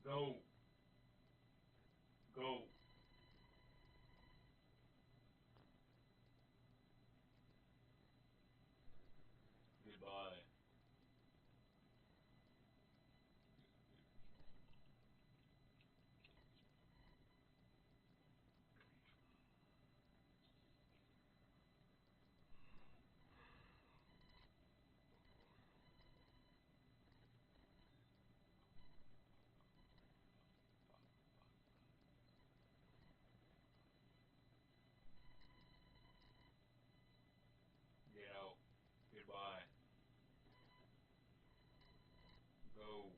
Go. Go. Goodbye. Get out. Goodbye. Go.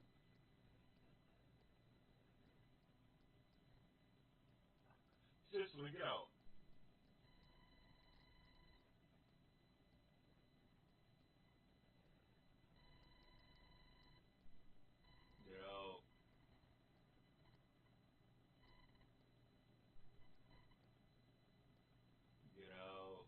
Seriously, get out. Get out. Get out.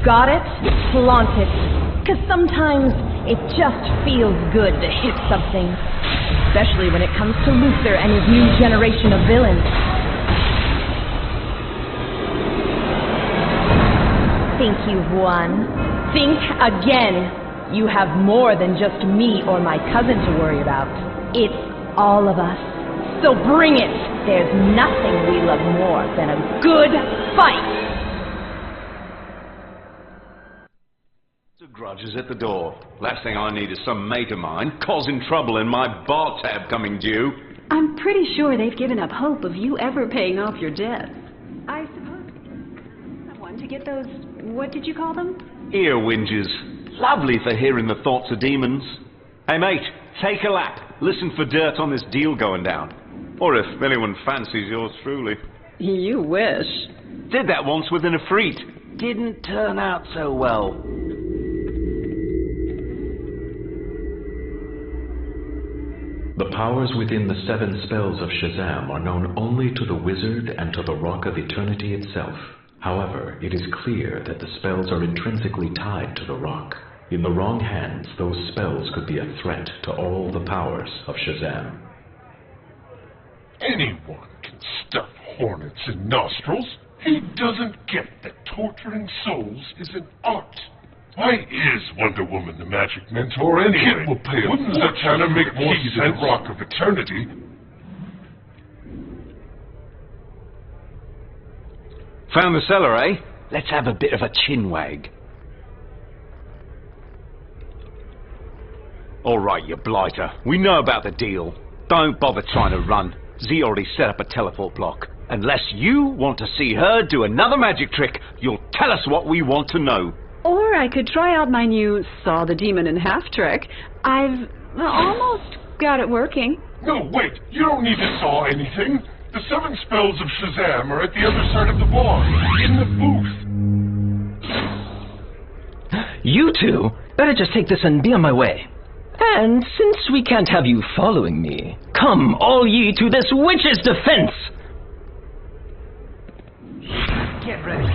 got it, flaunt it. 'Cause sometimes it just feels good to hit something. Especially when it comes to Luther and his new generation of villains. Think you've won? Think again. You have more than just me or my cousin to worry about. It's all of us. So bring it! There's nothing we love more than a good fight! The grudge is at the door. Last thing I need is some mate of mine causing trouble in my bar tab coming due. I'm pretty sure they've given up hope of you ever paying off your debt. I suppose someone to get those, what did you call them? Ear whinges. Lovely for hearing the thoughts of demons. Hey mate, take a lap. Listen for dirt on this deal going down. Or if anyone fancies yours truly. You wish. Did that once with an Ifrit. Didn't turn out so well. The powers within the 7 spells of Shazam are known only to the wizard and to the Rock of Eternity itself. However, it is clear that the spells are intrinsically tied to the Rock. In the wrong hands, those spells could be a threat to all the powers of Shazam. Anyone can stuff hornets in nostrils. He doesn't get that torturing souls is an art. Why is Wonder Woman the magic mentor anyway? Kid will pay a fortune to make more sense than the Rock of Eternity. Found the cellar, eh? Let's have a bit of a chinwag. All right, you blighter. We know about the deal. Don't bother trying to run. Z already set up a teleport block. Unless you want to see her do another magic trick, you'll tell us what we want to know. Or I could try out my new Saw the Demon in Half trick. I've almost got it working. No, wait. You don't need to saw anything. The 7 spells of Shazam are at the other side of the bar, in the booth. You two better just take this and be on my way. And since we can't have you following me, come all ye to this witch's defense! Get ready.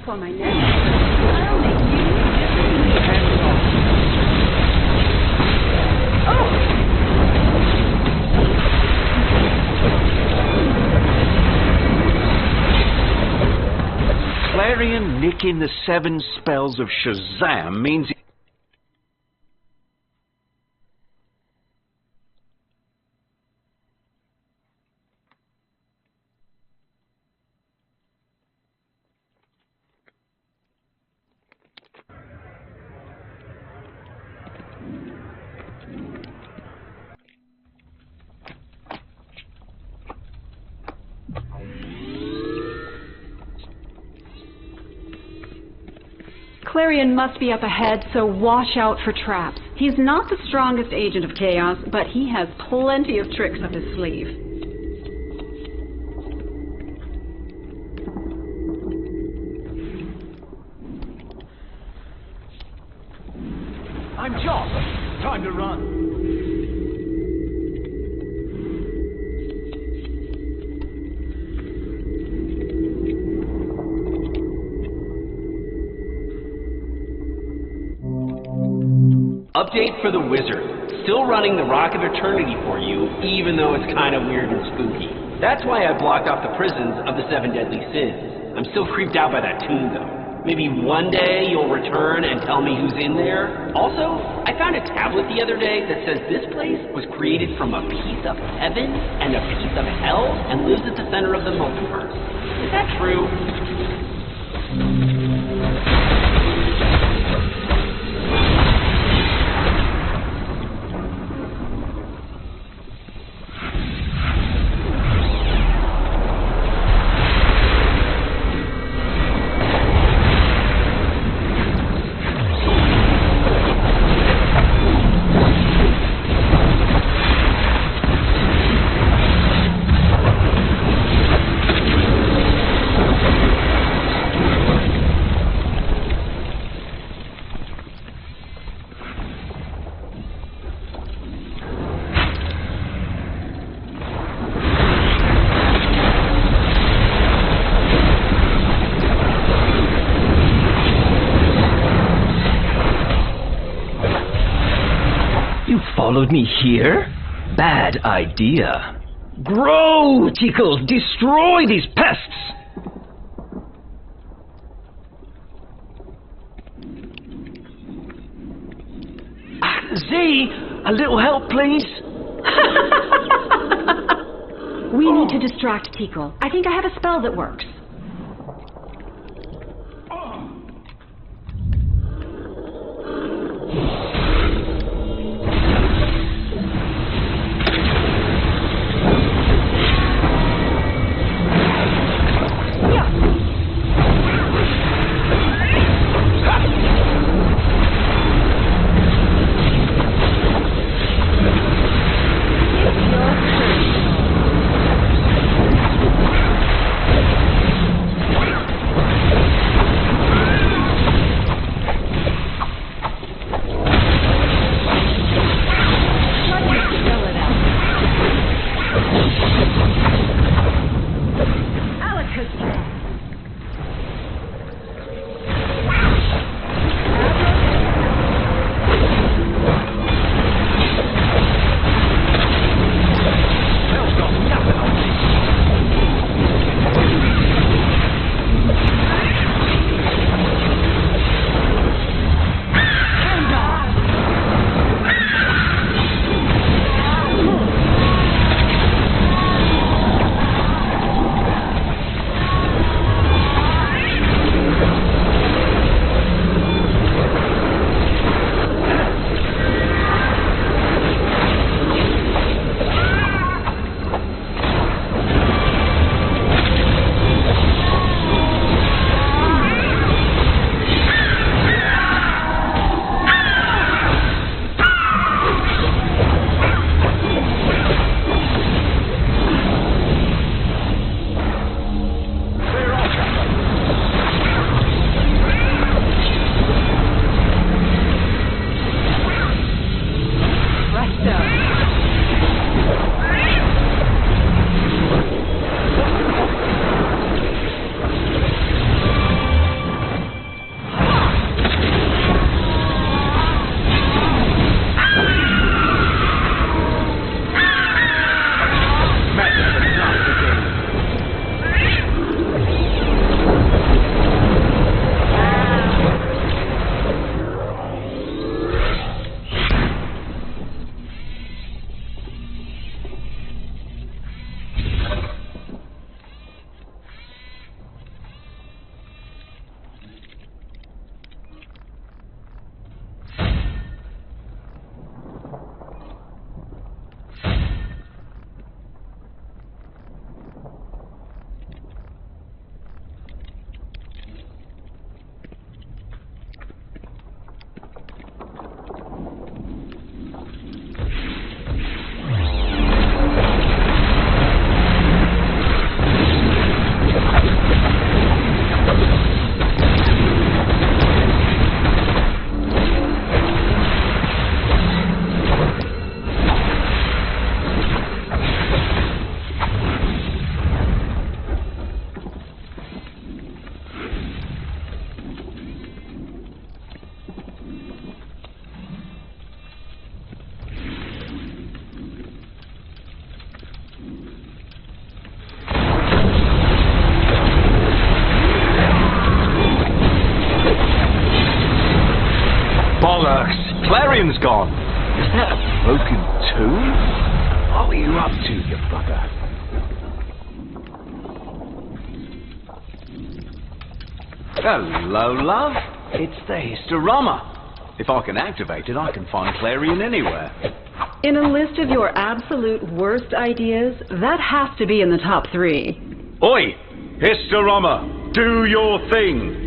For my next I'll make you Clarion nicking the 7 spells of Shazam means... Clarion must be up ahead, so watch out for traps. He's not the strongest agent of chaos, but he has plenty of tricks up his sleeve. I'm Joss. Time to run. Update for the Wizard. Still running the Rock of Eternity for you, even though it's kind of weird and spooky. That's why I blocked off the prisons of the 7 deadly sins. I'm still creeped out by that tomb, though. Maybe one day you'll return and tell me who's in there. Also, I found a tablet the other day that says this place was created from a piece of heaven and a piece of hell and lives at the center of the multiverse. Is that true? Followed me here? Bad idea. Grow, Tickle! Destroy these pests! Z, a little help, please? We need to distract Tickle. I think I have a spell that works. broken tomb? What were you up to, you bugger? Hello, love. It's the Historama. If I can activate it, I can find Clarion anywhere. In a list of your absolute worst ideas, that has to be in the top 3. Oi! Historama! Do your thing!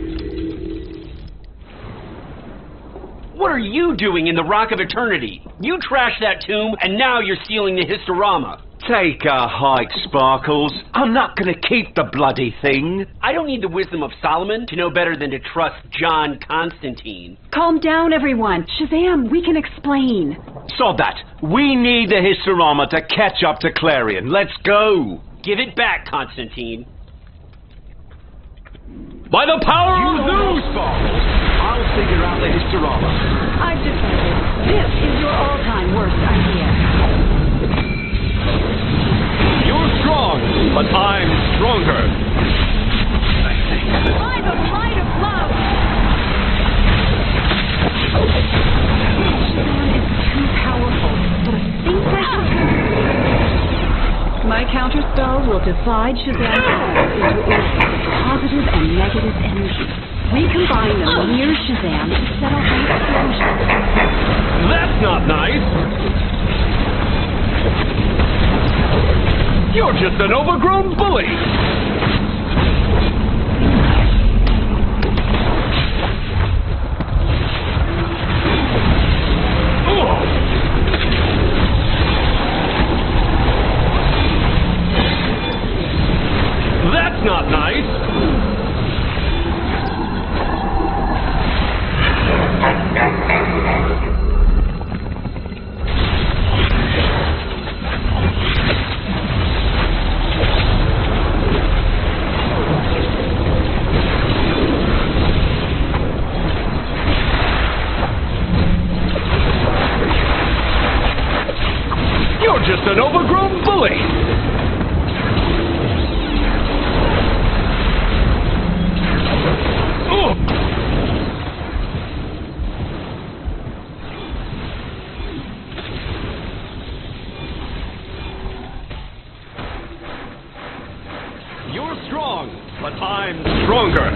What are you doing in the Rock of Eternity? You trashed that tomb, and now you're stealing the Historama. Take a hike, Sparkles. I'm not gonna keep the bloody thing. I don't need the wisdom of Solomon to know better than to trust John Constantine. Calm down, everyone. Shazam, we can explain. Sod that. We need the Historama to catch up to Clarion. Let's go. Give it back, Constantine. By the power of Zeus, Sparkles, I'll figure out the Historama. I've decided this is your all-time worst idea. You're strong, but I'm stronger. By the light of love! Shazam is too powerful, but I think I can... My counterspell will divide Shazam's power into orbits of positive and negative energy. We combine them near Shazam to set off an explosion. That's not nice. You're just an overgrown bully! That's not nice! Just an overgrown bully! You're strong, but I'm stronger.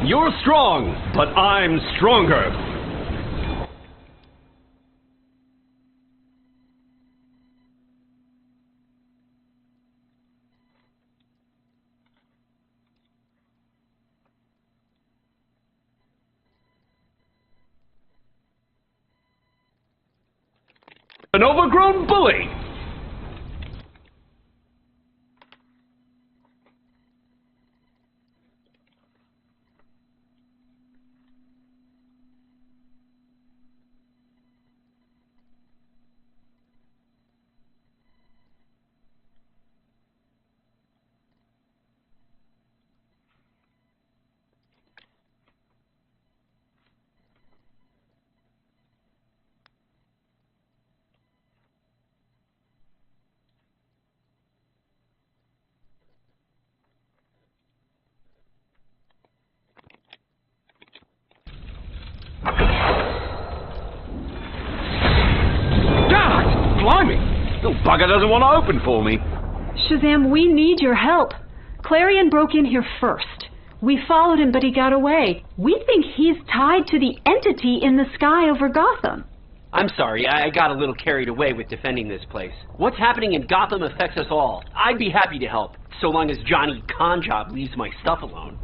You're strong, but I'm stronger. An overgrown bully! bugger doesn't want to open for me. Shazam, we need your help. Clarion broke in here first. We followed him, but he got away. We think he's tied to the entity in the sky over Gotham. I'm sorry, I got a little carried away with defending this place. What's happening in Gotham affects us all. I'd be happy to help, so long as Johnny Conjob leaves my stuff alone.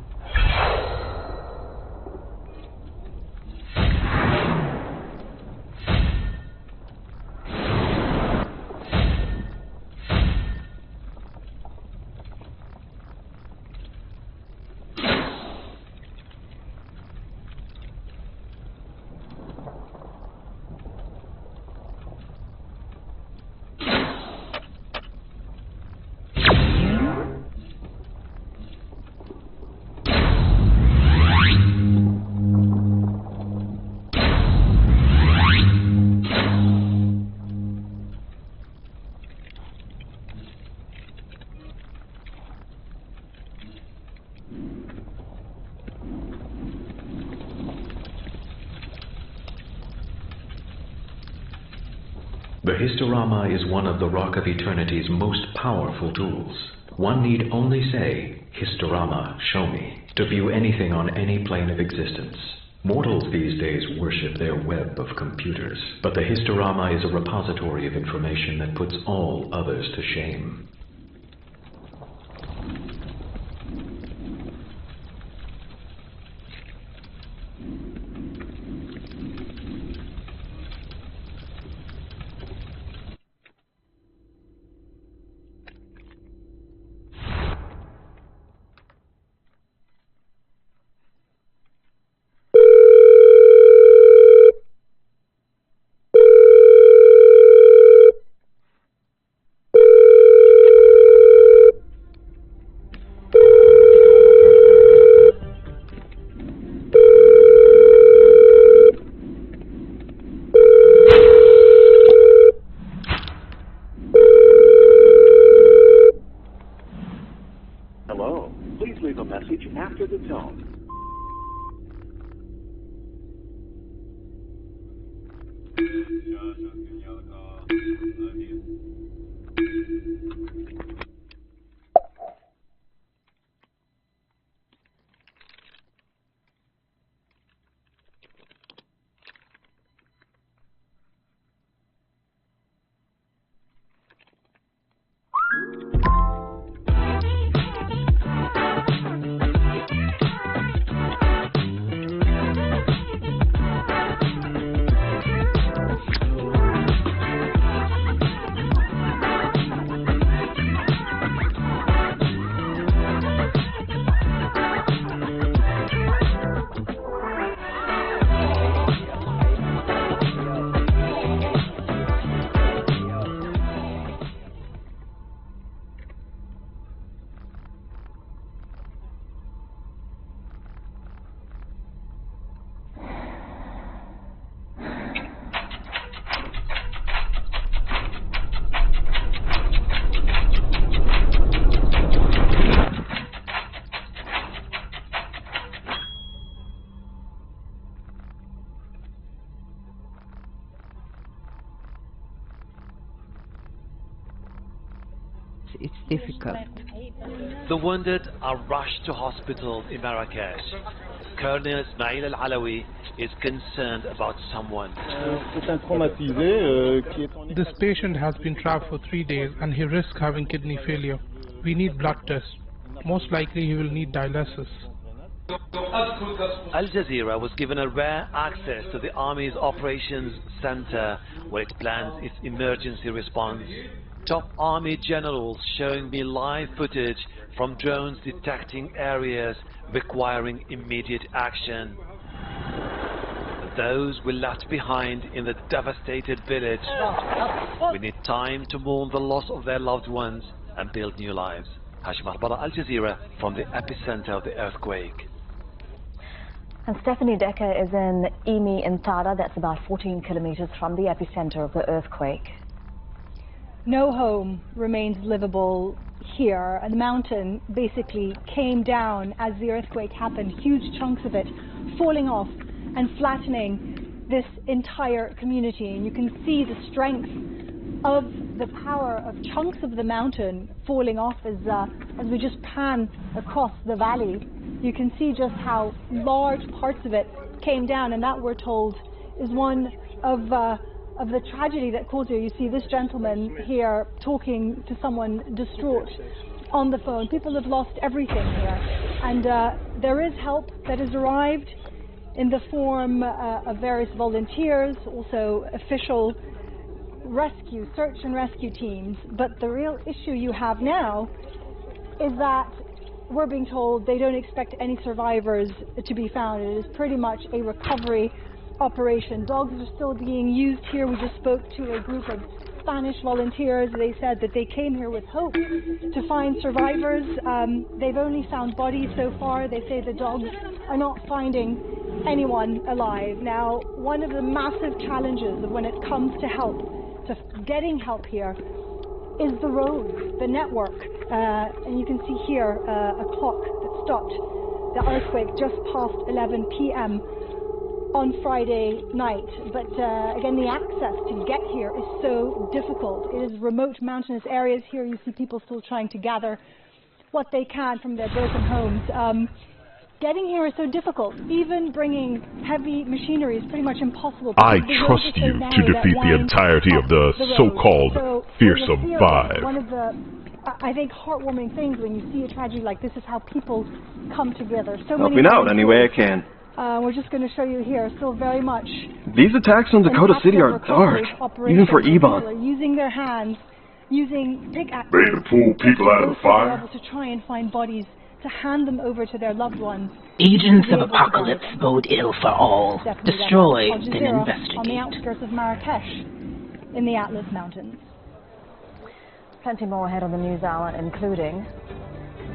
The Historama is one of the Rock of Eternity's most powerful tools. One need only say, Historama, show me, to view anything on any plane of existence. Mortals these days worship their web of computers, but the Historama is a repository of information that puts all others to shame. Hello. Please leave a message after the tone. It's difficult. The wounded are rushed to hospital in Marrakesh. Colonel Ismail Al-Alawi is concerned about someone. This patient has been trapped for 3 days and he risks having kidney failure. We need blood tests. Most likely he will need dialysis. Al Jazeera was given a rare access to the Army's Operations Center, where it plans its emergency response. Top Army generals showing me live footage from drones detecting areas requiring immediate action. Those we left behind in the devastated village. We need time to mourn the loss of their loved ones and build new lives. Hashim Al-Bara, Al Jazeera, from the epicenter of the earthquake. And Stephanie Decker is in Emi in Tara, that's about 14 kilometers from the epicenter of the earthquake. No home remains livable here. The mountain basically came down as the earthquake happened, huge chunks of it falling off and flattening this entire community. And you can see the strength of the power of chunks of the mountain falling off as we just pan across the valley. You can see just how large parts of it came down, and that, we're told, is one of the tragedy that caused here. You see this gentleman here talking to someone distraught on the phone. People have lost everything here, and there is help that has arrived in the form of various volunteers, also official rescue, search and rescue teams. But the real issue you have now is that we're being told they don't expect any survivors to be found. It is pretty much a recovery operation. Dogs are still being used here. We just spoke to a group of Spanish volunteers. They said that they came here with hope to find survivors. They've only found bodies so far. They say the dogs are not finding anyone alive. Now, one of the massive challenges when it comes to help, to getting help here, is the roads, the network. And you can see here a clock that stopped the earthquake just past 11 p.m. on Friday night. But again, the access to get here is so difficult. It is remote mountainous areas. Here you see people still trying to gather what they can from their broken homes. Getting here is so difficult. Even bringing heavy machinery is pretty much impossible. I trust you to defeat the entirety of the so-called Fearsome Five. One of the, I think, heartwarming things when you see a tragedy like this is how people come together. So Help many me out any way I can. we're just going to show you here, still very much. These attacks on Dakota City are dark, even for Ebon. People are using their hands, using pickaxes Ready to pull people out of the fire? to try and find bodies, to hand them over to their loved ones. Agents of Apocalypse bode ill for all. Definitely Destroy, Al then Jazeera, investigate. on the outskirts of Marrakesh, in the Atlas Mountains. Plenty more ahead on the news hour, including,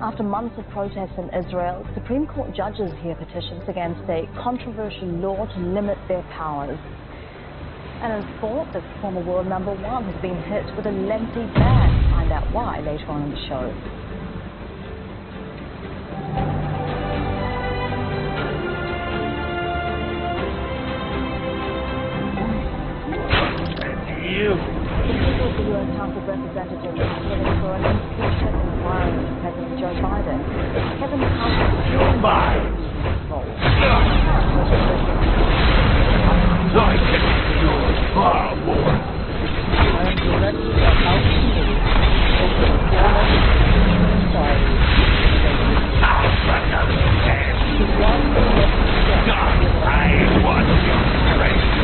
after months of protests in Israel, Supreme Court judges hear petitions against a controversial law to limit their powers. And in sport, the former world number one has been hit with a lengthy ban. Find out why later on in the show. The U.S. House of Representatives is hearing for an impeachment inquiry into President Joe Biden. Kevin McCarthy I can endure far more. I want your strength.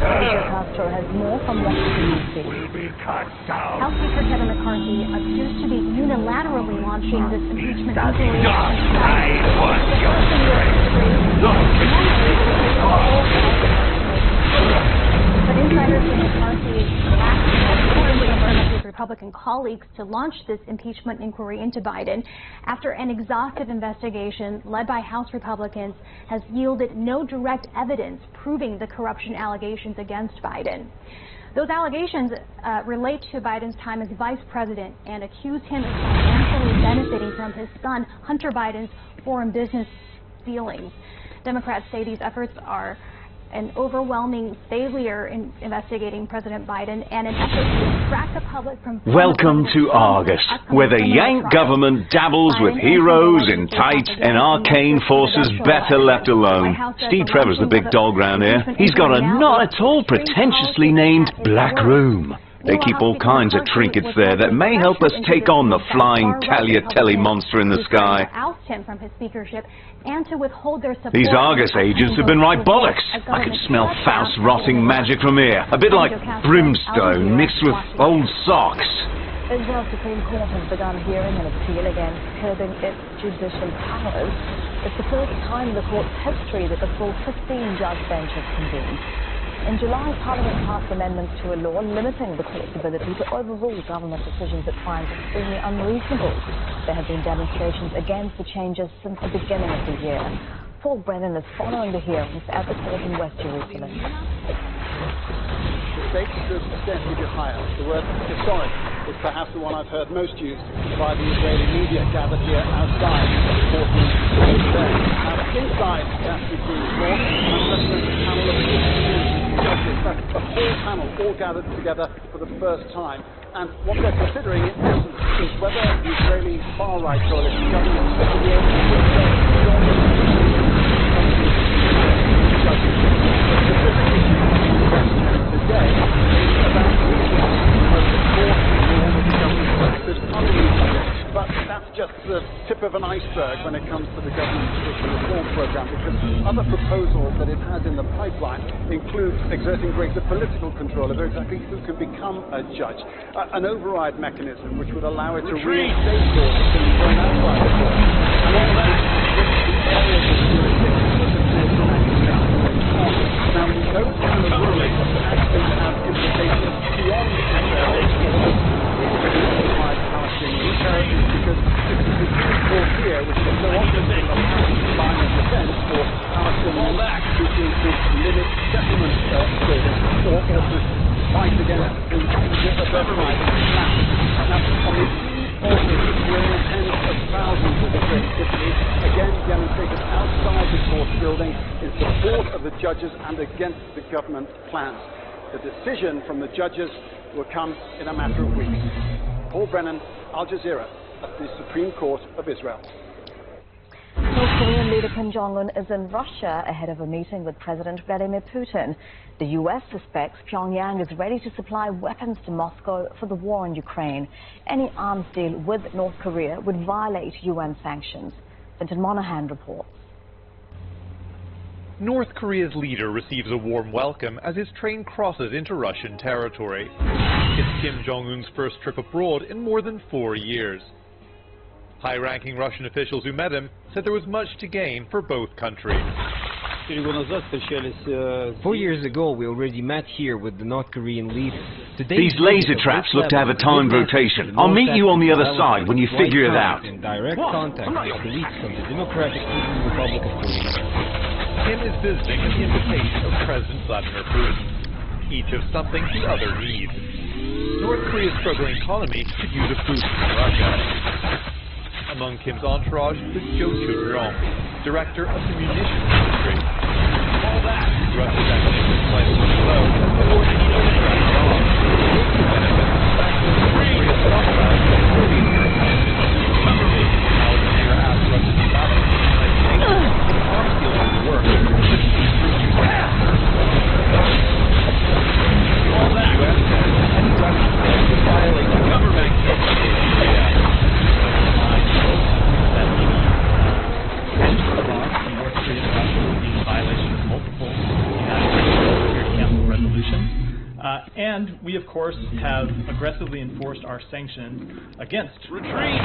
Castro has more from Washington, D.C. House Speaker Kevin McCarthy appears to be unilaterally launching this impeachment inquiry. But insiders say McCarthy asked his Republican colleagues to launch this impeachment inquiry into Biden after an exhaustive investigation led by House Republicans has yielded no direct evidence proving the corruption allegations against Biden. Those allegations relate to Biden's time as vice president and accuse him of financially benefiting from his son, Hunter Biden's foreign business dealings. Democrats say these efforts are an overwhelming failure in investigating President Biden and an effort to distract the public from... Welcome to Argus, where the Yank government dabbles with heroes in tights and arcane forces better left alone. Steve Trevor's the big dog round here. He's got a not at all pretentiously named Black Room. They keep all kinds of trinkets there that may help us take on the flying Tagliatelle monster in the sky. ...oust him from his speakership and to withhold their support... These Argus agents have been right bollocks. I can smell Faust rotting magic from here. A bit like brimstone mixed with old socks. Israel's Supreme Court has begun hearing an appeal against curbing its judicial powers. It's the first time in the court's history that the full 15-judge bench has convened. In July, Parliament passed amendments to a law limiting the court's ability to overrule government decisions it finds extremely unreasonable. There have been demonstrations against the changes since the beginning of the year. Paul Brennan is following the hearings at the court in West Jerusalem. The stakes should definitely be higher. The word historic is perhaps the one I've heard most used by the Israeli media gathered here outside the courtroom today. Now, inside that Supreme Court, unprecedented panel of judges, that's a full panel all gathered together for the first time. And what they're considering in essence is whether the Israeli far-right coalition government will be able to today about but that's just the tip of an iceberg when it comes to the government's judicial reform program, because other proposals that it has in the pipeline include exerting greater political control over exactly who can become a judge, an override mechanism which would allow it to reinstate laws that can be thrown outside the court, and all that the areas of jurisdiction that the court will actually. Now, those kind of rulings actually have implications beyond Israel, Palestinian territories, because this is the Supreme Court here, which is so often in the line of defense for Palestinians seeking to limit settlement status or to fight against the birthright of Islam. Now, on the eve of this, where tens of thousands of Israeli citizens again demonstrated outside the court building in support of the judges and against the government plans. The decision from the judges will come in a matter of weeks. Paul Brennan, Al Jazeera, at the Supreme Court of Israel. North Korean leader Kim Jong-un is in Russia ahead of a meeting with President Vladimir Putin. The U.S. suspects Pyongyang is ready to supply weapons to Moscow for the war in Ukraine. Any arms deal with North Korea would violate UN sanctions. Fintan Monahan reports. North Korea's leader receives a warm welcome as his train crosses into Russian territory. It's Kim Jong-un's first trip abroad in more than 4 years. High-ranking Russian officials who met him said there was much to gain for both countries. 4 years ago, we already met here with the North Korean leader. These laser traps look to have a timed rotation. I'll meet you on the other side when you figure it out. In direct contact with the leaks from the Democratic Republic of Korea. Kim is visiting at the invitation of President Vladimir Putin. Each of something the other needs. North Korea's struggling economy could use a boost from Russia. Among Kim's entourage is Jo Choo-ryong, director of the munitions industry. All that Russia's economic is slightly slow as the war in Ukraine drags on. Benefits from the fact that North Korea's stockpiles of Korean Europeans. Alexander asked Russia's establishment in the United States if arms deals would work. All that the U.S. says any Russian deal would violate the government and we, of course, have aggressively enforced our sanctions against retreat.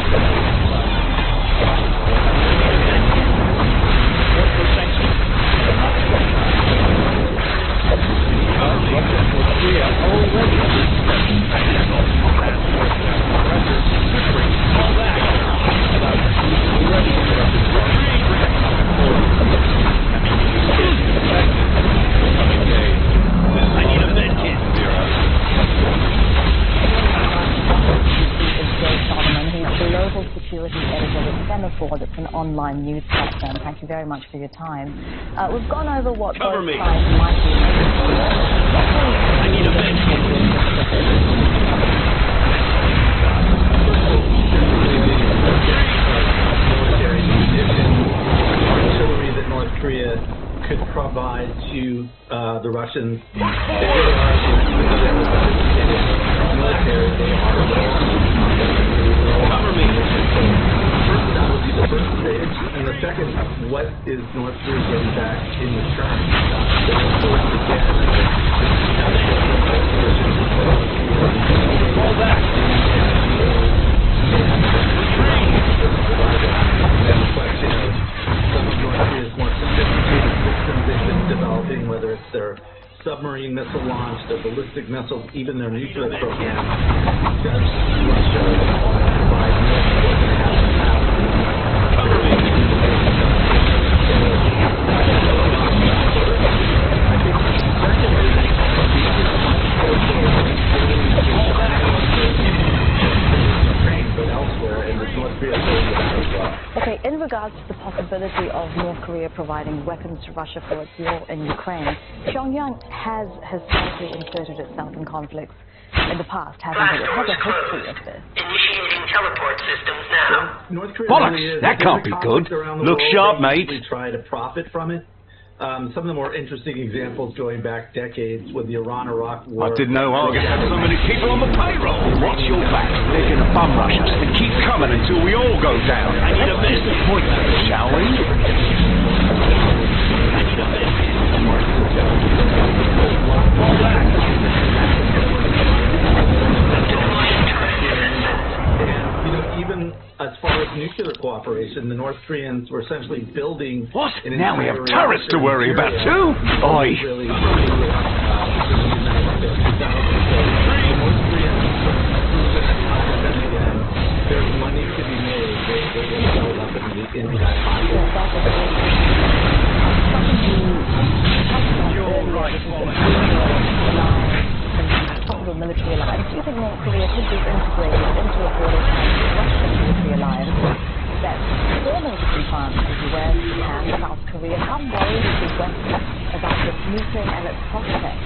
It's an online news platform. Thank you very much for your time. We've gone over what both sides might be making. I need a artillery that North Korea could provide to the Russians. Military, they that would be the first stage, and the second, what is North Korea getting back in return? All that. And the question of some of North Korea's more sophisticated systems they've been developing, whether it's their submarine missile launch, their ballistic missiles, even their nuclear program, does Russia provide more what they have in the past? regards to the possibility of North Korea providing weapons to Russia for its war in Ukraine, Pyongyang has historically inserted itself in conflicts in the past, hasn't it? It has a history of this. Initiating teleport systems now. North Korea Bollocks! really is. That can't be good. Look sharp, mate. They try to profit from it. Some of the more interesting examples going back decades with the Iran-Iraq war. I didn't know August had so many people on the payroll. Watch your back. They're going to bum rush us and keep coming until we all go down. I need a minute. Point that, shall we? I need a minute. Even as far as nuclear cooperation, the North Koreans were essentially building... What? Now we have turrets to worry about too? Oi! There's money to be made. They will build up into that possible military alliance. Do you think North Korea could be integrated into a broader Russian military alliance that's formal to France, the US, Japan, South Korea? How worried is the West about this meeting and its prospects?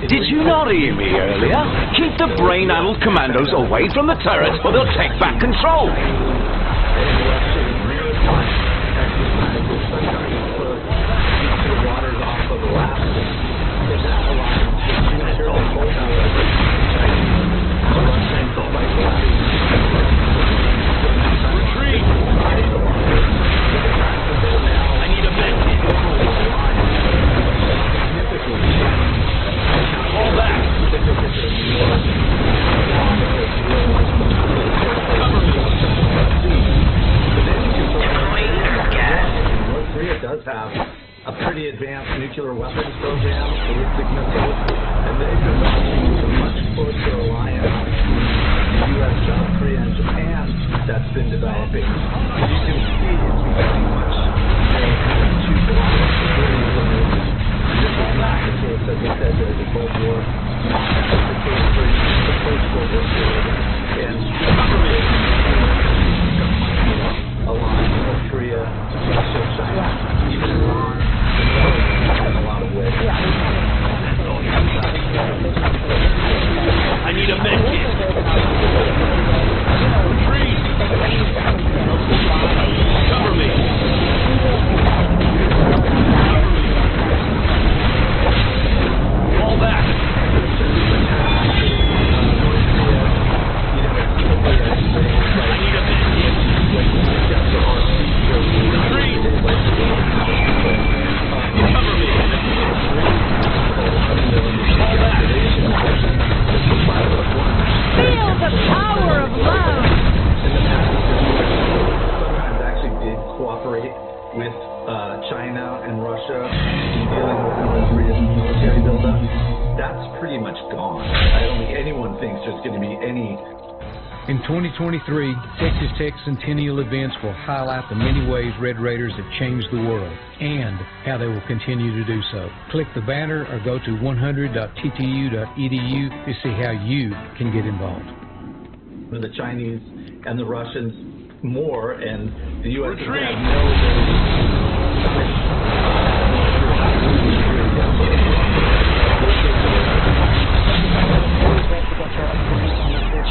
Did you not hear me earlier? Keep the brain-addled commandos away from the turrets or they'll take back control. Does have a pretty advanced nuclear weapons program, ballistic missiles, and they've developing a much closer alliance with the U.S., South Korea, and Japan that's been developing. As you can see, it's becoming much more two alliance security limits. This is not the case, as I said, during the Cold War. This is the case during the post-Cold War period. And alliance, North Korea, Russia, China, even Iran, in a lot of ways. I need a minute. Cover me. Fall back. I need a minute. Feel the power of love. Sometimes actually did cooperate with China and Russia in dealing with North Korea's military buildup. That's pretty much gone. I don't think anyone thinks there's going to be any. In 2023, Texas Tech Centennial events will highlight the many ways Red Raiders have changed the world and how they will continue to do so. Click the banner or go to 100.ttu.edu to see how you can get involved. The Chinese and the Russians more, and the U.S. has had no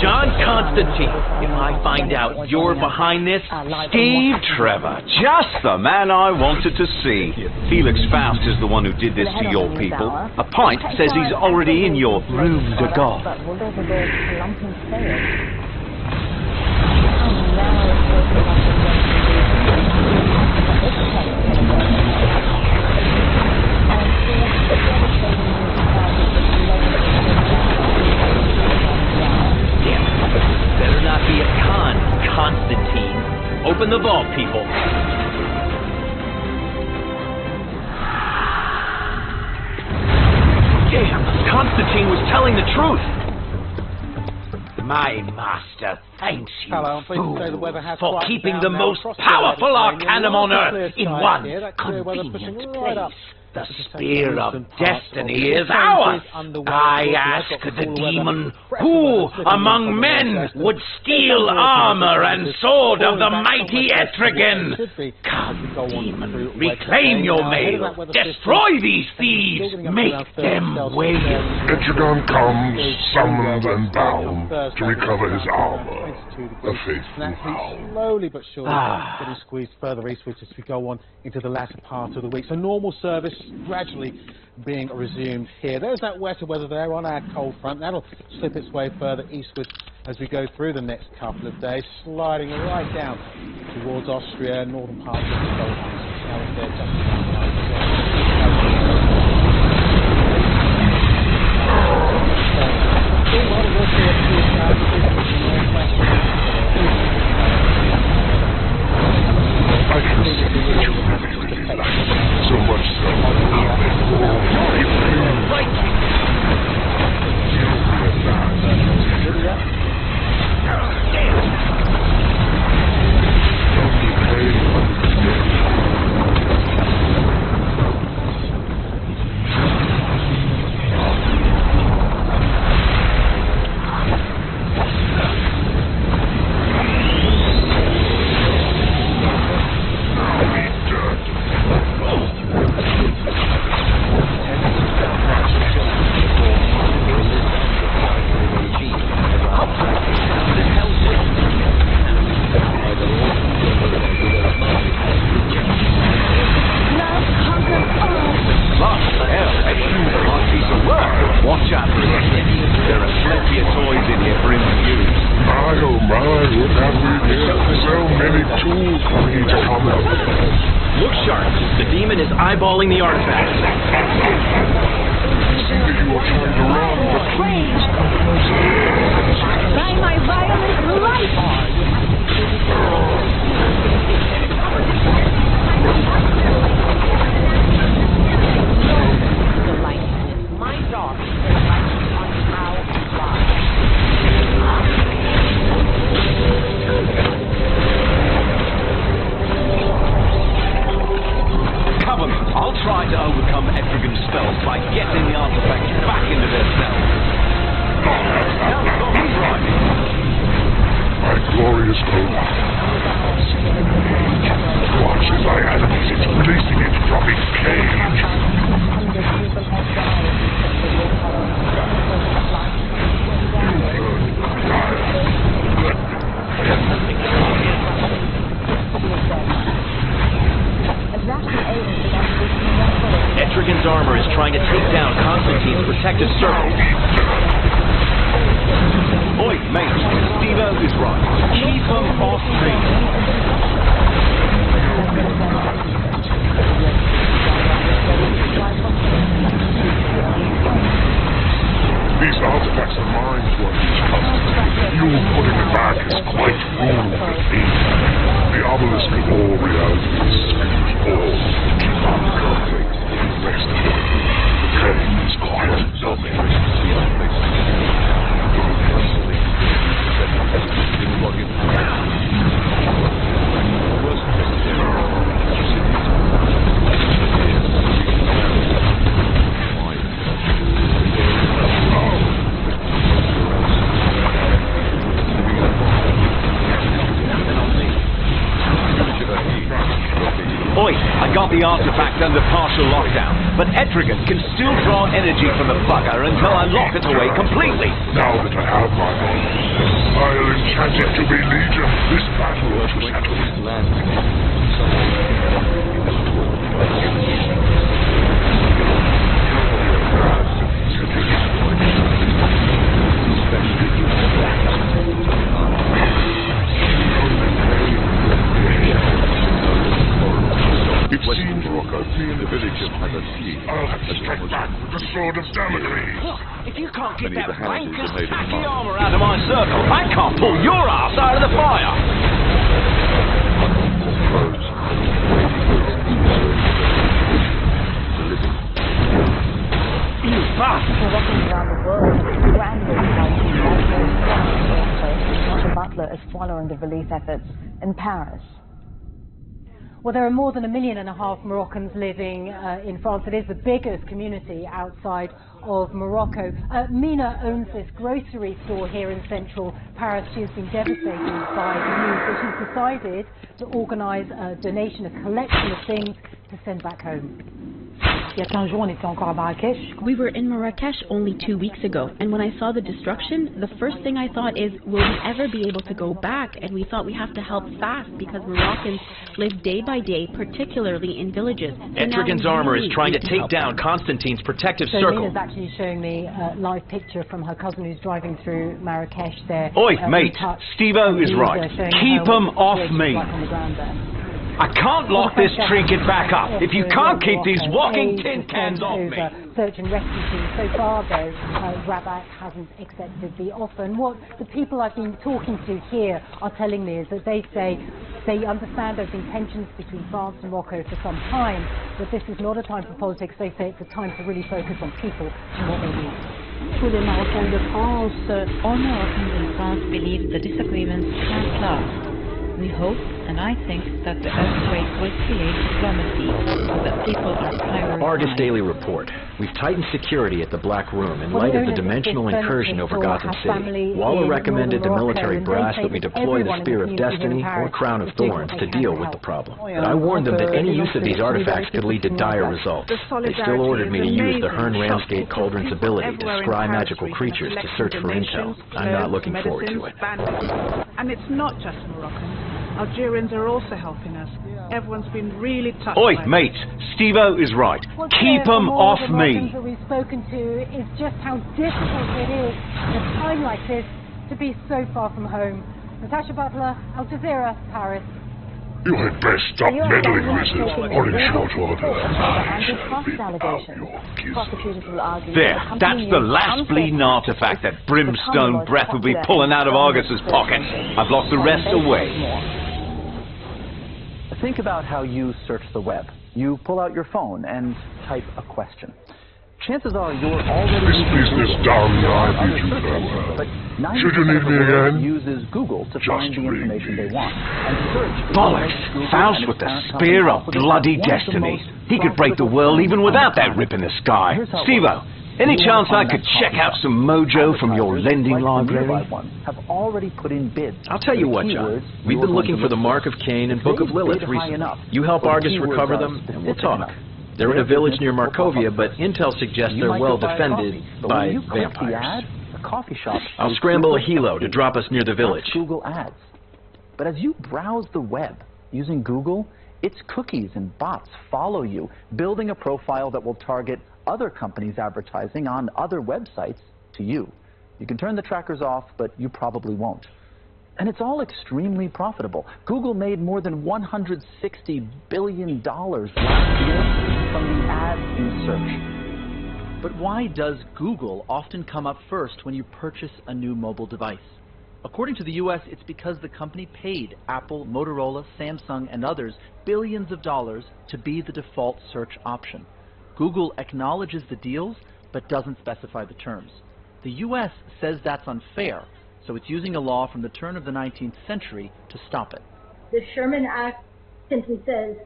John Constantine, if I find out you're behind this, Steve Trevor, just the man I wanted to see. Felix Faust is the one who did this to your people. A pint says he's already in your room de golf. Better not be a con, Constantine. Open the vault, people. Damn, Constantine was telling the truth. The My master thanks you, Hello, I'm pleased to say the fools, weather has for quieted keeping down the now most across the powerful Mediterranean. arcanum on Lots of earth clear in skies one here. That clear weather's pushing convenient right up. place. The This is spear of eastern parts destiny of the is ours. underway. I Of course, ask I've got the the full demon weather. who Fresh weather among sitting men in the would steal armor and sword of the mighty Etrigan. Come, demon, reclaim your mail. Destroy these thieves. Make them wait. Etrigan comes, summoned and bound, to recover his armor. A faithful hound. Slowly but surely getting squeezed further eastwards as we go on into the latter part of the week. So normal service gradually being resumed here. There's that wetter weather there on our cold front. That'll slip its way further eastwards as we go through the next couple of days, sliding right down towards Austria, northern parts of the Gulf. Now it's there just I can see that you really like it. So much so eyeballing the artifact. See that you are trying to run, but please. By my violent life! The light, and it's my job to get light on how and why. Covenant, I'll try to overcome Etrigan's spells by getting the artifacts back into their cells. My glorious hope. Watch as I animate it, releasing it from its cage. Etrigan's armor is trying to take down Constantine's protective circle. Oi, mate, Steve-O is right. Keep them off me. These artifacts are mine to unleash Constantine. You putting it back is quite wrong for me. The obelisk of all realities screams all keep on going. Rest of it. The pain is quite numbing. Oi, I got the artifact under partial lockdown, but Etrigan can still draw energy from the bugger until I lock it away completely. Now that I have my own, I'll enchant it to be legion. This battle to settle this land. It seems the village of Hadasli. I'll have to strike back with the sword of Damocles. If you can't get that wanker's tacky armor out of my circle, I can't pull your ass out of the fire! Walking around the world, branded by Butler is following the relief efforts in Paris. Well, there are more than 1.5 million Moroccans living in France. It is the biggest community outside of Morocco. Mina owns this grocery store here in central Paris. She has been devastated by the news, but she's decided to organise a donation, a collection of things to send back home. We were in Marrakesh only 2 weeks ago, and when I saw the destruction, the first thing I thought is, will we ever be able to go back? And we thought we have to help fast because Moroccans live day by day, particularly in villages. Etrigan's armor is trying to take down Constantine's protective circle. Mina's actually showing me a live picture from her cousin who's driving through Marrakesh there. Oi, mate, Steve-O is right. Keep them off me. I can't lock this trinket back up if you can't keep these walking tin cans off me. Search and rescue team. So far, though, Rabat hasn't accepted the offer. And what the people I've been talking to here are telling me is that they say they understand there have been tensions between France and Morocco for some time, but this is not a time for politics. They say it's a time to really focus on people and what they need. All Moroccans in France believe the disagreements can't last. We hope, and I think, that the earthquake will create diplomacy so that people are prioritized. Argus Daily Report. We've tightened security at the Black Room in light of the dimensional incursion over Gotham City. Waller recommended the military brass that we deploy the Spear of Destiny or Crown of Thorns to deal with the problem. But I warned them that any use of these artifacts could lead to dire results. They still ordered me to use the Hearn Ramsgate Cauldron's ability to scry magical creatures to search for intel. I'm not looking forward to it. And it's not just Moroccans. Algerians are also helping us. Everyone's been really touched. Oi, mate, Steve-O is right. Keep them off me. That we've spoken to is just how difficult it is at a time like this to be so far from home. Natasha Butler, Al Jazeera, Paris. You had best stop meddling, Wizard, or in short order, There, that's the last bleeding artifact that brimstone breath will be pulling out of Argus's pocket. I've locked the rest away. Think about how you search the web. You pull out your phone and type a question. Chances are you're already this business down the ivy too farewell. But should you need me again? Uses Google to find the information they want. And search Bollocks! Faust with the spear of bloody destiny. He could break the world even without that rip in the sky. Steve-O, any chance I could check out some mojo from your lending library? Have already put in bids. I'll tell you what, John. We've been looking for the Mark of Cain and Book of Lilith recently. You help Argus recover them, and we'll talk. They're in a village near Markovia, but intel suggests they're well defended by vampires. I'll scramble a helo to drop us near the village. Google Ads. But as you browse the web using Google, its cookies and bots follow you, building a profile that will target other companies' advertising on other websites to you. You can turn the trackers off, but you probably won't. And it's all extremely profitable. Google made more than $160 billion last year from the ads you search. But why does Google often come up first when you purchase a new mobile device? According to the US, it's because the company paid Apple, Motorola, Samsung, and others billions of dollars to be the default search option. Google acknowledges the deals, but doesn't specify the terms. The US says that's unfair, so it's using a law from the turn of the 19th century to stop it. The Sherman Act simply says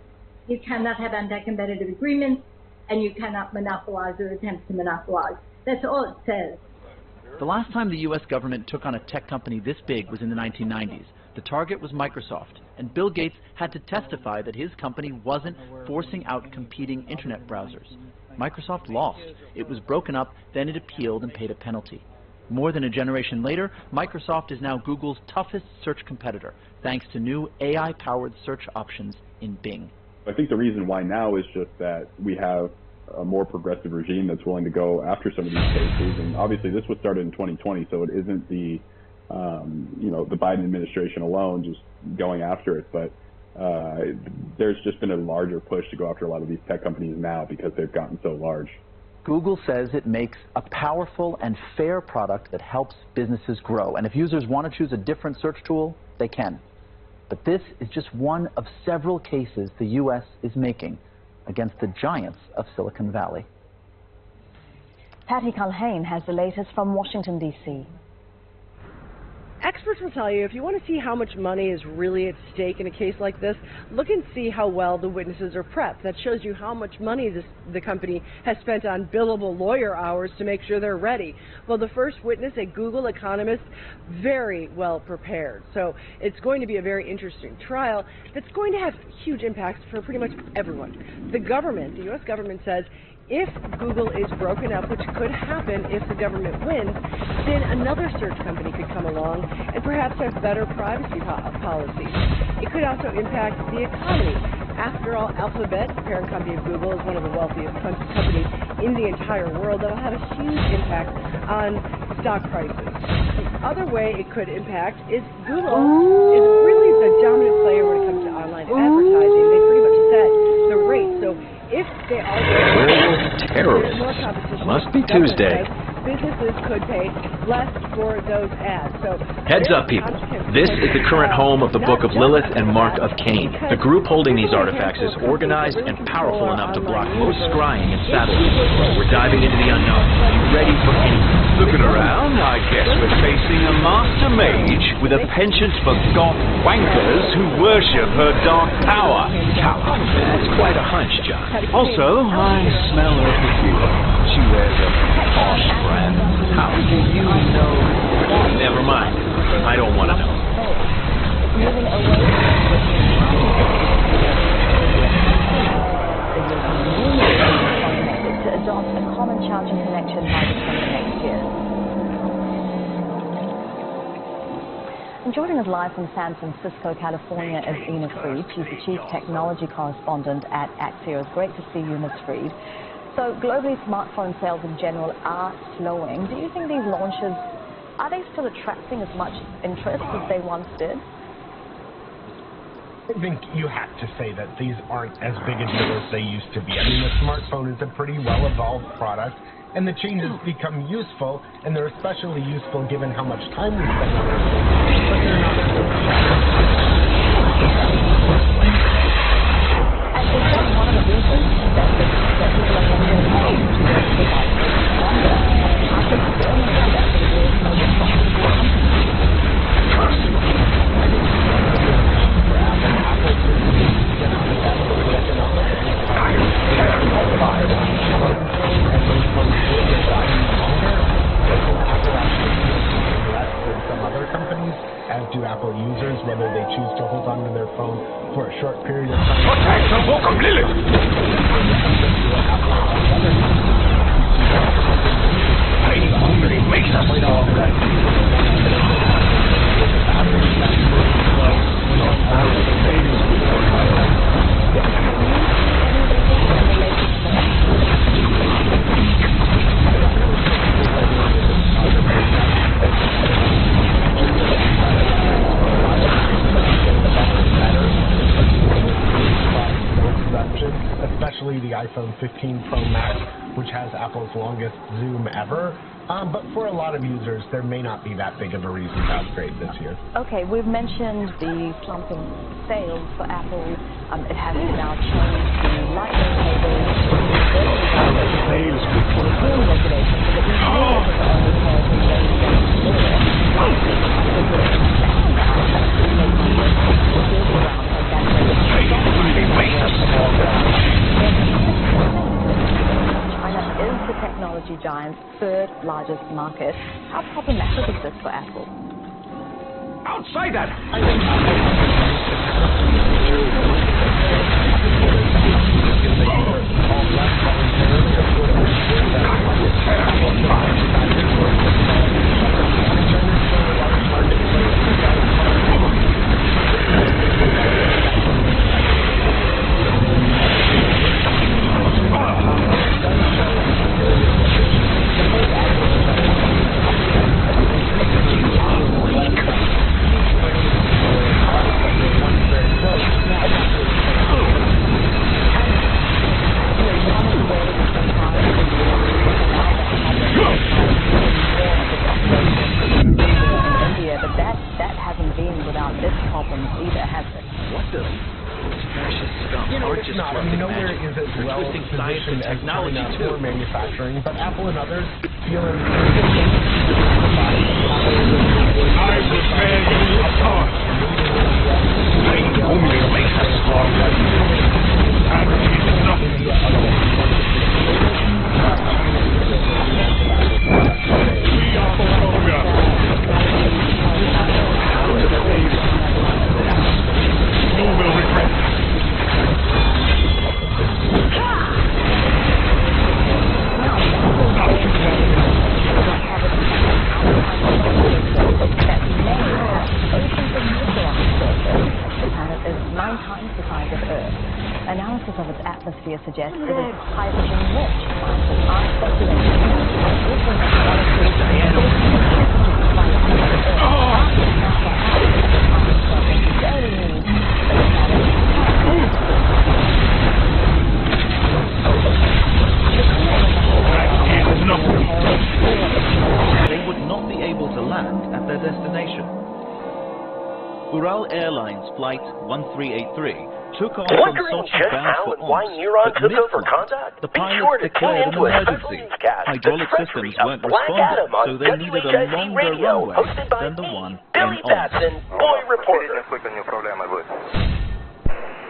you cannot have anti-competitive agreements and you cannot monopolize or attempt to monopolize. That's all it says. The last time the US government took on a tech company this big was in the 1990s. The target was Microsoft, and Bill Gates had to testify that his company wasn't forcing out competing internet browsers. Microsoft lost. It was broken up, then it appealed and paid a penalty. More than a generation later, Microsoft is now Google's toughest search competitor, thanks to new AI-powered search options in Bing. I think the reason why now is just that we have a more progressive regime that's willing to go after some of these cases, and obviously this was started in 2020, so it isn't the the Biden administration alone just going after it, but there's just been a larger push to go after a lot of these tech companies now because they've gotten so large. Google says it makes a powerful and fair product that helps businesses grow, and if users want to choose a different search tool, they can. But this is just one of several cases the U.S. is making against the giants of Silicon Valley. Patty Culhane has the latest from Washington, D.C. Experts will tell you if you want to see how much money is really at stake in a case like this, look and see how well the witnesses are prepped. That shows you how much money the company has spent on billable lawyer hours to make sure they're ready. Well, the first witness, a Google economist, very well prepared. So it's going to be a very interesting trial that's going to have huge impacts for pretty much everyone. The government, the U.S. government says, if Google is broken up, which could happen if the government wins, then another search company could come along and perhaps have better privacy policies. It could also impact the economy. After all, Alphabet, the parent company of Google, is one of the wealthiest companies in the entire world. That will have a huge impact on stock prices. The other way it could impact is Google is really the dominant player when it comes to online advertising. They pretty much set the rate. So if they are terrorists. Must be Tuesday. Businesses could pay less for those ads. So heads up, people. This is the current home of the Book of Lilith and Mark of Cain. The group holding these artifacts is organized and powerful enough to block most scrying and satellites. We're diving into the unknown. Are you ready for anything? Looking around, I guess we're facing a master mage with a penchant for goth wankers who worship her dark power. That's quite a hunch, John. Also, I smell her perfume. She wears a posh brand. How do you know? Never mind. I don't want to know. Moving away to adopt a common charging connection by December next year. And joining us live from San Francisco, California, is Ina Fried. She's the Chief Technology Correspondent at Axios. Great to see you, Ms. Fried. So globally, smartphone sales in general are slowing. Do you think these launches, are they still attracting as much interest as they once did? I think you have to say that these aren't as big a deal as they used to be. I mean, the smartphone is a pretty well-evolved product, and the changes become useful, and they're especially useful given how much time we spend on them. But they're not and is that one of the reasons that people are coming to their devices longer? After experiencing that for years, no responsible some other companies, as do Apple users, whether they choose to hold on to their phone for a short period of time. Protect the Book of Lilith! I only makes us especially the iPhone 15 Pro Max, which has Apple's longest zoom ever. But for a lot of users, there may not be that big of a reason to upgrade this year. Okay, we've mentioned the slumping sales for Apple. It has now changed the lightning cable regulation so that these rules are only held in China is the technology giant's third largest market. How problematic is this for Apple? Don't say that! interesting science and technology too. For manufacturing, but Apple and others feel in I will bear you apart. Only makes us stronger. And enough. We are stronger. You will regret this. The planet is 9 times the size of Earth. Analysis of its atmosphere suggests it is hydrogen-rich. Scientists are speculating that different molecules they would not be able to land at their destination. Ural Airlines Flight 1383 took off from Sochi bound for Omsk, but mid-flight, the pilots declared an emergency. Hydraulic systems weren't responding, so they needed a longer runway than the one in Omsk.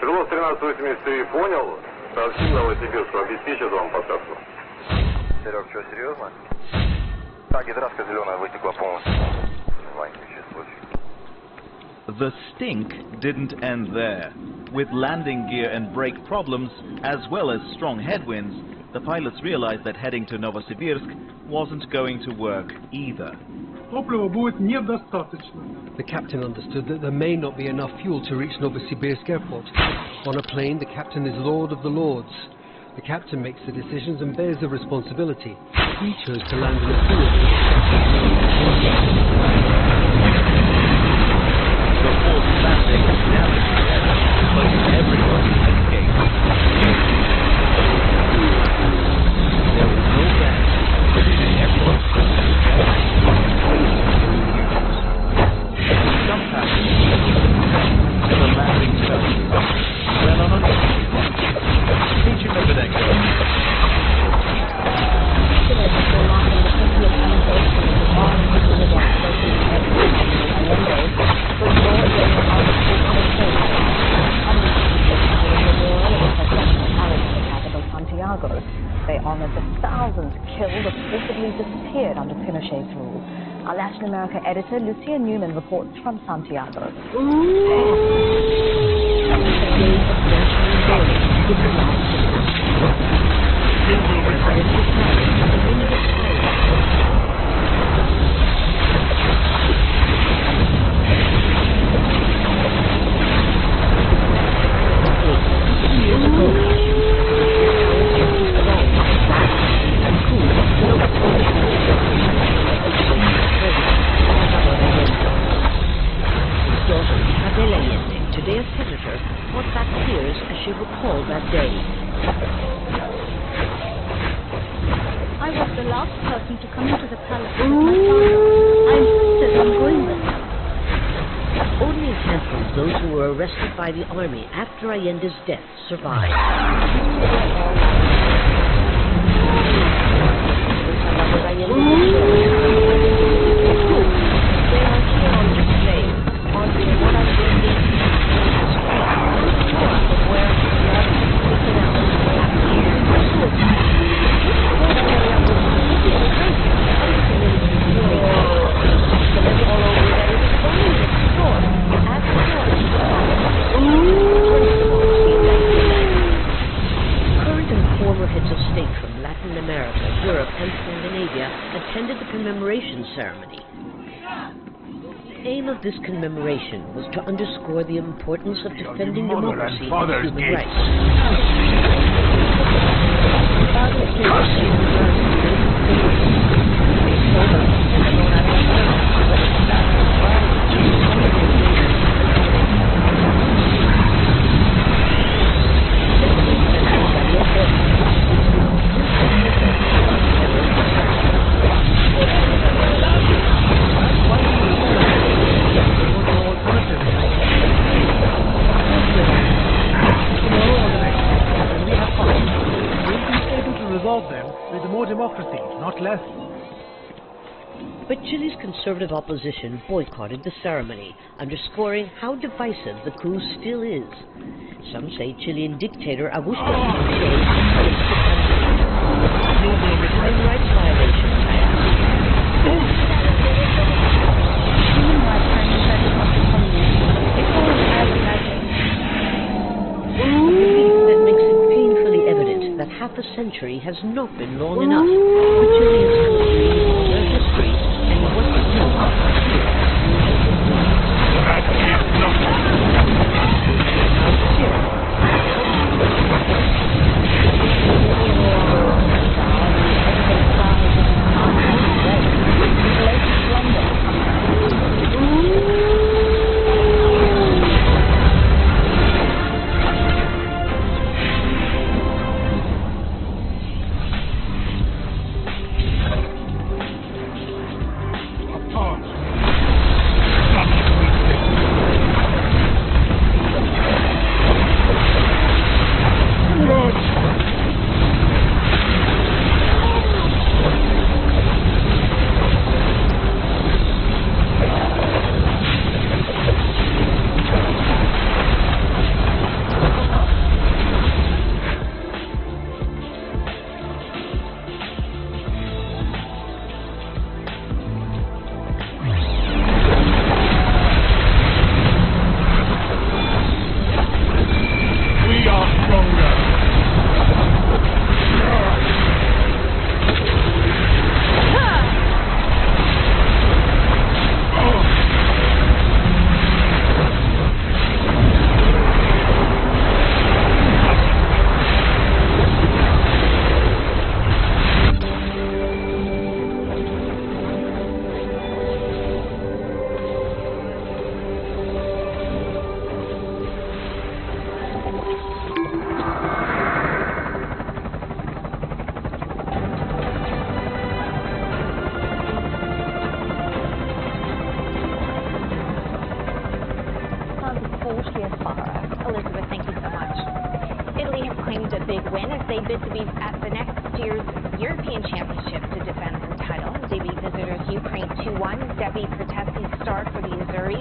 Крылов 1383 понял, сообщил Новосибирску, обеспечит вам посадку. Серег, что, серьезно? Так, гидравка зеленая вытекла полностью. Маленький случай. The stink didn't end there. With landing gear and brake problems, as well as strong headwinds, the pilots realized that heading to Novosibirsk wasn't going to work either. The captain understood that there may not be enough fuel to reach Novosibirsk airport. On a plane, the captain is lord of the lords. The captain makes the decisions and bears the responsibility. He chose to land in a field. The forced landing damaged the aircraft, but everyone escaped. There was no damage. Everyone some passengers to the landing zone. Well on a Feature Medvedenko. They honored the thousands killed or forcibly disappeared under Pinochet's rule. Our Latin America editor, Lucia Newman, reports from Santiago. Today a senator, brought back tears as she recalled that day. I was the last person to come into the palace with my father. I insisted on going with him. Only a handful of those who were arrested by the army after Allende's death survived. Ceremony. The aim of this commemoration was to underscore the importance of defending democracy and human rights. sympathy, not less. But Chile's conservative opposition boycotted the ceremony, underscoring how divisive the coup still is. Some say Chilean dictator Augusto Pinochet human rights violations. Human rights violations are that makes it painfully evident that half a century has not been long enough for Chileans to agree on their history and what to do about it. Elizabeth, thank you so much. Italy has claimed a big win as they bid to be at the next year's European Championship to defend their title. They beat visitors Ukraine 2-1. Debbie Protesti starred for the Azzurri.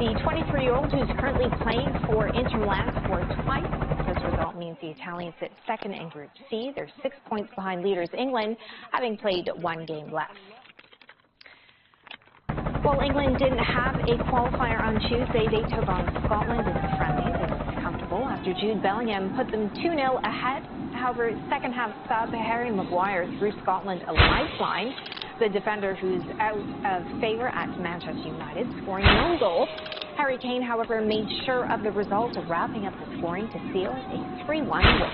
The 23-year-old who's currently playing for Inter Milan scored twice. This result means the Italians sit second in Group C. They're 6 points behind leaders England, having played one game less. While England didn't have a qualifier on Tuesday, they took on Scotland in a friendly. They looked comfortable after Jude Bellingham put them 2-0 ahead. However, second half sub Harry Maguire threw Scotland a lifeline. The defender, who's out of favour at Manchester United, scoring no goal. Harry Kane, however, made sure of the result of wrapping up the scoring to seal a 3-1 win.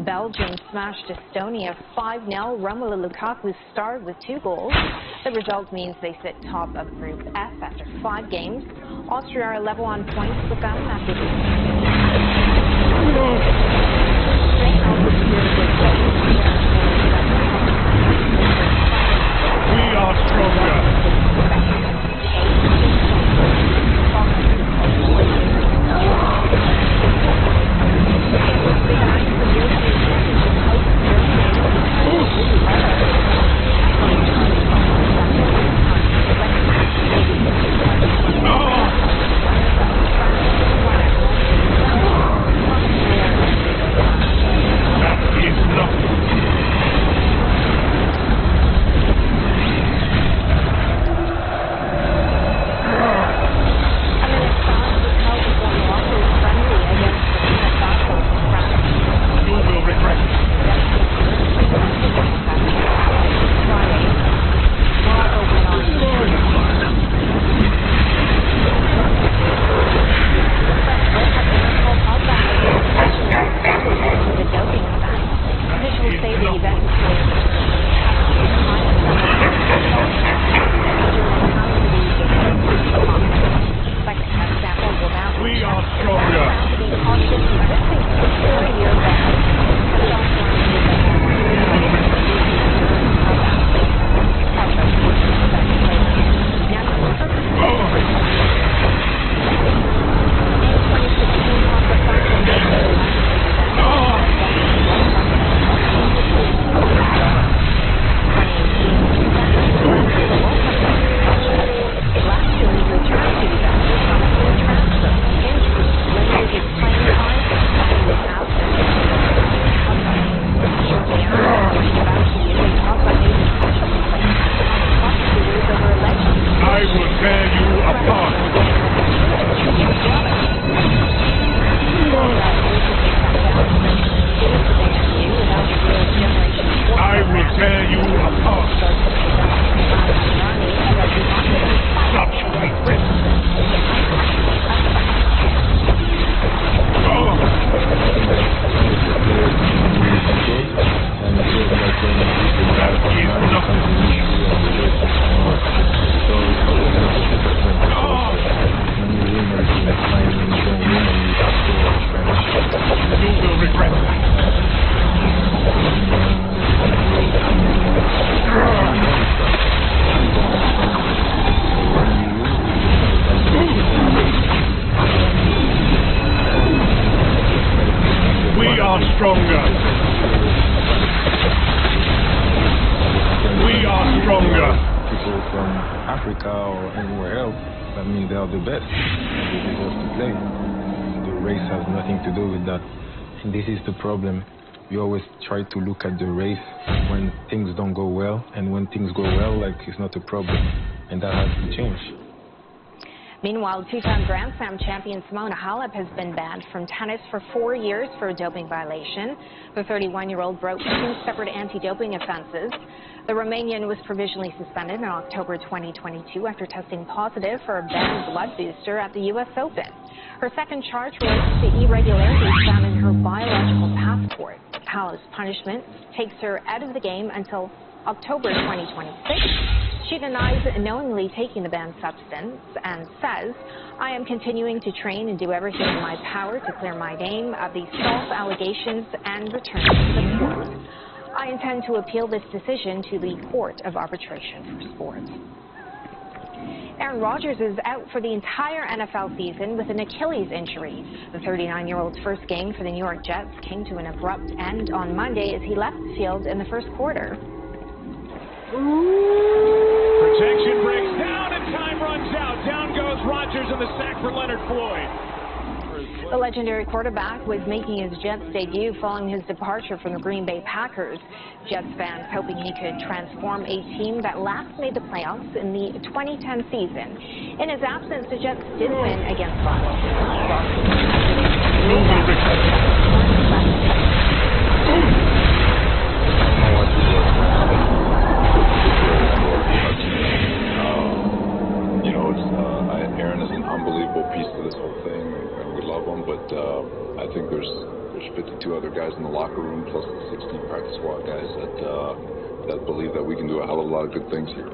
Belgium smashed Estonia 5-0. Romelu Lukaku starred with 2 goals. The result means they sit top of Group F after 5 games. Austria are level on points with them after We are stronger. You will regret We are stronger. We are stronger. People from Africa or anywhere else, that means they are the best. They deserve to play. The race has nothing to do with that. And this is the problem. We always try to look at the race when things don't go well, and when things go well, like, it's not a problem. And that has to change. Meanwhile, two-time Grand Slam champion Simona Halep has been banned from tennis for 4 years for a doping violation. The 31-year-old broke 2 separate anti-doping offenses. The Romanian was provisionally suspended in October 2022 after testing positive for a banned blood booster at the U.S. Open. Her second charge relates to irregularities found in her biological passport. Halep's punishment takes her out of the game until October 2026. She denies knowingly taking the banned substance and says, "I am continuing to train and do everything in my power to clear my name of these false allegations and return to the sport. I intend to appeal this decision to the Court of Arbitration for Sport." Aaron Rodgers is out for the entire NFL season with an Achilles injury. The 39-year-old's first game for the New York Jets came to an abrupt end on Monday as he left the field in the first quarter. Protection breaks down and time runs out. Down goes Rodgers in the sack for Leonard Floyd. The legendary quarterback was making his Jets debut following his departure from the Green Bay Packers. Jets fans hoping he could transform a team that last made the playoffs in the 2010 season. In his absence, the Jets did win against Aaron is an unbelievable piece to this whole thing, and we love him, but I think there's 52 other guys in the locker room, plus the 16 practice squad guys that believe that we can do a hell of a lot of good things here.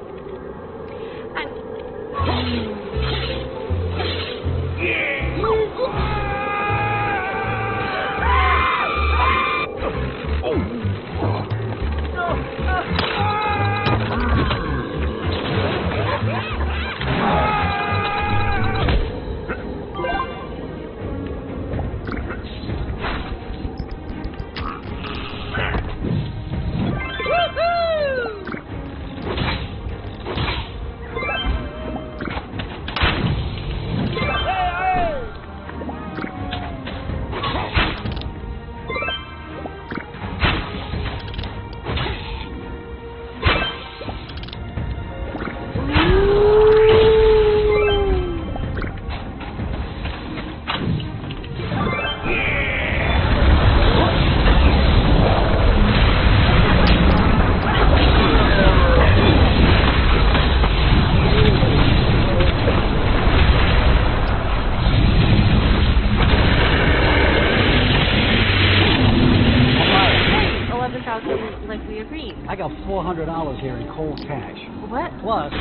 $400 here in cold cash. What? Plus,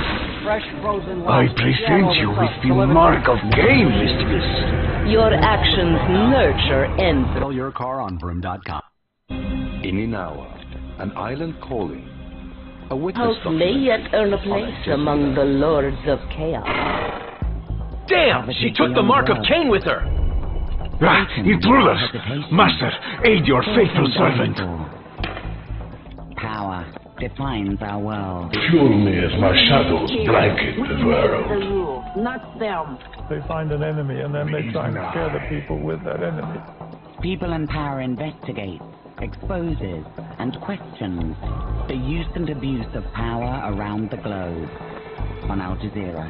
fresh frozen I present you with the mark of game, mistress. Your actions nurture and Sell your car on Broom.com. In Inawa, an island calling. A witness Hope may yet earn a place among the lords of chaos. Damn! She took the mark of Cain with her! Ah, intruders! Master, aid your faithful servant! Power defines our world. Fuel me as my shadows blanket the world. The rule, not them. They find an enemy and then they try and scare the people with that enemy. People in power investigate, exposes, and questions the use and abuse of power around the globe. On Al Jazeera.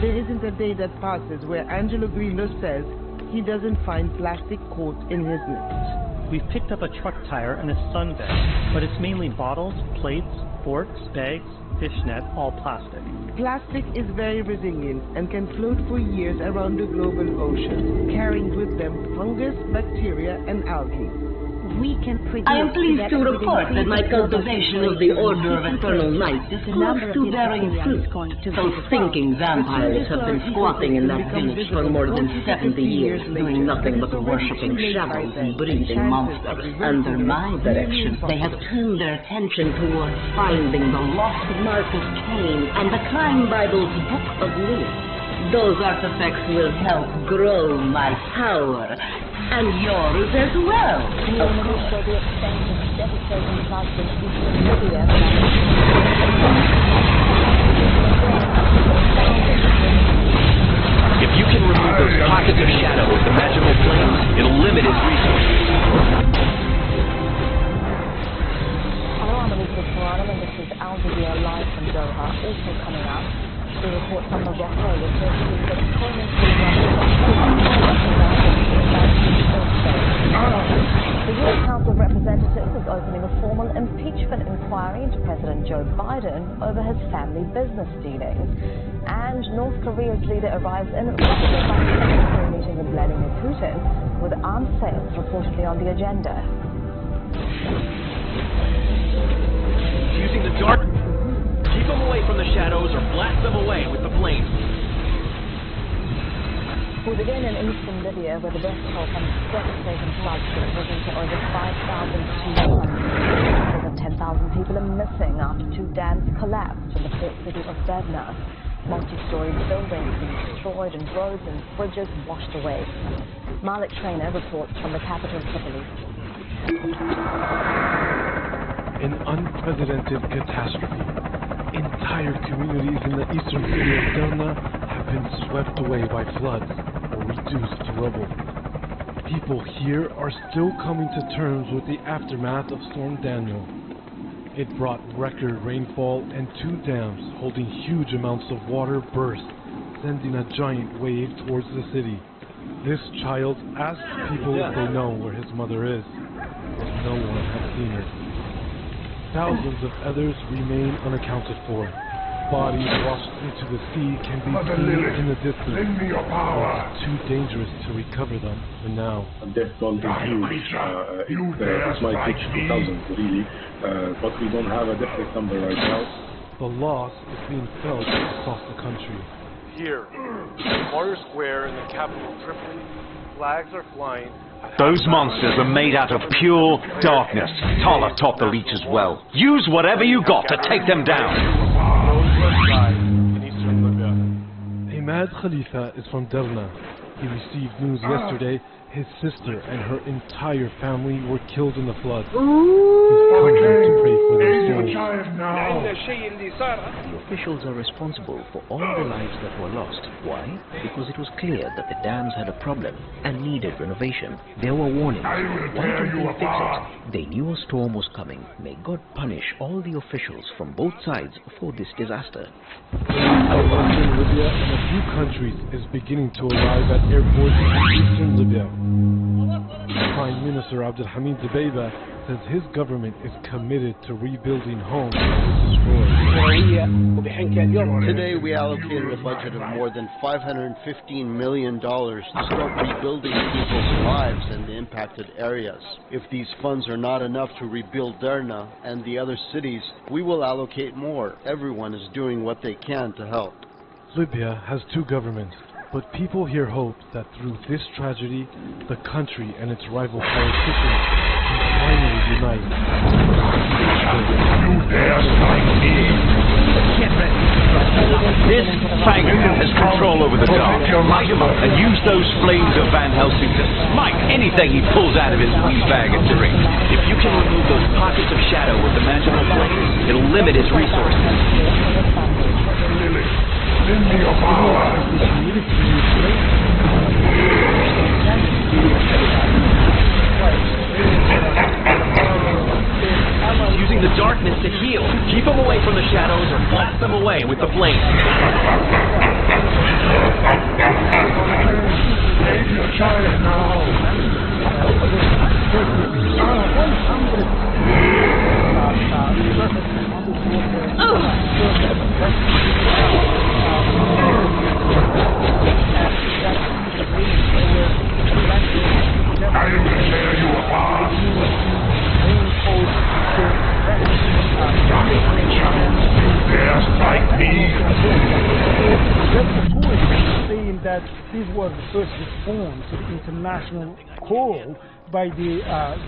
There isn't a day that passes where Angelo Grillo says he doesn't find plastic quotes in his list. We've picked up a truck tire and a sunbed, but it's mainly bottles, plates, forks, bags, fishnet, all plastic. Plastic is very resilient and can float for years around the global ocean, carrying with them fungus, bacteria, and algae. we can predict. I am pleased to report that my cultivation of the Order of Eternal Night is close to bearing fruit. Those thinking vampires have been squatting in that village for more than 70 years, doing nothing but worshipping shadows and breeding monsters. Under my direction, they have turned their attention towards finding the lost Mark of Cain and the Crime Bible's Book of Lilith. Those artifacts will help grow my power, and yours as well. If you can remove those pockets of shadow with the magical flames, it'll limit his resources. Hello, I'm Elizabeth Moranum, and this is Al Jazeera live from Doha, also coming up. The report from Morocco refers to the deployment The U.S. House of Representatives is opening a formal impeachment inquiry into President Joe Biden over his family business dealings. And North Korea's leader arrives in Russia for a meeting with Vladimir Putin, with arms sales reportedly on the agenda. Using the dark, keep them away from the shadows or blast them away with the flames. We begin in eastern Libya, where the death toll from devastating floods has risen to over 5,200. More than 10,000 people are missing after two dams collapsed in the port city of Derna. Multi-story buildings being destroyed and roads and bridges washed away. Malik Trainer reports from the capital, Tripoli. An unprecedented catastrophe. Entire communities in the eastern city of Derna have been swept away by floods or reduced to rubble. People here are still coming to terms with the aftermath of Storm Daniel. It brought record rainfall, and two dams holding huge amounts of water burst, sending a giant wave towards the city. This child asks people if they know where his mother is, but no one has seen her. Thousands of others remain unaccounted for. Bodies washed into the sea can be seen in the distance. It's too dangerous to recover them for now. Death toll is huge. It might reach 2,000 really, but we don't have a definite number right now. The loss is being felt across the country. Here, Tahrir Square in the capital Tripoli, flags are flying. Those monsters are made out of pure darkness. Tala taught the leech as well. Use whatever you got to take them down. Ahmad Khalifa is from Derna. He received news yesterday his sister and her entire family were killed in the flood. He's coming to pray for their souls. The officials are responsible for all the lives that were lost. Why? Because it was clear that the dams had a problem and needed renovation. There were warnings. Why didn't they fix it? They knew a storm was coming. May God punish all the officials from both sides for this disaster. In Libya and a few countries is beginning to arrive at airports in eastern Libya. Prime Minister Abdelhamid Dbeibeh says his government is committed to rebuilding homes that were destroyed. Today we allocated a budget of more than $515 million to start rebuilding people's lives in the impacted areas. If these funds are not enough to rebuild Derna and the other cities, we will allocate more. Everyone is doing what they can to help. Libya has two governments, but people here hope that through this tragedy, the country and its rival politicians can finally unite. You dare strike me! This Fang has control over the dark. Light him up and use those flames of Van Helsing to smite anything he pulls out of his wee bag of drink. If you can remove those pockets of shadow with the magical flames, it'll limit his resources. Lend me your power! Using the darkness to heal. Keep them away from the shadows or blast them away with the flames. Save your child now! I will tear you apart! that this was the first response to the international call by the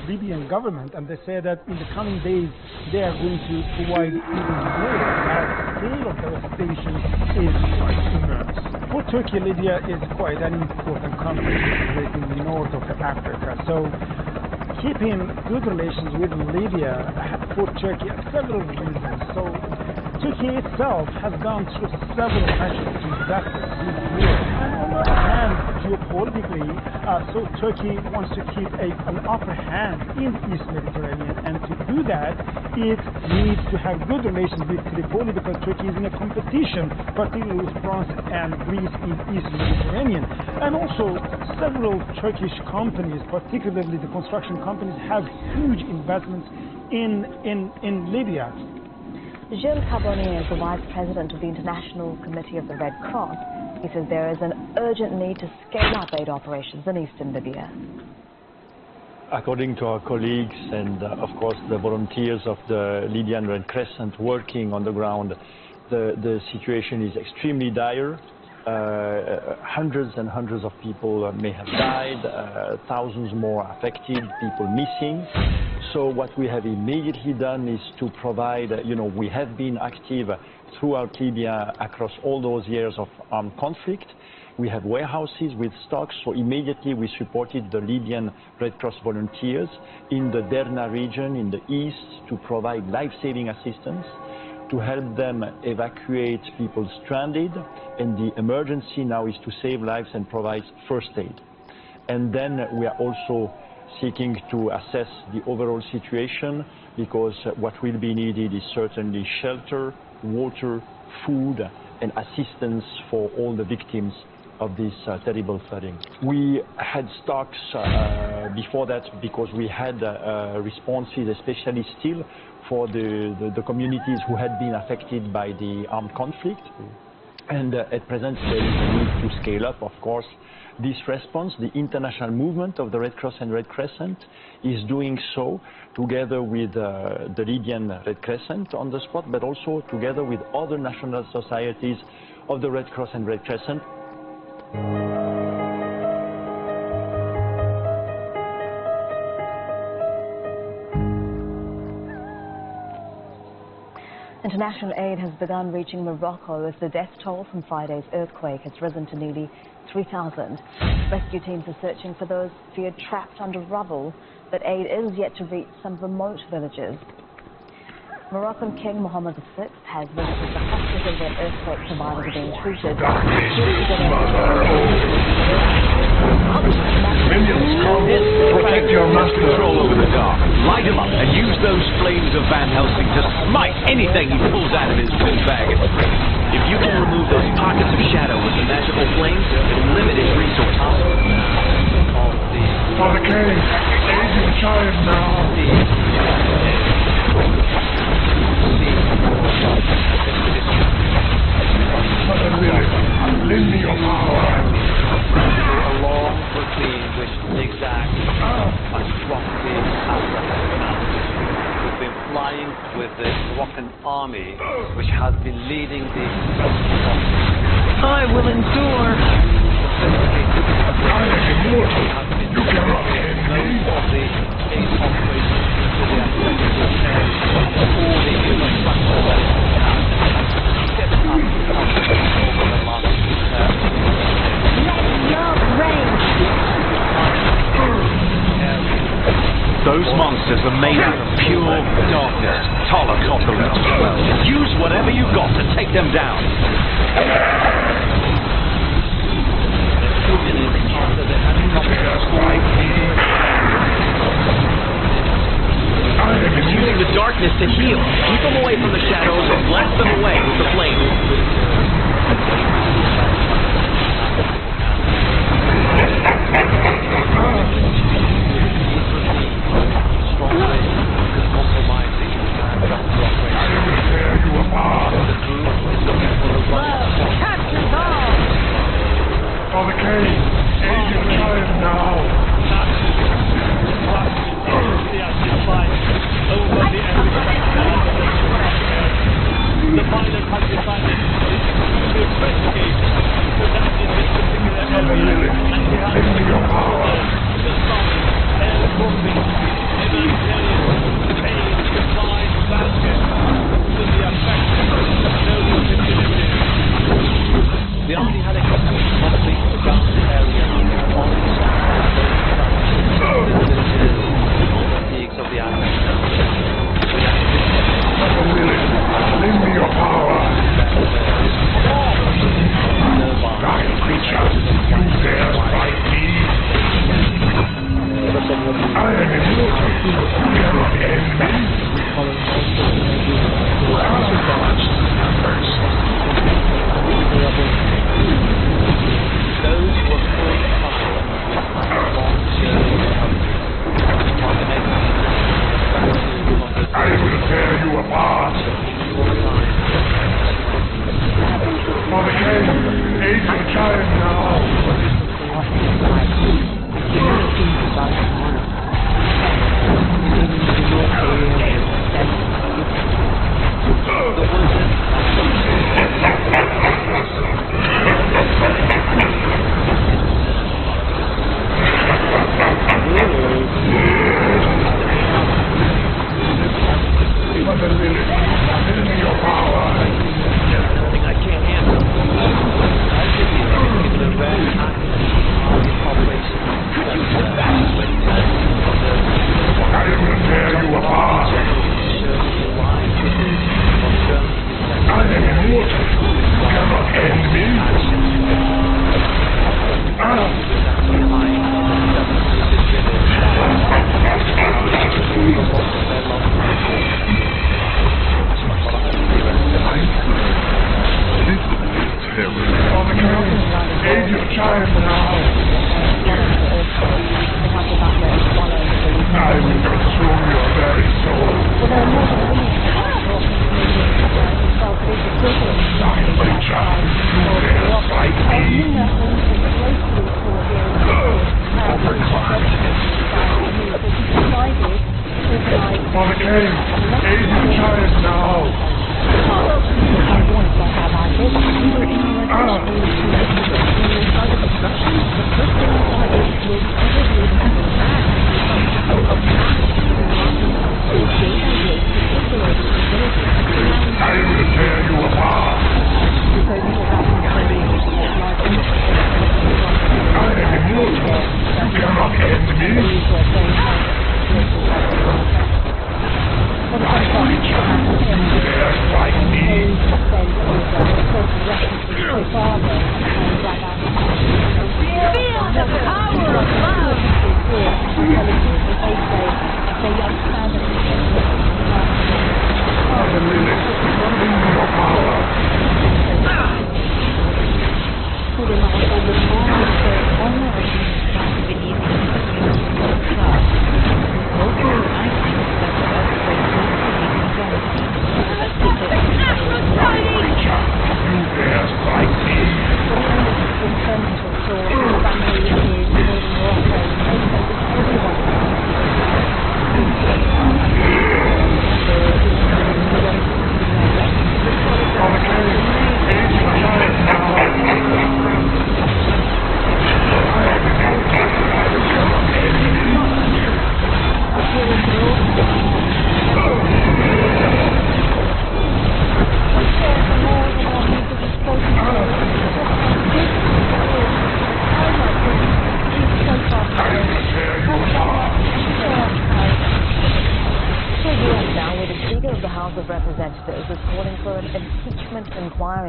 Libyan government, and they say that in the coming days they are going to provide even more. That scale of devastation is quite immense. For Turkey, Libya is quite an important country situated in the north of Africa. So keeping good relations with Libya for Turkey has several reasons. So Turkey itself has gone through several measures to investigate this war. And on the other hand, geopolitically, so Turkey wants to keep an upper hand in the East Mediterranean, and to do that, it needs to have good relations with Tripoli, because Turkey is in a competition, particularly with France and Greece in East Mediterranean. And also, several Turkish companies, particularly the construction companies, have huge investments in Libya. Gilles Carbonnier is the Vice President of the International Committee of the Red Cross. He says there is an urgent need to scale up aid operations in eastern Libya. According to our colleagues and, of course, the volunteers of the Libyan Red Crescent working on the ground, the situation is extremely dire. Hundreds and hundreds of people may have died, thousands more affected, people missing. So what we have immediately done is to provide, we have been active throughout Libya across all those years of armed conflict. We have warehouses with stocks, so immediately we supported the Libyan Red Cross volunteers in the Derna region in the east to provide life-saving assistance, to help them evacuate people stranded, and the emergency now is to save lives and provide first aid. And then we are also seeking to assess the overall situation, because what will be needed is certainly shelter, water, food, and assistance for all the victims of this terrible flooding. We had stocks before that because we had responses, especially still for the communities who had been affected by the armed conflict. And at present, there is a need to scale up, of course, this response. The international movement of the Red Cross and Red Crescent is doing so together with the Libyan Red Crescent on the spot, but also together with other national societies of the Red Cross and Red Crescent. International aid has begun reaching Morocco as the death toll from Friday's earthquake has risen to nearly 3,000. Rescue teams are searching for those feared trapped under rubble, but aid is yet to reach some remote villages. Moroccan King Mohammed VI has visited the hospital where earthquake survivors are being treated. Minions, protect your master. Control over the dark. Light him up and use those flames of Van Helsing to smite anything he pulls out of his wind bag. If you can remove those pockets of shadow with the magical flames, it'll limit his resources. Father Kane, aid your child now. Mother Lily, lend me your power. A long routine which zigzags atrocity after atrocity. We've been flying with the Moroccan army, which has been leading the... I will endure. I am immortal. You cannot end me. Of the aid operations to the all the infrastructure that is stepped up over the last Those monsters are made out of pure darkness. Tolokotharel. Use whatever you've got to take them down. It's using the darkness to heal. Keep them away from the shadows or blast them away with the flames. Father Kane, aid your child now. The pilot has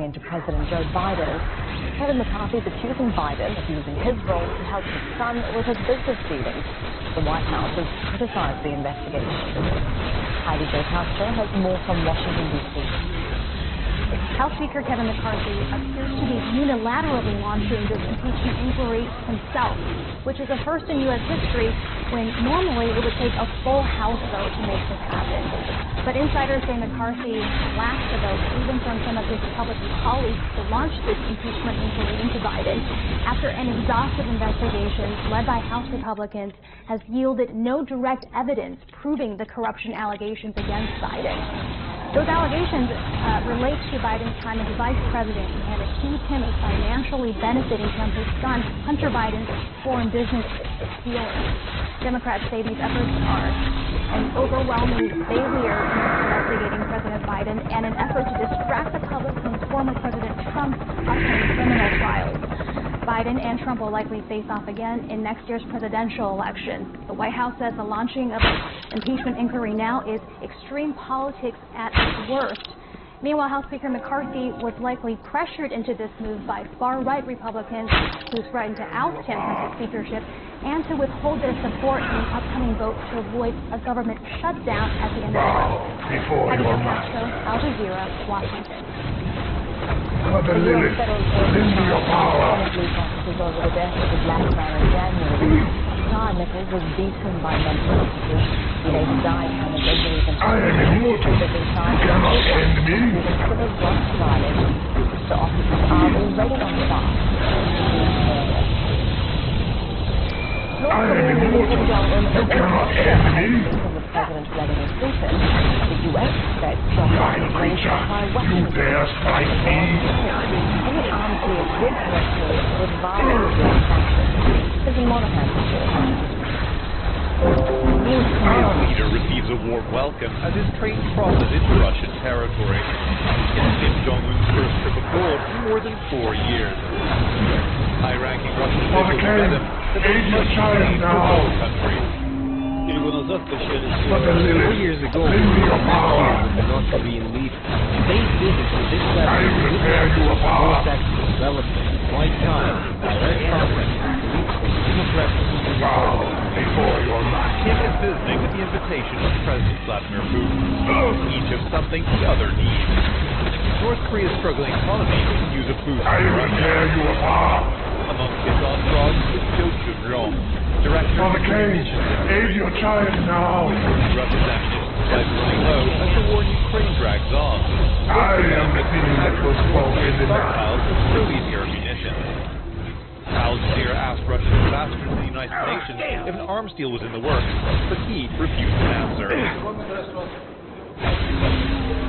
into President Joe Biden. Kevin McCarthy is accusing Biden of using his role to help his son with his business dealings. The White House has criticized the investigation. Heidi J. Castro has more from Washington, D.C. House Speaker Kevin McCarthy appears to be unilaterally launching this impeachment inquiry himself, which is a first in U.S. history when normally it would take a full House vote to make this happen. But insiders say McCarthy lacked the vote, even from some of his Republican colleagues, to launch this impeachment inquiry into Biden after an exhaustive investigation led by House Republicans has yielded no direct evidence proving the corruption allegations against Biden. Those allegations relate to Biden's time as vice president and accuse him of financially benefiting from his son, Hunter Biden's foreign business dealings. Democrats say these efforts are an overwhelming failure in investigating President Biden and an effort to distract the public from former President Trump's upcoming criminal trials. Biden and Trump will likely face off again in next year's presidential election. The White House says the launching of an impeachment inquiry now is extreme politics at its worst. Meanwhile, House Speaker McCarthy was likely pressured into this move by far-right Republicans who threatened to oust him from the speakership and to withhold their support in the upcoming vote to avoid a government shutdown at the end of the month. Agatha Castro, Al Jazeera, Washington. Mother Lilith, lend me your power. Over the death of the black man in January. Star Nichols was beaten by mental institutes. He later died from his injuries and I am immortal. You cannot end me. Civil rights violations. The officers are already on fire. I am immortal. You cannot end me. President Vladimir Putin, the U.S. expects Russia to raise a high weapons. You dare strike me? Any armed group with Russia would violate the sanctions. This is Monahan report. Korean leader receives a warm welcome as his train crosses into Russian territory. It's Kim Jong-un's first trip abroad in more than 4 years. High-ranking Russian officials met him that they must change the whole country. 4 years ago, we were not to be in lead. Today's visit to this level would have most active development, quite time, direct contact, Kim is visiting at the invitation of President Vladimir Putin, each of something the other needs. North Korea's struggling economy could use a boost from Russia. Among his entourage is Jo Chun-rong, director of the communications. Aid your child now. Russia's ammunition supplies running low as the war in Ukraine drags on. I am the thing that was spoken in the stockpiles of Soviet ammunition. Al Jazeera asked Russia's ambassador to the United Nations if an arms deal was in the works, but he refused an answer.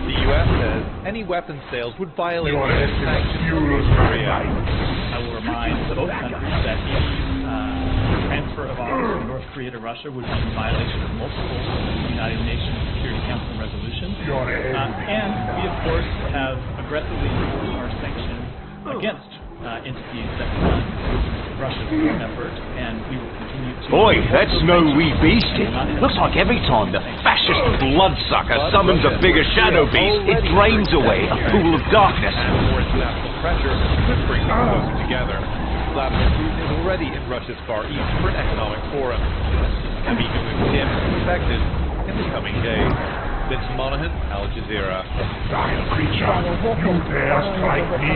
The U.S. says any weapons sales would violate U.S. sanctions on North Korea. I will remind both countries that any transfer of arms from North Korea to Russia would be in violation of multiple United Nations Security Council resolutions. And we, of course, have aggressively enforced our sanctions against entities that fund Russia's effort, and we will continue to... Boy, that's no wee beastie. Looks like every time the fascist bloodsucker summons a bigger shadow beast, it drains away a pool of darkness. More international pressure could bring them closer together. Vladimir Putin is already in Russia's Far East for an economic forum. A meeting with Kim is expected in the coming days. Vince Monahan, Al Jazeera. Vile creature, you dare strike me?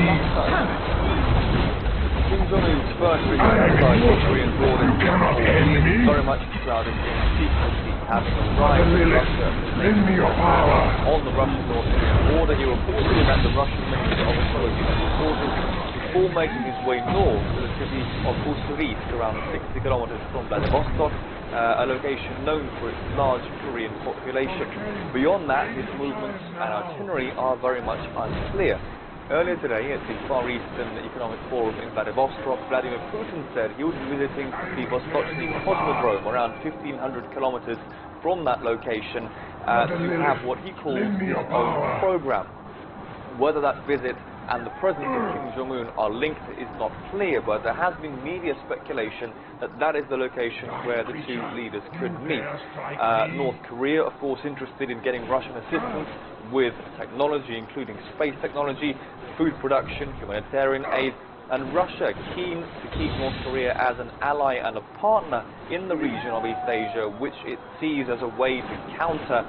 Kim Jong-un's first visit outside the Korean border is very much shrouded in secrecy, having arrived in Russia on the Russian North Korean border. He reported that the Russian Minister of Ecology and Resources before making his way north to the city of Ussurisk, around 60 kilometers from Vladivostok, a location known for its large Korean population. Beyond that, his movements and itinerary are very much unclear. Earlier today, at the Far Eastern Economic Forum in Vladivostok, Vladimir Putin said he would be visiting the Vostochny Cosmodrome, around 1,500 kilometers from that location, to have what he calls his own program. Whether that visit and the presence of Kim Jong-un are linked is not clear, but there has been media speculation that that is the location where the two leaders could meet. North Korea, of course, interested in getting Russian assistance with technology, including space technology, food production, humanitarian aid, and Russia keen to keep North Korea as an ally and a partner in the region of East Asia, which it sees as a way to counter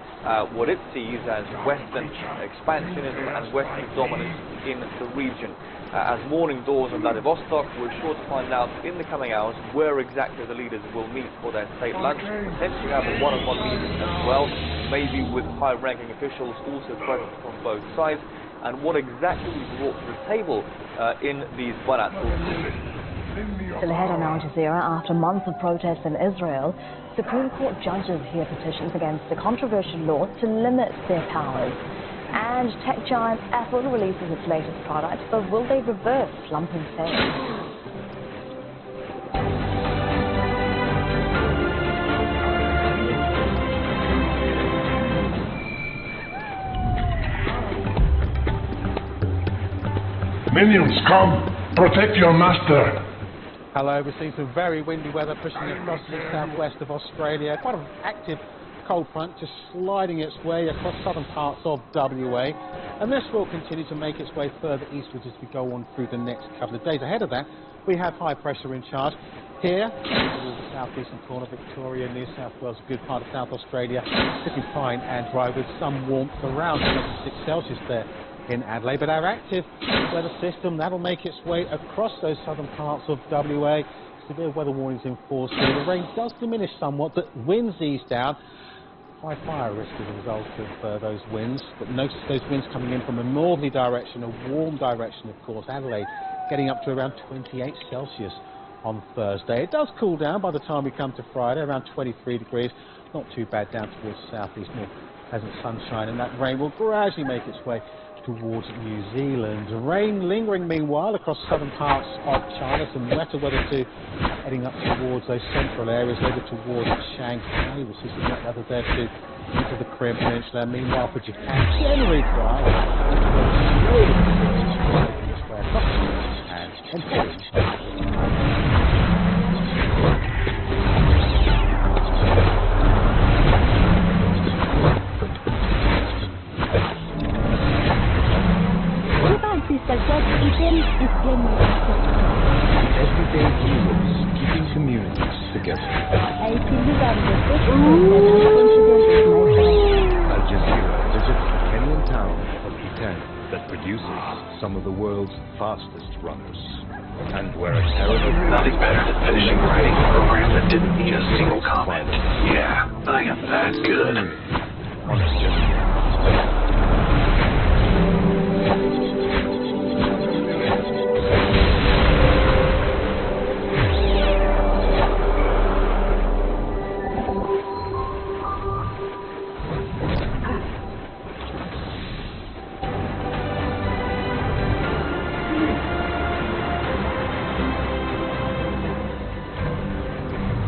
what it sees as Western expansionism and Western dominance in the region. As morning dawns in Vladivostok, we're sure to find out in the coming hours where exactly the leaders will meet for their state lunch, potentially have a one-on-one meeting as well, maybe with high-ranking officials also present from both sides, and what exactly was brought to the table in these bilateral meetings. Still ahead on Al Jazeera, after months of protests in Israel, Supreme Court judges hear petitions against the controversial law to limit their powers. And tech giant Apple releases its latest product, but will they reverse slumping sales? Minions, come! Protect your master! Hello, we're seeing some very windy weather pushing across the southwest of Australia. Quite an active cold front just sliding its way across southern parts of WA, and this will continue to make its way further eastwards as we go on through the next couple of days. Ahead of that, we have high pressure in charge here, towards the southeastern corner, Victoria, New South Wales, a good part of South Australia, sitting fine and dry with some warmth around 76 Celsius there in Adelaide. But our active weather system, that'll make its way across those southern parts of WA. Severe weather warnings in force here. The rain does diminish somewhat, but winds ease down. High fire risk as a result of those winds, but notice those winds coming in from a northerly direction, a warm direction, of course. Adelaide getting up to around 28 Celsius on Thursday. It does cool down by the time we come to Friday, around 23 degrees. Not too bad down towards the southeast, more pleasant sunshine, and that rain will gradually make its way towards New Zealand. Rain lingering meanwhile across southern parts of China, some wetter weather too, heading up towards those central areas, over towards Shanghai. We'll see some wet weather there too, into the Korean Peninsula. Meanwhile for Japan, generally dry, and Everyday heroes keeping communities together. Al Jazeera visits the Kenyan town of Itani that produces some of the world's fastest runners. And where a terrible... Nothing better than finishing writing a program that didn't need a single comment. Yeah, I am that good. On Al Jazeera.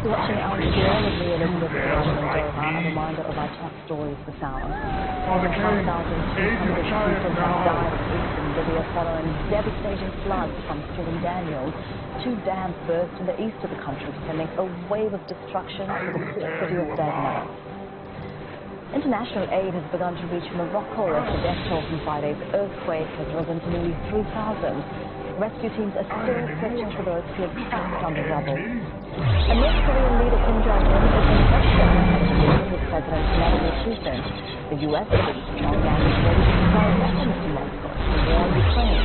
Watching Al Jazeera with me, Elizabeth Doha, a reminder of our top stories this hour. More than 1,200 people have died in eastern Libya following devastating floods from Storm Daniel. 2 dams burst in the east of the country, sending a wave of destruction to the port city of Derna. International aid has begun to reach Morocco as the death toll from Friday's earthquake has risen to nearly 3,000. Rescue teams are still searching for those who are trapped on the rubble. And North Korean leader Kim Jong-un is in Russia with President Vladimir Putin. The U.S. believes Pyongyang is ready to supply weapons to Moscow to war on Ukraine.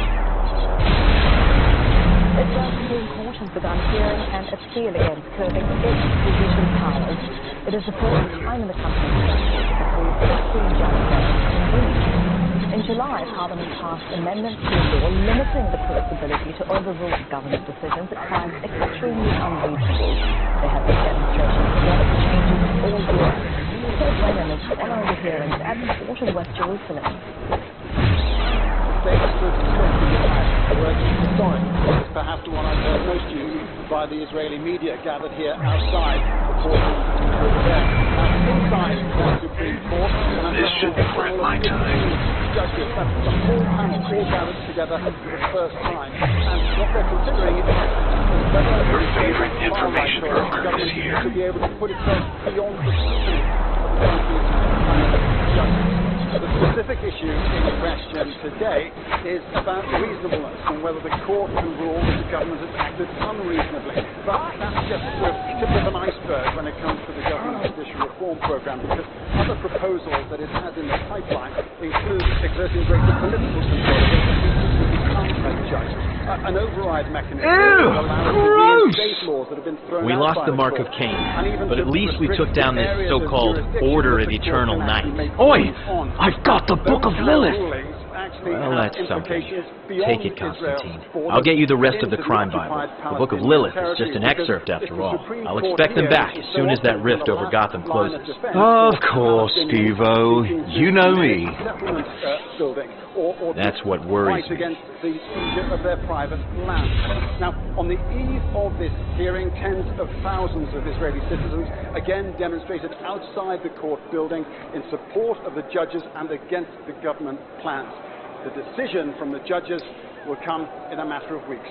Israel's Supreme Court has begun hearing an appeal against curbing its judicial powers. It is the first time in the country's history that the 15 judge bench. In July, Parliament passed amendments to a law limiting the court's ability to overrule government decisions it finds extremely unreasonable. There have been demonstrations together for changes all year. Paul Brennan is following the hearings at the court in West Jerusalem. Is perhaps the one I've heard most used by the Israeli media gathered here outside the courtroom over there. Inside the Supreme Court, this should be worth my time. Judges, that's the whole panel all gathered together for the first time, and what they're considering is whether your favorite information broker is here to be able to put itself beyond the scrutiny of the country's judges. The specific issue in question today is about reasonableness and whether the court can rule that the government has acted unreasonably. But that's just the tip of an iceberg when it comes to the government's judicial reform program, because other proposals that it has in the pipeline include exerting greater political control over who becomes a judge, an override mechanism that allows the reinstate laws that have been thrown out. We lost the mark of Cain, but at least we took down this so-called Order of Eternal Night. Oi! I've got the Book of Lilith! Well, that's something. Take it, Constantine. I'll get you the rest of the crime Bible. The Book of Lilith is just an excerpt, after all. I'll expect them back as soon as that rift over Gotham closes. Of course, Steve-O. You know me. That's what worries me. Against the seizure of their private land. Now, on the eve of this hearing, tens of thousands of Israeli citizens again demonstrated outside the court building in support of the judges and against the government plans. The decision from the judges will come in a matter of weeks.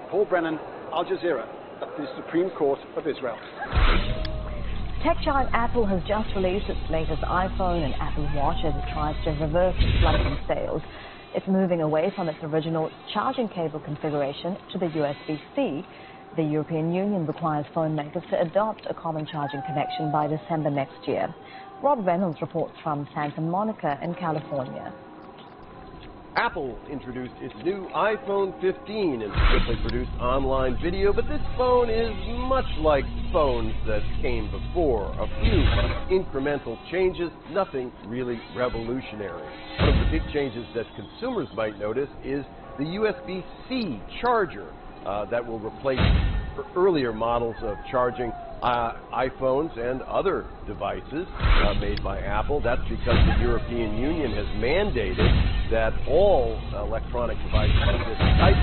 Paul Brennan, Al Jazeera, at the Supreme Court of Israel. Tech giant Apple has just released its latest iPhone and Apple Watch as it tries to reverse its slump in sales. It's moving away from its original charging cable configuration to the USB-C. The European Union requires phone makers to adopt a common charging connection by December next year. Rob Reynolds reports from Santa Monica in California. Apple introduced its new iPhone 15 and quickly produced online video, but this phone is much like phones that came before. A few incremental changes, nothing really revolutionary. One of the big changes that consumers might notice is the USB-C charger that will replace earlier models of charging iPhones and other devices made by Apple. That's because the European Union has mandated that all electronic devices of this type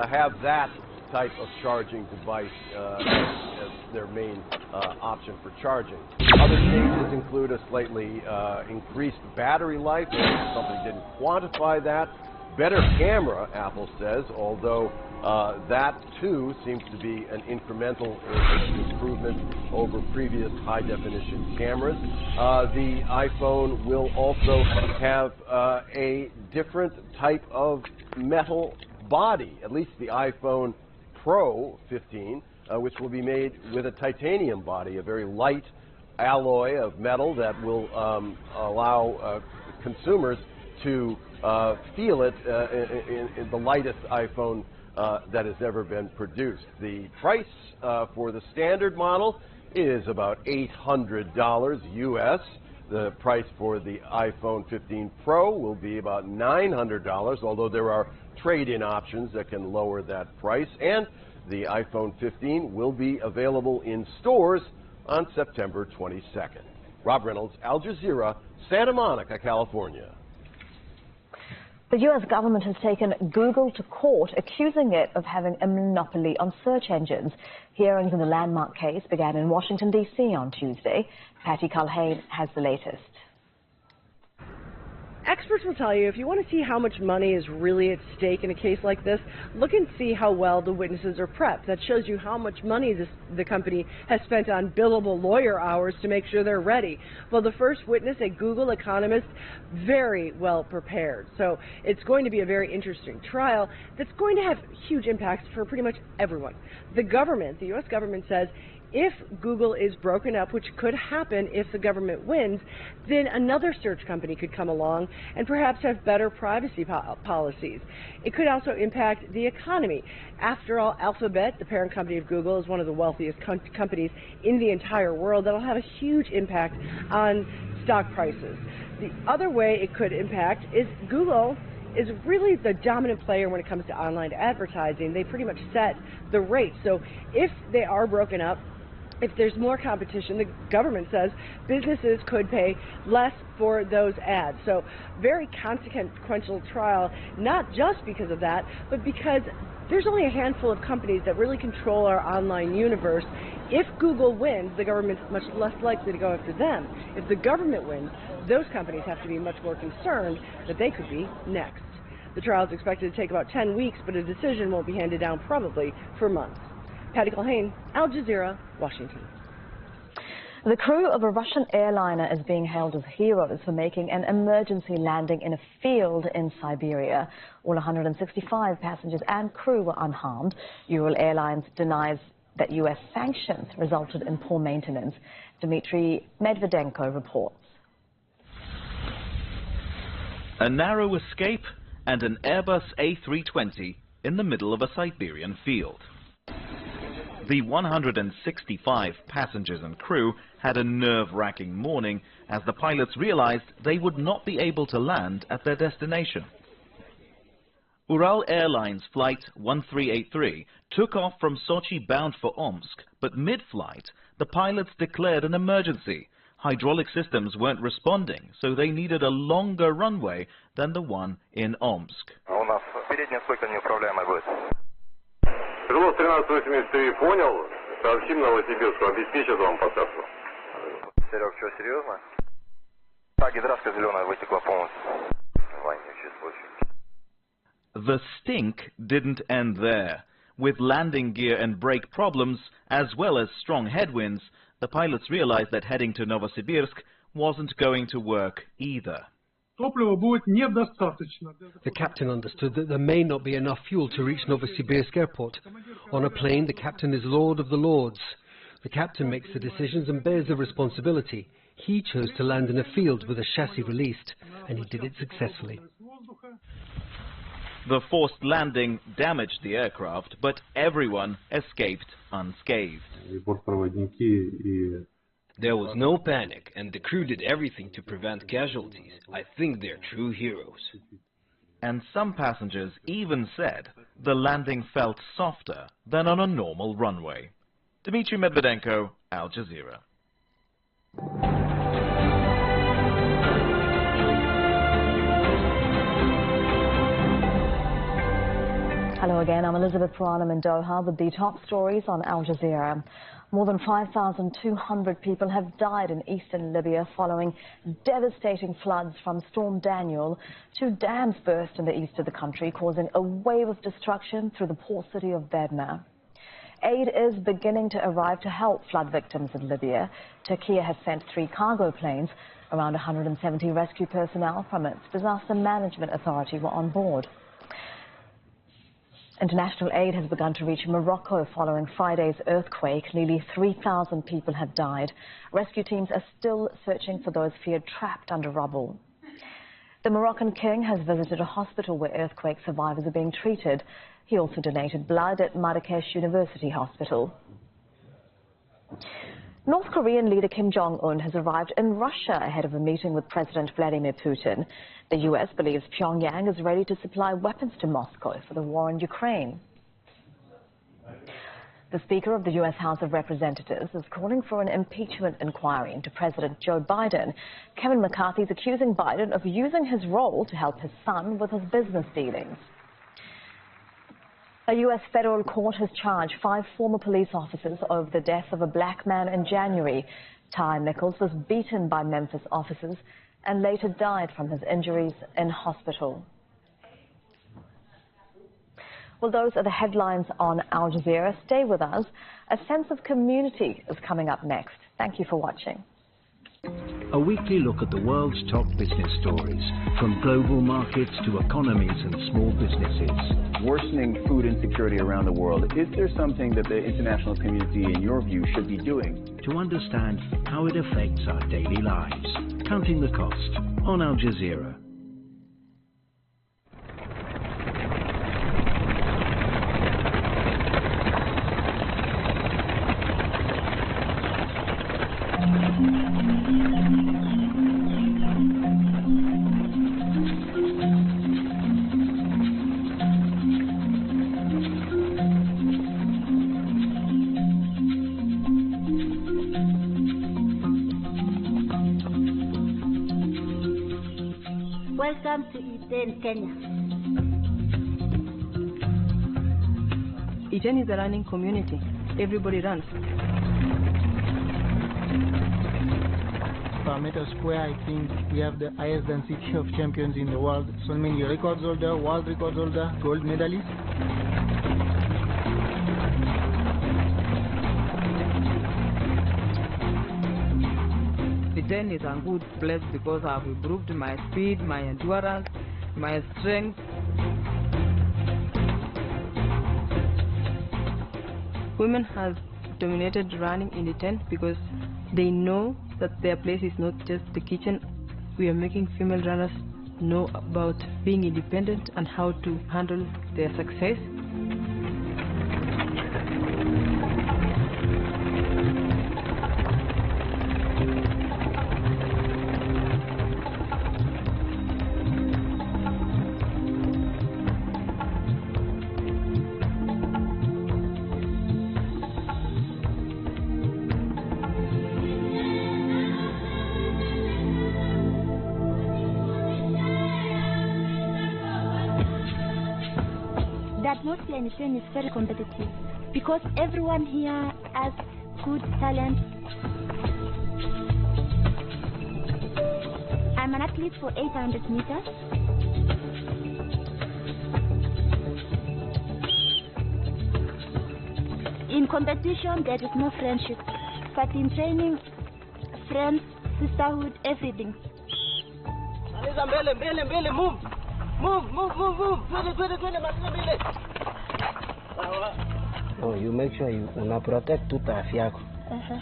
have that type of charging device as their main option for charging. Other changes include a slightly increased battery life. The company didn't quantify that. Better camera, Apple says, although that too seems to be an incremental improvement over previous high-definition cameras. The iPhone will also have a different type of metal body, at least the iPhone Pro 15, which will be made with a titanium body, a very light alloy of metal that will allow consumers to feel it in the lightest iPhone that has ever been produced. The price for the standard model is about $800 US. The price for the iPhone 15 Pro will be about $900, although there are trade-in options that can lower that price. And the iPhone 15 will be available in stores on September 22nd. Rob Reynolds, Al Jazeera, Santa Monica, California. The U.S. government has taken Google to court, accusing it of having a monopoly on search engines. Hearings in the landmark case began in Washington, D.C. on Tuesday. Patty Culhane has the latest. Experts will tell you if you want to see how much money is really at stake in a case like this, look and see how well the witnesses are prepped. That shows you how much money the company has spent on billable lawyer hours to make sure they're ready. Well, the first witness, a Google economist, very well prepared. So it's going to be a very interesting trial that's going to have huge impacts for pretty much everyone. The government, the U.S. government says, if Google is broken up, which could happen if the government wins, then another search company could come along and perhaps have better privacy policies. It could also impact the economy. After all, Alphabet, the parent company of Google, is one of the wealthiest companies in the entire world. That'll have a huge impact on stock prices. The other way it could impact is Google is really the dominant player when it comes to online advertising. They pretty much set the rate. So if they are broken up, if there's more competition, the government says businesses could pay less for those ads. So very consequential trial, not just because of that, but because there's only a handful of companies that really control our online universe. If Google wins, the government's much less likely to go after them. If the government wins, those companies have to be much more concerned that they could be next. The trial is expected to take about 10 weeks, but a decision won't be handed down probably for months. Patty Culhane, Al Jazeera, Washington. The crew of a Russian airliner is being held as heroes for making an emergency landing in a field in Siberia. All 165 passengers and crew were unharmed. Ural Airlines denies that U.S. sanctions resulted in poor maintenance. Dmitry Medvedenko reports. A narrow escape and an Airbus A320 in the middle of a Siberian field. The 165 passengers and crew had a nerve-wracking morning as the pilots realized they would not be able to land at their destination. Ural Airlines Flight 1383 took off from Sochi bound for Omsk, but mid-flight, the pilots declared an emergency. Hydraulic systems weren't responding, so they needed a longer runway than the one in Omsk. Крылов 1383 понял, сообщим Новосибирску, обеспечат вам посадку. Серег, что, серьезно? Да, гидравка зеленая вытекла полностью. The stink didn't end there. With landing gear and brake problems, as well as strong headwinds, the pilots realized that heading to Novosibirsk wasn't going to work either. The captain understood that there may not be enough fuel to reach Novosibirsk airport. On a plane, the captain is Lord of the Lords. The captain makes the decisions and bears the responsibility. He chose to land in a field with a chassis released, and he did it successfully. The forced landing damaged the aircraft, but everyone escaped unscathed. There was no panic, and the crew did everything to prevent casualties. I think they're true heroes. And some passengers even said the landing felt softer than on a normal runway. Dmitry Medvedenko, Al Jazeera. Hello again, I'm Elizabeth Puranam in Doha with the top stories on Al Jazeera. More than 5,200 people have died in eastern Libya following devastating floods from Storm Daniel. 2 dams burst in the east of the country, causing a wave of destruction through the port city of Derna. Aid is beginning to arrive to help flood victims in Libya. Turkey has sent 3 cargo planes. Around 170 rescue personnel from its disaster management authority were on board. International aid has begun to reach Morocco following Friday's earthquake. Nearly 3,000 people have died. Rescue teams are still searching for those feared trapped under rubble. The Moroccan king has visited a hospital where earthquake survivors are being treated. He also donated blood at Marrakesh University Hospital. North Korean leader Kim Jong-un has arrived in Russia ahead of a meeting with President Vladimir Putin. The U.S. believes Pyongyang is ready to supply weapons to Moscow for the war in Ukraine. The Speaker of the U.S. House of Representatives is calling for an impeachment inquiry into President Joe Biden. Kevin McCarthy is accusing Biden of using his role to help his son with his business dealings. A U.S. federal court has charged 5 former police officers over the death of a black man in January. Ty Nichols was beaten by Memphis officers and later died from his injuries in hospital. Well, those are the headlines on Al Jazeera. Stay with us. A sense of community is coming up next. Thank you for watching. A weekly look at the world's top business stories, from global markets to economies and small businesses. Worsening food insecurity around the world, is there something that the international community, in your view, should be doing? To understand how it affects our daily lives. Counting the Cost on Al Jazeera. Welcome to Iten, Kenya. Iten is a running community. Everybody runs. Parramatta Square, I think we have the highest density of champions in the world. So many records holder, world records holder, gold medalist. Iten is a good place because I've improved my speed, my endurance, my strength. Women have dominated running in Iten because they know that their place is not just the kitchen. We are making female runners know about being independent and how to handle their success. The atmosphere in Iten is very competitive because everyone here has good talent. I'm an athlete for 800 meters. In competition, there is no friendship. but in training, friends, sisterhood, everything. Move! No, you make sure you protect tuta afya yako.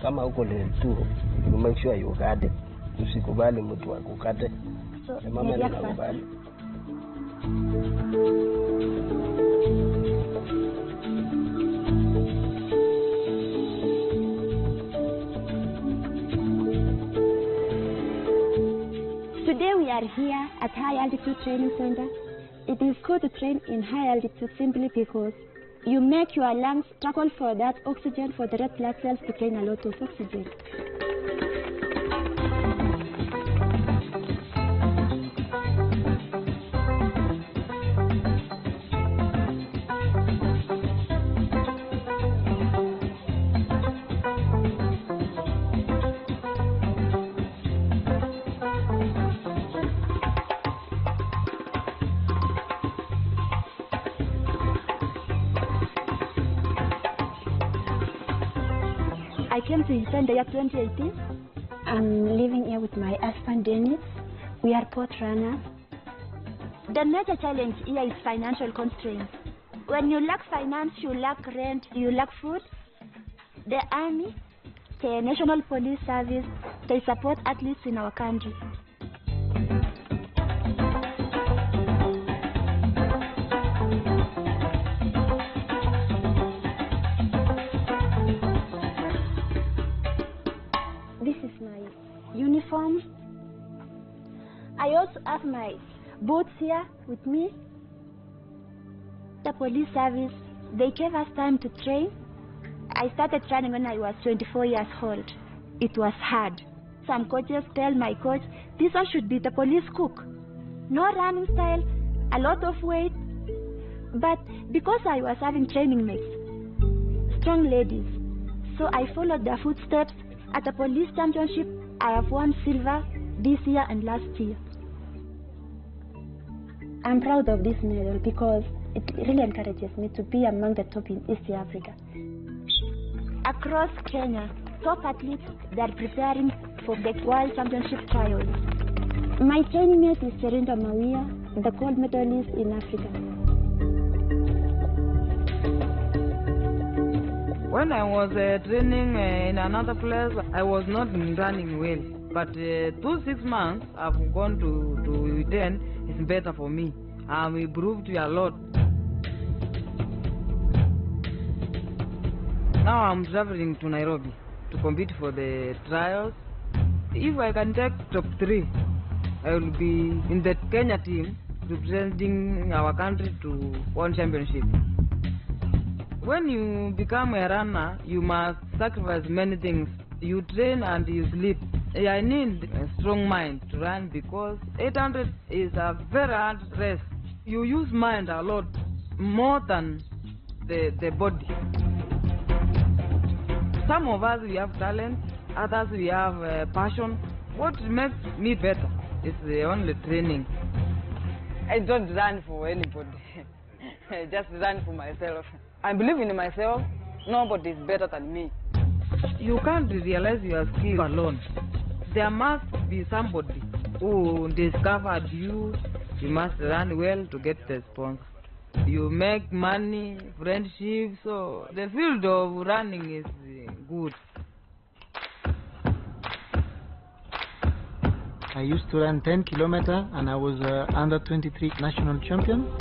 Kama uko level 2, you make sure you guard it. Usikubali mtu akukate. So, mama anakubali. Today we are here at High Altitude Training Center. It is good to train in high altitude simply because you make your lungs struggle for that oxygen for the red blood cells to gain a lot of oxygen. I came to Uganda in the year 2018. I'm living here with my husband Dennis. We are both runners. The major challenge here is financial constraints. When you lack finance, you lack rent, you lack food. The Army, the National Police Service, they support athletes in our country. This is my uniform. I also have my boots here with me. The police service, they gave us time to train. I started training when I was 24 years old. It was hard. Some coaches tell my coach, this one should be the police cook. No running style, a lot of weight. But because I was having training mates, strong ladies, so I followed their footsteps. At the police championship, I have won silver this year and last year. I'm proud of this medal because it really encourages me to be among the top in East Africa. Across Kenya, top athletes, they are preparing for the World Championship trials. My training mate is Serinda Mawia, the gold medalist in Africa. When I was training in another place, I was not running well. But 2-6 months, I've gone to 10. It's better for me. I'm improved a lot. Now I'm traveling to Nairobi to compete for the trials. If I can take top 3, I will be in the Kenya team representing our country to World Championship. When you become a runner, you must sacrifice many things. You train and you sleep. I need a strong mind to run because 800 is a very hard race. You use mind a lot, more than the body. Some of us, we have talent, others we have passion. What makes me better is the only training. I don't run for anybody. I just run for myself. I believe in myself. Nobody is better than me. You can't realize your skill alone. There must be somebody who discovered you. You must run well to get the sponsor. You make money, friendship, so the field of running is good. I used to run 10 kilometers and I was under 23 national champion.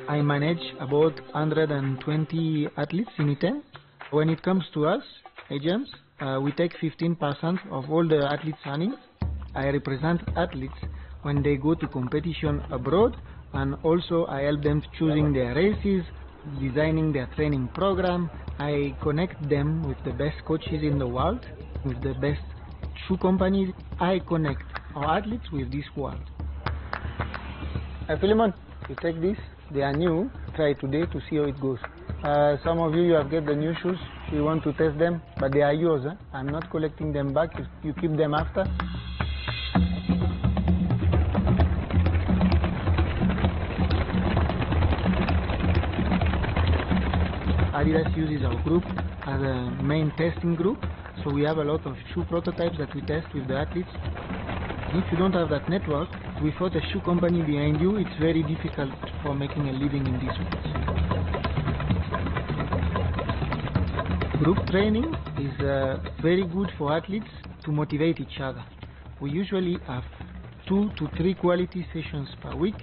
I manage about 120 athletes in Iten. When it comes to us, agents, we take 15% of all the athletes' earnings. I represent athletes when they go to competition abroad, and also I help them choosing their races, designing their training program. I connect them with the best coaches in the world, with the best shoe companies. I connect our athletes with this world. Philemon, you take this. They are new. Try today to see how it goes. Some of you have get the new shoes. You want to test them, but they are yours. I'm not collecting them back. You keep them after. Adidas uses our group as a main testing group, so we have a lot of shoe prototypes that we test with the athletes. If you don't have that network, without a shoe company behind you, it's very difficult for making a living in this field. Group training is very good for athletes to motivate each other. We usually have 2 to 3 quality sessions per week.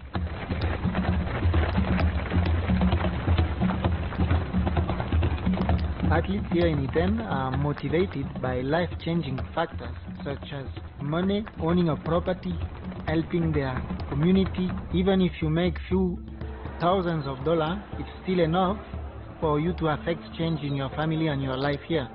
Athletes here in Iten are motivated by life-changing factors such as money, owning a property, helping their community. Even if you make few thousands of dollars, it's still enough for you to affect change in your family and your life here.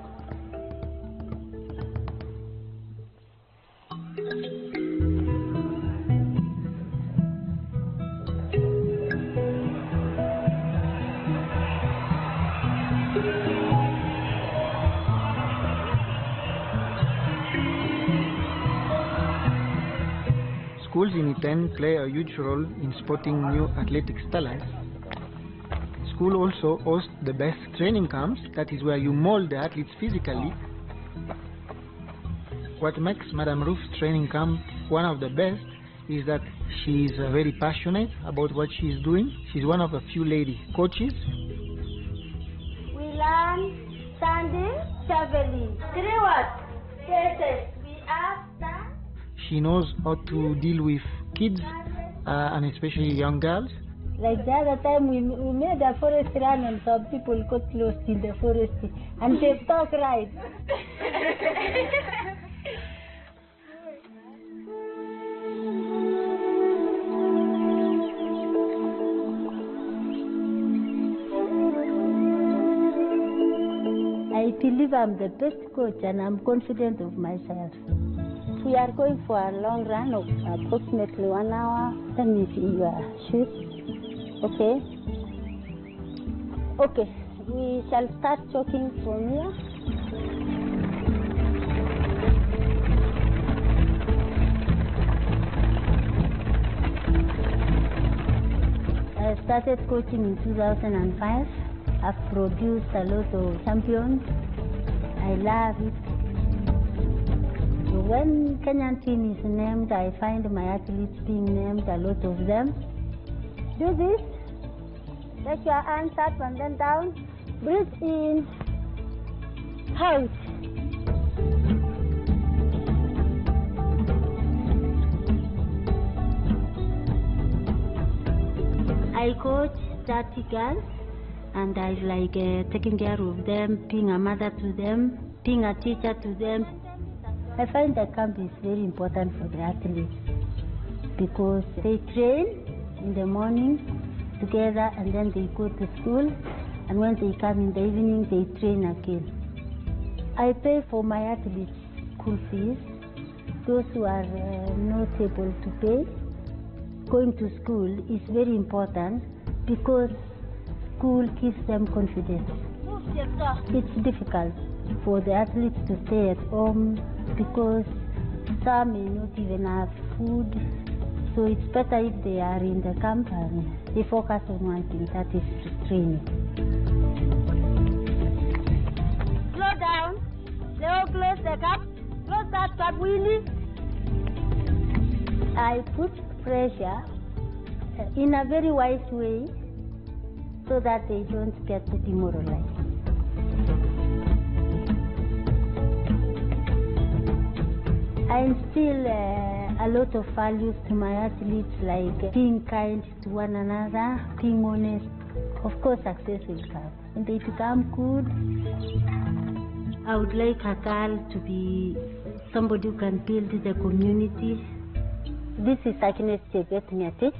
Schools in Iten play a huge role in spotting new athletics talents. School also hosts the best training camps, that is where you mold the athletes physically. What makes Madame Ruth's training camp one of the best is that she is very passionate about what she is doing. She's one of a few lady coaches. We learn standing, javelin. 3 words. Cases. We are stand. She knows how to deal with kids and especially young girls. Like the other time we made a forest run and some people got lost in the forest and they talk right. I believe I'm the best coach and I'm confident of myself. We are going for a long run of approximately 1 hour. Let me see your shoes. Okay. Okay. We shall start jogging from here. I started coaching in 2005. I've produced a lot of champions. I love it. When Kenyan team is named, I find my athletes being named, a lot of them. Do this. Take your hands up and then down. Breathe in. Out. I coach 30 girls and I like taking care of them, being a mother to them, being a teacher to them. I find the camp is very important for the athletes because they train in the morning together and then they go to school, and when they come in the evening they train again. I pay for my athletes school fees. Those who are not able to pay, going to school is very important because school gives them confidence. It's difficult for the athletes to stay at home because some may not even have food. So it's better if they are in the camp and they focus on one thing, that is training. Slow down. Leo, close the cap. Close that cap, Willie. I put pressure in a very wise way so that they don't get demoralized. I instill a lot of values to my athletes, like being kind to one another, being honest. Of course, success will come. When they become good, I would like a girl to be somebody who can build the community. This is Agnes Chebet Nyatic.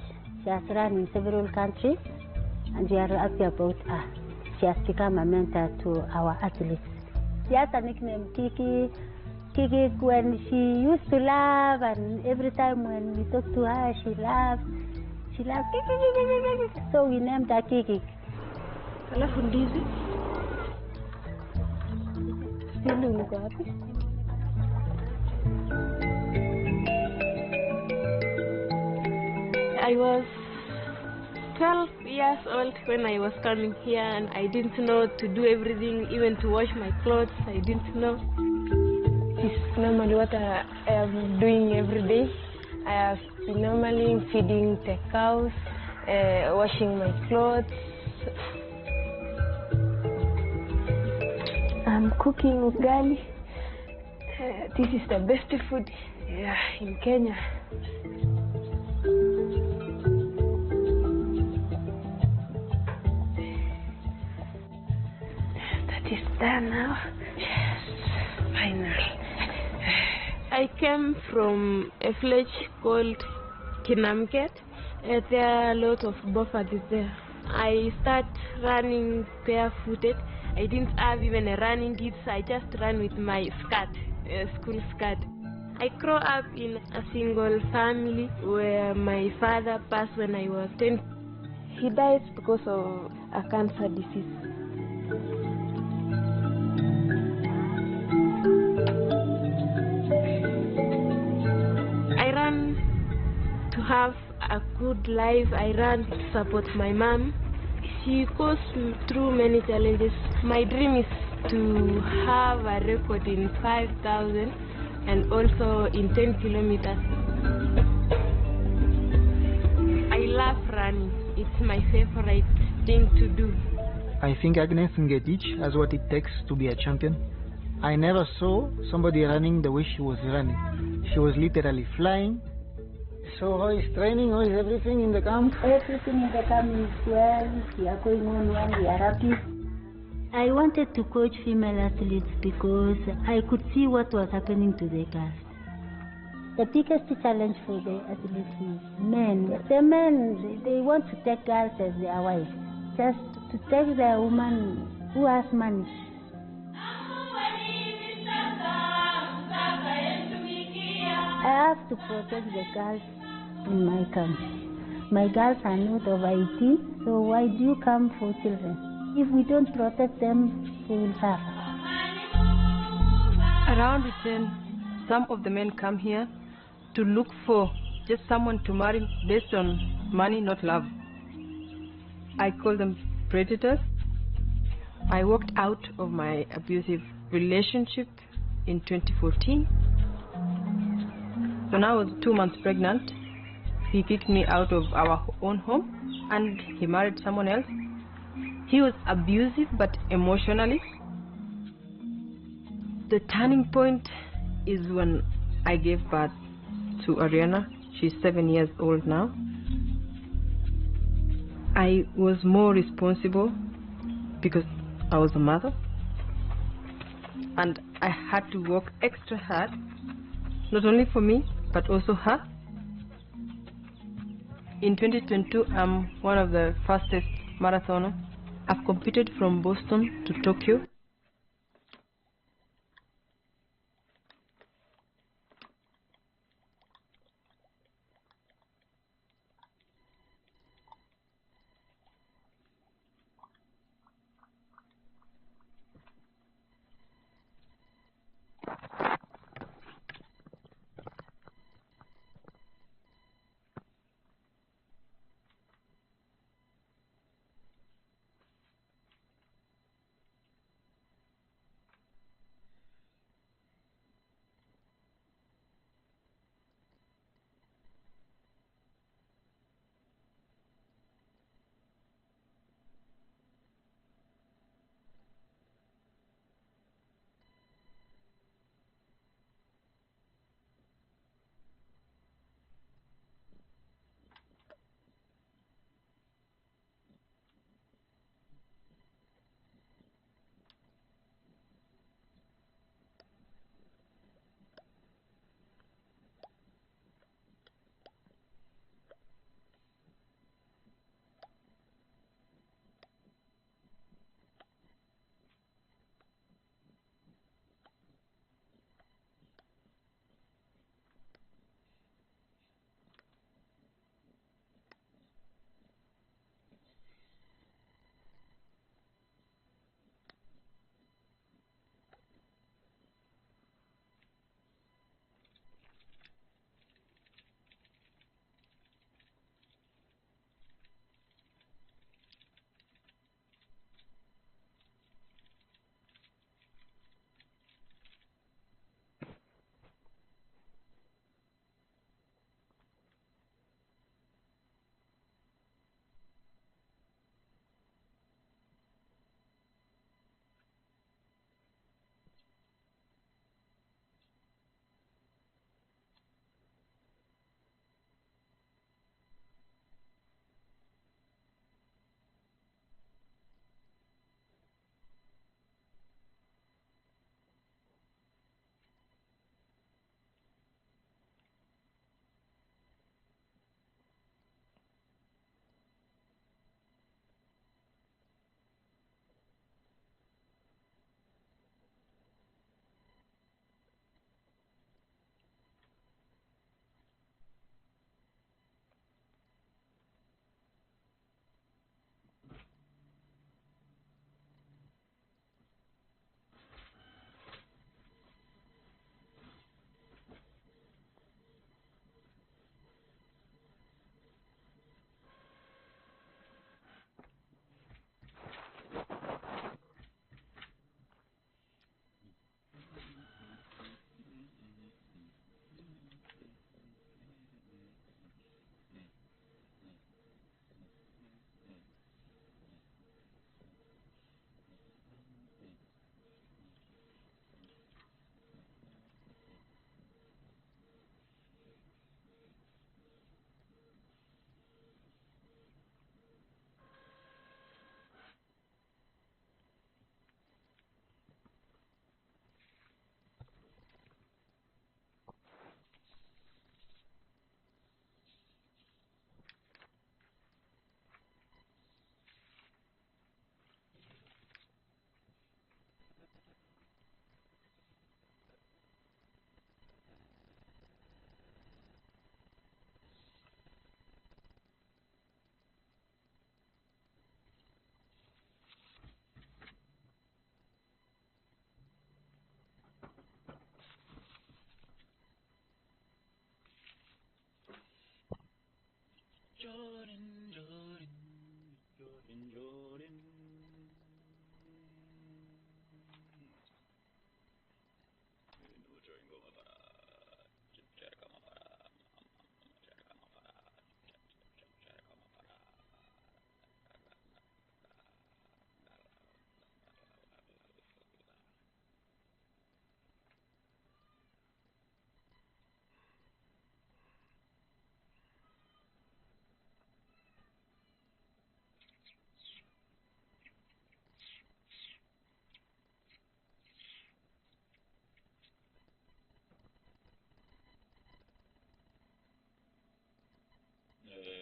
She has run in several countries, and we are happy about her. She has become a mentor to our athletes. She has a nickname, Kiki. Kiki, when she used to laugh, and every time when we talk to her, she laughs. She laughs, Kiki. So we named her Kiki. Alafu ndizi. Still uko wapi? I was 12 years old when I was coming here, and I didn't know to do everything, even to wash my clothes. I didn't know. It's normally what I am doing every day. I have been normally feeding the cows, washing my clothes. I'm cooking ugali. This is the best food in Kenya. That is done now. Yes, finally. I came from a village called Kinamket. There are a lot of buffaloes there. I start running barefooted. I didn't have even a running kit, so I just ran with my skirt, school skirt. I grew up in a single family where my father passed when I was 10. He died because of a cancer disease. I ran to have a good life. I ran to support my mom. She goes through many challenges. My dream is to have a record in 5,000 and also in 10 kilometers. I love running. It's my favorite thing to do. I think Agnes Ngetich has what it takes to be a champion. I never saw somebody running the way she was running. She was literally flying. So how is training? How is everything in the camp? Everything in the camp is well. We are going on well. We are happy. I wanted to coach female athletes because I could see what was happening to the girls. The biggest challenge for the athletes is men. The men, they want to take girls as their wives. Just to take the woman who has money. I have to protect the girls in my camp. My girls are not over 18, so why do you come for children? If we don't protect them, they will suffer. Around the 10, some of the men come here to look for just someone to marry based on money, not love. I call them predators. I walked out of my abusive relationship in 2014. When I was 2 months pregnant, he kicked me out of our own home and he married someone else. He was abusive, but emotionally. The turning point is when I gave birth to Ariana. She's 7 years old now. I was more responsible because I was a mother. And I had to work extra hard, not only for me, but also her. In 2022, I'm one of the fastest marathoners. I've competed from Boston to Tokyo.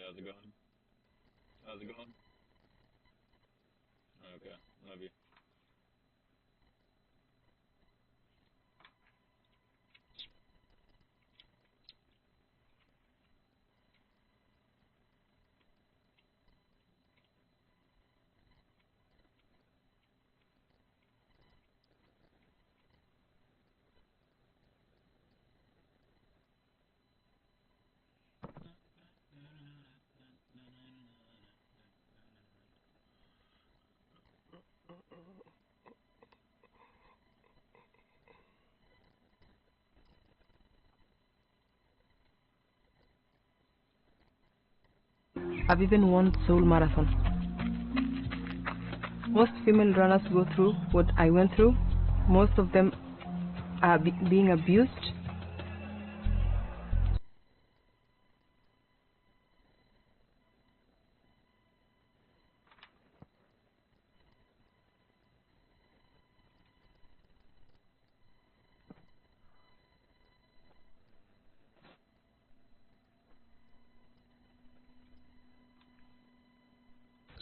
how's it going? How's it going? Okay, love you. I've even won Seoul Marathon. Most female runners go through what I went through. Most of them are being abused.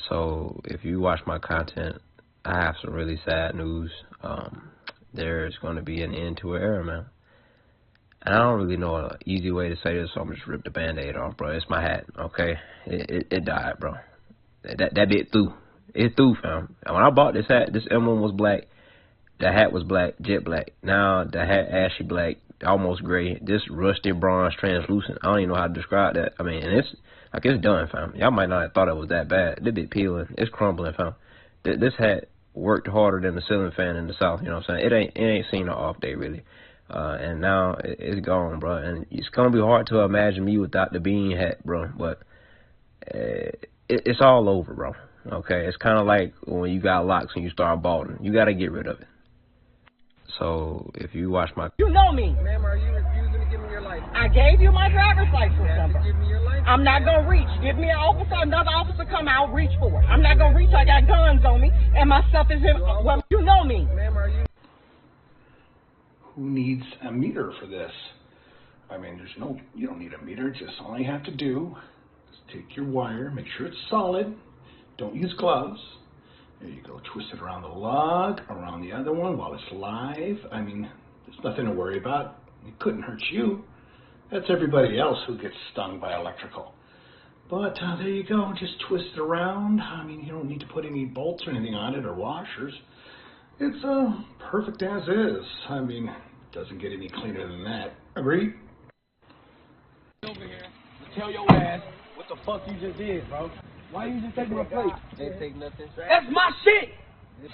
So if you watch my content, I have some really sad news. There's going to be an end to an era, man. And I don't really know an easy way to say this, so I'm just rip the Band-Aid off, bro. It's my hat, okay? It died, bro. That bit through. It through, fam. And when I bought this hat, this emblem was black. The hat was black, jet black. Now the hat ashy black, almost gray. This rusty bronze translucent. I don't even know how to describe that. I mean, and it's like it's done, fam. Y'all might not have thought it was that bad. This bit peeling. It's crumbling, fam. This hat worked harder than the ceiling fan in the South. You know what I'm saying? It ain't seen an off day really. And now it's gone, bro. And it's gonna be hard to imagine me without the bean hat, bro. But it's all over, bro. Okay, it's kind of like when you got locks and you start balding. You gotta get rid of it. So if you watch my... You know me. Ma'am, are you refusing to give me your license? I gave you my driver's license number. Give me your license. I'm not going to reach. Give me an officer, another officer come out, reach for it. I'm not going to reach. I got guns on me, and my stuff is in... Well, you know me. Ma'am, are you... Who needs a meter for this? I mean, you don't need a meter. Just all you have to do is take your wire, make sure it's solid. Don't use gloves. There you go, twist it around the lug, around the other one while it's live. I mean, there's nothing to worry about. It couldn't hurt you. That's everybody else who gets stung by electrical. But there you go, just twist it around. I mean, you don't need to put any bolts or anything on it or washers. It's perfect as is. I mean, it doesn't get any cleaner than that. Agreed? Over here, tell your ass what the fuck you just did, bro. Why you just taking my plate? Ain't take nothing. That's my shit!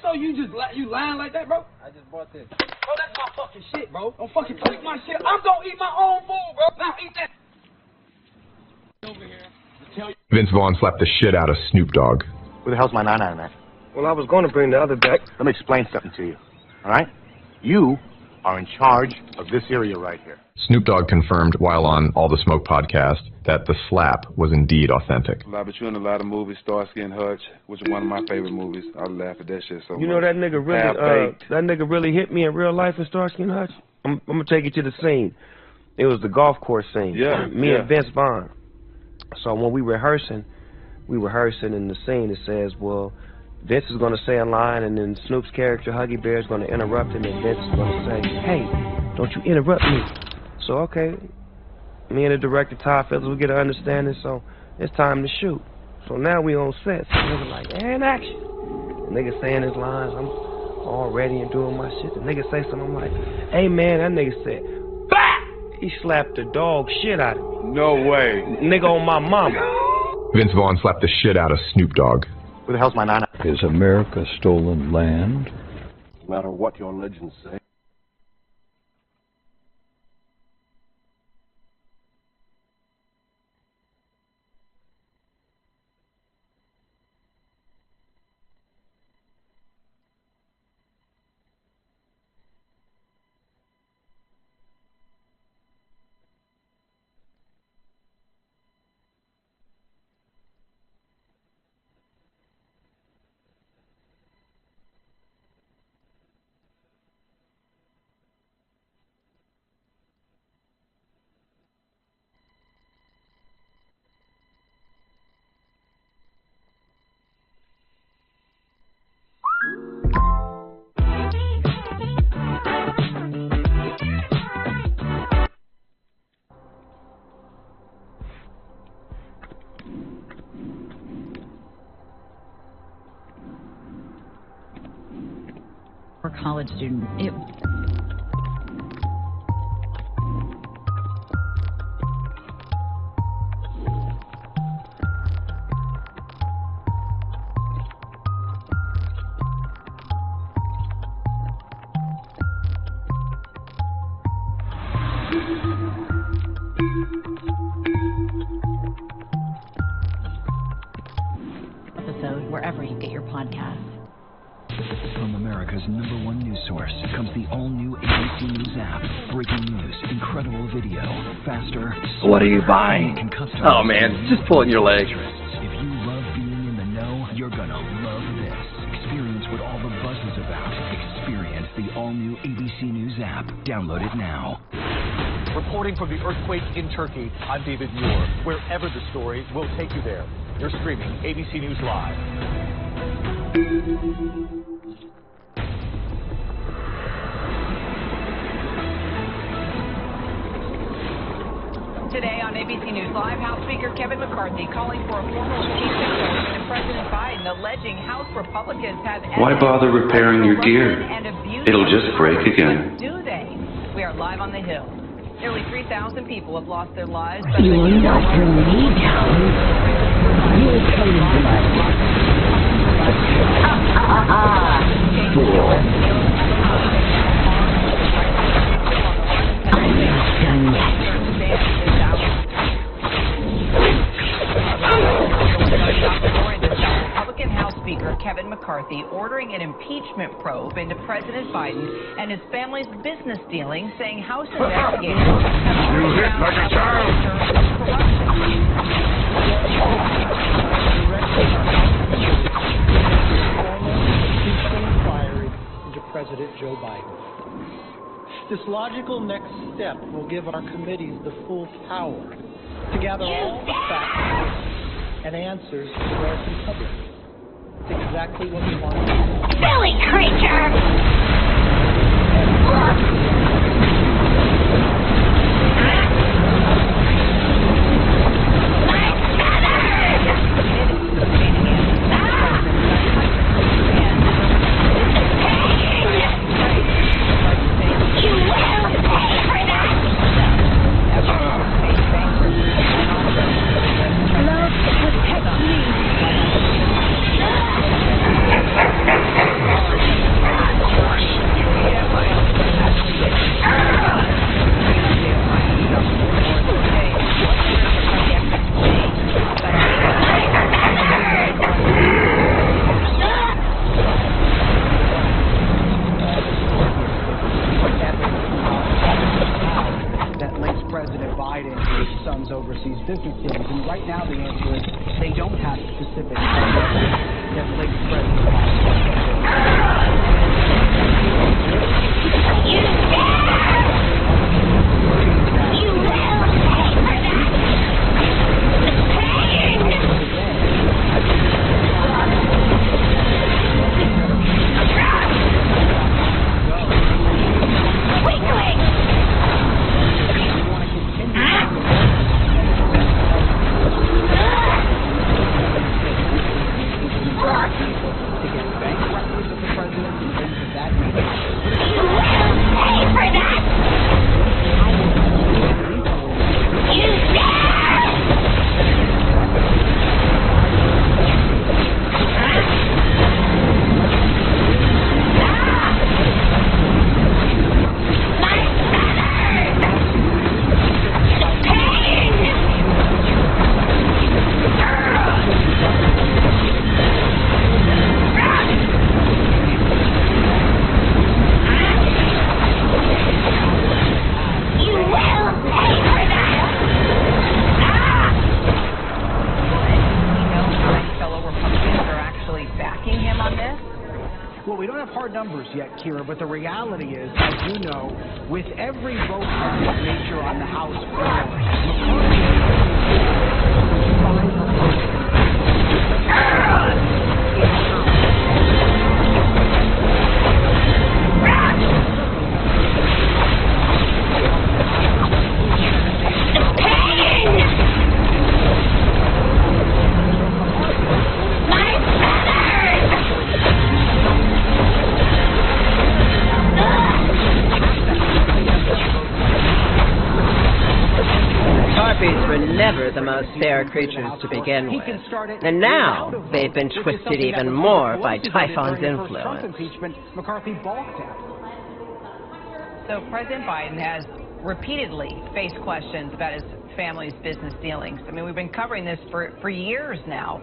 So you lying like that, bro? I just bought this. Bro, that's my fucking shit, bro. Don't fucking take my shit. I'm gonna eat my own food, bro. Now eat that. Over here. Tell you. Vince Vaughn slapped the shit out of Snoop Dogg. Where the hell's my 9 man? Well, I was going to bring the other back. Let me explain something to you, all right? You are in charge of this area right here. Snoop Dogg confirmed while on All the Smoke podcast that the slap was indeed authentic. A lot, but you in a lot of movies, Starsky and Hutch, which is one of my favorite movies. I laugh at that shit so much. You know that nigga really hit me in real life in Starsky and Hutch? I'm gonna take you to the scene. It was the golf course scene. Yeah. Me and Vince Vaughn. So when we rehearsing in the scene, it says, well, Vince is going to say a line, and then Snoop's character, Huggy Bear, is going to interrupt him, and Vince is going to say, hey, don't you interrupt me. So, okay, me and the director, Todd Phillips, we get an understanding, so it's time to shoot. So now we on set. So nigga like, and action. The nigga saying his lines, I'm all ready and doing my shit. The nigga say something, I'm like, hey, man, that nigga said, bah! He slapped the dog shit out of me. No way. Nigga on my mama. Vince Vaughn slapped the shit out of Snoop Dogg. Where the hell's my 9? Is America stolen land? No matter what your legends say. for college students. Episode wherever you get your podcasts. From America's #1 news source comes the all-new ABC News app. Breaking news, incredible video, faster. What are you buying? Oh man, just pulling your leg. If you love being in the know, you're gonna love this. Experience what all the buzz is about. Experience the all-new ABC News app. Download it now. Reporting from the earthquake in Turkey, I'm David Muir. Wherever the story, we'll take you there. You're streaming ABC News Live. Today on ABC News Live, House Speaker Kevin McCarthy calling for a formal impeachment probe into President Biden, alleging House Republicans have... Why bother repairing your gear? It'll just break again. Do they? We are live on the Hill. Nearly 3,000 people have lost their lives. You will not bring me down. You will come to Fool. I'm not done yet. Republican House Speaker Kevin McCarthy ordering an impeachment probe into President Biden and his family's business dealings, saying House investigators have Use it like a child. Inquiry into President Joe Biden. This logical next step will give our committees the full power to gather all the facts and answers for the American public. It's exactly what we want to do. Silly creature! Business dealings, and right now the answer is they don't have specific that links President Kira, but the reality is, as you know, with every vote of this nature on the House never the most fair creatures to begin with. And now they've been twisted even more by Typhon's influence. McCarthy balked at. So President Biden has repeatedly faced questions about his family's business dealings. I mean, we've been covering this for years now,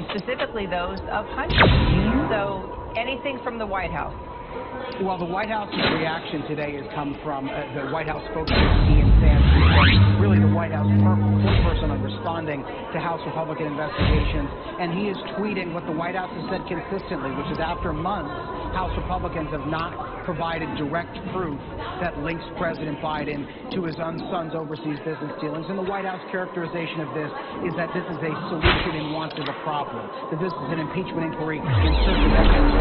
specifically those of Hunter. So anything from the White House? Well, the White House's reaction today has come from the White House spokesperson, Ian Sanders, really the White House person on responding to House Republican investigations. And he is tweeting what the White House has said consistently, which is after months, House Republicans have not provided direct proof that links President Biden to his son's overseas business dealings. And the White House characterization of this is that this is a solution in want of a problem, that this is an impeachment inquiry in search of evidence.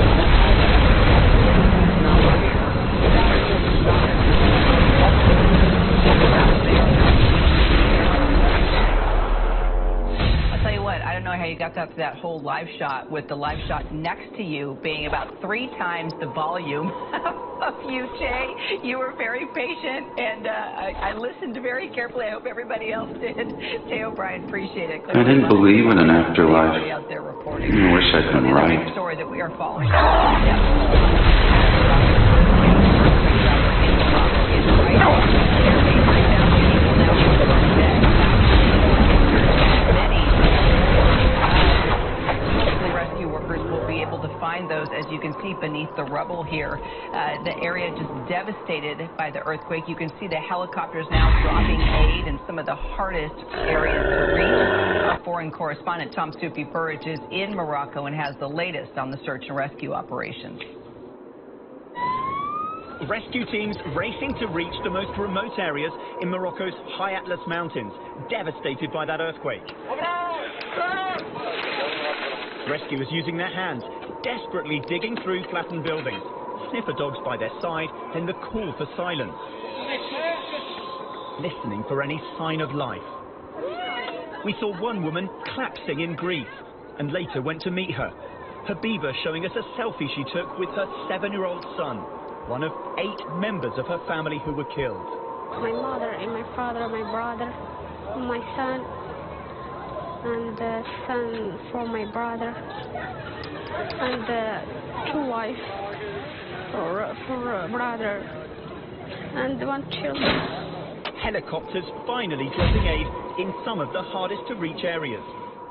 I'll tell you what, I don't know how you got to that whole live shot with the live shot next to you being about 3 times the volume of you, Jay. You were very patient, and I listened very carefully. I hope everybody else did. Jay O'Brien, appreciate it. I didn't believe in an afterlife. Out there reporting. I wish I could write. Story that we are following. Rescue workers will be able to find those, as you can see beneath the rubble here. The area just devastated by the earthquake. You can see the helicopters now dropping aid in some of the hardest areas to reach. Our foreign correspondent Tom Soupy Burridge is in Morocco and has the latest on the search and rescue operations. Rescue teams racing to reach the most remote areas in Morocco's High Atlas Mountains, devastated by that earthquake. Rescuers using their hands, desperately digging through flattened buildings, sniffer dogs by their side, then the call for silence, listening for any sign of life. We saw one woman collapsing in grief, and later went to meet her. Habiba showing us a selfie she took with her 7-year-old son, one of 8 members of her family who were killed. My mother and my father, my brother, my son, and the son for my brother, and 2 wives for brother, and 1 child. Helicopters finally dropping aid in some of the hardest to reach areas.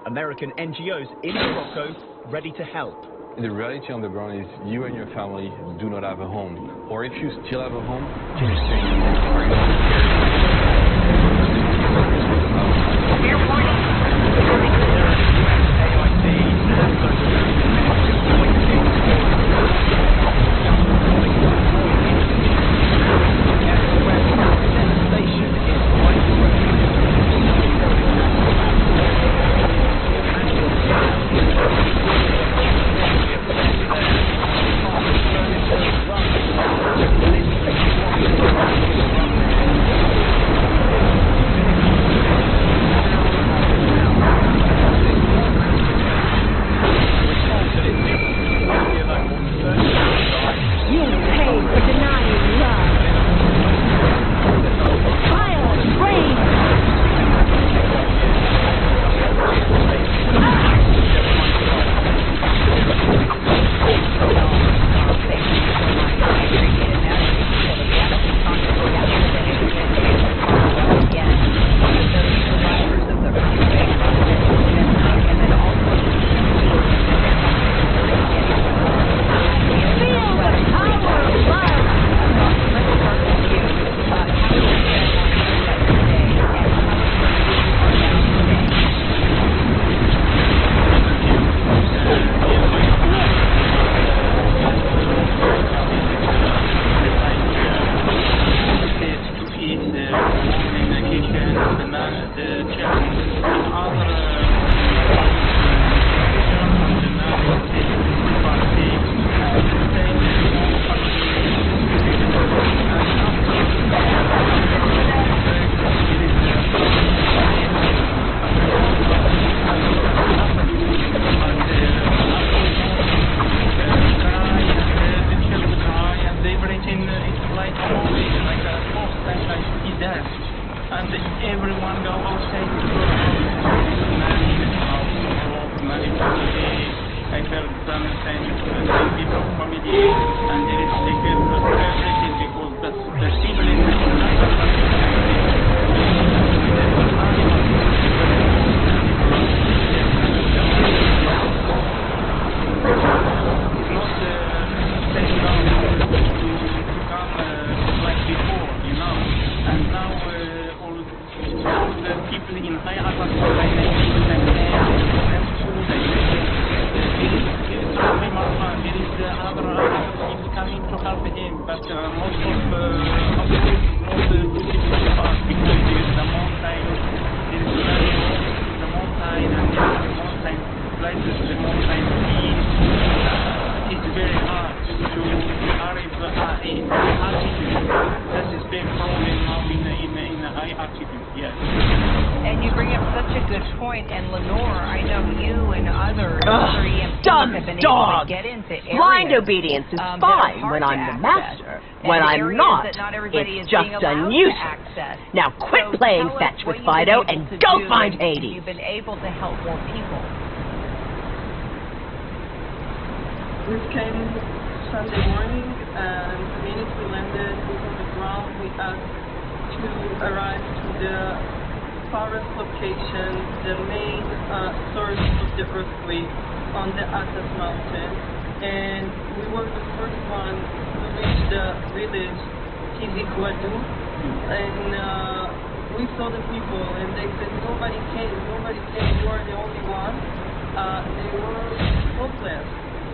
American NGOs in Morocco ready to help. The reality on the ground is you and your family do not have a home. Or if you still have a home, can you stay in and people family, and there is taken everything because the people in obedience is fine when I'm the master. When I'm not, it's just a nuisance. Now quit playing fetch with Fido and go find Hades. You've been able to help more people. We came Sunday morning, and the minute we landed on the ground, we asked to arrive to the farthest location, the main source of the earthquake on the Athos mountain. And we were the first one to reach the village, Tiziquadu, and we saw the people, and they said, nobody came, you are the only one. They were hopeless.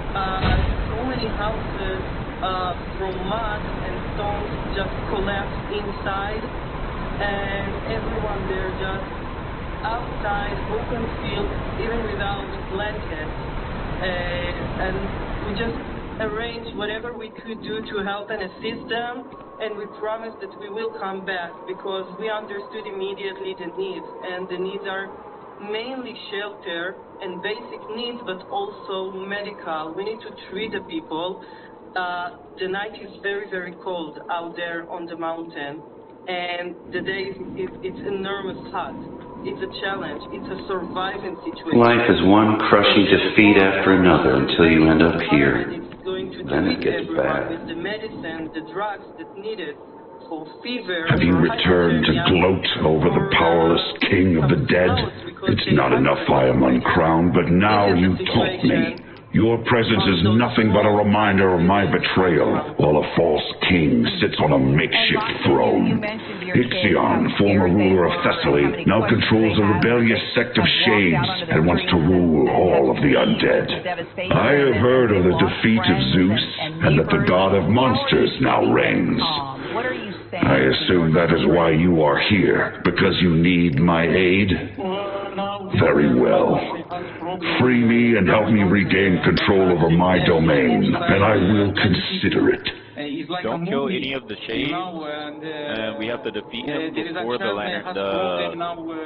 So many houses from mud and stones just collapsed inside, and everyone there just outside, open field, even without blankets. And we just arranged whatever we could do to help and assist them, and we promised that we will come back because we understood immediately the needs, and the needs are mainly shelter and basic needs, but also medical. We need to treat the people. The night is very, very cold out there on the mountain, and the day it's enormous hot. It's a challenge. It's a surviving situation. Life is one crushing defeat after another until you end up here. Then it gets bad. With the medicine, the drugs that needed for fever. Have you returned to gloat over the powerless king of the dead? It's not enough I am uncrowned, but now you taunt me. Your presence is nothing but a reminder of my betrayal, while a false king sits on a makeshift throne. Ixion, former ruler of Thessaly, now controls a rebellious sect of shades and wants to rule all of the undead. I have heard of the defeat of Zeus and that the god of monsters now reigns. I assume that is why you are here, because you need my aid? Very well. Free me and help me regain control over my domain, and I will consider it. Don't kill any of the shades. We have to defeat them before the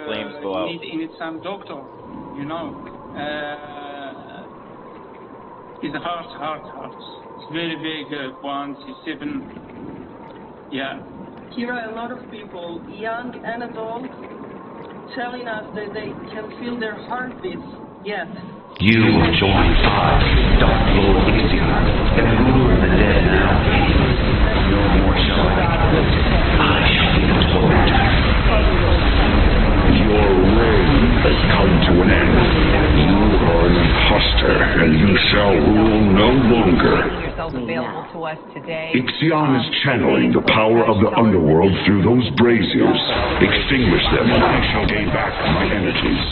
flames go out. He needs some doctor, you know. His heart. It's very big ones. It's even, yeah. Here are a lot of people, young and adults, telling us that they can feel their heartbeats yet. You will join us, Dark Lord Ixion, and ruler of the dead now. No more shall I shall be the tormentor. Your reign has come to an end. You are an imposter, and you shall rule no longer. Available to us today. Ixion is channeling the power of the underworld through those braziers. Extinguish them, and I shall gain back my energies.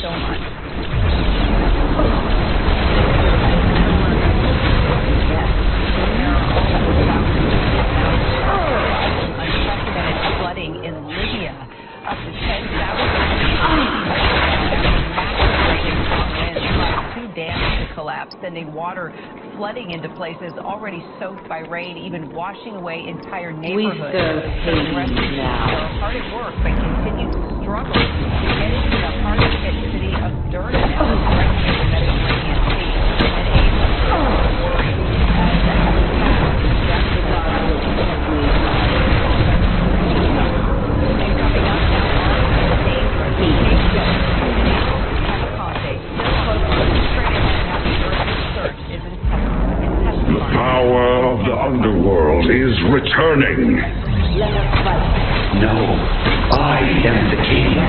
Unprecedented flooding in Libya. Up to 10,000 two dams to collapse, sending water flooding into places already soaked by rain, even washing away entire neighborhoods. We serve Hades now. Are hard at work, but continue to struggle. Headed to the hardest hit city of Derna now, directly in the Mediterranean Sea, and aid worry as the and coming up now, dangerous. Conte, still close to the search is intense. underworld is returning. No, I am the king.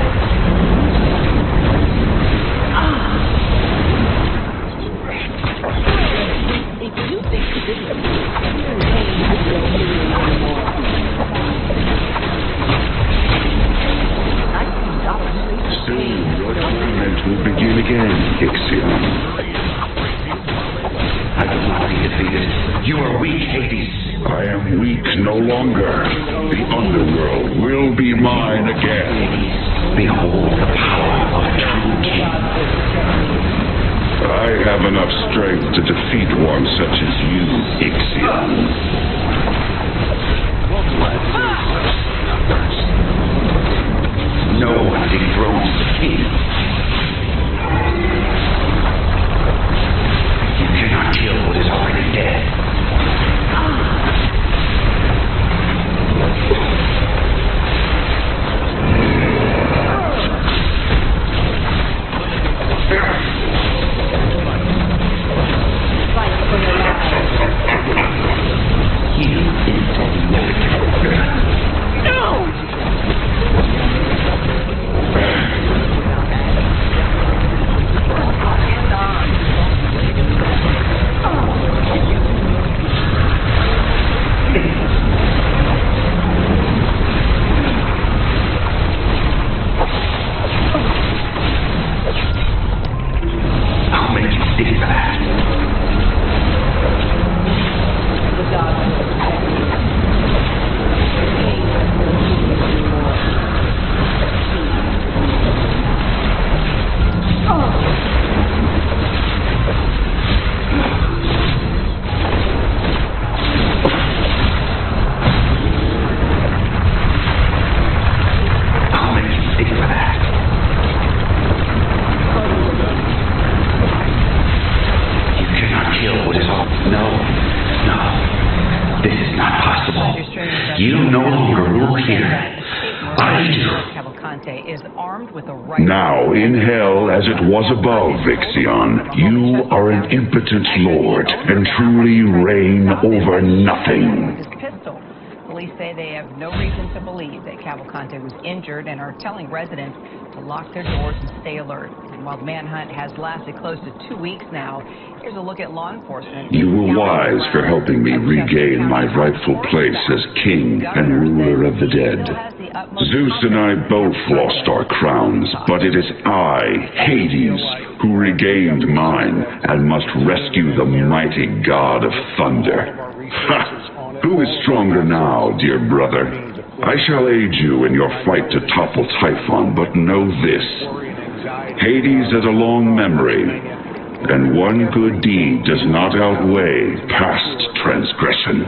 Soon your torment will begin again, Ixion. I will not be defeated. You are weak, Hades. I am weak no longer. The underworld will be mine again. Behold the power of a true king. I have enough strength to defeat one such as you, Ixion. No one dethrones the king. You cannot kill what is already dead. Now, in hell as it was above, Ixion, you are an impotent lord and truly reign over nothing. Police say they have no reason to believe that Cavalcante was injured and are telling residents to lock their doors and stay alert. And while the manhunt has lasted close to 2 weeks now, here's a look at law enforcement. You were wise for helping me regain my rightful place as king and ruler of the dead. Zeus and I both lost our crowns, but it is I, Hades, who regained mine and must rescue the mighty god of thunder. Ha! Who is stronger now, dear brother? I shall aid you in your fight to topple Typhon, but know this. Hades has a long memory, and one good deed does not outweigh past transgression.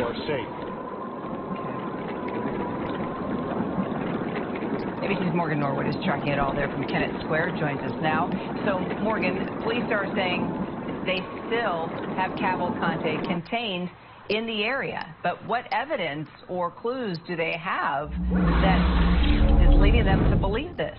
ABC's Morgan Norwood is tracking it all there from Kennett Square, joins us now. So, Morgan, police are saying they still have Cavalcante contained in the area, but what evidence or clues do they have that is leading them to believe this?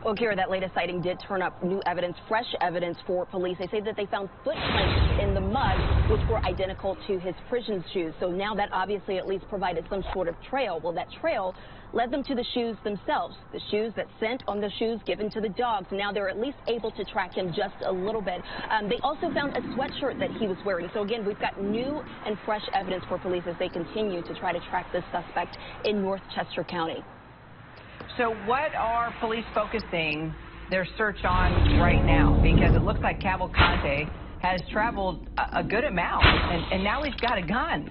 Well, Kira, that latest sighting did turn up new evidence, fresh evidence for police. They say that they found footprints in the mud, which were identical to his prison shoes. So now that obviously at least provided some sort of trail. Well, that trail led them to the shoes themselves, the shoes that scent on the shoes given to the dogs. Now they're at least able to track him just a little bit. They also found a sweatshirt that he was wearing. So again, we've got new and fresh evidence for police as they continue to try to track this suspect in North Chester County. So what are police focusing their search on right now? Because it looks like Cavalcante has traveled a good amount, and now he's got a gun.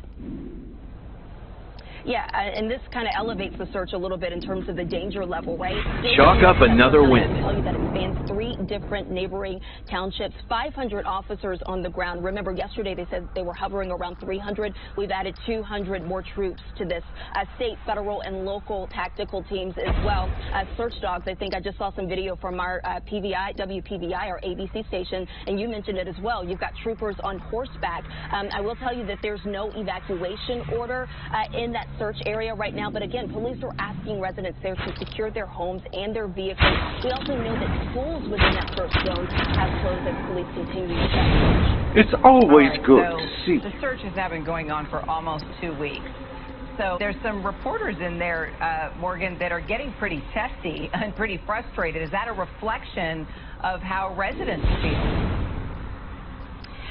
Yeah, and this kind of elevates the search a little bit in terms of the danger level, right? Chalk up another win. I tell you that it spans 3 different neighboring townships, 500 officers on the ground. Remember, yesterday they said they were hovering around 300. We've added 200 more troops to this. State, federal, and local tactical teams as well. Search dogs, I think I just saw some video from our PVI, WPVI, our ABC station, and you mentioned it as well. You've got troopers on horseback. I will tell you that there's no evacuation order in that search area right now, but again, police are asking residents there to secure their homes and their vehicles. We also know that schools within that search zone have closed as police continue to search. It's always good So to see. the search has now been going on for almost 2 weeks. So there's some reporters in there, Morgan, that are getting pretty testy and pretty frustrated. Is that a reflection of how residents feel?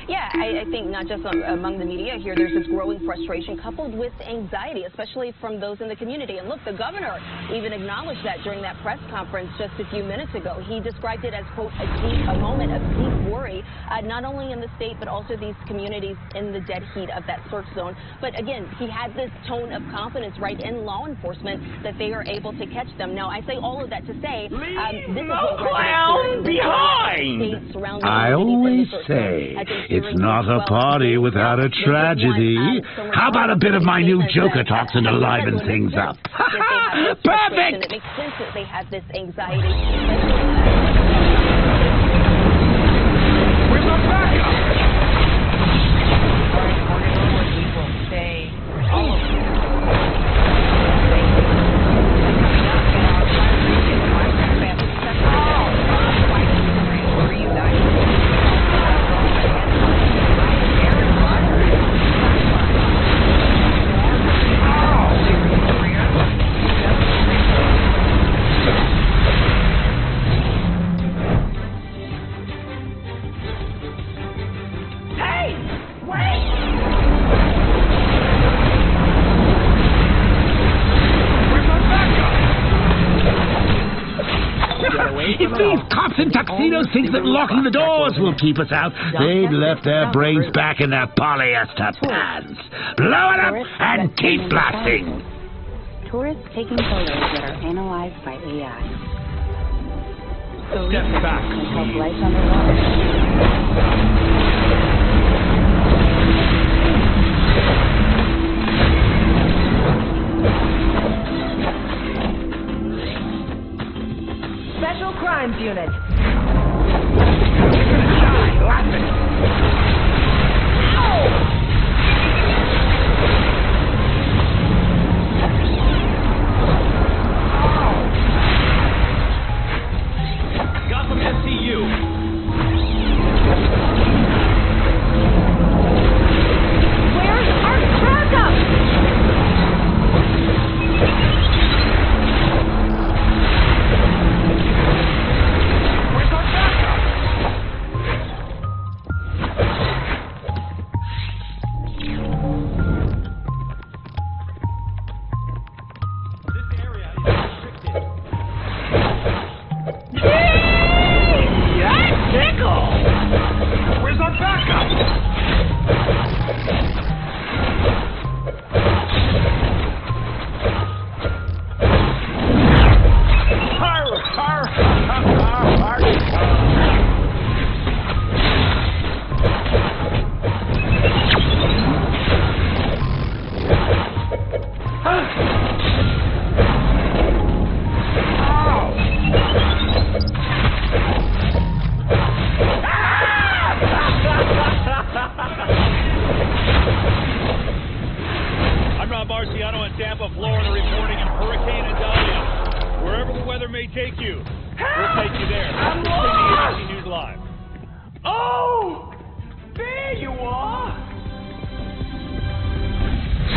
Yeah, I think not just among the media here, there's this growing frustration coupled with anxiety, especially from those in the community. And look, the governor even acknowledged that during that press conference just a few minutes ago. He described it as, quote, a moment of deep worry, not only in the state, but also these communities in the dead heat of that search zone. But again, he had this tone of confidence, right, in law enforcement that they are able to catch them. Now, I say all of that to say, this is what clown behind! I always say, it's not a party without a tragedy. How about a bit of my new Joker talks and to liven things up? Perfect! It makes sense that they have this anxiety. Where's our backup? If these cops in tuxedos think that locking the doors will keep us out, they've left their brains back in their polyester pants. Blow it up and keep blasting! Tourists taking photos that are analyzed by AI. Step back. Can help life underwater. Special Crimes Unit. Gotham SCU. Where's our backup? Where's our backup? I'm Rob Marciano in Tampa, Florida, reporting in Hurricane Idalia. Wherever the weather may take you, we'll take you there. I'm lost! ABC News Live. Oh! There you are!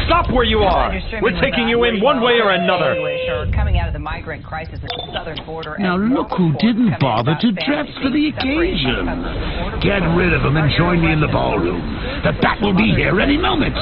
Stop where you are! We're taking you in one way or another. Coming out of the migrant crisis at the southern border. Now look who didn't bother to dress for the occasion. Get rid of them and join me in the ballroom. The bat will be here any moment.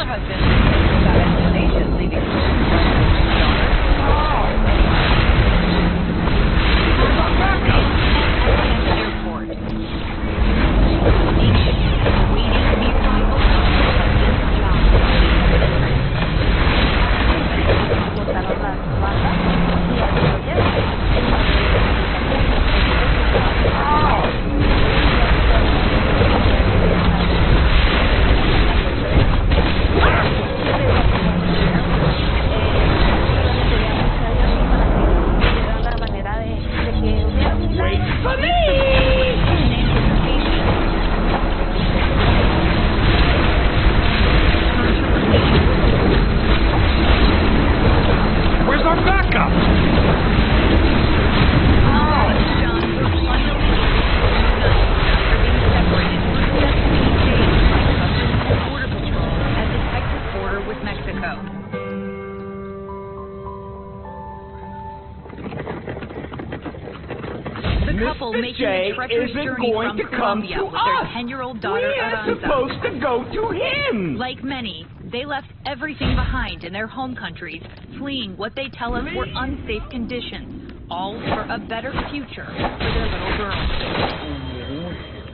Jay isn't going to come to us. 10-year-old daughter, We are Aranza. supposed to go to him. Like many, they left everything behind in their home countries, fleeing what they tell us were unsafe conditions, all for a better future for their little girl.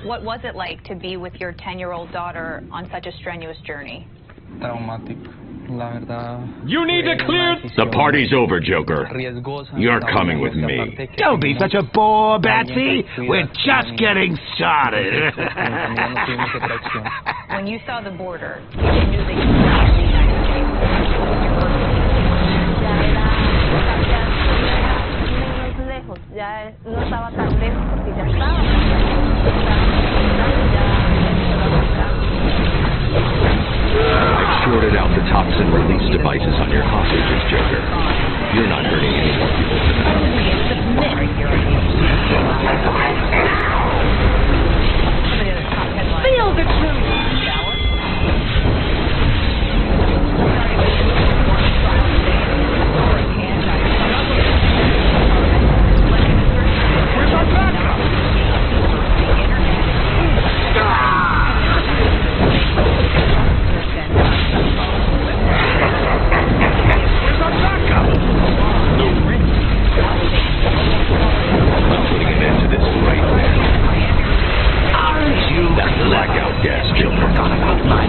What was it like to be with your 10-year-old daughter on such a strenuous journey? Traumático. La verdad. You need to clear. The party's over, Joker. You're coming with me. Don't be such a bore, Batsy. We're just getting started. When you saw the border, you knew that you were in the United States. Ya no estaba tan lejos porque ya estaba. I've shorted out the toxin release devices on your hostages, Joker. You're not hurting any more people tonight. Feel the truth.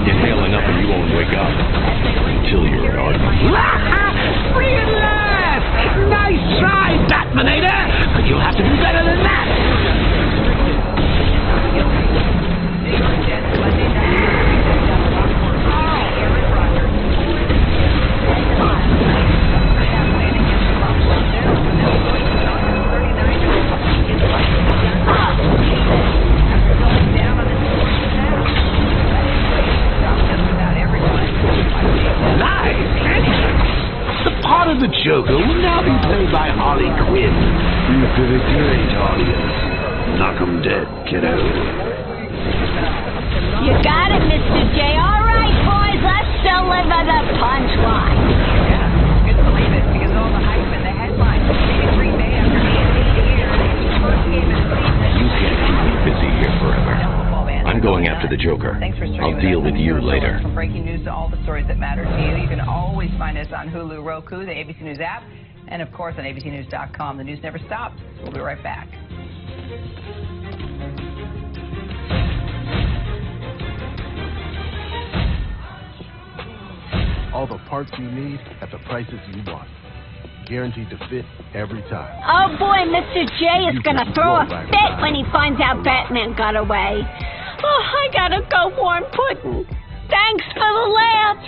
Inhaling up and you won't wake up until you're an Free at last! Nice try, Batmanator! But you'll have to do better than that! The Joker will now be played by Harley Quinn. You did a great audience. Knock 'em dead, kiddo. You got it, Mr. J. All right, boys, let's deliver the punchline. Yeah, good to believe it, because all the hype and the headlines. Maybe 3 days after the year, first game of the season. You can't keep me busy here forever. I'm going after the Joker. I'll deal with you later. From breaking news to all the stories that matter to you, you can always find us on Hulu, Roku, the ABC News app, and of course on abcnews.com. The news never stops. We'll be right back. All the parts you need at the prices you want. Guaranteed to fit every time. Oh boy, Mr. J is gonna throw a fit when he finds out Batman got away. Oh, I gotta go warm pudding. Thanks for the laughs.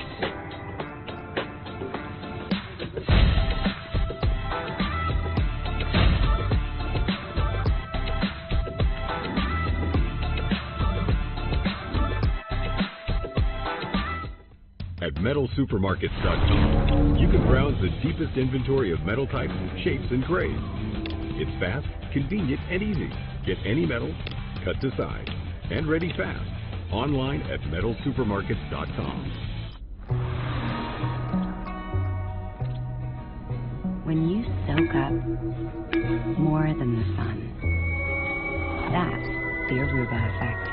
At MetalSupermarkets.com, you can browse the deepest inventory of metal types, shapes, and grades. It's fast, convenient, and easy. Get any metal, cut to size, and ready fast. Online at MetalSupermarkets.com. When you soak up more than the sun, that's the Aruba effect.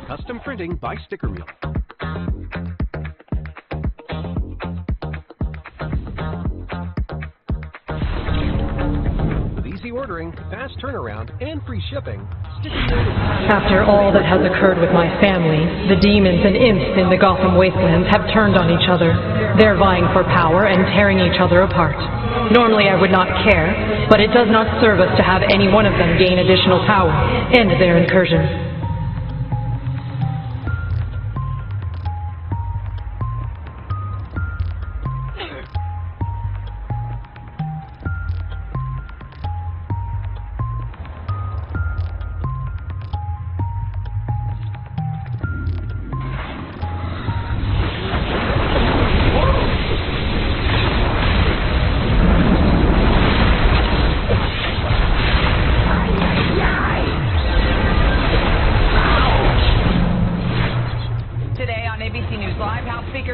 Custom printing by Sticker Mule. With easy ordering, fast turnaround, and free shipping, Sticker Mule is... After all that has occurred with my family, the demons and imps in the Gotham Wastelands have turned on each other. They're vying for power and tearing each other apart. Normally I would not care, but it does not serve us to have any one of them gain additional power. End their incursion.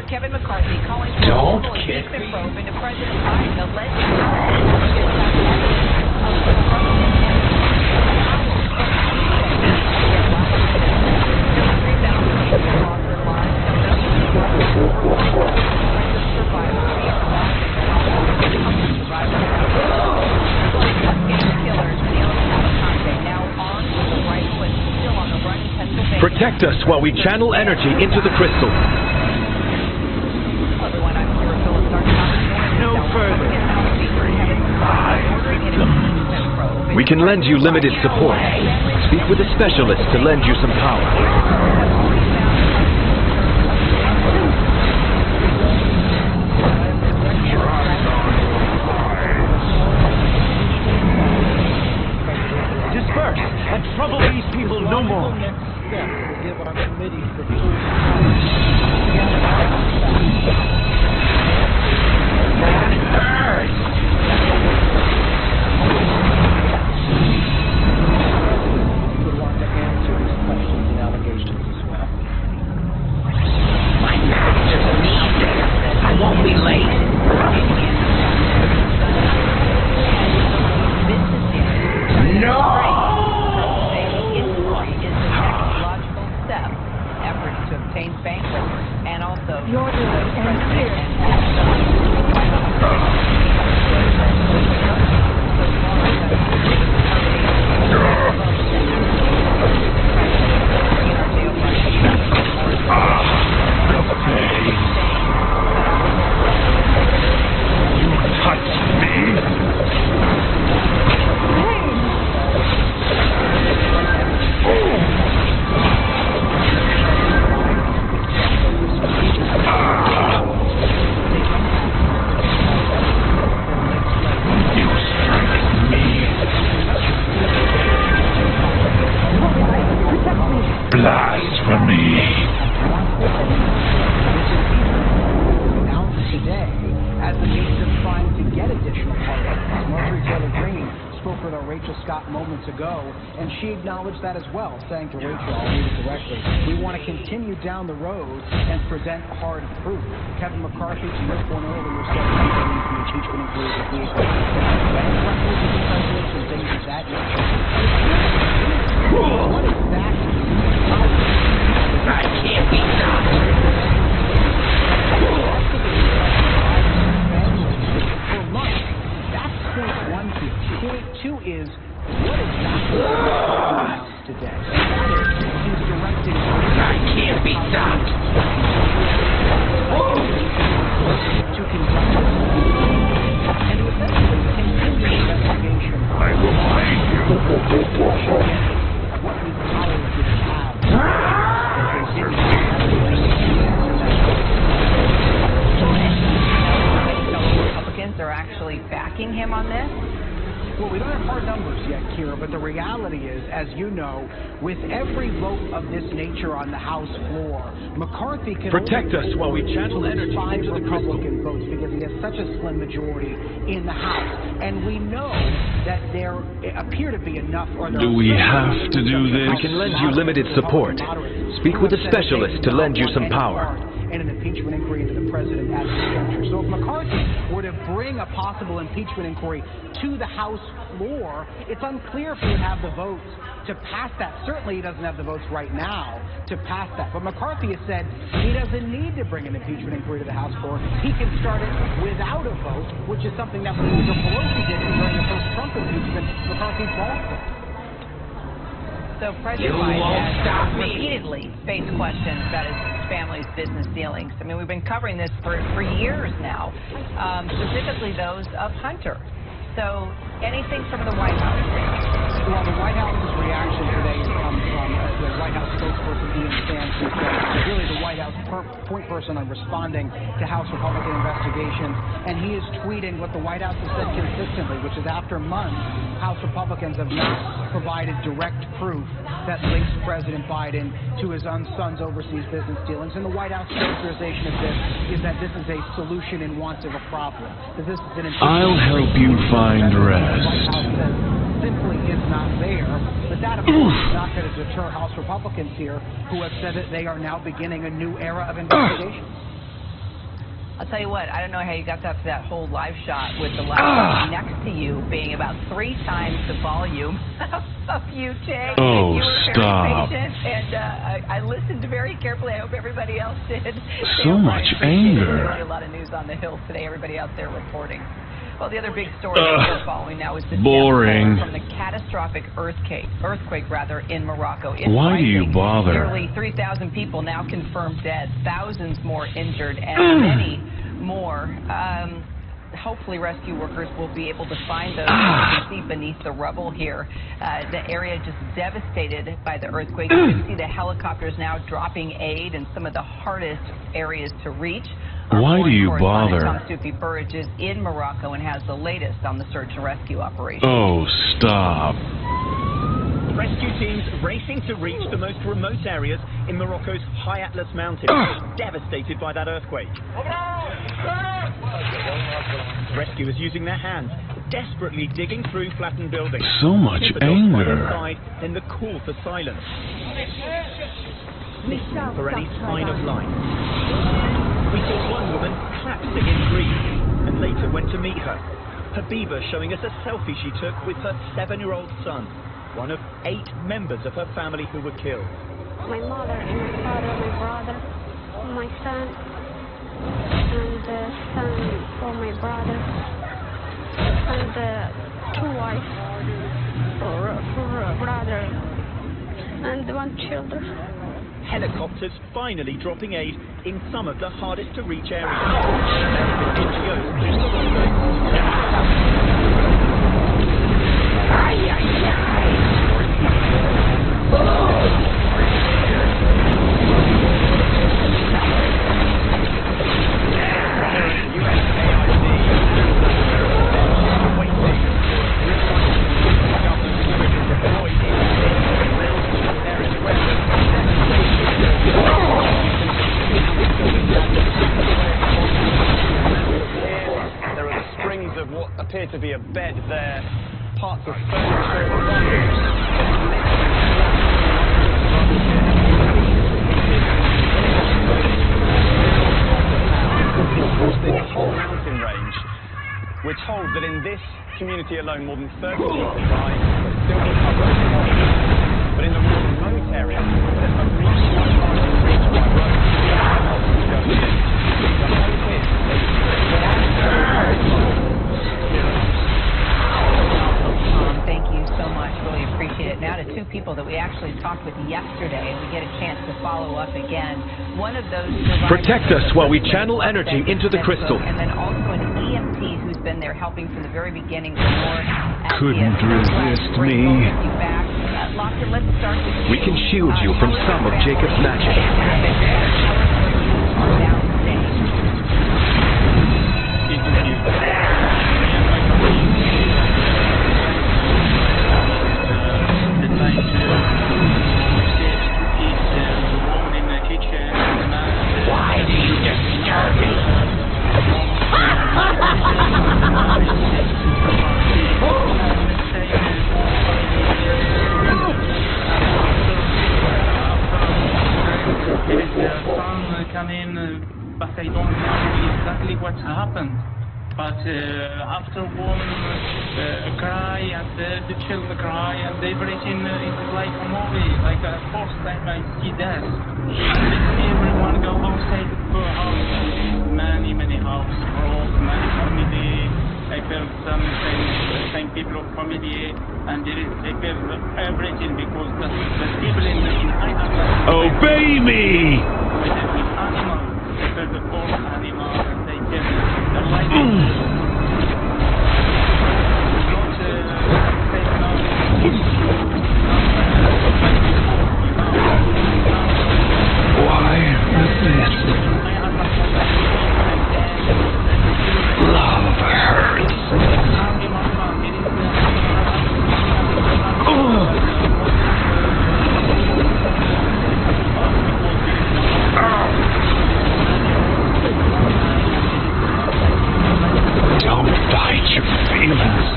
Kevin McCarthy calling for Don't a kick impeachment probe into President Biden alleged Protect us while we channel energy into the crystal. No further. We can lend you limited support. Speak with a specialist to lend you some power. Disperse and trouble these people no more. I won't be late. No! Efforts to obtain bank records and also Your and clear. ago, and she acknowledged that as well, saying to Rachel, I'll read it directly, we want to continue down the road and present hard proof. Kevin McCarthy, to your point earlier, said that the impeachment includes a vehicle. And things of that nature. What exactly? I can't be stopped. For months. That's point one here. Point two is, what exactly is today? And that is, he's directing... I can't be stopped. To conduct and to essentially continue the investigation. I will find you. What new powers did he have? Republicans are actually backing him on this? Well, we don't have hard numbers yet, Kira, but the reality is, as you know, with every vote of this nature on the House floor, McCarthy can protect us while we channel energy into the Republican votes because he has such a slim majority in the House. And we know that there appear to be enough... Do we have to do this? We can lend you limited support. Speak with a specialist to lend you some power. And an impeachment inquiry into the president at the center. So if McCarthy were to bring a possible impeachment inquiry to the House floor, it's unclear if he would have the votes to pass that. Certainly he doesn't have the votes right now to pass that. But McCarthy has said he doesn't need to bring an impeachment inquiry to the House floor. He can start it without a vote, which is something that Speaker Pelosi did during the first Trump impeachment. McCarthy balked. So President Biden has repeatedly faced questions about his family's business dealings. I mean, we've been covering this for years now, specifically those of Hunter. So anything from the White House? Well, the White House's reaction today comes from the White House spokesperson, Ian Sams, who's really the White House point person on responding to House Republican investigations. And he is tweeting what the White House has said consistently, which is after months, House Republicans have not provided direct proof that links President Biden to his son's overseas business dealings. And the White House characterization of this is that this is a solution in want of a problem. That this is an I'll help you find rest. Simply is not there, but that of course is not going to deter House Republicans here who have said that they are now beginning a new era of investigation. I'll tell you what, I don't know how you got that whole live shot with the laptop next to you being about 3 times the volume of you, Jay. Oh, you were stop. very patient, and I listened very carefully. I hope everybody else did. So much anger. There's a lot of news on the Hill today, everybody out there reporting. Well, the other big story we're following now is the boring. death toll from the catastrophic earthquake in Morocco. It's Why do you bother? Nearly 3,000 people now confirmed dead, thousands more injured, and many more. Hopefully rescue workers will be able to find those. You can see beneath the rubble here. The area just devastated by the earthquake. You can see the helicopters now dropping aid in some of the hardest areas to reach. Why do you bother? Tom Sufi Burridge is in Morocco and has the latest on the search and rescue operation. Oh, stop. Rescue teams racing to reach the most remote areas in Morocco's High Atlas Mountains, devastated by that earthquake. Rescuers using their hands, desperately digging through flattened buildings. So much anger. Inside, then the call for silence. Listening for any sign of life. We saw one woman collapsing in grief and later went to meet her. Habiba showing us a selfie she took with her 7-year-old son, one of 8 members of her family who were killed. My mother and my father, my brother, my son, and the son for my brother, and 2 wives for a brother, and 1 children. Helicopters finally dropping aid in some of the hardest to reach areas. NGOs in appear to be a bed there, parts of furniture. This whole mountain range. We're told that in this community alone, more than 30 people died, still recovering. But in the more remote areas, there's a much harder to reach by road. The hope is thank you so much. Really appreciate it. Now to 2 people that we actually talked with yesterday, and we get a chance to follow up again. One of those protect us while we channel energy into the crystal. And then also an EMT who's been there helping from the very beginning. Couldn't resist me. We can shield you from some of Jacob's magic. Why do you disturb me? Come in, but I don't know exactly what happened. But afterward, cry and the children cry and everything is like a movie. Like the first time I see that, I see everyone go outside the house. Many houses broke, many family. I felt some people of family, and they felt everything because the people in High Atlas. Obey me! With animals, they felt the poor animals, and they felt the life. Why resist? Love hurts. Don't fight your feelings.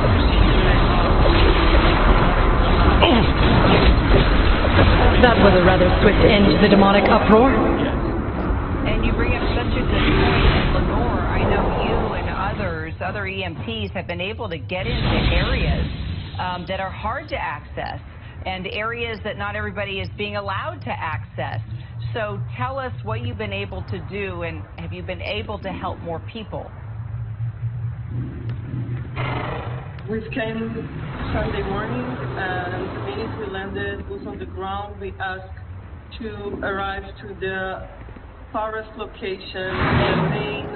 That was a rather swift end to the demonic uproar. And you bring up such a good point, Lenore. others, other EMTs, have been able to get into areas that are hard to access and areas that not everybody is being allowed to access. So tell us what you've been able to do, and have you been able to help more people? We came Sunday morning, and the minute we landed, boots on the ground, we asked to arrive to the farthest location, the main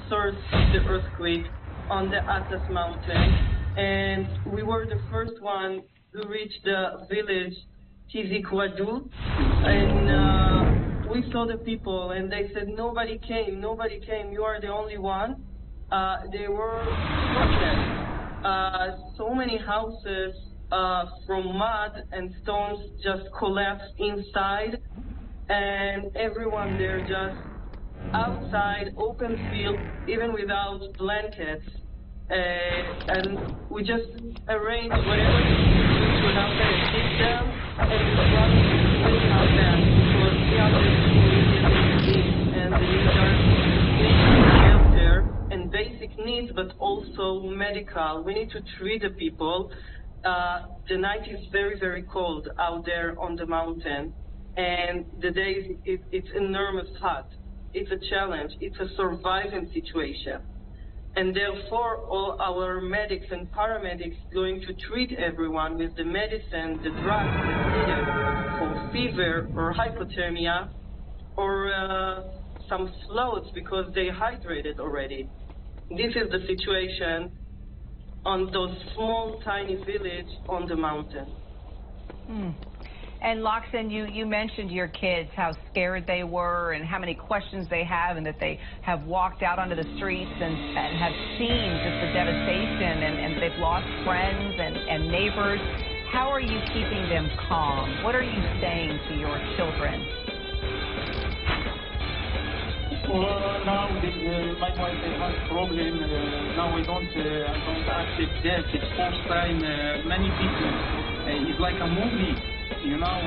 source of the earthquake on the Atlas Mountain. And we were the first one to reach the village Tiziquadu, and we saw the people, and they said, nobody came, you are the only one. They were broken. So many houses from mud and stones just collapsed inside, and everyone there just outside, open field, even without blankets. And we just arranged whatever we could to help them assist them, and we brought them out back because we understand needs, and the needs are shelter and basic needs, but also medical. We need to treat the people. The night is very, very cold out there on the mountain, and the days, it's enormous hot. It's a challenge. It's a surviving situation. And therefore, all our medics and paramedics going to treat everyone with the medicine, the drugs that's needed for fever or hypothermia, or some floats because they hydrated already. This is the situation on those small, tiny village on the mountain. And Loxin, you mentioned your kids, how scared they were and how many questions they have, and that they have walked out onto the streets and have seen just the devastation, and they've lost friends and neighbors. How are you keeping them calm? What are you saying to your children? Well, now my wife has problem. Now I don't accept death. It's first time. Many people. It's like a movie. You know,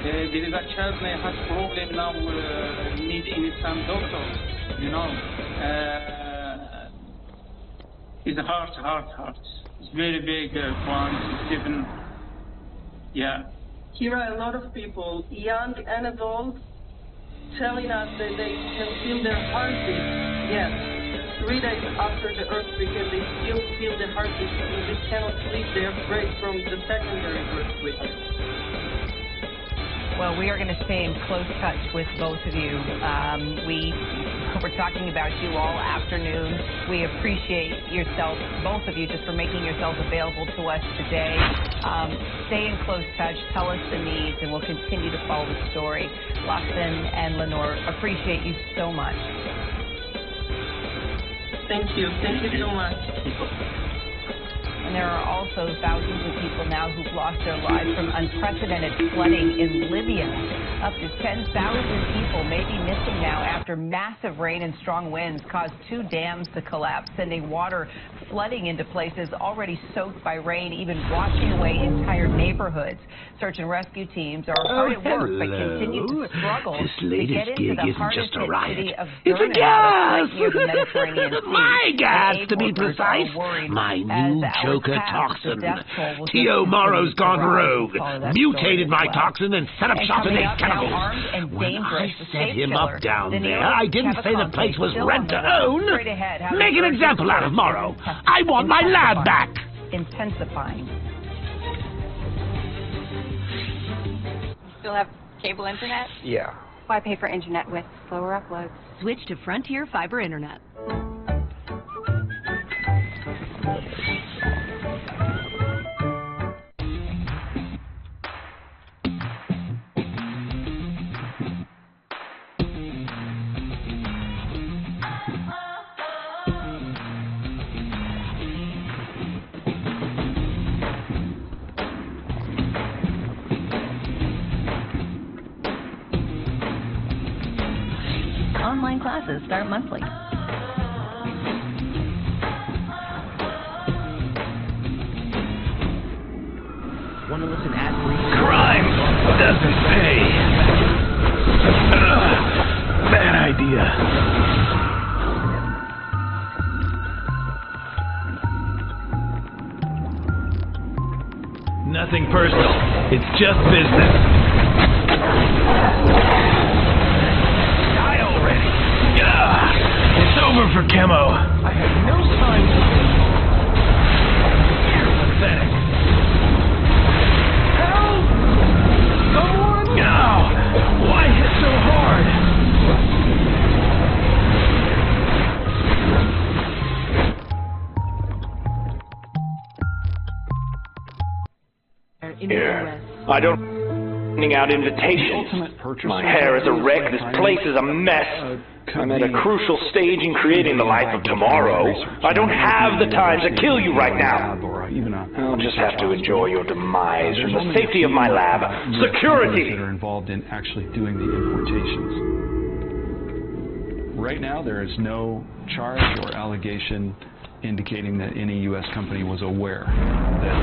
there is a child that has problem now, needing some doctors, you know. It's hard. It's very big one, it's even, yeah. Here are a lot of people, young and adults, telling us that they can feel their heartbeat. Yes, 3 days after the earthquake, and they still feel the heartbeat, and they cannot sleep. They're afraid from the secondary earthquake. Well, we are going to stay in close touch with both of you. We were talking about you all afternoon. We appreciate yourself, both of you, just for making yourselves available to us today. Stay in close touch. Tell us the needs, and we'll continue to follow the story. Loxin and Lenore, appreciate you so much. Thank you so much. And there are also thousands of people now who've lost their lives from unprecedented flooding in Libya. Up to 10,000 people may be missing now after massive rain and strong winds caused 2 dams to collapse, sending water flooding into places already soaked by rain, even washing away entire neighborhoods. Search and rescue teams are hard at work, but continue to struggle to get into the hardest hit city of Derna, near the Mediterranean Sea. My gas, to be precise. My new Joker toxin. Tio Morrow's gone rogue, mutated my toxin, and set up shop in these chemicals. When I set him up down there, I didn't say the place was rent to own. Make an example out of Morrow. I want my lab back. Intensifying. Still have cable internet? Yeah. Why pay for internet with slower uploads? Switch to Frontier Fiber Internet. Online classes start monthly. Want to listen ad-free? Crime doesn't pay. Bad idea. personal. It's just business. Die already. It's over for Chemo. I had no signs of it. Pathetic. Help! Someone? No! Why hit so hard? Here. I don't sending out invitations. My hair is a wreck. This place is a mess. I'm at a crucial stage in creating the life of tomorrow. I don't have the time to kill you right now. I'll just have to enjoy your demise from the safety of my lab. Security! That are involved in actually doing the importations. Right now, there is no charge or allegation indicating that any U.S. company was aware that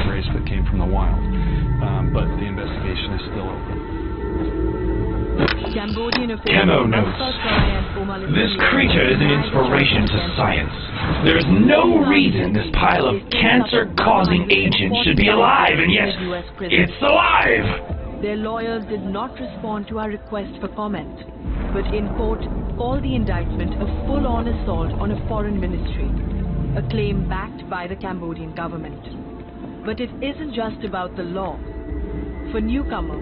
race that came from the wild. But the investigation is still open. Chemo notes. This creature is an inspiration to science. There's no reason this pile of cancer-causing agent should be alive, and yet it's alive! Their lawyers did not respond to our request for comment, but in court called the indictment a full-on assault on a foreign ministry, a claim backed by the Cambodian government. But it isn't just about the law. For newcomer,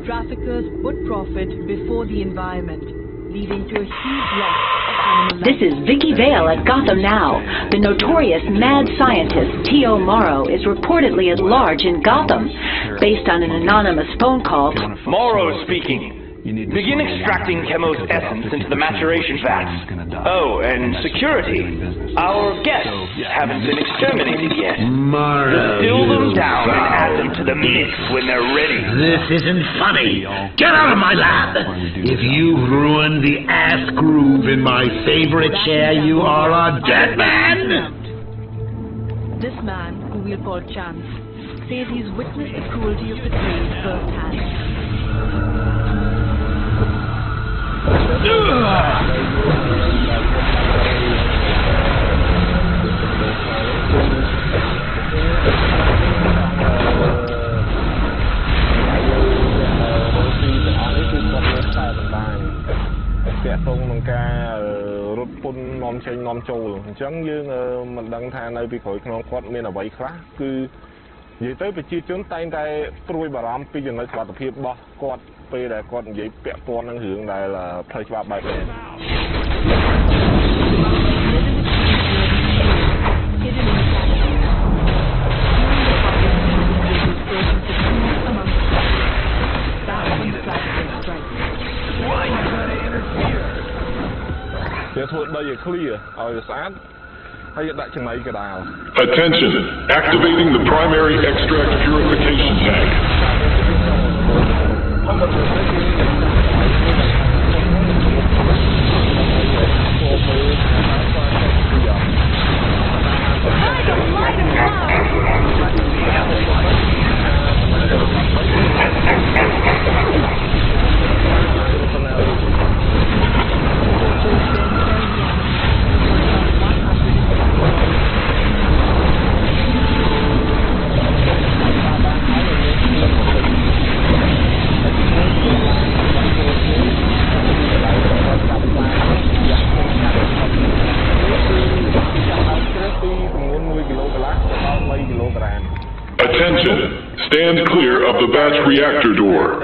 traffickers put profit before the environment, leading to a huge loss of animal life. This is Vicky Vale at Gotham Now. The notorious mad scientist T.O. Morrow is reportedly at large in Gotham, based on an anonymous phone call. Morrow speaking. Begin extracting Chemo's essence into the maturation vats. Oh, and security. Our guests haven't been exterminated yet. Distill them down and add them to the mix when they're ready. This isn't funny. Get out of my lab! If you've ruined the ass groove in my favorite chair, you are a dead man! This man, who we'll call Chance, says he's witnessed the cruelty of the grave firsthand. Attention! Activating the primary extract purification tank. Attention! Stand clear of the batch reactor door.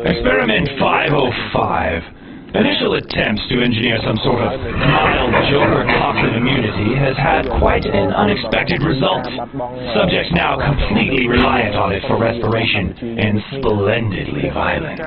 Experiment 505. Initial attempts to engineer some sort of mild Joker toxin immunity has had quite an unexpected result. Subjects now completely reliant on it for respiration and splendidly violent.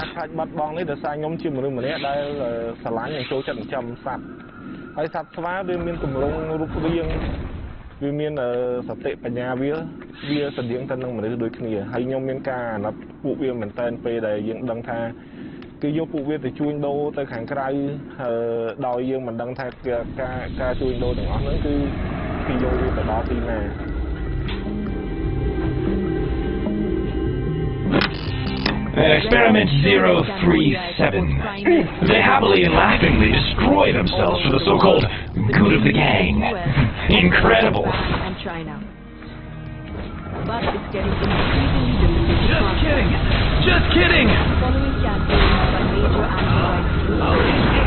Experiment 037. They happily and laughingly destroy themselves for the so-called good of the gang. Incredible. And China. But it's getting increasingly difficult. Just kidding. Just kidding. Following campaigns by major anti-rights groups,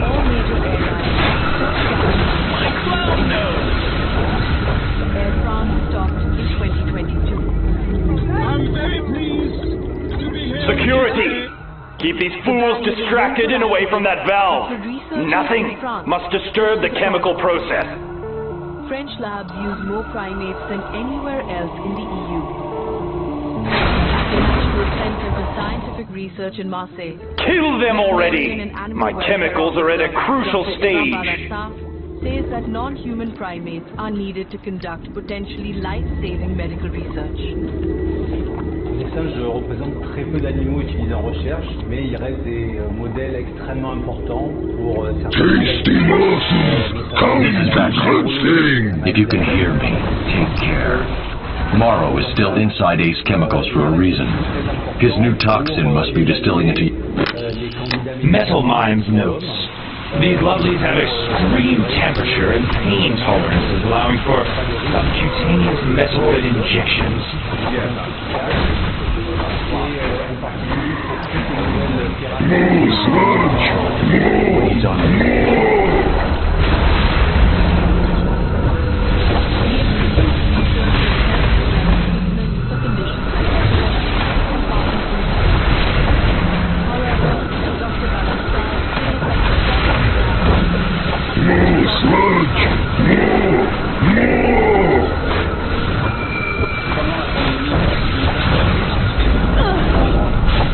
all major airlines my clown nose. Air France stopped in 2022. I'm very pleased to be here. Security! Keep these fools distracted and away from that valve. Nothing must disturb the chemical process. French labs use more primates than anywhere else in the EU. The National Center for Scientific Research in Marseille. Kill them already! My chemicals are at a crucial stage. Says that non-human primates are needed to conduct potentially life-saving medical research. Les singes représentent très peu d'animaux utilisés en recherche, mais ils restent des modèles extrêmement importants pour certains. If you can hear me, take care. Morrow is still inside Ace Chemicals for a reason. His new toxin must be distilling into... Metal Mimes notes. These lovelies have extreme temperature and pain tolerances, allowing for subcutaneous metalloid injections.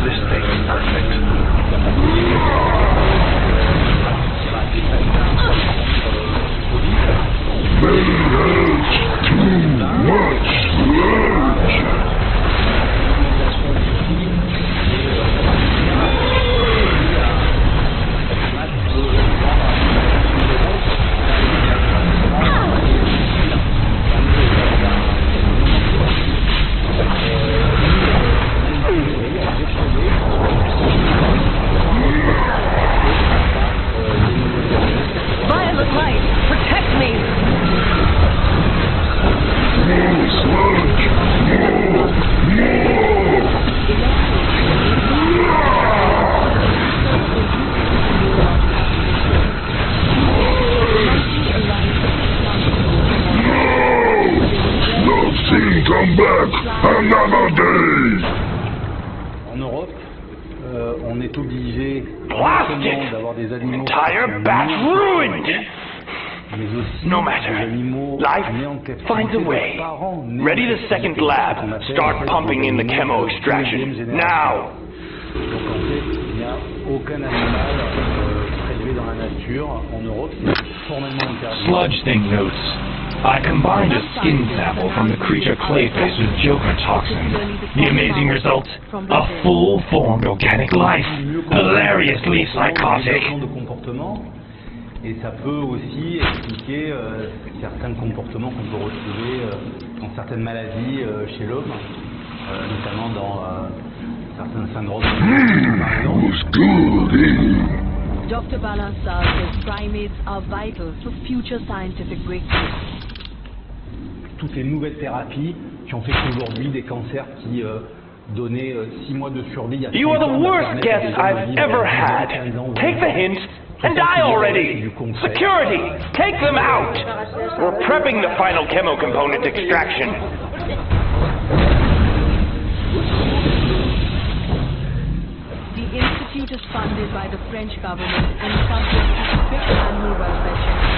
This thing's perfect. Come back another day. En Europe, on est obligé d'avoir des animaux. Entire batch ruined. No matter. Life finds a way. Ready the second lab. Start pumping in the chemo extraction. Now. Donc en fait, il n'y a aucun animal prélevé dans la nature en Europe. C'est formellement interdit. Sludge thing notes. I combined a skin sample from the creature Clayface with Joker toxin. The amazing result? A full-formed organic life. Hilariously psychotic. Et ça peut aussi expliquer certains comportements qu'on peut retrouver dans certaines maladies chez l'homme, notamment dans certains syndromes. Dr. Balasar says primates are vital to future scientific breakthroughs. Toutes les nouvelles thérapies qui ont fait qu'aujourd'hui des cancers qui donnaient 6 mois de survie à You are the worst guest I've ever had. Take the hint and die already. Security, take them out. We're prepping the final chemo component extraction. The institute is funded by the French government and subject to strict animal welfare checks.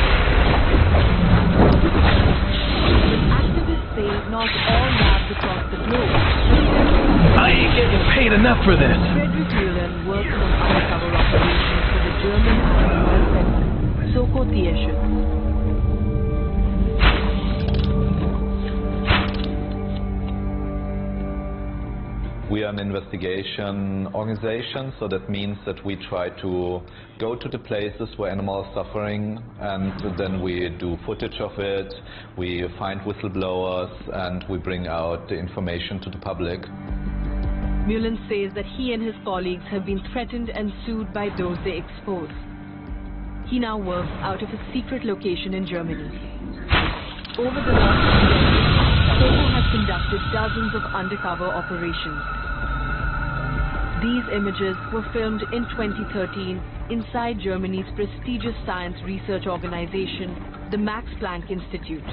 Activists say not all labs across the globe. I ain't getting paid enough for this. Frederick Mullen works on undercover operations for the German animal welfare, Soko Tierschutz. We are an investigation organization, so that means that we try to go to the places where animals are suffering, and then we do footage of it, we find whistleblowers, and we bring out the information to the public. Mullen says that he and his colleagues have been threatened and sued by those they expose. He now works out of a secret location in Germany. Over the last few decades, Soko has conducted dozens of undercover operations. These images were filmed in 2013 inside Germany's prestigious science research organization, the Max Planck Institute.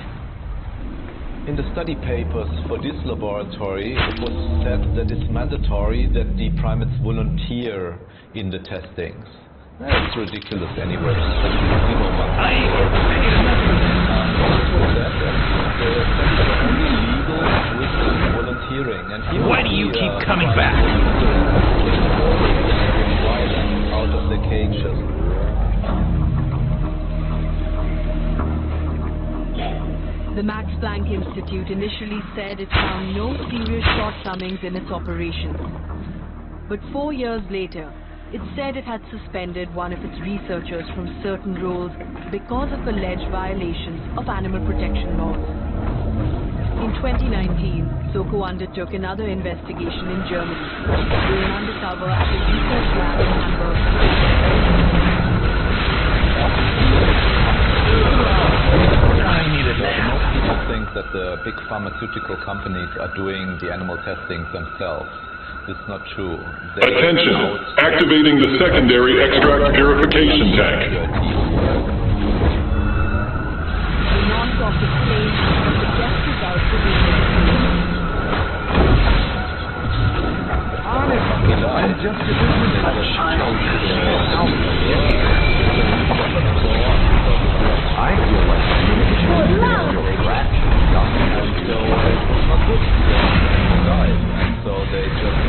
In the study papers for this laboratory, it was said that it's mandatory that the primates volunteer in the testings. It's ridiculous anyway. Volunteering. And why do you keep coming back? Out of the cages. The Max Planck Institute initially said it found no serious shortcomings in its operations. But 4 years later, it said it had suspended one of its researchers from certain roles because of alleged violations of animal protection laws. In 2019, Soko undertook another investigation in Germany, going undercover at a research lab in Hamburg. Most people think that the big pharmaceutical companies are doing the animal testing themselves. It's not true. Attention! Activating the secondary extract purification tank. The non-profit claims that the test results will be I'm just a I feel like so they just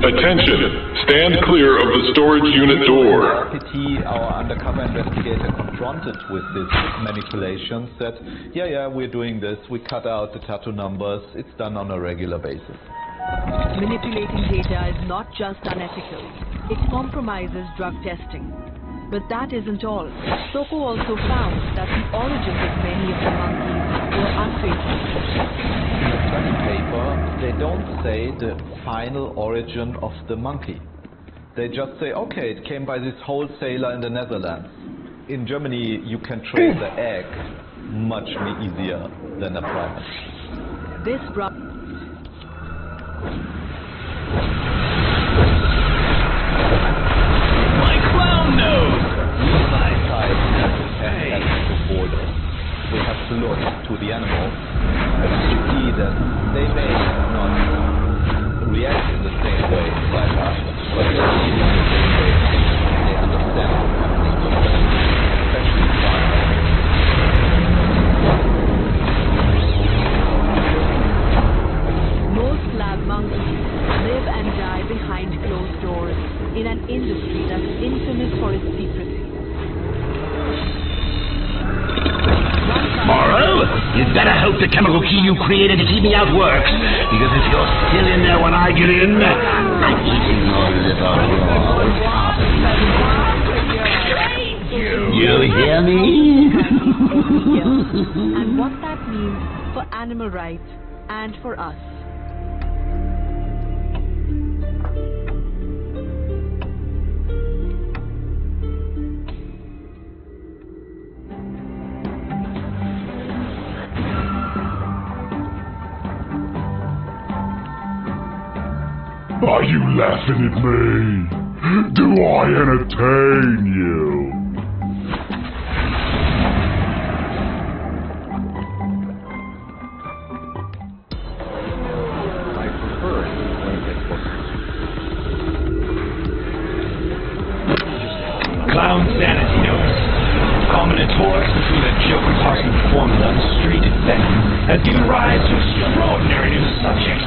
Attention! Stand clear of the storage unit door. RPT, our undercover investigator, confronted with this manipulation, said, yeah, we're doing this, we cut out the tattoo numbers, it's done on a regular basis. Manipulating data is not just unethical, it compromises drug testing. But that isn't all. Soko also found that the origins of many of the monkeys were untraceable. In the study paper, they don't say the final origin of the monkey. They just say, okay, it came by this wholesaler in the Netherlands. In Germany, you can trace the egg much easier than a primate. This brought... My clown nose! We have to look to the animals to see that they may not react in the same way like us, but they see it in the same way. They understand what's happening to them, especially Most lab monkeys live and die behind closed doors in an industry that's infamous for its secrecy. Morrow, you'd better hope the chemical key you created to keep me out works, because if you're still in there when I get in, I'm eating your liver raw. You hear me? And what that means for animal rights and for us. Are you laughing at me? Do I entertain you? Clown sanity notice. Combinatorics between a Joker toxin formula and street venom has given rise to extraordinary new subjects.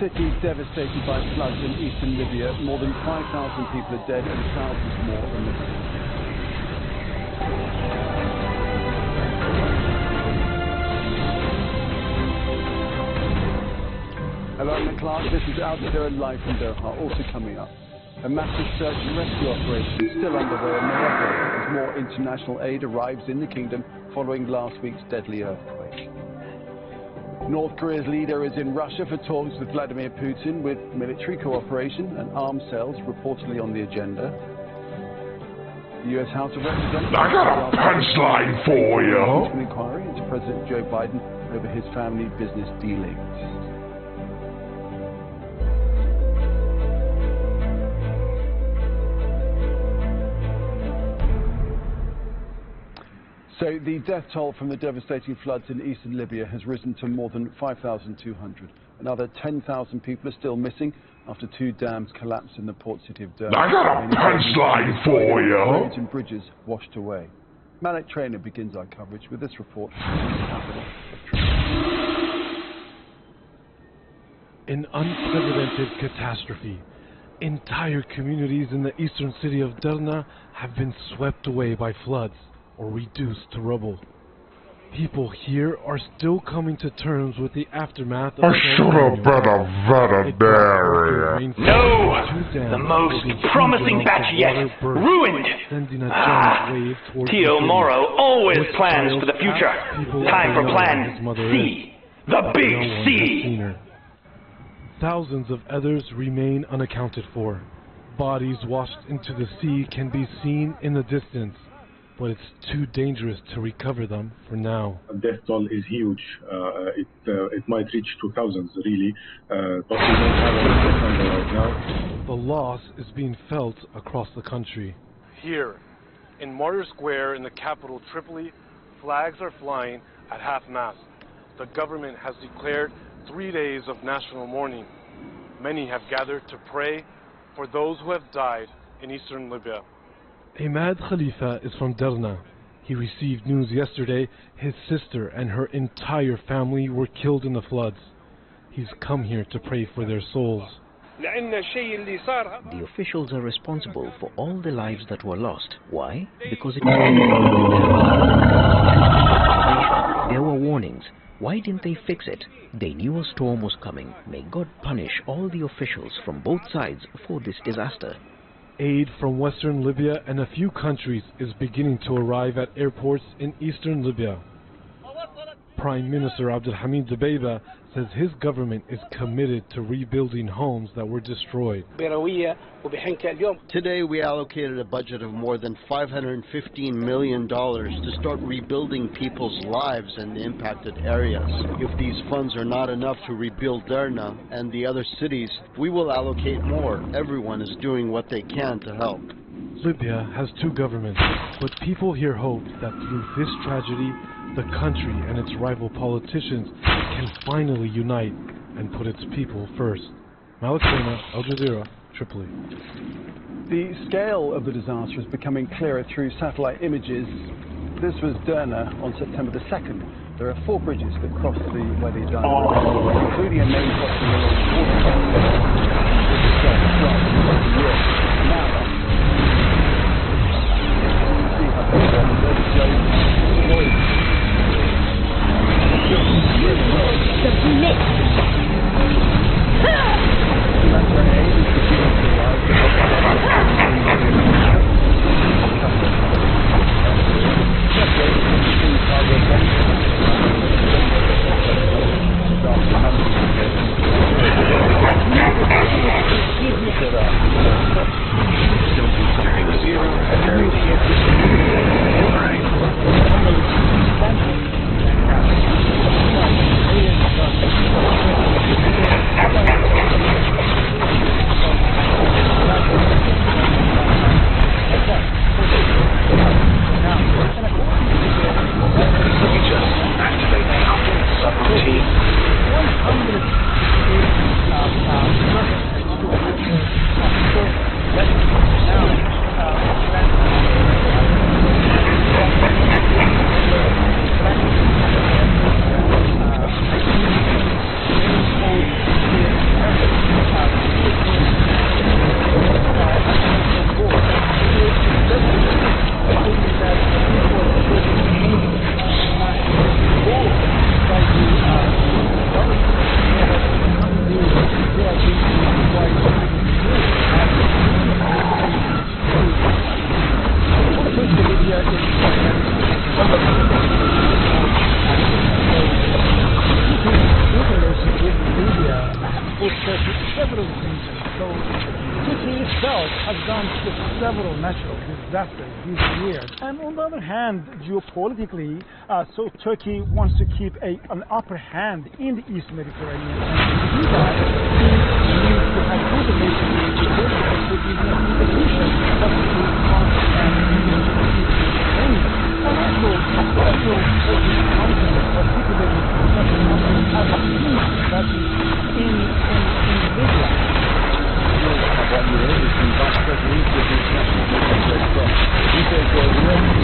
city is devastated by floods in eastern Libya. More than 5,000 people are dead and thousands more are missing. 11 o'clock, this is Al Jazeera live from Doha. Also coming up, a massive search and rescue operation still underway in Morocco as more international aid arrives in the kingdom following last week's deadly earthquake. North Korea's leader is in Russia for talks with Vladimir Putin, with military cooperation and arms sales reportedly on the agenda. The U.S. House of Representatives... I got a punchline for you! ...an inquiry into President Joe Biden over his family business dealings. So the death toll from the devastating floods in eastern Libya has risen to more than 5,200. Another 10,000 people are still missing after 2 dams collapsed in the port city of Derna. I got a punchline for you! Roads and bridges washed away. Malik Trainer begins our coverage with this report from the capital of Tripoli. An unprecedented catastrophe. Entire communities in the eastern city of Derna have been swept away by floods or reduced to rubble. People here are still coming to terms with the aftermath of... I should have been a veterinarian. No! The most promising batch yet! Ruined! Tio Morrow always plans for the future. Time for Plan C. The Big C! Thousands of others remain unaccounted for. Bodies washed into the sea can be seen in the distance, but it's too dangerous to recover them for now. The death toll is huge. It might reach 2,000 really, but we don't have a death number right now. The loss is being felt across the country. Here, in Martyr Square in the capital Tripoli, flags are flying at half-mast. The government has declared 3 days of national mourning. Many have gathered to pray for those who have died in eastern Libya. Ahmad Khalifa is from Derna. He received news yesterday his sister and her entire family were killed in the floods. He's come here to pray for their souls. The officials are responsible for all the lives that were lost. Why? Because it there were warnings. Why didn't they fix it? They knew a storm was coming. May God punish all the officials from both sides for this disaster. Aid from western Libya and a few countries is beginning to arrive at airports in eastern Libya. Prime Minister Abdelhamid Dbeibeh says his government is committed to rebuilding homes that were destroyed. Today we allocated a budget of more than $515 million to start rebuilding people's lives in the impacted areas. If these funds are not enough to rebuild Derna and the other cities, we will allocate more. Everyone is doing what they can to help. Libya has 2 governments, but people here hope that through this tragedy, the country and its rival politicians can finally unite and put its people first. Malik Trainer, Al Jazeera, Tripoli. The scale of the disaster is becoming clearer through satellite images. This was Derna on September the 2nd. There are 4 bridges that cross the Wadi Dana, including a main crossing along itself has gone through several natural disasters these years. And on the other hand, geopolitically, so Turkey wants to keep an upper hand in the East Mediterranean. And to do that, it needs to have good relations with the solution that will be constant and even and also Turkey's continent, particularly such a country as a huge that is in Libya. Evalué et une vaste catégorie de international Red Cross. We take a risk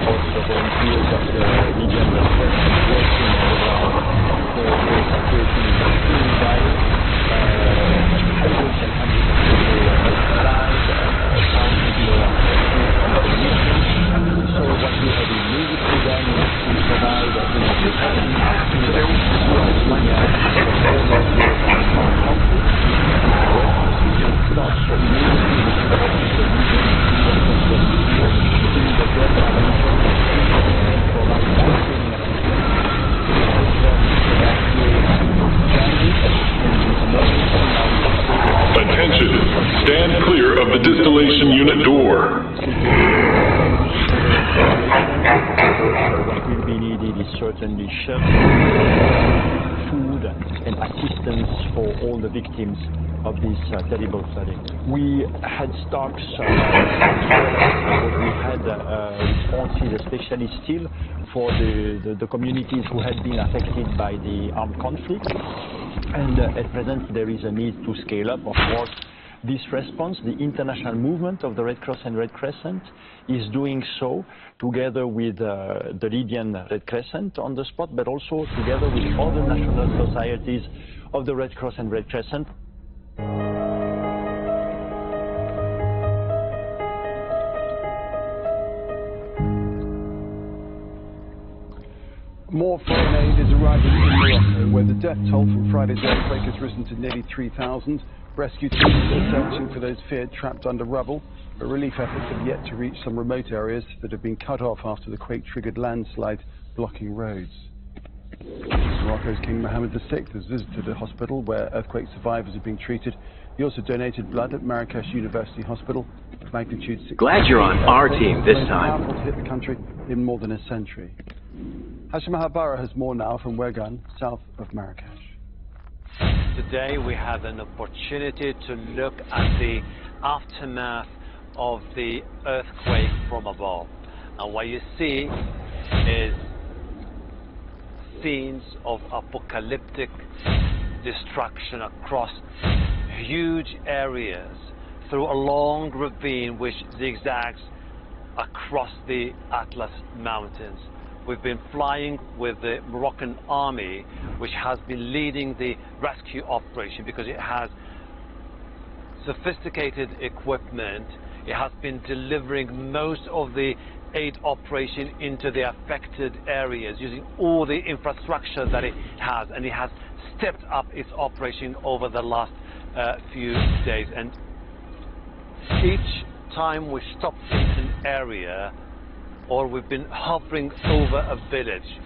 for also volunteers of the Libyan Red Cross working on the ground. The situation is extremely dire. Hundreds and hundreds of people died, thousands more on the mission. So what we have immediately done is to provide Attention! Stand clear of the distillation unit door. What will be needed is certainly shelter, food, and assistance for all the victims of this terrible flooding. We had stocks, we had responses, especially still for the communities who had been affected by the armed conflict. And at present, there is a need to scale up, of course, this response. The international movement of the Red Cross and Red Crescent is doing so together with the Libyan Red Crescent on the spot, but also together with other national societies of the Red Cross and Red Crescent. More foreign aid is arriving in Morocco, where the death toll from Friday's earthquake has risen to nearly 3,000. Rescue teams are searching for those feared trapped under rubble, but relief efforts have yet to reach some remote areas that have been cut off after the quake-triggered landslide blocking roads. Morocco's King Mohammed VI has visited a hospital where earthquake survivors are being treated. He also donated blood at Marrakesh University Hospital, magnitude 6. Glad you're on our team this time. Powerful to hit the country in more than a century. Hashim Habara has more now from Wegan, south of Marrakesh. Today we have an opportunity to look at the aftermath of the earthquake from above. And what you see is scenes of apocalyptic destruction across huge areas through a long ravine which zigzags across the Atlas Mountains. We've been flying with the Moroccan army, which has been leading the rescue operation because it has sophisticated equipment. It has been delivering most of the aid operation into the affected areas using all the infrastructure that it has, and it has stepped up its operation over the last few days. And each time we stopped in an area, or we've been hovering over a village,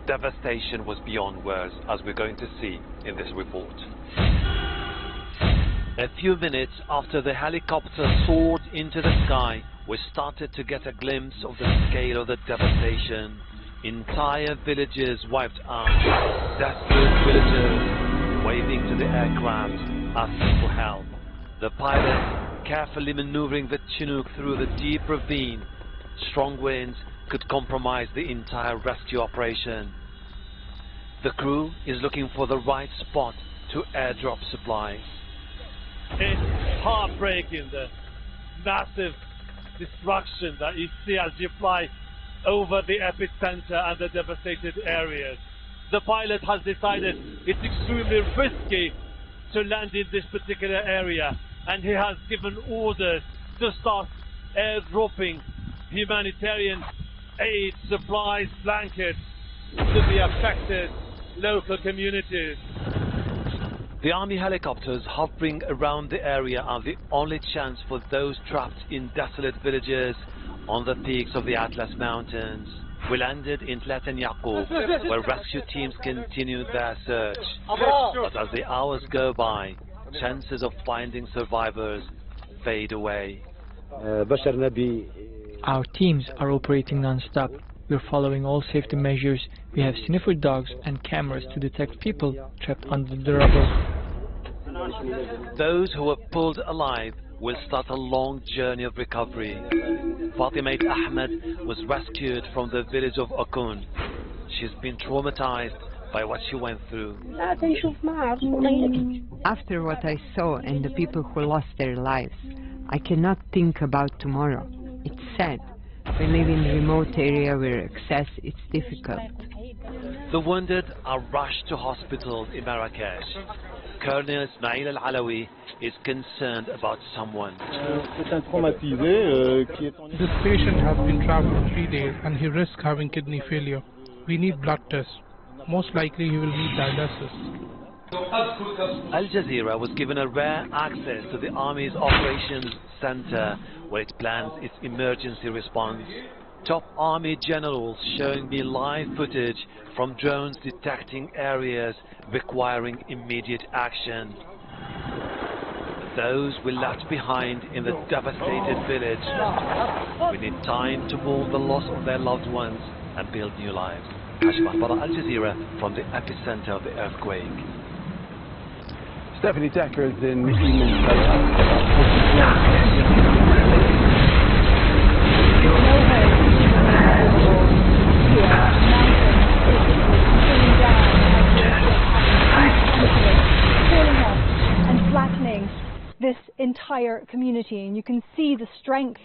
devastation was beyond words, as we're going to see in this report. A few minutes after the helicopter soared into the sky, we started to get a glimpse of the scale of the devastation. Entire villages wiped out, desperate villagers waving to the aircraft, asking for help. The pilot carefully maneuvering the Chinook through the deep ravine. Strong winds could compromise the entire rescue operation. The crew is looking for the right spot to airdrop supplies. It's heartbreaking, the massive destruction that you see as you fly over the epicenter and the devastated areas. The pilot has decided it's extremely risky to land in this particular area, and he has given orders to start airdropping humanitarian aid, supplies, blankets to the affected local communities. The army helicopters hovering around the area are the only chance for those trapped in desolate villages on the peaks of the Atlas Mountains. We landed in Tlaten Yaqub, where rescue teams continue their search. But as the hours go by, chances of finding survivors fade away. Our teams are operating non-stop. We're following all safety measures. We have sniffer dogs and cameras to detect people trapped under the rubble. Those who were pulled alive will start a long journey of recovery. Fatimate Ahmed was rescued from the village of Okun. She's been traumatized by what she went through. After what I saw and the people who lost their lives, I cannot think about tomorrow. It's sad. We live in a remote area where access is difficult. The wounded are rushed to hospitals in Marrakesh. Colonel Ismail Al-Alawi is concerned about someone. This patient has been trapped for 3 days and he risks having kidney failure. We need blood tests. Most likely he will need dialysis. Al Jazeera was given a rare access to the Army's Operations Center, where it plans its emergency response. Top Army generals showing me live footage from drones detecting areas requiring immediate action. Those we left behind in the devastated village, we need time to mourn the loss of their loved ones and build new lives. Hashim Al Jazeera from the epicenter of the earthquake. Stephanie Decker is in and flattening this entire community, and you can see the strength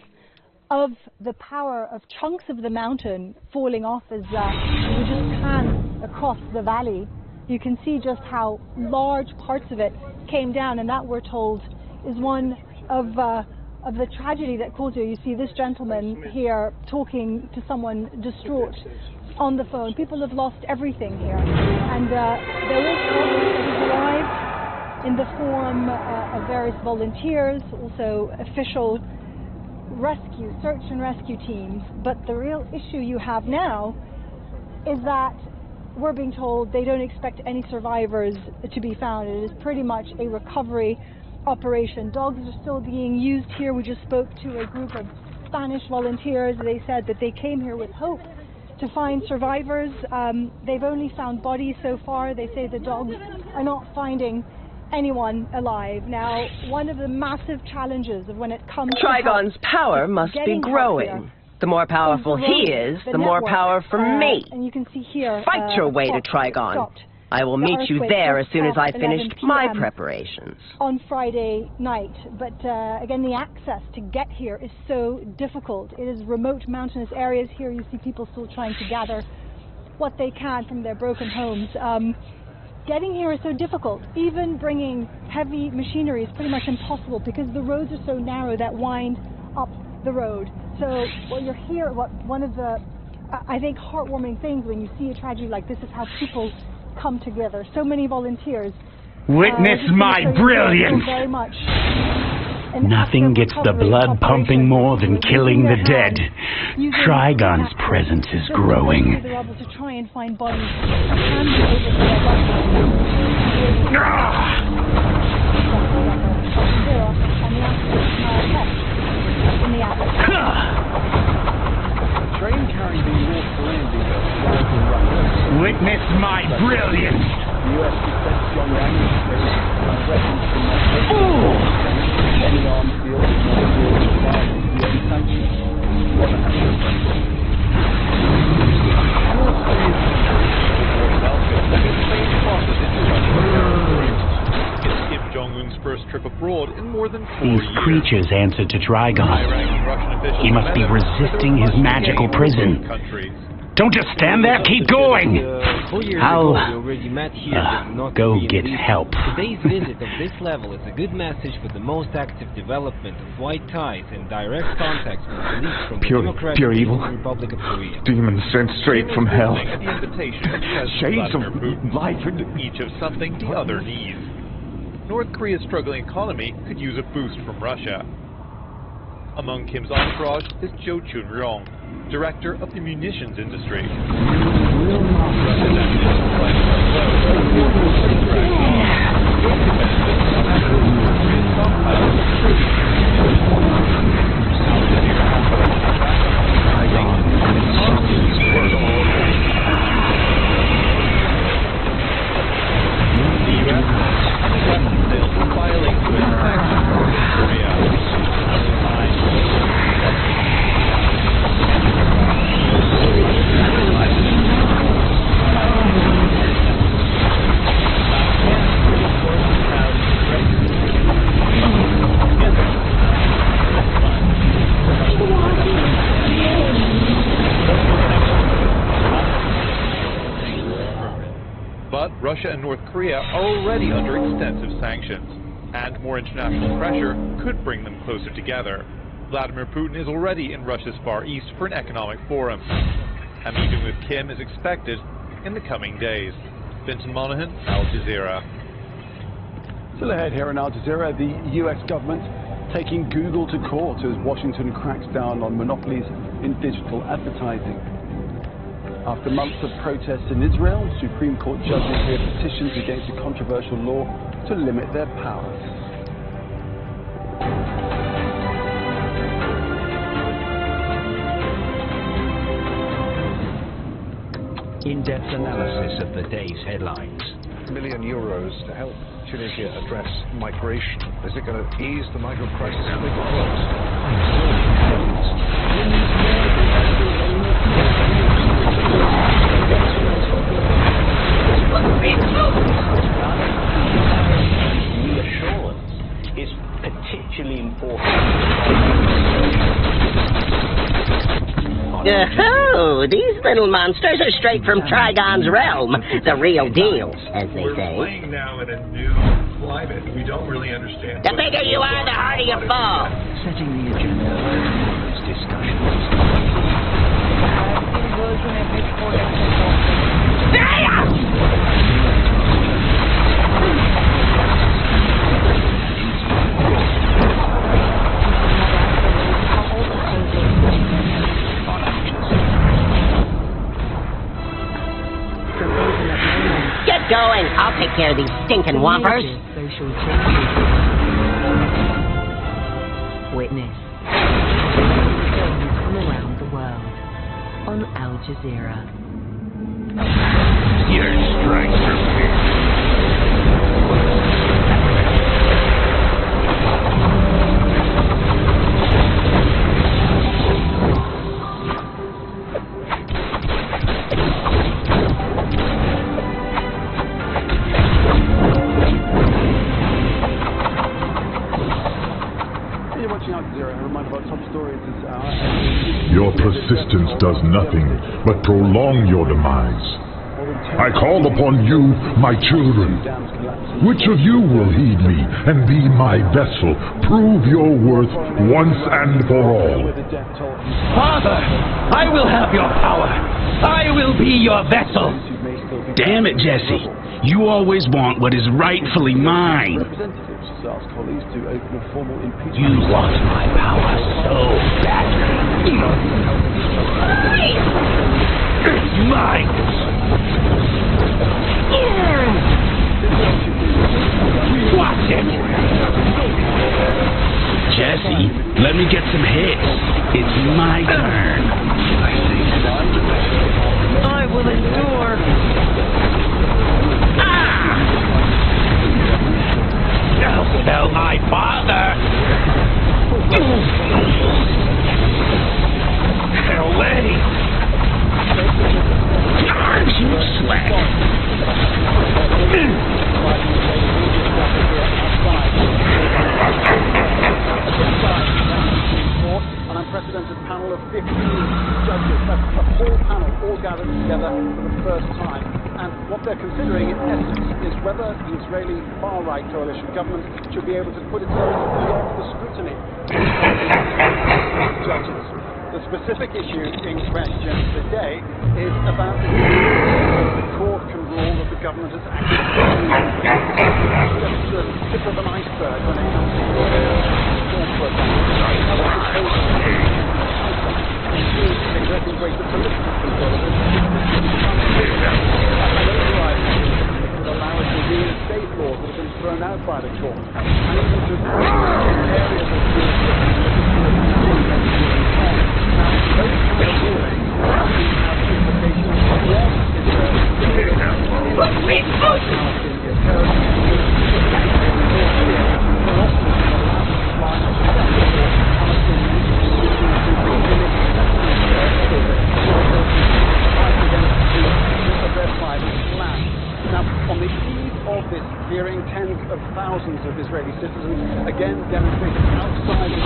of the power of chunks of the mountain falling off as we just pan across the valley. You can see just how large parts of it came down, and that, we're told, is one of the tragedy that caused it. You see this gentleman here talking to someone distraught on the phone. People have lost everything here, and there is hope that is alive in the form of various volunteers, also official rescue, search and rescue teams. But the real issue you have now is that we're being told they don't expect any survivors to be found. It is pretty much a recovery operation. Dogs are still being used here. We just spoke to a group of Spanish volunteers. They said that they came here with hope to find survivors. They've only found bodies so far. They say the dogs are not finding anyone alive. Now, one of the massive challenges of when it comes Trigon's to power must be growing. The more powerful he is, the more power for me. And you can see here, fight your way to Trigon. I will meet you there as soon as I've finished my preparations. On Friday night, but again, the access to get here is so difficult. It is remote mountainous areas here. You see people still trying to gather what they can from their broken homes. Getting here is so difficult. Even bringing heavy machinery is pretty much impossible because the roads are so narrow that wind up the road. So when you're here, one of the, I think, heartwarming things when you see a tragedy like this is how people come together. So many volunteers. Witness my brilliance! Very much. Nothing gets the blood pumping more than killing the dead. Trigon's presence is growing. To try and find bodies. Witness my brilliance! Kim Jong-un's first trip abroad in more than 4 These years. creatures answer to Trigon. He must be resisting his magical prison. Don't just stand there, keep going! I'll go get help. Today's visit of this level is a good message for the most active development of white ties and direct contacts with police from the Democratic pure evil. Republic of Korea. Demons sent straight from hell. The invitation Shades of life and each of something the other needs. North Korea's struggling economy could use a boost from Russia. Among Kim's entourage is Jo Chun-ryong, director of the munitions industry. But Russia and North Korea are already under extensive sanctions, and more international pressure could bring them closer together. Vladimir Putin is already in Russia's Far East for an economic forum. A meeting with Kim is expected in the coming days. Vincent Monaghan, Al Jazeera. Still ahead here on Al Jazeera, the US government taking Google to court as Washington cracks down on monopolies in digital advertising. After months of protests in Israel, Supreme Court judges hear petitions against a controversial law to limit their powers. In-depth analysis of the day's headlines. €1 million to help Tunisia address migration. Is it going to ease the migrant crisis a bit close? Reassurance is particularly important. Oh, these little monsters are straight from Trigon's realm. The real deal, as they say. We're playing now in a new climate. We don't really understand. The bigger you are, the harder you fall. Setting the agenda for these discussions. Get going. I'll take care of these stinking whoppers. Social changes. Witness. From around the world on Al Jazeera. Your strikes are fierce. Your persistence does nothing but prolong your demise. I call upon you, my children. Which of you will heed me and be my vessel? Prove your worth once and for all. Father, I will have your power. I will be your vessel. Damn it, Jesse. You always want what is rightfully mine. You want my power so badly. It's mine. Watch it. Jesse, let me get some hits. It's my turn. I will endure. Don't tell my father! Away! Aren't you slack? An unprecedented panel of 15 judges, that's a whole panel all gathered together for the first time. And what they're considering, in essence, is whether the Israeli far-right coalition government should be able to put itself beyond the scrutiny of judges. The specific issue in question today is about the court can rule that the government has acted just the tip of an iceberg when it comes to can break the political control of it would allow us to reinstate laws that have been thrown out by the court, and even to areas of Now, on the eve of this hearing, tens of thousands of Israeli citizens again demonstrated outside the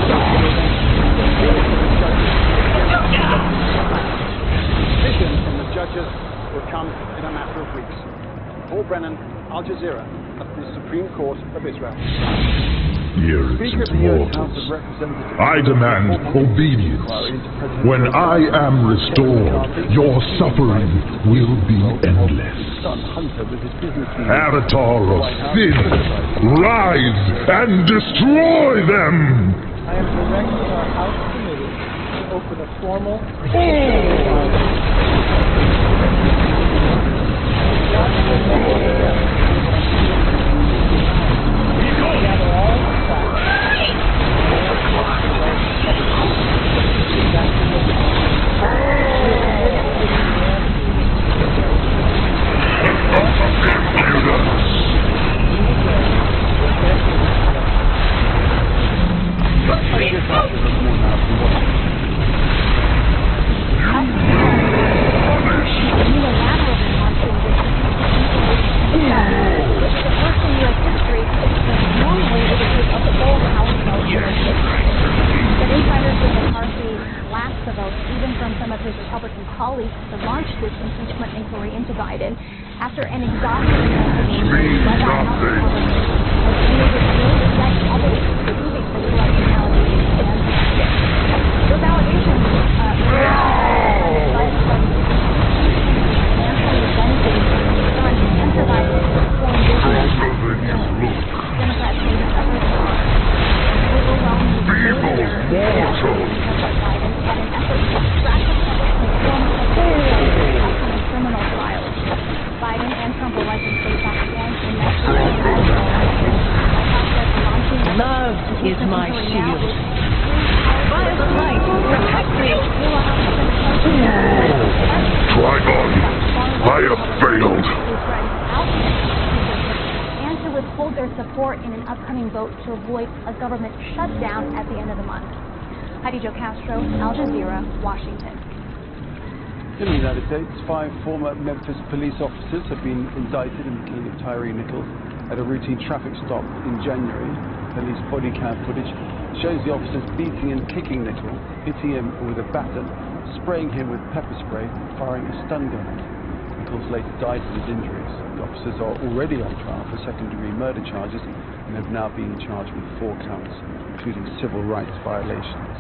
decision from the judges will come in a matter of weeks. Paul Brennan, Al Jazeera, at the Supreme Court of Israel. Hearers mortals, I demand obedience. When I am restored, your suffering will be endless. Avatar of sin, rise and destroy them! I am directing our House Committee to open a formal... After an exhaustive investigation led by those allegations Biden and Trump will likely face off again in next Love is my shield. Violent light, protect me. Trigon, I have failed. And to withhold their support in an upcoming vote to avoid a government shutdown at the end of the month. Heidi Jo Castro, Al Jazeera, Washington. In the United States, 5 former Memphis police officers have been indicted in the killing of Tyree Nichols at a routine traffic stop in January. Police body cam footage shows the officers beating and kicking Nichols, hitting him with a baton, spraying him with pepper spray, and firing a stun gun. Nichols later died of his injuries. The officers are already on trial for second-degree murder charges and have now been charged with 4 counts, including civil rights violations.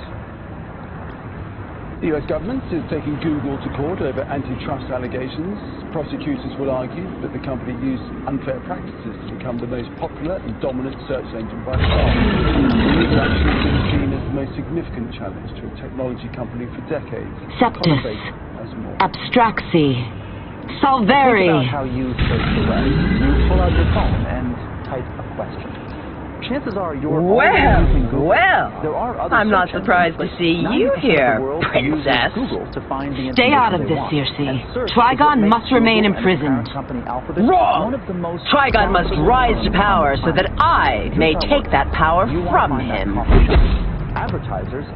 The US government is taking Google to court over antitrust allegations. Prosecutors will argue that the company used unfair practices to become the most popular and dominant search engine by far. This action has been seen as the most significant challenge to a technology company for decades. Septus, Abstraxi, Salveri. Think about how you search the web. You pull out your phone and type a question. Chances are you're I'm not surprised to see you here, Princess. Stay out of this, Circe. Trigon must remain imprisoned. Wrong! Trigon must rise to power so that I may take that power from him. Circe,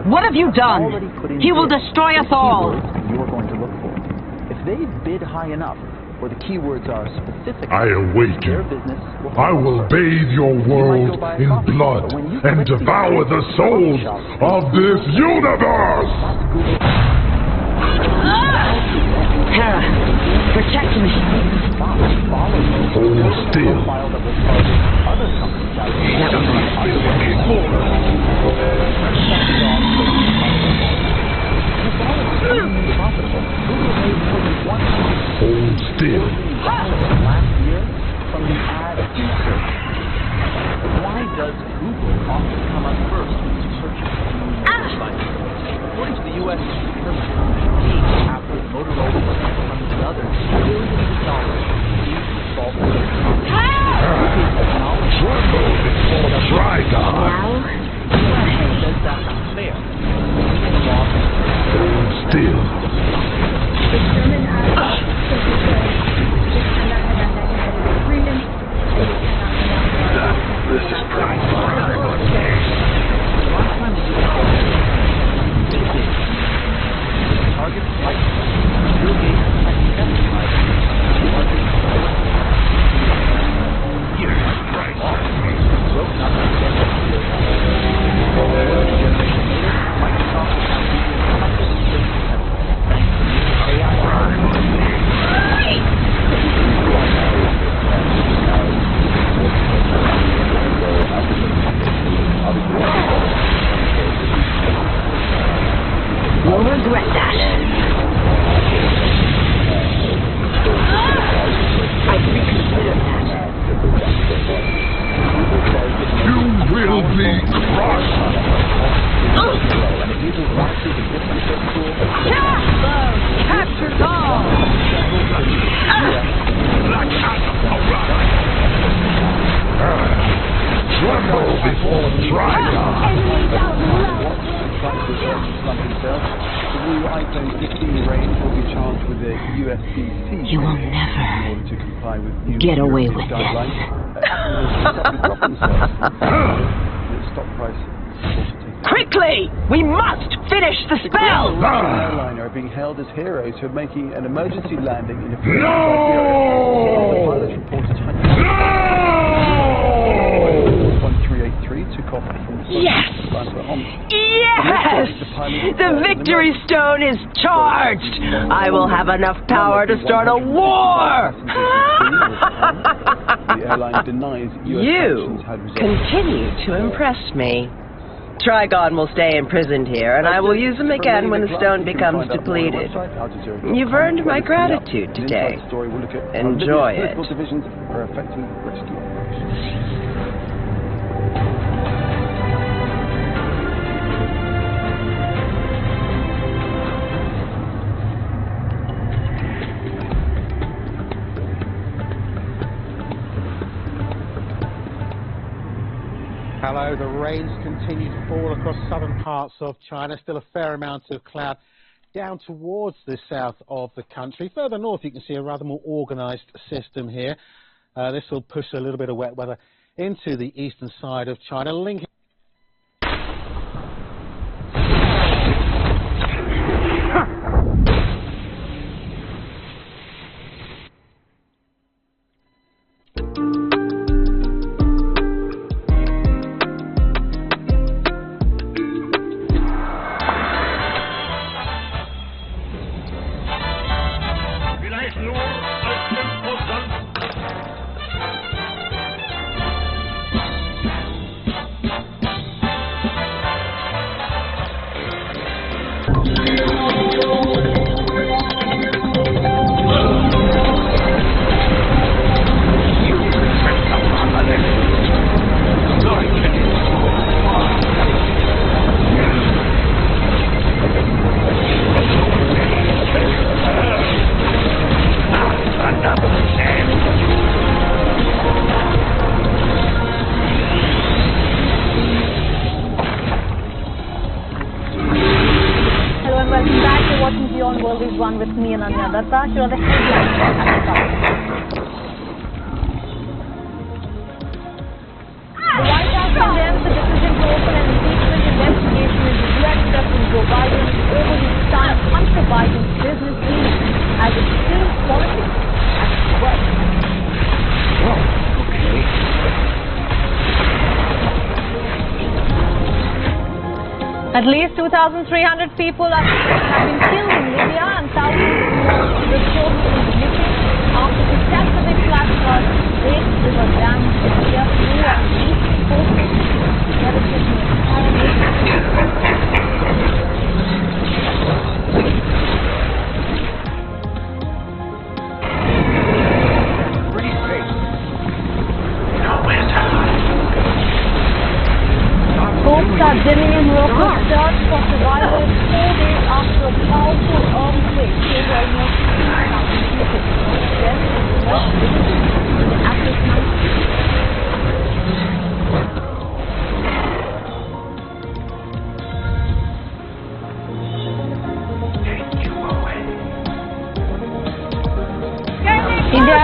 what have you done? He will destroy us all. You're going to look for. If they bid high enough, where the keywords are specific, I awaken. I will bathe your world in blood and devour the souls of this universe! Hera, protect me. Hold still. Hold still. Last year, from the ad search. Why does Google often come up first when you search for new sites? According to the U.S. after Motorola and the others billions of dollars used to solve the says that's unfair. Still. This is pride for everyone. Target flight. Bill Gates has identified You'll regret that. I'd reconsider that. You will be crushed. Capture's all. Tremble before Trigon. The new iPhone 16 range will be charged with a USB-C. You will in never order to comply with new get away with guidelines. Stock price. Quickly! We must finish the spell! The airliner are being hailed as heroes who are making an emergency landing in a field No! The pilots reported 1383 took off from Yes! Yes! The victory stone is charged! I will have enough power to start a war! The airline denies You continue to impress me. Trigon will stay imprisoned here, and I will use him again when the stone becomes depleted. You've earned my gratitude today. Enjoy it. Divisions are effecting rescue operations. Hello, the rains continue to fall across southern parts of China. Still a fair amount of cloud down towards the south of the country. Further north, you can see a rather more organised system here. This will push a little bit of wet weather into the eastern side of China, linking One with me and Anya Datta. Here are the headlines at the top. The White House condemns the decision to open an impeachment investigation into U.S. President Joe Biden over his son Hunter Biden's business dealings, as it still politics at its worst. At least 2,300 people have been killed in Libya and thousands more reported missing after successively flash floods raised river dams in Libya through and eastern coastal devastating Hopes are dimming in local search for survivors 4 days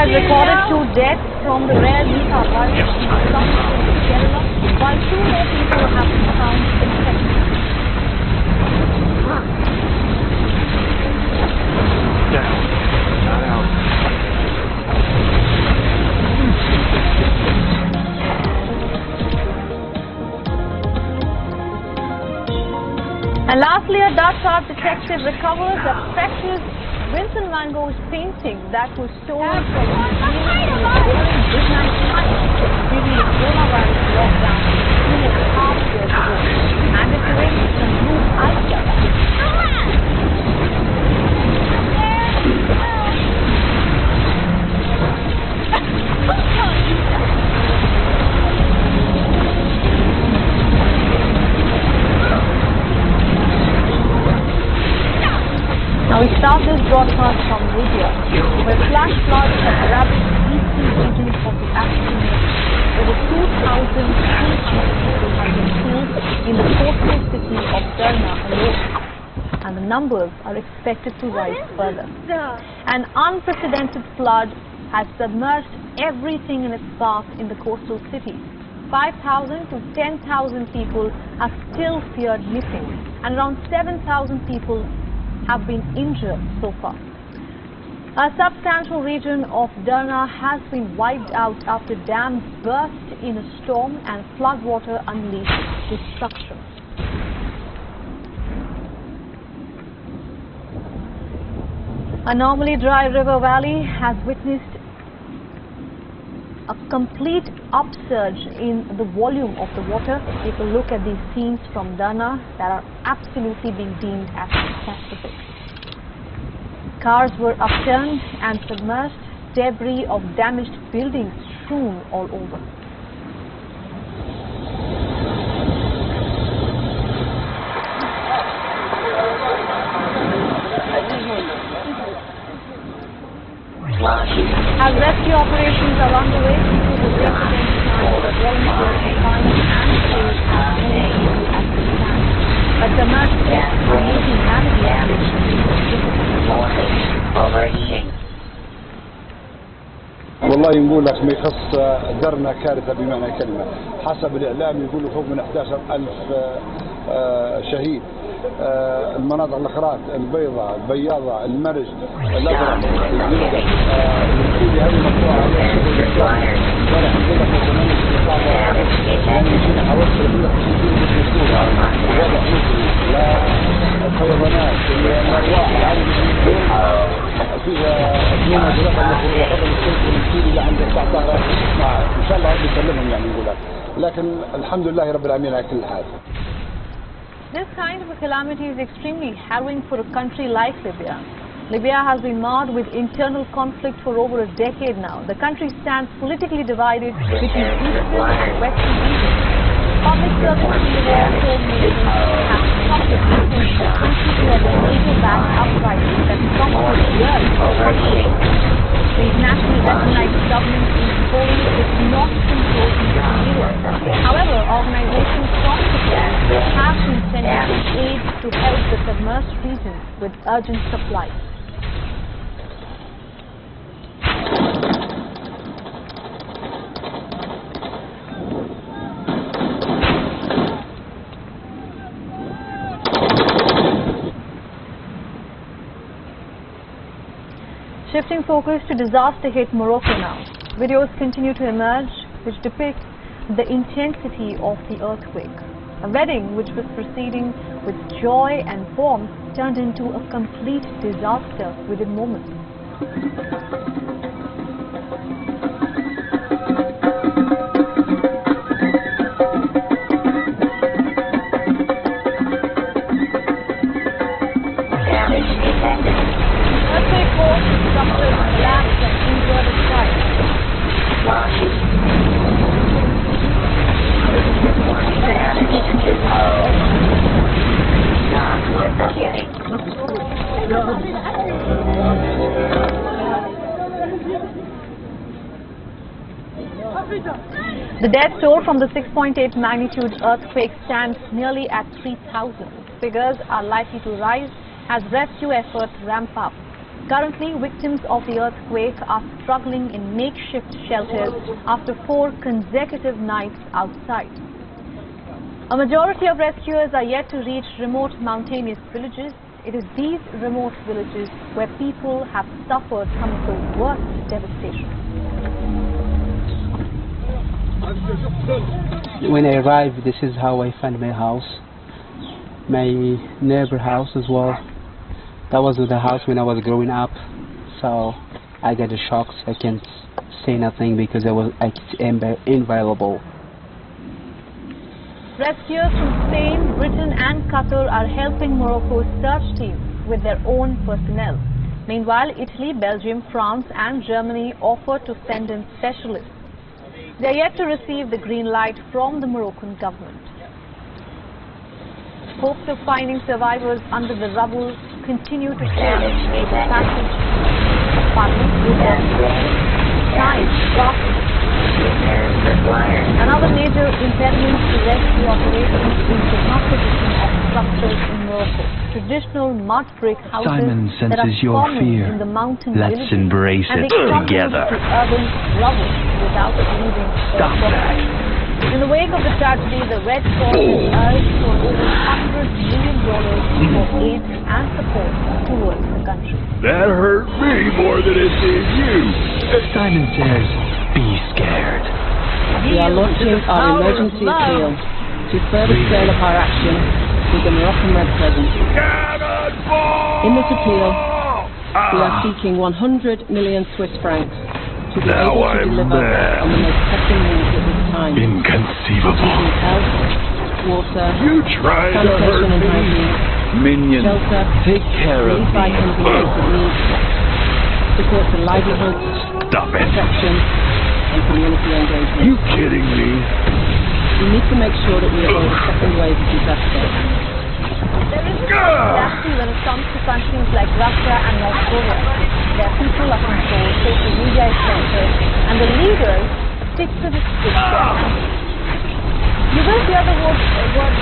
has recorded 2 deaths from the rare Nipah virus in Kerala, while 2 more people have been found infected. Down, not out. And lastly, a Dutch art detective recovers a precious Vincent van Gogh's painting that was stolen from a museum during midnight time during the coronavirus lockdown 2.5 years ago, and it's arranged in blue ice. Now we start this broadcast from Libya, where flash floods have ravaged eastern regions of the African Union. Over 2,000 people have been killed in the coastal city of Derna alone, and the numbers are expected to rise further. An unprecedented flood has submerged everything in its path in the coastal city. 5,000 to 10,000 people are still feared missing, and around 7,000 people have been injured so far. A substantial region of Derna has been wiped out after dams burst in a storm and floodwater unleashed destruction. A normally dry river valley has witnessed a complete upsurge in the volume of the water. Take a look at these scenes from Derna that are absolutely being deemed as catastrophic. Cars were upturned and submerged, debris of damaged buildings strewn all over. As rescue operations are underway, people will take the volunteers to find and save as many people as they can. But the mercy for making overheating. والله نقول لك ما يخص درنا كارثة بمعنى كلمة. حسب الإعلام يقولوا فوق من 11,000 شهيد. المناطق الأخرى البيضاء، البياضة، المرج، الأزرق، الزبدة، الكل هذه مقطوعة عليها امبارح نقول لك كمان يعني شيء حوالي 350 وضع مصري لا الفيضانات الأرواح العالم فيها 2 أزرق اللي خطر السلك والمسيري اللي عند السعطارة إن شاء الله رب يسلمهم يعني نقول لك لكن الحمد لله رب العالمين على كل حال. This kind of a calamity is extremely harrowing for a country like Libya. Libya has been marred with internal conflict for over a decade now. The country stands politically divided between eastern and western regions. Public servants in the war told nations have come to country to a NATO-backed uprising that prompted years of bloodshed. The internationally recognized government in Tripoli is not controlled in Syria. However, organizations from Tripoli have been sending aid to help the submerged region with urgent supplies. Shifting focus to disaster-hit Morocco now. Videos continue to emerge which depict the intensity of the earthquake. A wedding which was proceeding with joy and warmth turned into a complete disaster within moments. The death toll from the 6.8 magnitude earthquake stands nearly at 3,000. Figures are likely to rise as rescue efforts ramp up. Currently, victims of the earthquake are struggling in makeshift shelters after 4 consecutive nights outside. A majority of rescuers are yet to reach remote mountainous villages. It is these remote villages where people have suffered some of the worst devastation. When I arrived, this is how I found my house. My neighbor house as well. That was the house when I was growing up. So I got the shocks. I can't say nothing because it's inviolable. Rescuers from Spain, Britain and Qatar are helping Morocco's search team with their own personnel. Meanwhile, Italy, Belgium, France and Germany offer to send in specialists. They are yet to receive the green light from the Moroccan government. Hopes of finding survivors under the rubble continue to change with the passage of Parliament with time passing. Another major impediment to rescue operations is the composition of structures in Morocco. Traditional mud brick houses Simon that are senses your common fear. in the mountain Let's villages, embrace and it they come together. to urban rubble without leaving their property. In the wake of the tragedy, the Red Cross has urged for over $100 million for aid and support towards the country. That hurt me more than it did you. Simon says, be scared. We are launching our emergency appeal to further scale up our action with the Moroccan Red Crescent. In this appeal, we are seeking 100 million Swiss francs to be able to deliver on the most pressing needs at this time. Inconceivable. Health, water, You tried to hurt sanitation and me. hygiene, Minion, shelter, take care of relief items and basic needs, support for livelihoods, Stop it. protection, and community engagement. You kidding me? We need to make sure that we avoid a second wave of disaster. There is a reaction when it comes to countries like Russia and North Korea. Their people are controlled, social media is censored, and the leaders stick to the script. You will hear the word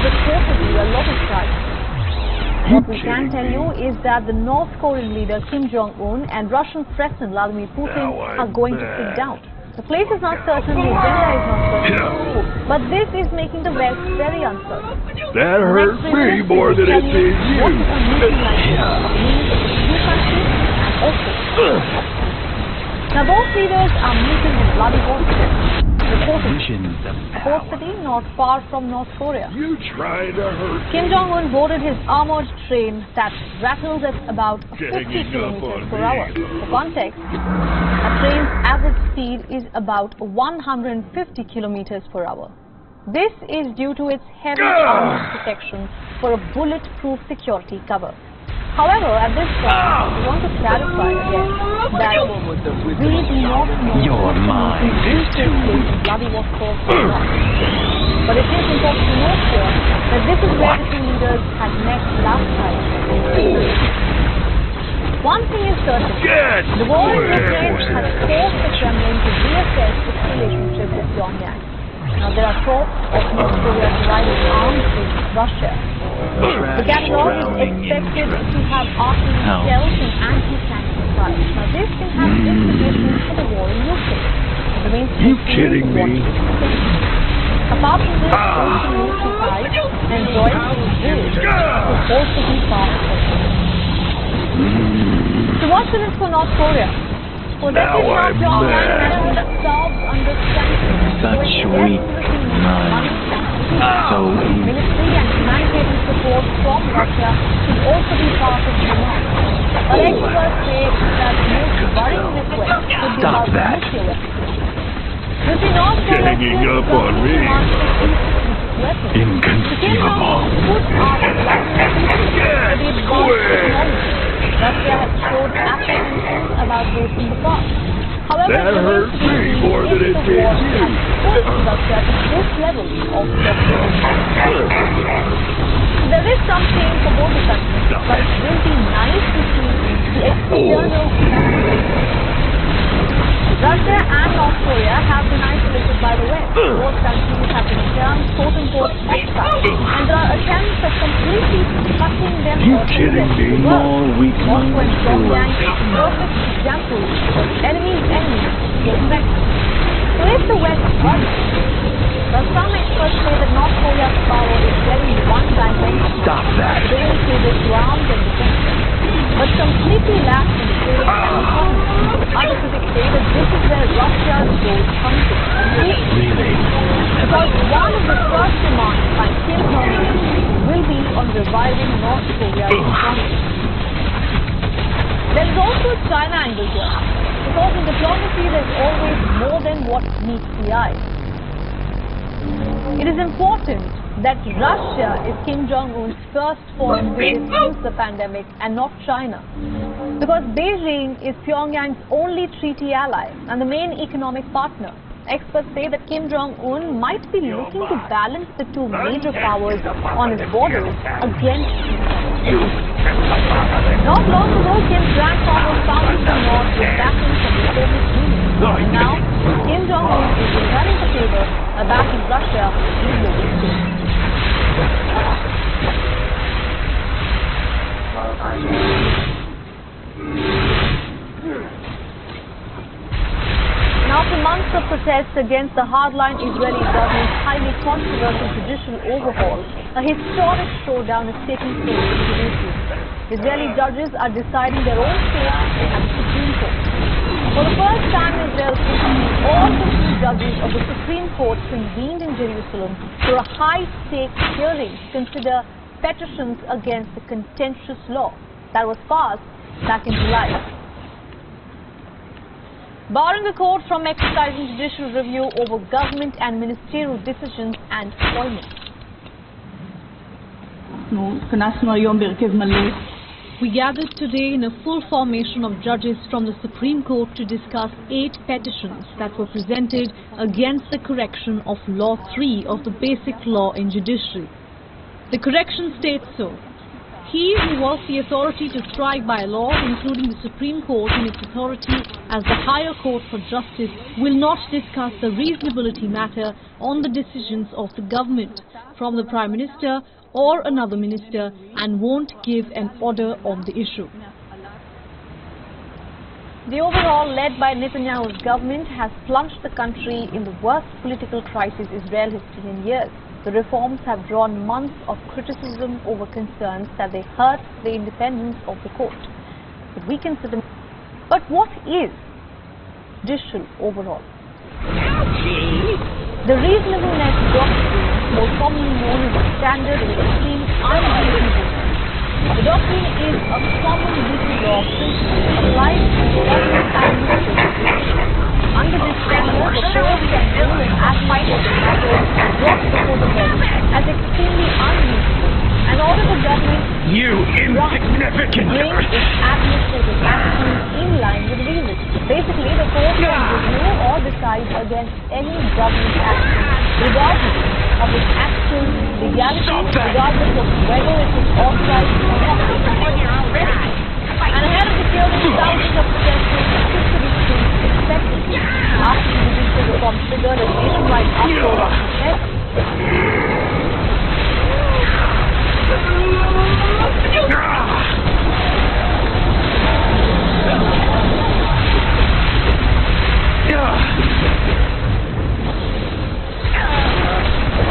reportedly a lot of times. What we can tell you is that the North Korean leader Kim Jong-un and Russian President Vladimir Putin are going to sit down. The place is not certain, the agenda is not certain, but this is making the West very uncertain. That hurt me more than it did you. Now both leaders are meeting in Vladivostok, a port city not far from North Korea. You tried to hurt Kim Jong-un boarded his armored train that rattles at about 50 Ganging up kilometers on per me. hour. For context, a train's average speed is about 150 kilometers per hour. This is due to its heavy armor protection for a bulletproof security cover. However, at this point, we want to clarify again that we do not know Your mind is too weak. Vladivostok or not. But it is important to note here that this is where the two leaders had met last time. One thing is certain, the war in Ukraine has forced the Kremlin to reassess its relationship with Pyongyang. Now there are talks of North Korea providing arms to Russia. The catalog is expected to have artillery shells and anti-tank missiles. Now this can have implications for the war in Ukraine. It remains to be seen what it is. Apart from this, Russian military ties and joint drills could also be part of it. So what's in it for North Korea? Well, this is how Pyongyang has been solved under sanctions. Such weak mind. So military and humanitarian support from Russia should also be part of the demand. But experts say that the most worrying request could be about nuclear weapons. You see, North Korea Ganging up on me. Inconceivable. Russia has showed apprehension about this in the past. However, That hurt me more than it did you. Russia to this level of there is some pain for both the countries, but it will be nice to see the external Russia and North Korea have been isolated by the West. Both countries have been termed quote-unquote experts, and there are attempts at completely cutting them off from the rest of the world. Moscow and Pyongyang are perfect examples of enemy's enemy will threat. So if the West wants, well, some experts say that North Korea's power is very one-dimensional. Stop that. They will say this to arms and defense, but completely lacks in trade and economy. Other critics say that this is where Russia's gold comes in. Really? Because one of the first demands by Kim Jong-un will be on reviving North Korea's economy. There is also a China angle here, because in diplomacy there is always more than what meets the eye. It is important that Russia is Kim Jong-un's first foreign visit since the pandemic and not China, because Beijing is Pyongyang's only treaty ally and the main economic partner. Experts say that Kim Jong-un might be looking to balance the two major powers on his borders against China. Not long ago, Kim's grandfather founded the North with backing from the Soviet Union. And now, Kim Jong-un is returning the favor by backing Russia in global space. Now, after months of protests against the hardline Israeli government's highly controversial judicial overhaul, a historic showdown is taking place in Jerusalem. Israeli judges are deciding their own fate at the Supreme Court. For the first time in Israel's history, all 15 judges of the Supreme Court convened in Jerusalem for a high-stakes hearing to consider petitions against the contentious law that was passed back in July, barring the court from exercising judicial review over government and ministerial decisions and appointments. We gathered today in a full formation of judges from the Supreme Court to discuss 8 petitions that were presented against the correction of Law 3 of the Basic Law in Judiciary. The correction states so: he who was the authority to strike by law, including the Supreme Court in its authority as the higher court for justice, will not discuss the reasonability matter on the decisions of the government from the Prime Minister or another minister, and won't give an order on the issue. The overhaul led by Netanyahu's government has plunged the country in the worst political crisis Israel has seen in years. The reforms have drawn months of criticism over concerns that they hurt the independence of the court. It weakens the... But what is judicial overhaul? The reasonableness doctrine, more commonly known as the standard of extreme unreasonableness. The doctrine is a common legal law principle applied to government administration. Under this standard, the court can rule an aspect of the matter brought before the court as extremely unreasonable and order the government You insignificant! bring its administrative actions in line with reason. Basically, the court can review or decide against any government action, regardless of its actual legality, regardless of whether it is authorized or not. And ahead of the hearing, thousands of protesters took to the streets expectantly. After the judicial reform triggered a nationwide uproar of protest,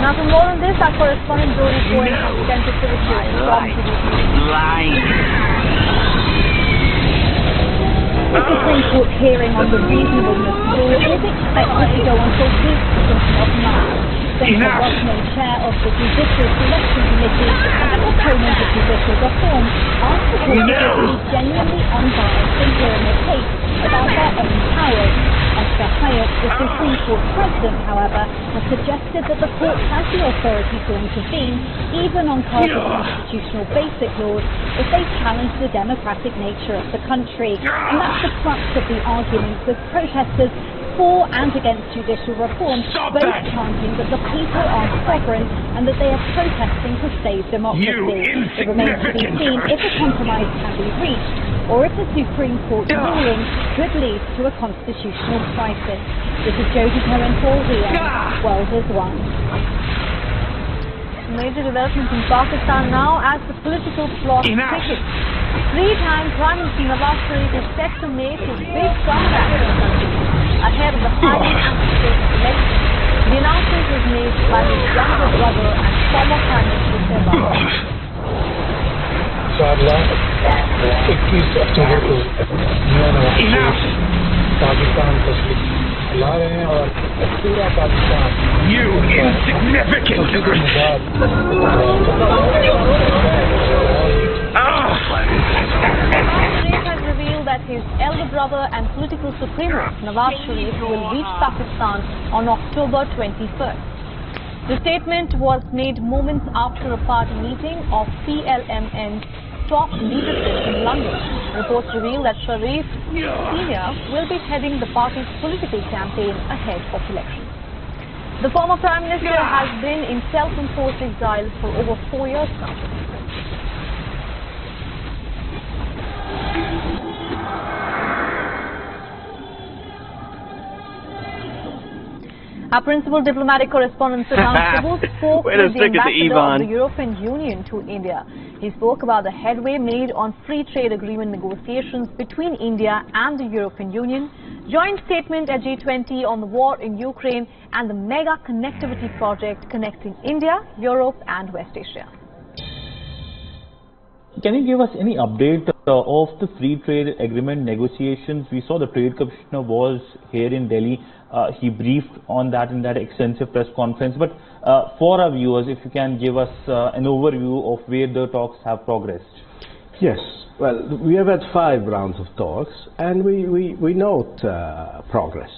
now for more on this, our correspondent Jody Cohen has sent us to the show from The Supreme Court hearing on the reasonableness rule is expected to go until weeks of March. Senator Bosman, chair of the Judicial Selection Committee and a proponent of judicial reform, asked the court to be genuinely unbiased in hearing a case about their own powers. Esther Hyatt, the Supreme Court president, however, has suggested that the court has the authority to intervene, even on cards of constitutional basic laws, if they challenge the democratic nature of the country. And that's the crux of the argument, with protesters for and against judicial reform, both chanting that the people are sovereign and that they are protesting to save democracy. It remains to be seen if a compromise can be reached or if the Supreme Court ruling could lead to a constitutional crisis. This is Jyoti Dhawan for WIA, World is One. Major developments in Pakistan now as the political plot thickens. Three-time Prime Minister Nawaz Sharif is set to make his big comeback in the country ahead of the highly anticipated election. The announcement was made by his younger brother and former Prime Minister Shehbaz. You insignificant! Sharif has revealed that his elder brother and political supremacist Nawaz Sharif will reach Pakistan on October 21st. The statement was made moments after a party meeting of PLMN's top leadership in London. Reports reveal that Sharif Sr. will be heading the party's political campaign ahead of elections. The former Prime Minister has been in self-imposed exile for over 4 years now. Our principal diplomatic correspondent Siddhant Subbu spoke with the ambassador of the European Union to India. He spoke about the headway made on free trade agreement negotiations between India and the European Union, joint statement at G20 on the war in Ukraine, and the mega connectivity project connecting India, Europe and West Asia. Can you give us any update of the free trade agreement negotiations? We saw the Trade Commissioner was here in Delhi. He briefed on that in that extensive press conference. But for our viewers, if you can give us an overview of where the talks have progressed. Yes. Well, we have had 5 rounds of talks, and we note progress.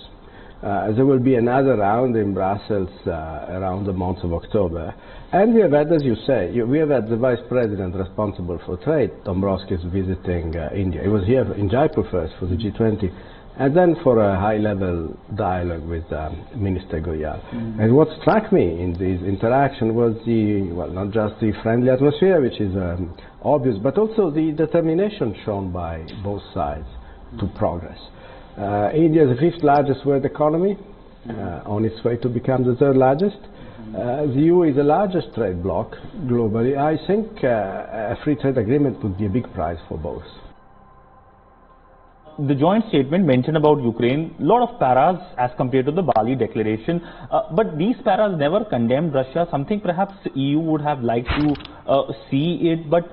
There will be another round in Brussels around the month of October. And we have had, as you say, we have had the Vice President responsible for trade, Dombrovskis, visiting India. He was here in Jaipur first for the G20, and then for a high-level dialogue with Minister Goyal. And what struck me in this interaction was not just the friendly atmosphere, which is obvious, but also the determination shown by both sides to progress. India is the 5th largest world economy, on its way to become the 3rd largest. The EU is the largest trade bloc globally. I think a free trade agreement would be a big prize for both. The joint statement mentioned about Ukraine, a lot of paras as compared to the Bali declaration, but these paras never condemned Russia, something perhaps the EU would have liked to see it, but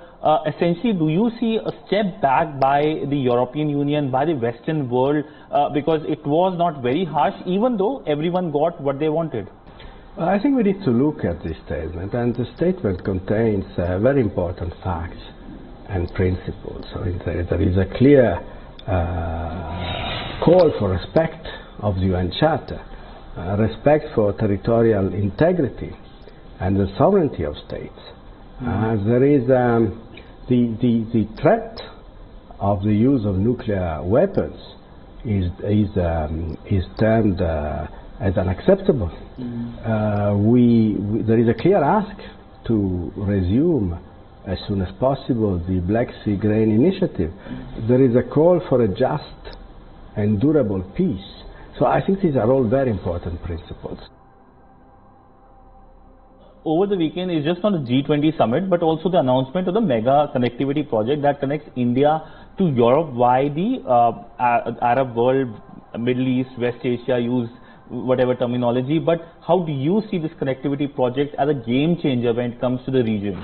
essentially do you see a step back by the European Union, by the Western world, because it was not very harsh, even though everyone got what they wanted? I think we need to look at this statement, and the statement contains very important facts and principles. So there is a clear call for respect of the UN Charter, respect for territorial integrity and the sovereignty of states. There is the threat of the use of nuclear weapons is termed as unacceptable. There is a clear ask to resume as soon as possible the Black Sea Grain Initiative. There is a call for a just and durable peace. So I think these are all very important principles. Over the weekend is just not the G20 summit, but also the announcement of the mega connectivity project that connects India to Europe via the Arab world, Middle East, West Asia, use whatever terminology. But how do you see this connectivity project as a game changer when it comes to the region?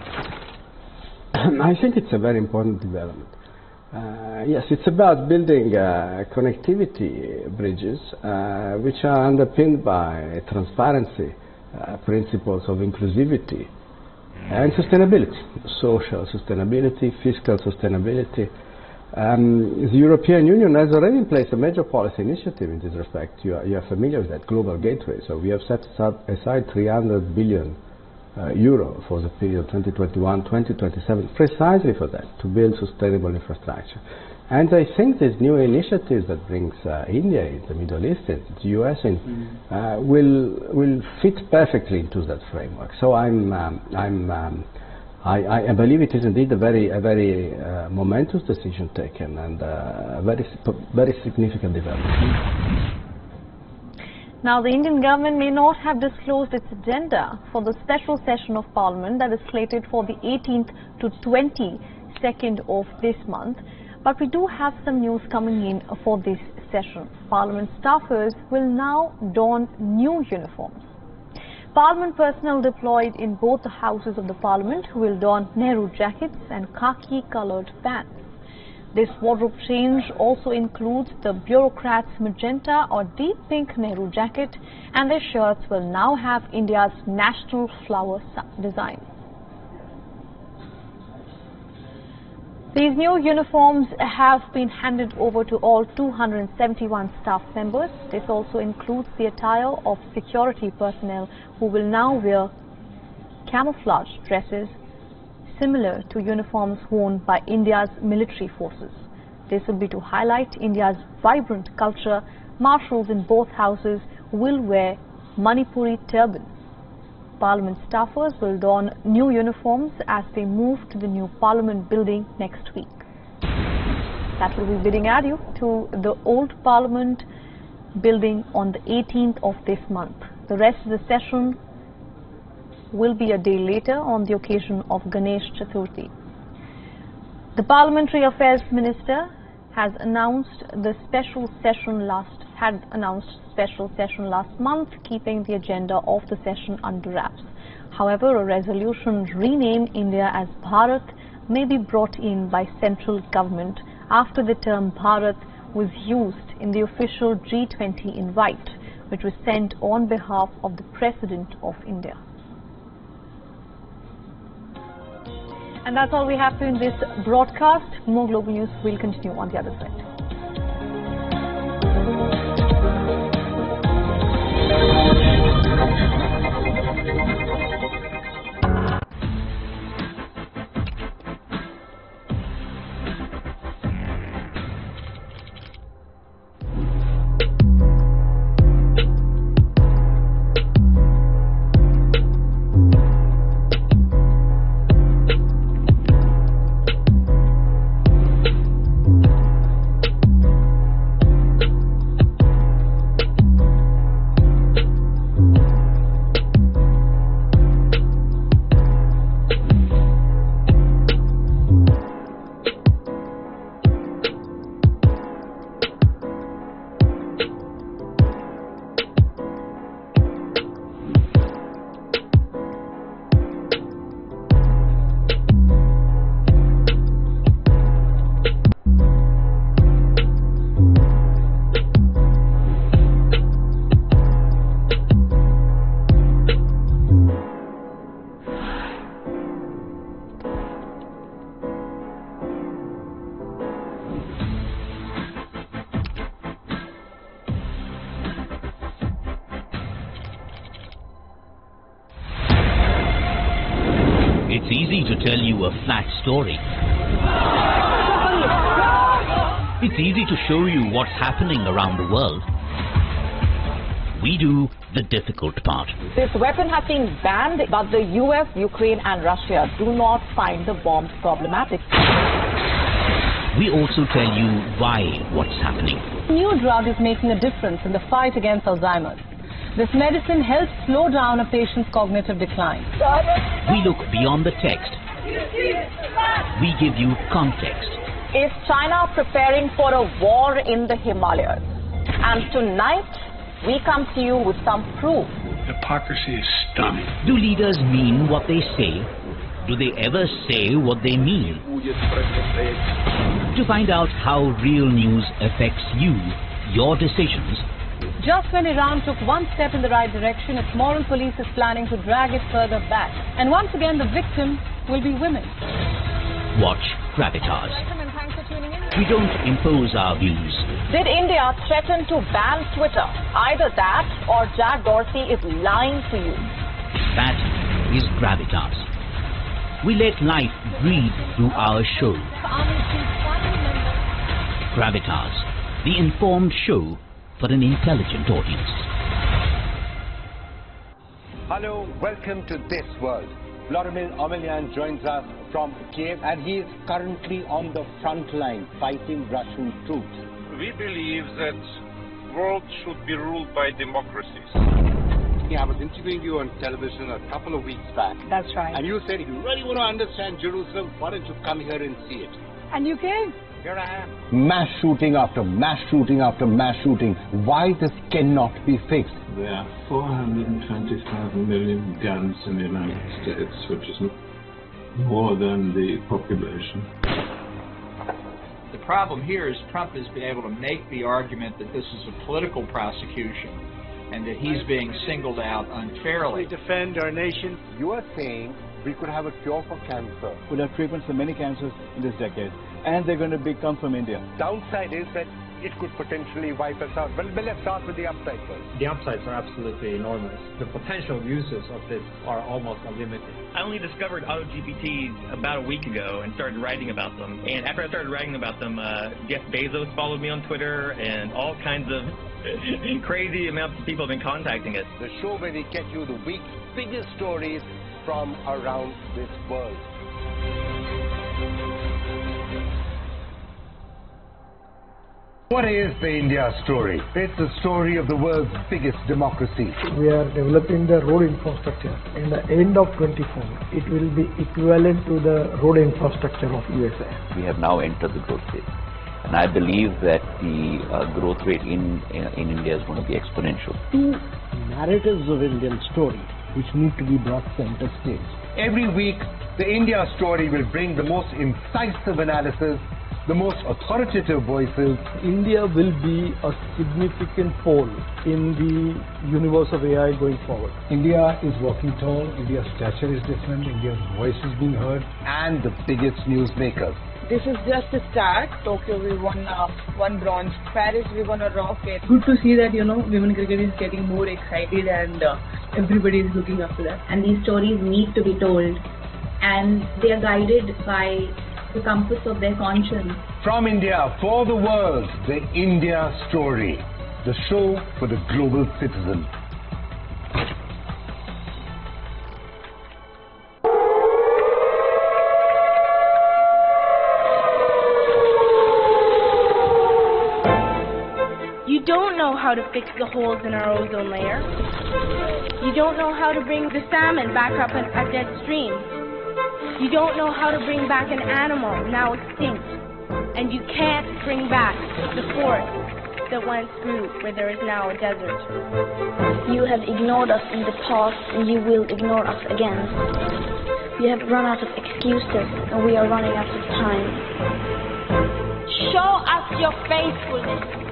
I think it's a very important development. Yes, it's about building connectivity bridges which are underpinned by transparency, principles of inclusivity and sustainability, social sustainability, fiscal sustainability. The European Union has already in place a major policy initiative in this respect. You are familiar with that, Global Gateway. So we have set aside 300 billion euro for the period 2021-2027 precisely for that, to build sustainable infrastructure. And I think these new initiatives that brings India in, the Middle East in, the US in, will fit perfectly into that framework. So I'm I believe it is indeed a very momentous decision taken and a very significant development. Now, the Indian government may not have disclosed its agenda for the special session of Parliament that is slated for the 18th to 22nd of this month, but we do have some news coming in for this session. Parliament staffers will now don new uniforms. Parliament personnel deployed in both the houses of the Parliament will don Nehru jackets and khaki-coloured pants. This wardrobe change also includes the bureaucrats' magenta or deep pink Nehru jacket, and their shirts will now have India's national flower design. These new uniforms have been handed over to all 271 staff members. This also includes the attire of security personnel who will now wear camouflage dresses similar to uniforms worn by India's military forces. This will be to highlight India's vibrant culture. Marshals in both houses will wear Manipuri turbans. Parliament staffers will don new uniforms as they move to the new Parliament building next week. That will be bidding adieu to the old Parliament building on the 18th of this month. The rest of the session will be a day later on the occasion of Ganesh Chaturthi. The Parliamentary Affairs Minister has announced the special session last month, keeping the agenda of the session under wraps. However, a resolution renaming India as Bharat may be brought in by central government after the term Bharat was used in the official G20 invite, which was sent on behalf of the President of India. And that's all we have in this broadcast. More global news will continue on the other side. It's easy to tell you a flat story. It's easy to show you what's happening around the world. We do the difficult part. This weapon has been banned, but the US, Ukraine and Russia do not find the bombs problematic. We also tell you why what's happening. A new drug is making a difference in the fight against Alzheimer's. This medicine helps slow down a patient's cognitive decline. We look beyond the text. We give you context. Is China preparing for a war in the Himalayas? And tonight, we come to you with some proof. Hypocrisy is stunning. Do leaders mean what they say? Do they ever say what they mean? To find out how real news affects you, your decisions, just when Iran took one step in the right direction, its moral police is planning to drag it further back. And once again, the victim will be women. Watch Gravitas. Welcome and thanks for tuning in. We don't impose our views. Did India threaten to ban Twitter? Either that or Jack Dorsey is lying to you. That is Gravitas. We let life breathe through our show. Gravitas, the informed show for an intelligent audience. Hello, welcome to This World. Vladimir Omelyan joins us from Kiev, and he is currently on the front line fighting Russian troops. We believe that world should be ruled by democracies. I was interviewing you on television a couple of weeks back. That's right. And you said if you really want to understand Jerusalem, why don't you come here and see it? And you came. Here I am. Mass shooting after mass shooting after mass shooting. Why this cannot be fixed? There are 427 million guns in the United States, which is more than the population. The problem here is Trump has been able to make the argument that this is a political prosecution and that he's being singled out unfairly. We defend our nation. You are saying we could have a cure for cancer. We'll have treatments for many cancers in this decade, and they're going to come from India. Downside is that it could potentially wipe us out. Well, let's start with the upside first. The upsides are absolutely enormous. The potential uses of this are almost unlimited. I only discovered AutoGPTs about a week ago and started writing about them. And after I started writing about them, Jeff Bezos followed me on Twitter, and all kinds of crazy amounts of people have been contacting us. The show where we get you the week's biggest stories from around this world. What is the India story? It's the story of the world's biggest democracy. We are developing the road infrastructure. In the end of 24, it will be equivalent to the road infrastructure of USA. We have now entered the growth phase. And I believe that the growth rate in India is going to be exponential. Two narratives of Indian story which need to be brought center stage. Every week, the India story will bring the most incisive analysis, the most authoritative voices. India will be a significant pole in the universe of AI going forward. India is walking tall, India's stature is different, India's voice is being heard, and the biggest newsmakers. This is just a start. Tokyo, we won one bronze. Paris, we won a rocket. Good to see that, women cricket is getting more excited and everybody is looking up to that. And these stories need to be told. And they are guided by the compass of their conscience. From India, for the world, the India Story. The show for the global citizen. You don't know how to fix the holes in our ozone layer. You don't know how to bring the salmon back up a dead stream. You don't know how to bring back an animal now extinct. And you can't bring back the forest that once grew where there is now a desert. You have ignored us in the past and you will ignore us again. You have run out of excuses and we are running out of time. Show us your faithfulness.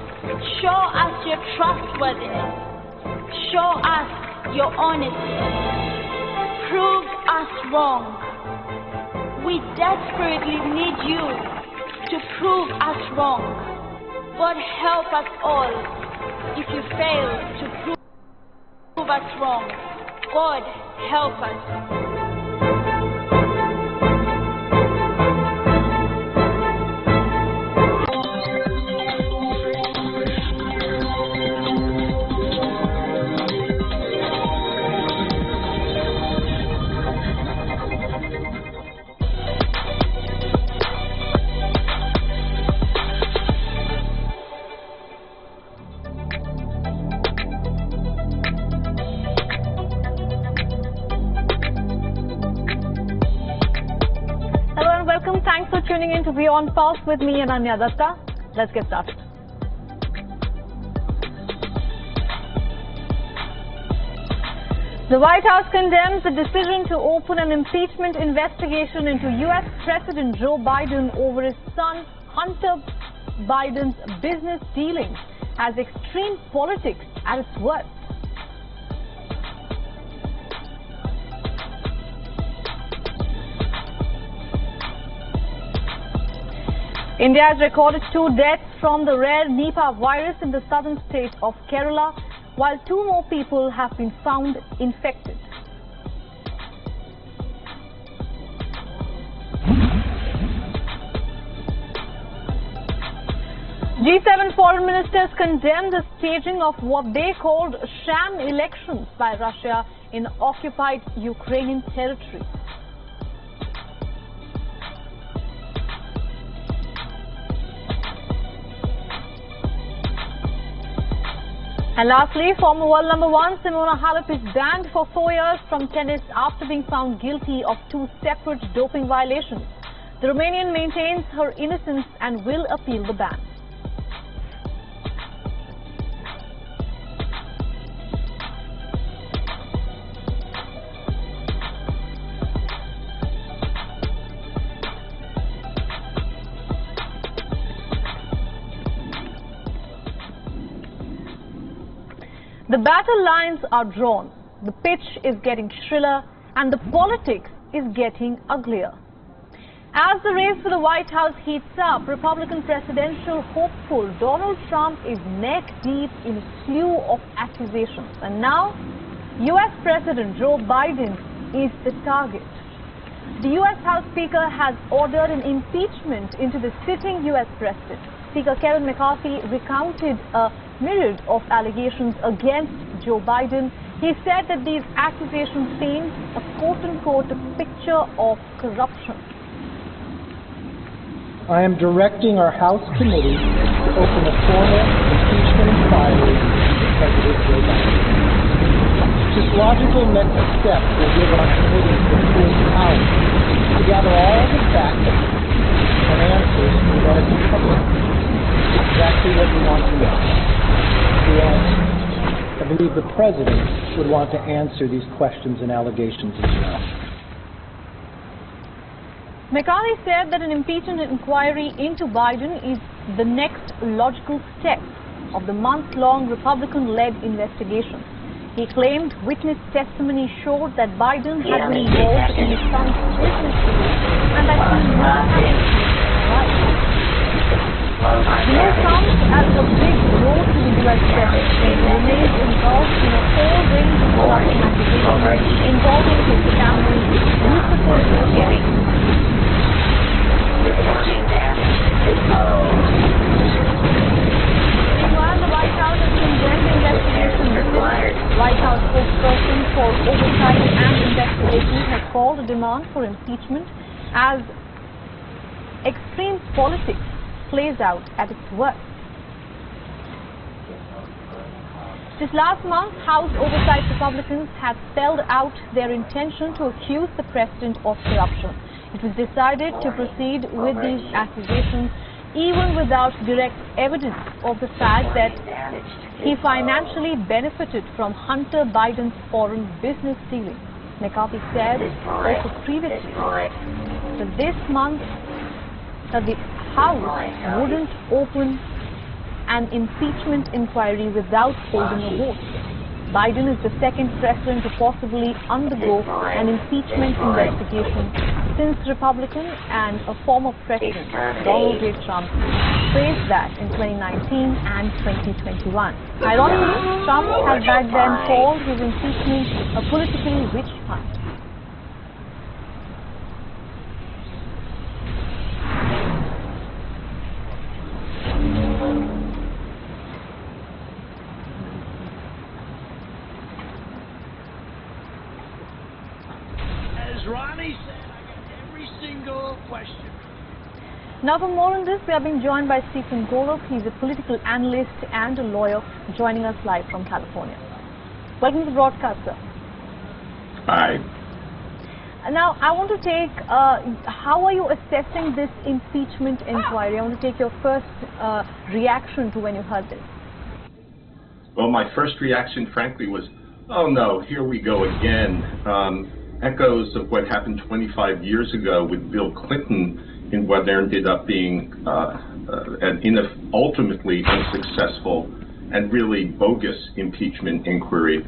Show us your trustworthiness. Show us your honesty. Prove us wrong. We desperately need you to prove us wrong. God help us all if you fail to prove us wrong. God help us. Tuning in to Beyond Pulse with me, Ananya Datta. Let's get started. The White House condemns the decision to open an impeachment investigation into U.S. President Joe Biden over his son Hunter Biden's business dealings as extreme politics at its worst. India has recorded 2 deaths from the rare Nipah virus in the southern state of Kerala, while 2 more people have been found infected. G7 foreign ministers condemned the staging of what they called sham elections by Russia in occupied Ukrainian territory. And lastly, former world number 1 Simona Halep is banned for 4 years from tennis after being found guilty of 2 separate doping violations. The Romanian maintains her innocence and will appeal the ban. The battle lines are drawn, the pitch is getting shriller, and the politics is getting uglier. As the race for the White House heats up, Republican presidential hopeful Donald Trump is neck-deep in a slew of accusations. And now, U.S. President Joe Biden is the target. The U.S. House Speaker has ordered an impeachment into the sitting U.S. President. Speaker Kevin McCarthy recounted a myriad of allegations against Joe Biden. He said that these accusations paint a quote-unquote picture of corruption. I am directing our House committee to open a formal impeachment inquiry into President Joe Biden. This logical next step will give our committee the full power to gather all the facts and answers regarding the public. Exactly what we want to know. I believe the President would want to answer these questions and allegations as well. McCarthy said that an impeachment inquiry into Biden is the next logical step of the month-long Republican-led investigation. He claimed witness testimony showed that Biden had been involved in his son's business deals and that he knew right. The move comes as a big blow to the U.S. President, who remains involved in a whole range of corruption accusations involving his family's lucrative affairs. Meanwhile, the White House has condemned the investigation. The White House spokesperson for oversight and investigation has called a demand for impeachment as extreme politics plays out at its worst. Just last month, House Oversight Republicans had spelled out their intention to accuse the president of corruption. It was decided to proceed with these accusations even without direct evidence of the fact that he financially benefited from Hunter Biden's foreign business dealings. McCarthy said also previously that this month that the House wouldn't open an impeachment inquiry without holding a vote. Biden is the second president to possibly undergo an impeachment investigation since Republican and a former president, Donald J. Trump, faced that in 2019 and 2021. Ironically, Trump had back then called his impeachment a political witch hunt. Ronnie said, I got every single question. Now for more on this, we are being joined by Stephen Goroff. He's a political analyst and a lawyer joining us live from California. Welcome to the broadcast, sir. Hi. Now, I want to take, how are you assessing this impeachment inquiry? I want to take your first reaction to when you heard this. Well, my first reaction, frankly, was, oh no, here we go again. Echoes of what happened 25 years ago with Bill Clinton in what ended up being an ultimately unsuccessful and really bogus impeachment inquiry.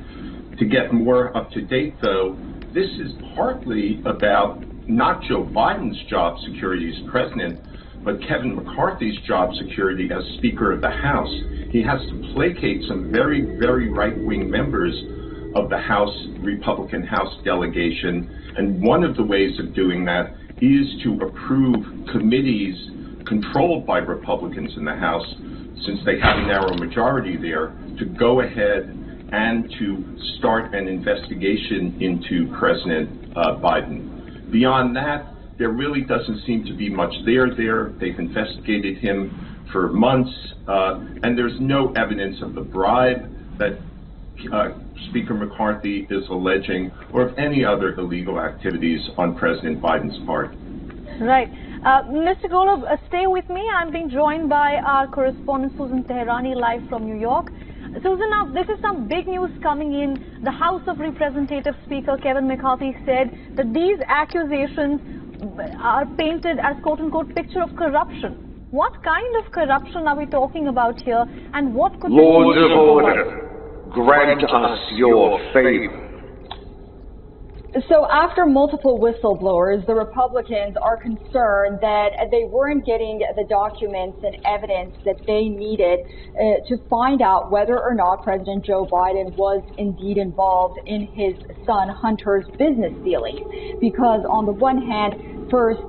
To get more up to date, though, this is partly about not Joe Biden's job security as president, but Kevin McCarthy's job security as Speaker of the House. He has to placate some very, very right-wing members of the House, Republican House delegation, and one of the ways of doing that is to approve committees controlled by Republicans in the House, since they have a narrow majority there, to go ahead and to start an investigation into President Biden. Beyond that, there really doesn't seem to be much there. They've investigated him for months, and there's no evidence of the bribe that Speaker McCarthy is alleging, or of any other illegal activities on President Biden's part. Right. Mr. Golub, stay with me. I'm being joined by our correspondent Susan Teherani live from New York. Susan, now this is some big news coming in. The House of Representatives Speaker Kevin McCarthy said that these accusations are painted as quote-unquote picture of corruption. What kind of corruption are we talking about here, and what could Lords of Order, grant us your favor. So after multiple whistleblowers, the Republicans are concerned that they weren't getting the documents and evidence that they needed to find out whether or not President Joe Biden was indeed involved in his son Hunter's business dealings. Because on the one hand, first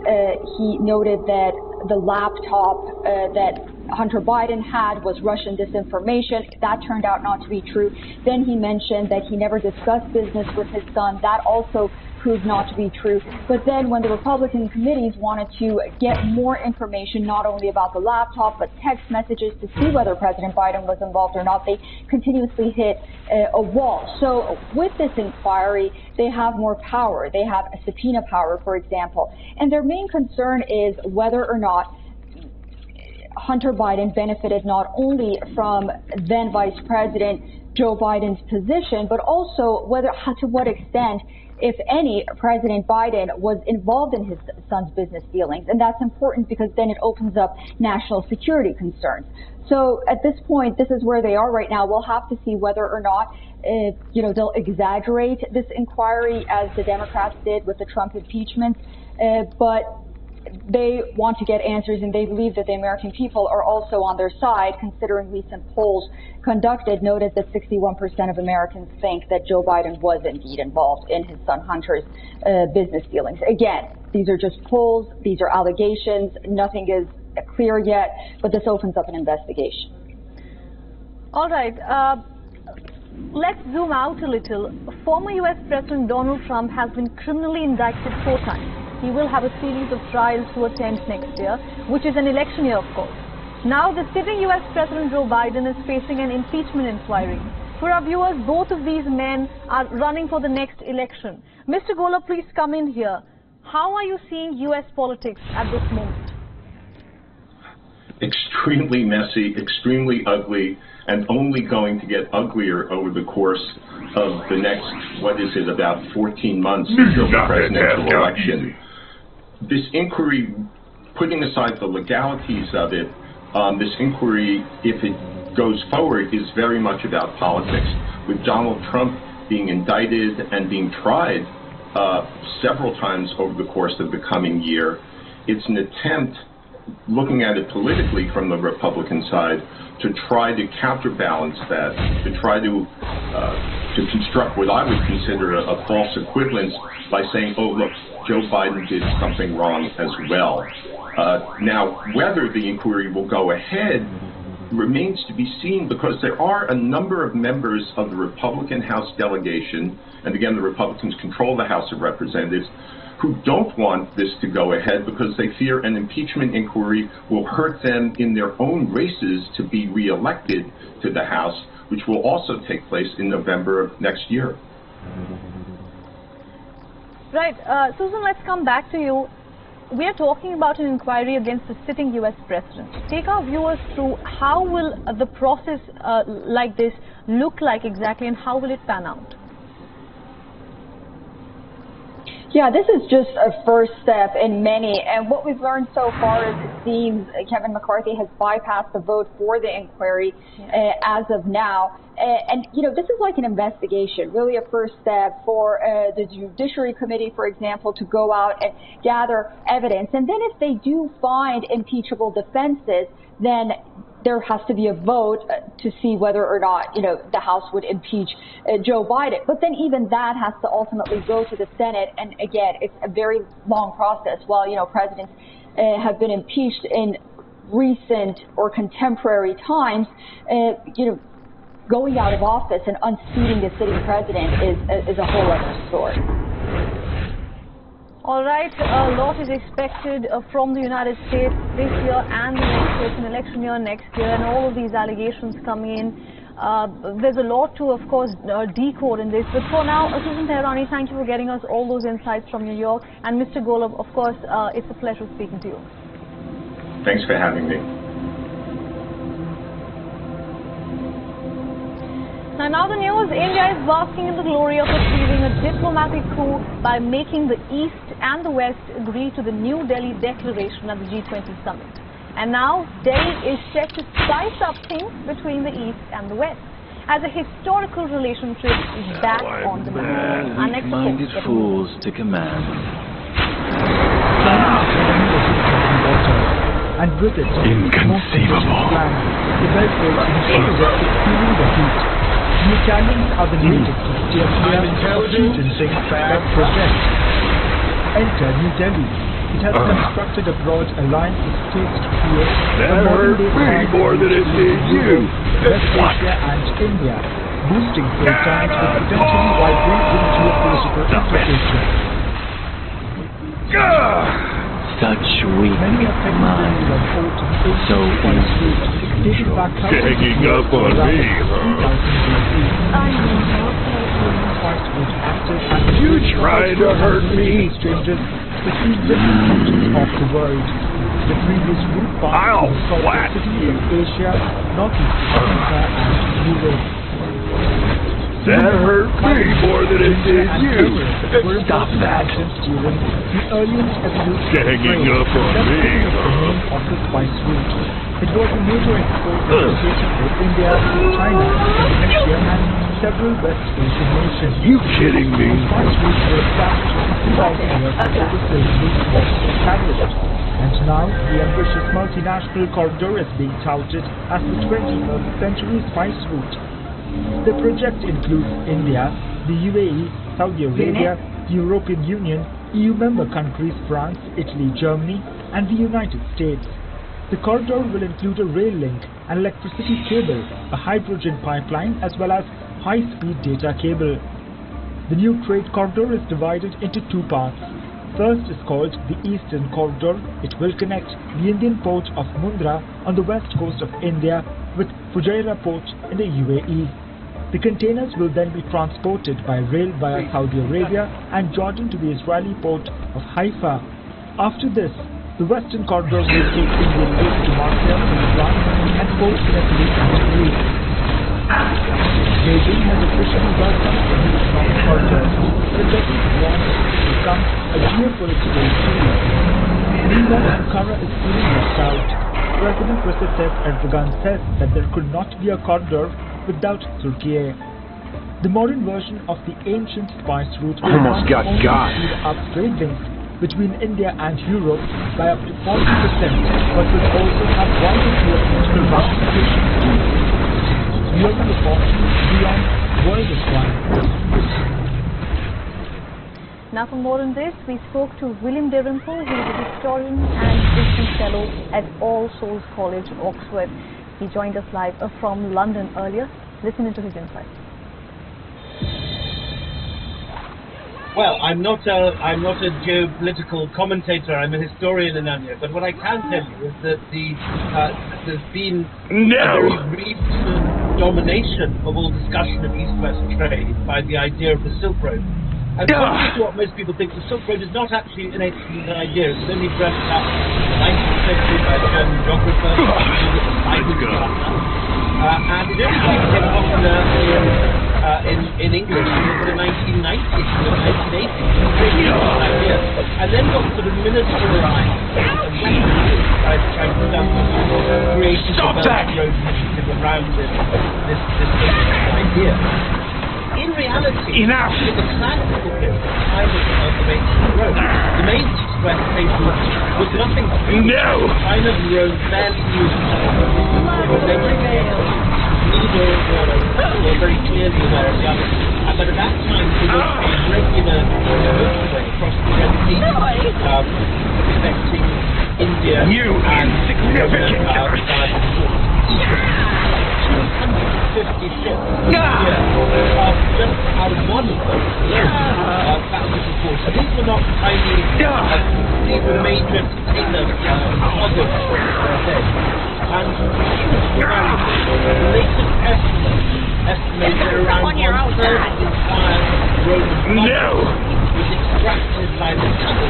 he noted that the laptop that Hunter Biden had was Russian disinformation. That turned out not to be true. Then he mentioned that he never discussed business with his son. That also proved not to be true. But then when the Republican committees wanted to get more information, not only about the laptop, but text messages to see whether President Biden was involved or not, they continuously hit a wall. So with this inquiry, they have more power. They have a subpoena power, for example. And their main concern is whether or not Hunter Biden benefited not only from then Vice President Joe Biden's position, but also to what extent, if any, President Biden was involved in his son's business dealings. And that's important because then it opens up national security concerns. So at this point, this is where they are right now. We'll have to see whether or not they'll exaggerate this inquiry as the Democrats did with the Trump impeachment. But they want to get answers, and they believe that the American people are also on their side, considering recent polls conducted noted that 61% of Americans think that Joe Biden was indeed involved in his son Hunter's business dealings. Again, these are just polls, these are allegations, nothing is clear yet, but this opens up an investigation. All right. Let's zoom out a little. Former U.S. President Donald Trump has been criminally indicted 4 times. He will have a series of trials to attend next year, which is an election year, of course. Now, the sitting U.S. President Joe Biden is facing an impeachment inquiry. For our viewers, both of these men are running for the next election. Mr. Golub, please come in here. How are you seeing U.S. politics at this moment? Extremely messy, extremely ugly, and only going to get uglier over the course of the next, about 14 months until the presidential election. This inquiry, putting aside the legalities of it, this inquiry, if it goes forward, is very much about politics. With Donald Trump being indicted and being tried several times over the course of the coming year, it's an attempt, looking at it politically from the Republican side, to try to counterbalance that, to try to construct what I would consider a false equivalence by saying, oh, look, Joe Biden did something wrong as well. Now, whether the inquiry will go ahead remains to be seen, because there are a number of members of the Republican House delegation, and again, the Republicans control the House of Representatives, who don't want this to go ahead because they fear an impeachment inquiry will hurt them in their own races to be reelected to the House, which will also take place in November of next year. Right. Susan, let's come back to you. We are talking about an inquiry against the sitting U.S. president. Take our viewers through how will the process like this look like exactly, and how will it pan out? Yeah, this is just a first step in many, and what we've learned so far is it seems Kevin McCarthy has bypassed the vote for the inquiry as of now. And, this is like an investigation, really a first step for the Judiciary Committee, for example, to go out and gather evidence. And then if they do find impeachable defenses, then there has to be a vote to see whether or not, the House would impeach Joe Biden. But then even that has to ultimately go to the Senate. And again, it's a very long process. While, presidents have been impeached in recent or contemporary times, going out of office and unseating the sitting president is a whole other story. All right, a lot is expected from the United States this year and the next year. It's an election year next year, and all of these allegations coming in. There's a lot to, of course, decode in this. But for now, Susan Tehrani, thank you for getting us all those insights from New York. And Mr. Golub, of course, it's a pleasure speaking to you. Thanks for having me. Now the news, India is basking in the glory of achieving a diplomatic coup by making the East and the West agree to the New Delhi Declaration at the G20 summit. And now Delhi is set to spice up things between the East and the West, as a historical relationship is back on the map. Our next minded fools to command. And with it, inconceivable. The belt will ensure that feeling the heat. The Italians are the latest to steer clear of sentencing that project. Enter New Delhi. It has constructed a broad alliance of states to create a modern-day more than it did you. West Asia and India, boosting both sides with potentially wide-ranging geopolitical implications. Such weak minds, so easy to control. Ganging up on me, You try to hurt me? Strangers between different regions of the world. The previous route passed through cities of Asia, Northeast Africa, and Europe. That hurt me more than it did you. Stop that. During the earliest evolution Ganging up on me, of the spice route. It was a major export destination for India, China, Indonesia, and several West Asian nations. You kidding me? The spice routes were established 2,000 years before the slave route was established. And now, the ambitious multinational corridor is being touted as the 21st century spice route. The project includes India, the UAE, Saudi Arabia, the European Union, EU member countries France, Italy, Germany, and the United States. The corridor will include a rail link, an electricity cable, a hydrogen pipeline, as well as high-speed data cable. The new trade corridor is divided into two parts. First is called the Eastern Corridor. It will connect the Indian port of Mundra on the west coast of India with Fujairah port in the UAE. The containers will then be transported by rail via Saudi Arabia and Jordan to the Israeli port of Haifa. After this, the Western Corridor will take Indian goods to Marseille in France and ports in Italy and Greece. Beijing has officially welcomed the new strong corridor, projecting one to become a geopolitical tool. Meanwhile, Ankara is feeling left out. President Recep Tayyip Erdogan says that there could not be a corridor without Turkey. The modern version of the ancient spice route will almost got speed up trade links between India and Europe by up to 40%, but will also have wider geopolitical ramifications too. Beyond the fortune, beyond world is one. Now for more on this, we spoke to William Dalrymple. He is a historian and visiting fellow at All Souls College, Oxford. He joined us live from London earlier. Listen into his insights. Well, I'm not a geopolitical commentator. I'm a historian in India. But what I can tell you is that there's been a very recent domination of all discussion of East-West trade by the idea of the Silk Road. And contrary to what most people think, the Silk Road is not actually an ancient idea. It was only breathed up in the 19th century by a German geographer, and it only became popular in English in the 1990s, the 1980s. It was really an idea. And then got sort of militarized by the Chinese government, creating the Belt and Road Initiative around this idea. In reality, in the classical period, the time of the ancient road, the main east-west trade route was nothing but kind of road fairly new to were very clearly aware of the others. But at that time, there was a regular motorway across the Red Sea, connecting India and 250 ships The latest estimate that around one-third of the entire Roman was extracted by the tunnel.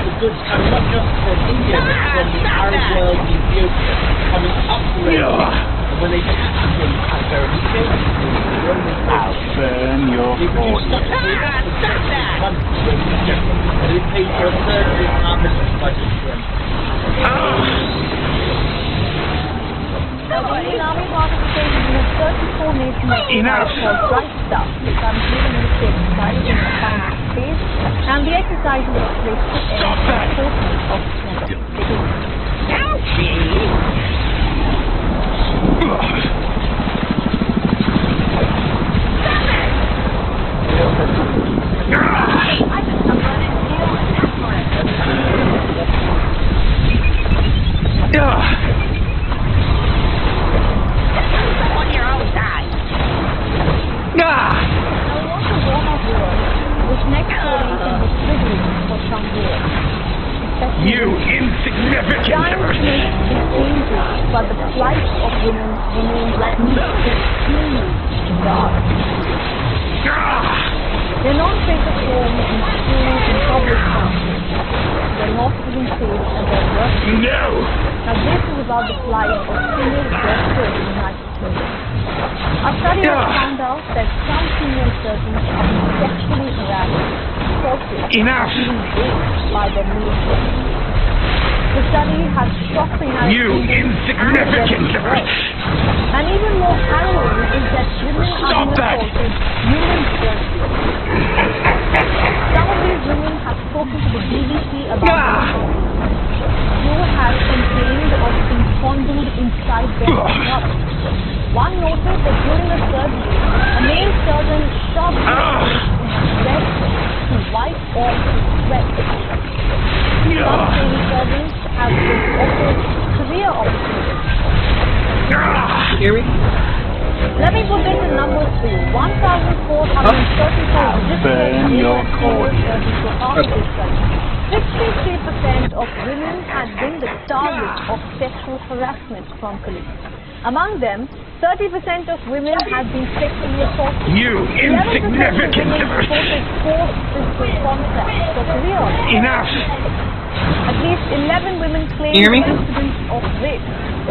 The goods come not just from India, but from the Arab world, Ethiopia, coming up the river. And when they pass them at their exchange, the Roman I'll burn your body. And it paid for a third of the armament budget for them. The Indian Army participated in a 34 nation exercise called Bright Star, including in the side in the final phase, and the exercise was placed to end on the 14th of You insignificant earth! But the plight of women remains extremely dark. They're not safe at home, in schools, in public transport. They're not even safe at their workplace. No! Now this is about the plight of female doctors in the United Kingdom. A study has found out that some female surgeons are being sexually harassed, assaulted, and even raped by their male colleagues. The study has shocked the United Kingdom insignificant earth! And even more harrowing is that women are being assaulted human surgery. Some of these women have spoken to the BBC about who have complained of being fondled inside their stomach. One noted that during the surgery, a male surgeon shoved his breast to wipe off his sweat. Some lady surgeons have been offered career opportunities. Hear me? Let me put this in numbers for you. 1,434 registered male surgeons were part of this study. 63% of women had been the target of sexual harassment from colleagues. Among them, 30% of women had been sexually assaulted. You insignificant earth! Reported forced physical contact for career. Enough! At least 11 women claimed incidents of rape.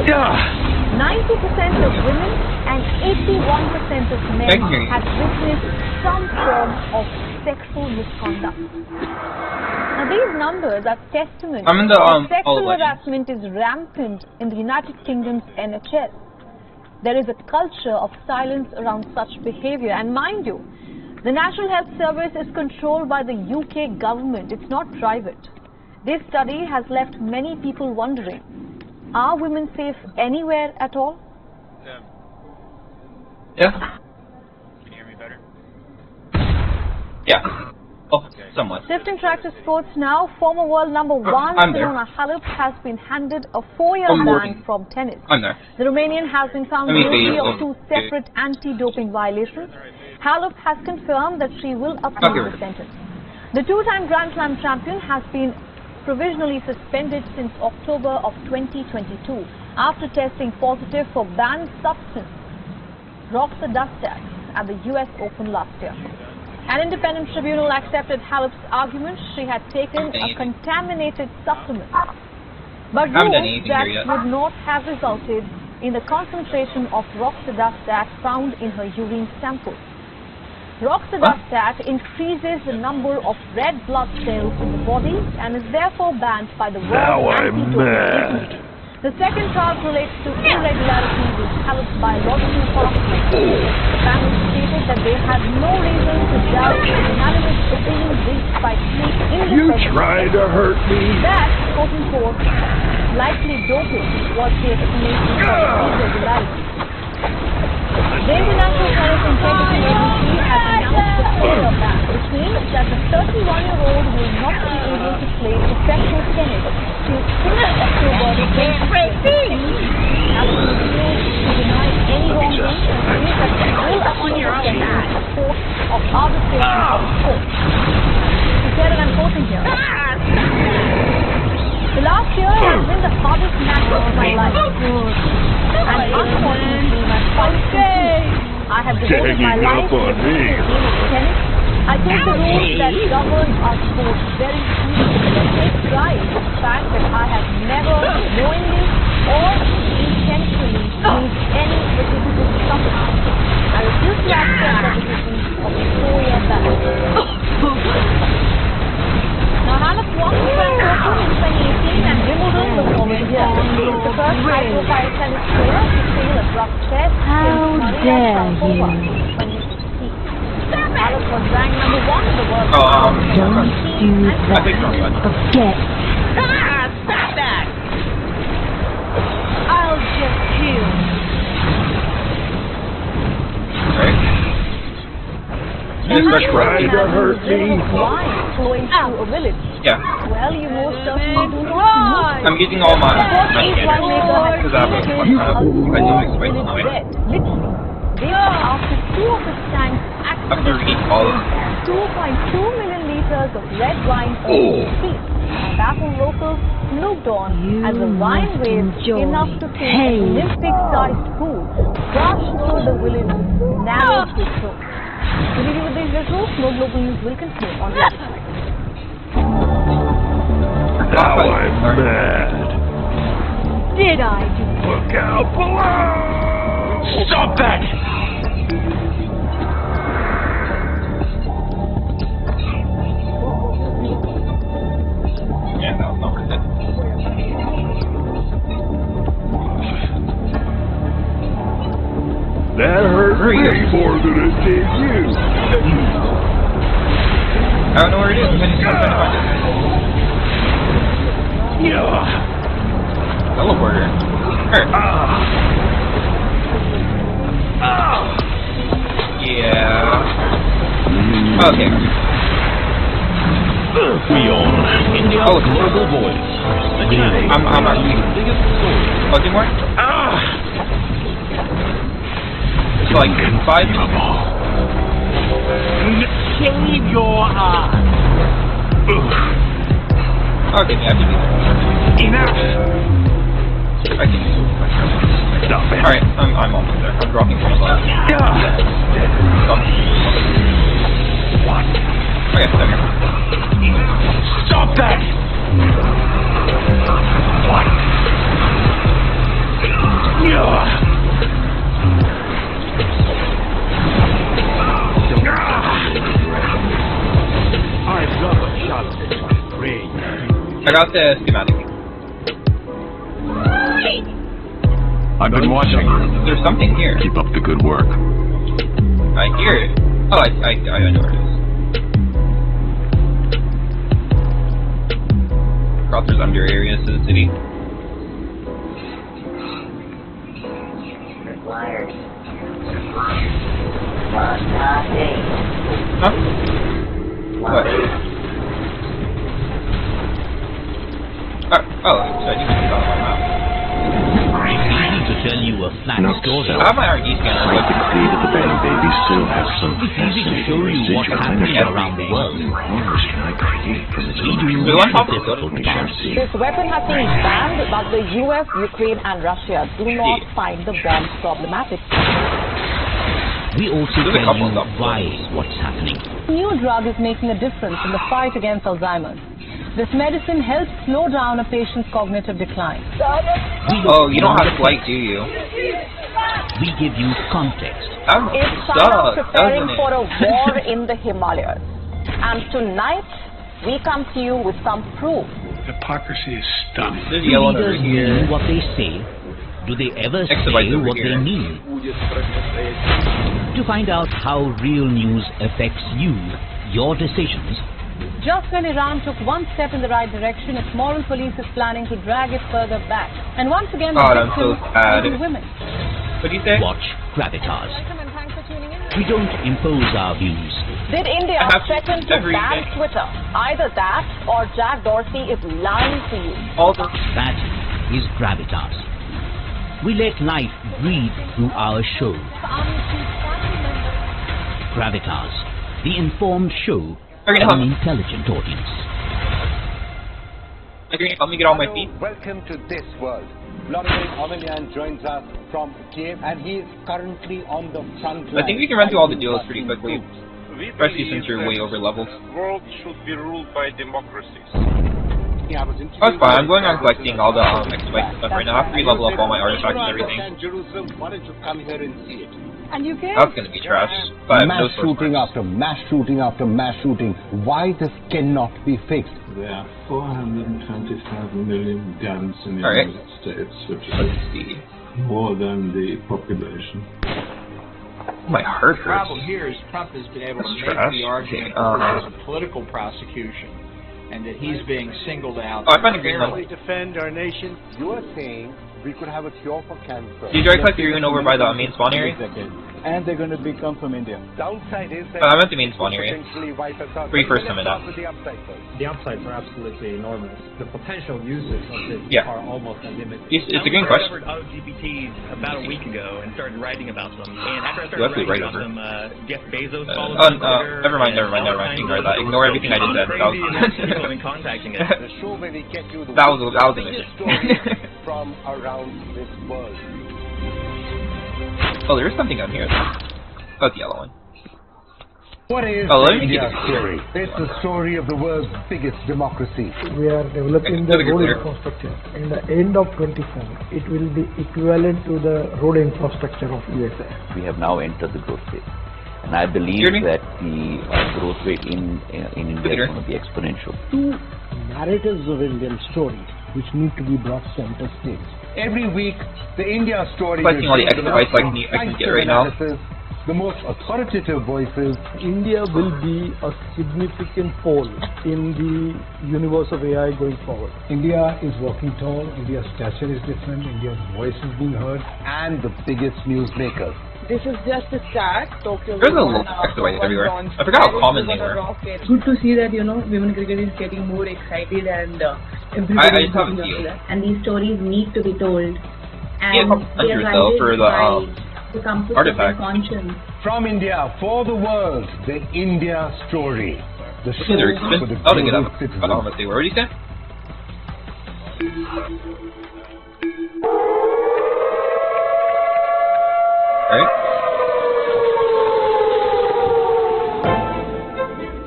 90% of women and 81% of men had witnessed some form of sexual misconduct. Now these numbers are testament that sexual harassment is rampant in the United Kingdom's NHS. There is a culture of silence around such behavior, and mind you, the National Health Service is controlled by the UK government, it's not private. This study has left many people wondering, are women safe anywhere at all? Yeah. Can you hear me better? Yeah. Oh, somewhat. Shifting track to sports now, former world number one Simona Halep has been handed a 4-year ban from tennis. I'm there. The Romanian has been found guilty of 2 separate anti-doping violations. Halep has confirmed that she will appeal the sentence. The 2-time Grand Slam champion has been provisionally suspended since October of 2022 after testing positive for banned substance roxadustat at the US Open last year. An independent tribunal accepted Halep's argument she had taken a contaminated supplement, but ruled that would not have resulted in the concentration of roxadustat found in her urine sample. Roxadustat increases the number of red blood cells in the body and is therefore banned by the World Anti-Doping Agency. The second charge relates to irregularities in Halep's biological pathway. The panel stated that they had no reason to doubt the unanimous opinion reached by 3 You tried to hurt me. That, quote-unquote, likely doping was the explanation for the irregularities. The International Tennis Integrity Agency has announced the 4-year ban, which means that the 31-year-old will not be able to play professional tennis till 6th October 2023. As she refused to deny any wrongdoing and says that she will appeal the sentence in the court of arbitration of sport. She said, and I'm quoting here, "The last year has been the hardest match of my life. I have devoted my life to the game of tennis. I take the rules that govern our sport very seriously and take pride in the fact that I have never knowingly or intentionally used any prohibited substance. I refuse to accept the position of a 4-year ban. Now, Hannah won the French Open in 2018 and Wimbledon was over here. It's the first high-profile tennis player to fail a drug test. How dare you? Alice was ranked number 1 in the world. Don't do that. Forget. Stop that! I'll just kill. Right. Trying to hurt me. Flowing through a village. Yeah. Well, you most certainly do not. I'm using all my Because I do explain to me. After 2 of his tanks accidentally 2.2 million liters of red wine over the street. Baffled locals looked on as the wine waves enough to fill an Olympic-sized pool rushed through the village narrow to throat. To leave you with these visuals, More Global News will continue on the other side. Now I'm mad. Did I do it? Look out below! Stop that! Yeah, that was not worth it. That hurt me more than it did you. I don't know where it is. I'm trying to find it. Yeah. Teleporter. Yeah. Okay. We are India's global voice. I'm not using it. Oh, do more? It's like 5 Save your eyes. Okay, yeah, I can do that. Enough! I can do it. Stop it. Alright, I'm almost there. I'm dropping some left. What? Okay, there. Stop that! What? I'd love a shot of this brain. I got the schematic. I've been watching. There's something here. Keep up the good work. I hear it. Oh, I know where it is. Crossers under areas to the city. Required. Huh? What? Oh, so I need to put on my map. I need to tell you a flat story. I have my RD scanner. I can see that the Bang Baby still has some It's easy to show you what's happening around the world. Horrors can I create from its We do one not pop difficult parts. This weapon has been banned, but the US, Ukraine and Russia do not find the bomb problematic. We also tell you why what's happening. A new drug is making a difference in the fight against Alzheimer's. This medicine helps slow down a patient's cognitive decline. Oh, you don't have flight, do you? We give you context. It's China preparing for a war in the Himalayas. And tonight, we come to you with some proof. Hypocrisy is stunning. There's Do yellow over leaders here. mean what they say? Do they ever say Exabytes over what here. they mean? To find out how real news affects you, your decisions, Just when Iran took one step in the right direction, its moral police is planning to drag it further back. And once again, the I'm so victims sad. will be women. What do you say? watch Gravitas. We don't impose our views. Did India I have threaten to every ban day. Twitter? Either that or Jack Dorsey is lying to you. All the That is Gravitas. We let life breathe through our show. Gravitas, the informed show of an intelligent audience. Let me get on my feet. Welcome to this world. Vladimir Amelyan joins us from Kiev, and he is currently on the front line. I think we can run through all the deals pretty quickly, especially since you're way over leveled. The world should be ruled by democracies. That's fine, I'm going on collecting all the exploit stuff right now. I have to re-level up all my artifacts and everything. Why don't you come here and see it? And you can. That's gonna be trash. But Mass shooting after mass shooting after mass shooting. Why this cannot be fixed? There are 425 million guns in the United States, which is more than the population. My heart hurts. The problem here is Trump has been able to make the argument that this is a political prosecution and that he's being singled out. Oh, I find a green one. Defend our nation. You are saying we could have a cure for cancer. Did you direct click your over by the main spawn area? And they're going to become from India. Downside is that I'm at the main spawn area. Pretty first time in that. The upsides are absolutely enormous. The potential uses of this are almost unlimited. It's a good question. I discovered GPTs about a week ago and started writing about them. And after I started writing about them, Jeff Bezos followed me on Twitter. Never mind. Ignore that. Ignore everything I just said. People have been contacting it. That was a mission. From around this world. Oh, there is something on here. Oh, the yellow one. What is India's story? It's the story of the world's biggest democracy. We are developing the road infrastructure. In the end of 24, it will be equivalent to the road infrastructure of USA. We have now entered the growth phase. And I believe that the growth rate in India is going to be exponential. Two narratives of Indian story which need to be brought center stage. Every week, the India story all the exabytes I can get right now. The most authoritative voices. India will be a significant pole in the universe of AI going forward. India is walking tall, India's stature is different, India's voice is being heard, and the biggest newsmakers. This is just a start. Tokyo There's a little exabytes everywhere. I forgot how common they were. Good to see that, women cricket is getting more excited and everybody is looking after that. And these stories need to be told. And they are though, for by the compass of their artifact. conscience. From India, for the world, the India story. The show They're for expensive. the Oh, they get global up. I citizen. don't know how much they were. What did you say?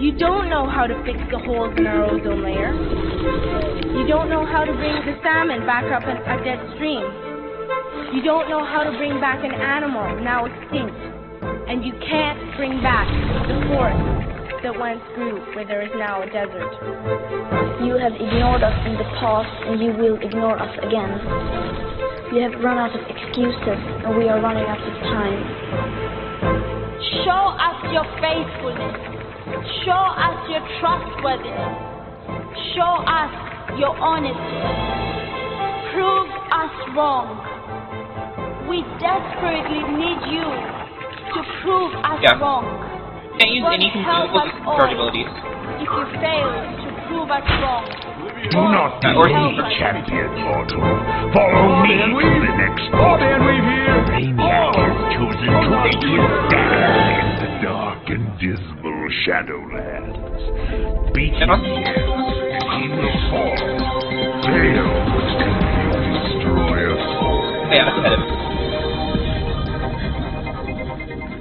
You don't know how to fix the holes in our ozone layer. You don't know how to bring the salmon back up a dead stream. You don't know how to bring back an animal now extinct. And you can't bring back the forest that once grew where there is now a desert. You have ignored us in the past and you will ignore us again. You have run out of excuses and we are running out of time. Show us your faithfulness. Show us your trustworthiness. Show us your honesty. Prove us wrong. We desperately need you to prove us wrong. Can't use any consumable charge abilities. If you fail to prove us wrong. Do not be a champion, mortal. Follow me to the next portal. Brainiac has chosen to make his stand in the dark and dismal Shadowlands. Beaten yes, he will fall. Fail, can you destroy us all? Yeah, that's ahead of him.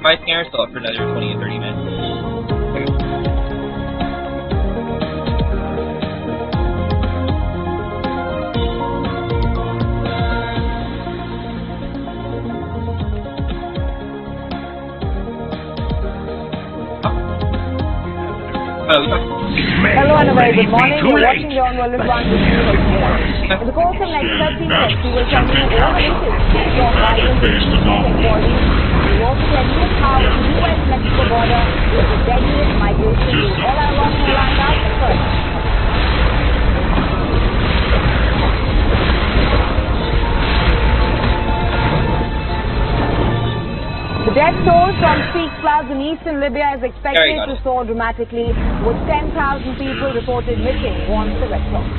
My scanner's still up for another 20 to 30 minutes. Hello and a very good morning. You're watching John World Advantage News. In the course of next 30 minutes, we will tell you all the latest on violence and technology. We will also tell you how the US-Mexico border is the deadliest migration route all along the land out first. The death toll from peak floods in eastern Libya is expected to soar dramatically, with 10,000 people reported missing, warns the Red Cross.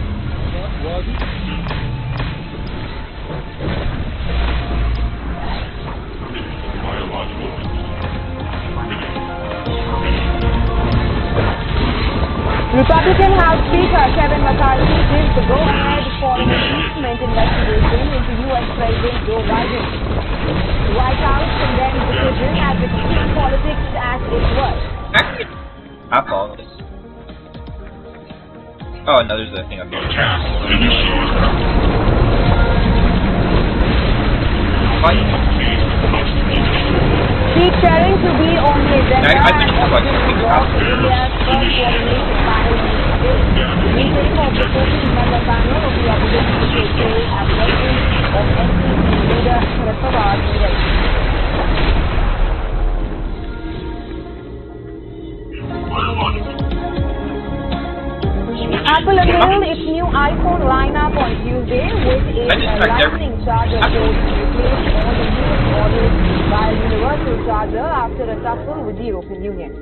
Republican House Speaker Kevin McCarthy gives the go-ahead for an government investigation into U.S. President Joe Biden. The White House condemned the decision as extreme politics at its worst. Actually, half all of this. Oh, no, there's a thing up here. What? Seat sharing to be on the agenda as India's first coordinated panel today. The meeting of the 14-member panel of the opposition secretary as president of NCP leader Sharad Pawar directed. Apple unveiled its new iPhone lineup on Tuesday with a lightning charger port to replace all the newest models by a universal charger after a tussle with the European Union.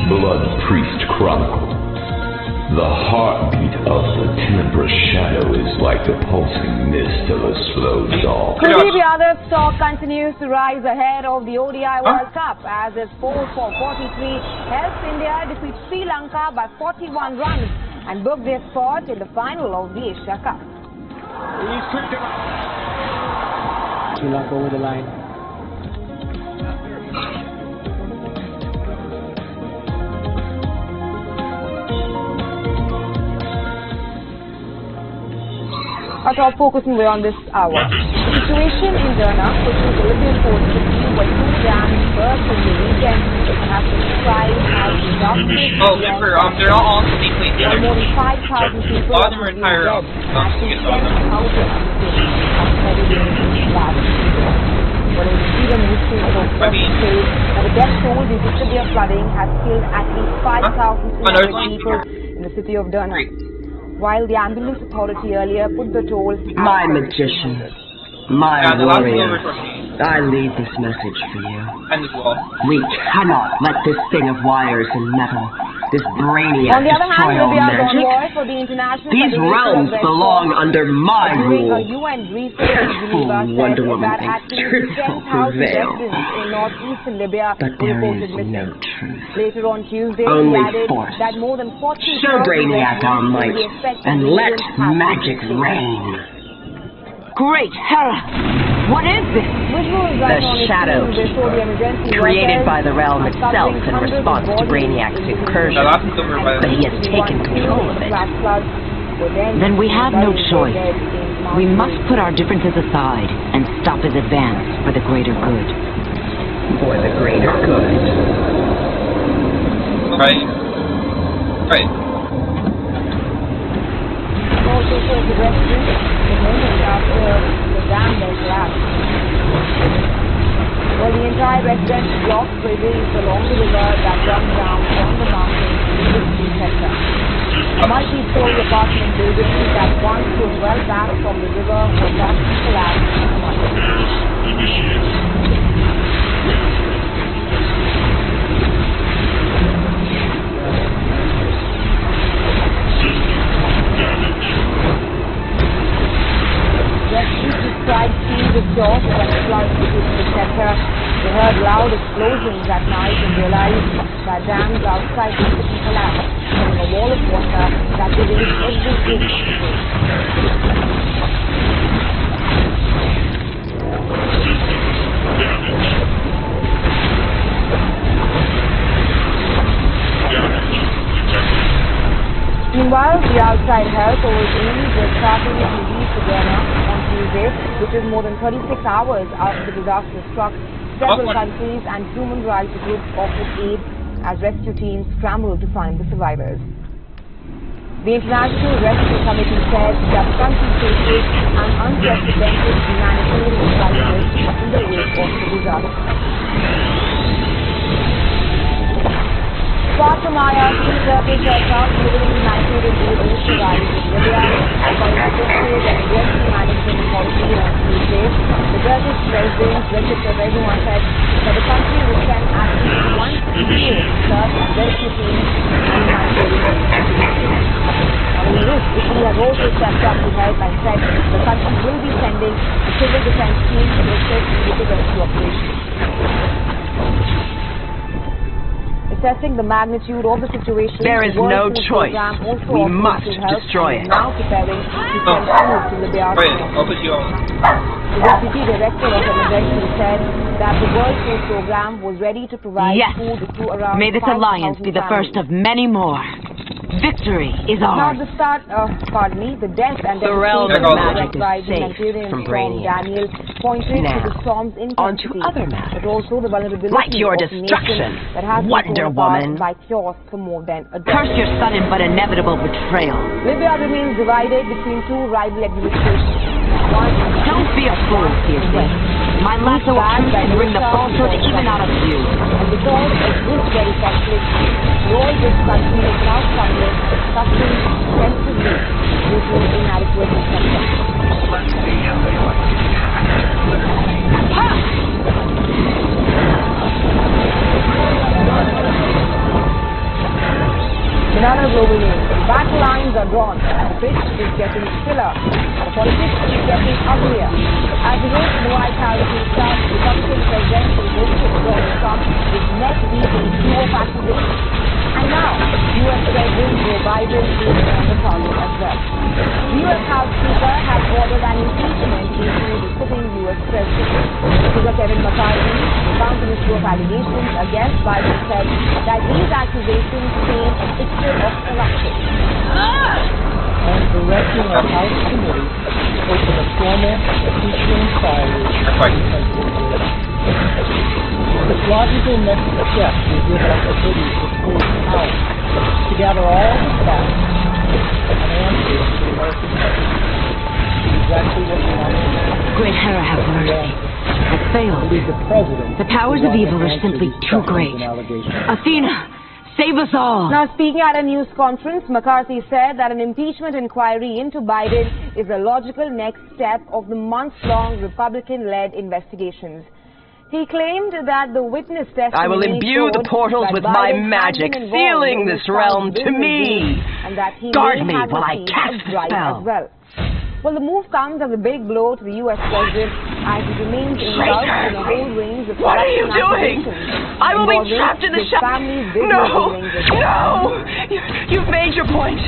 Blood Priest Chronicle. The heartbeat of the Tenebrous Shadow is like the pulsing mist of a slow dog. Kuldeep Yadav's stock continues to rise ahead of the ODI World Cup as his 4-for-43 helps India defeat Sri Lanka by 41 runs and book their spot in the final of the Asia Cup. Sri Lanka over the line. Our top focusing way on this hour. The situation in Derna, which is Olympian port city, where two dams burst in the weekend, has been tried as the doctors. Oh, remember, they're not all sneakily together. More than 5,000 people all of them are entire as to 10,000 have headed into that. But in the Sweden Ministry of Health says that the death toll due to severe flooding has killed at least 5,300 people in the city of Derna. While the ambulance authority earlier put the toll... My magician, my warrior, I leave this message for you. And as well. We cannot let this thing of wires and metal, this brainiac on the other hand, destroy all magic. For the international These realms belong under my rule. A UN research Wonder Woman thinks truth will prevail. In northeastern Libya, but there is no truth. Later on Tuesday, only he added force. that more than 40 Show Brainiac our might, and let magic reign. Great Hera! What is this? The shadow created by the realm itself in response to Brainiac's incursion. But he has taken control of it. Then we have no choice. We must put our differences aside and stop his advance for the greater good. For the greater good. Right. Right. Well, the entire residential block will be along the river that runs down from the mountain to the sector. A multi-story apartment building that once was well back from the river was actually collapsed in a month. Rescues described scenes of shock when the flood hit the center. They heard loud explosions at night and realized that dams outside the city collapsed, forming a wall of water that erased every inch of the Meanwhile, the outside help overseas was starting to release the Derna on Tuesday, which is more than 36 hours after the disaster struck. Several countries and human rights groups offered aid as rescue teams scrambled to find the survivors. The International Rescue Committee said that the country faces an unprecedented humanitarian crisis in the wake of the disaster. Fatamaya, two Turkish aircraft delivering humanitarian aid also arrived in Libya, according to Turkey's Emergency Management Authority on Tuesday. The Turkish President Recep Tayyip Erdogan said that the country will send at least 168 search and rescue teams and humanitarian assistance. On this, Italy has also stepped up to help and said the country will be sending a civil defense team to assist with the rescue operation. assessing the magnitude of the situation, there is no choice. We must destroy it. Now preparing to send food to Libya. The Deputy Director of Emergency said that the World Food Program was ready to provide food to around 5,000 May this alliance be the first of many more. Victory is ours. Now the death and the realm of magic by is the safe Nigerian from storm Brainiac. Daniel pointed to the storm's intensity, but also the vulnerability like your of destruction, that has Wonder been Woman. by chaos for more than a decade. Curse your sudden but inevitable betrayal. Libya remains divided between two rival administrations. Don't be a fool, Kirsi. My lasso of truth can bring the falsehood even out of you. And because of this very conflict, the all this country is now suffering extensively due to inadequate Banana Global News. Battle lines are drawn. The pitch is getting stiller. The politics is getting uglier. As the race to the White House starts, Republican presidential district Donald Trump is neck deep in duo accusations. And now, U.S. President Joe Biden is on the target as well. The U.S. House Speaker has ordered an impeachment into the sitting U.S. President. Speaker Kevin McCarthy, the counter-issue of allegations against Biden, said that these accusations paint a picture of corruption. And directing our House Committee to open a formal impeachment inquiry. This logical next step will give us a duty to full power to gather all the facts and answers to the American public. Exactly what we want. Great Hera, have mercy. I failed. The powers of evil are simply too great. Athena, save us all. Now, speaking at a news conference, McCarthy said that an impeachment inquiry into Biden is a logical next step of the months-long Republican-led investigations. He claimed that the witness testimony I will imbue the portals with my magic, sealing this realm to me. And that he Guard me may have while I received cast a the bribe spell. as well. Well, the move comes as a big blow to the U.S. President as he remains engulfed in a whole range of What are you doing? I will be trapped in the shadows. No! You've made your point.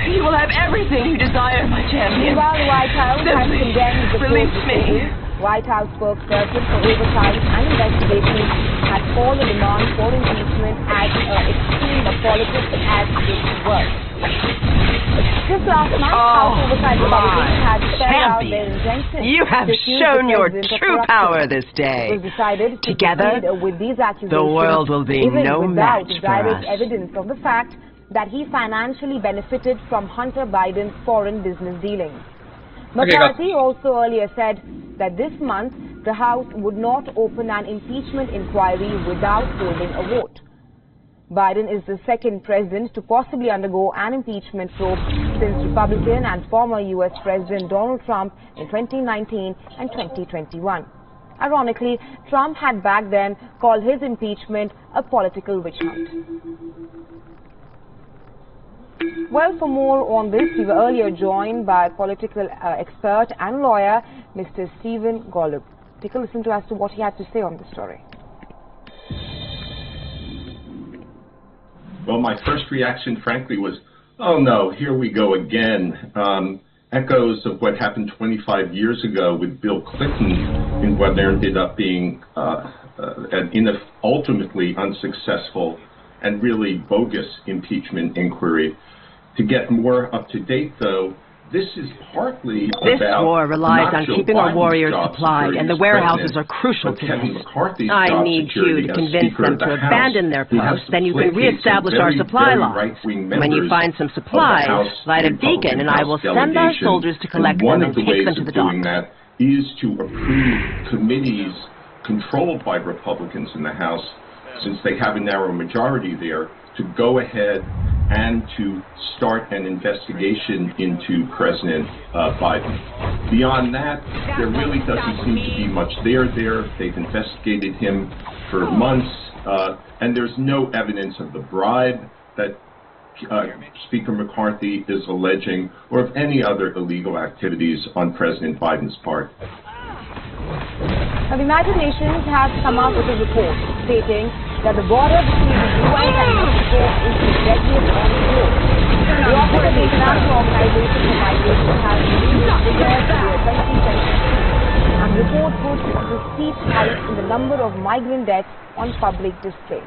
You will have everything you desire, my champion. Meanwhile, the White House has condemned the release me. White House spokesperson for oversight and investigations has called the demand for impeachment as extreme of politics as its work. Just last month, House Oversight Republicans had spelled out their intention. You have shown your true power this day. It was decided to Together, proceed with these accusations, the world will be even no without match for direct us. evidence of the fact that he financially benefited from Hunter Biden's foreign business dealings. McCarthy also earlier said that this month the House would not open an impeachment inquiry without holding a vote. Biden is the second president to possibly undergo an impeachment probe since Republican and former U.S. President Donald Trump in 2019 and 2021. Ironically, Trump had back then called his impeachment a political witch hunt. Well, for more on this, we were earlier joined by political expert and lawyer, Mr. Stephen Golub. Take a listen to as to what he had to say on the story. Well, my first reaction, frankly, was, oh no, here we go again. Echoes of what happened 25 years ago with Bill Clinton in what ended up being an ultimately unsuccessful and really bogus impeachment inquiry. To get more up to date, though, this is partly This about war relies not on Joe keeping our Biden's warriors job supplied, security and the as warehouses president, are crucial but to Kevin this. McCarthy's I job need security you to as convince Speaker them of the to House. abandon their He has posts, to then you can placate some reestablish our very, supply very lines. right-wing When you members find some of the supplies, House light a Republican beacon, and I will House send our delegation. soldiers to collect One them of and the take ways them to of the dock. doing that is to approve committees controlled by Republicans in the House, since they have a narrow majority there, to go ahead and to start an investigation into President Biden. Beyond that, there really doesn't seem to be much there. They've investigated him for months, and there's no evidence of the bribe that Speaker McCarthy is alleging, or of any other illegal activities on President Biden's part. Now, the United Nations has come out with a report stating that the border between the US and Mexico is the deadliest on the globe. The Office of the International Organization for Migration has released figures for the 20th century, and report puts the steep hike in the number of migrant deaths on public display.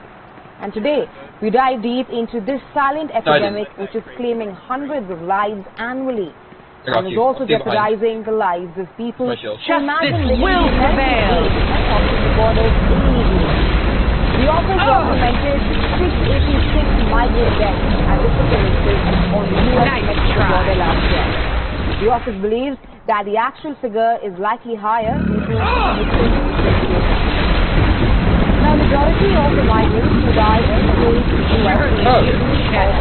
And today, we dive deep into this silent epidemic which is claiming hundreds of lives annually and is also jeopardizing the lives of people who imagine living in crossing the borders illegally. The office documented 686 migrant deaths and disappearances on the US-Mexico border last year. The office believes that the actual figure is likely higher due to the majority of the migrants who die in the US of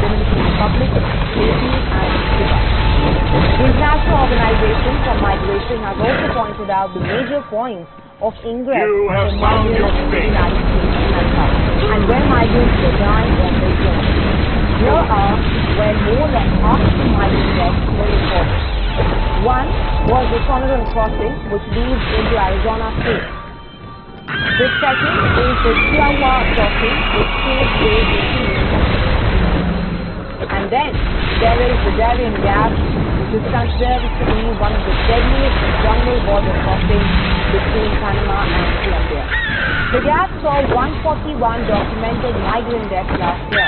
Dominican Republic, Haiti, and Cuba. The International Organization for Migration has also pointed out the major points of ingress for migrants in the United States and where migrants were dying on their journey. Here are where more than half of the migrant deaths were reported. One was the Sonoran Crossing, which leads into Arizona State. The second is the Chihuahua Crossing, which saves ways into and then there is the Darien Gap, which is considered to be one of the deadliest jungle border crossings between Panama and Colombia. The gap saw 141 documented migrant deaths last year.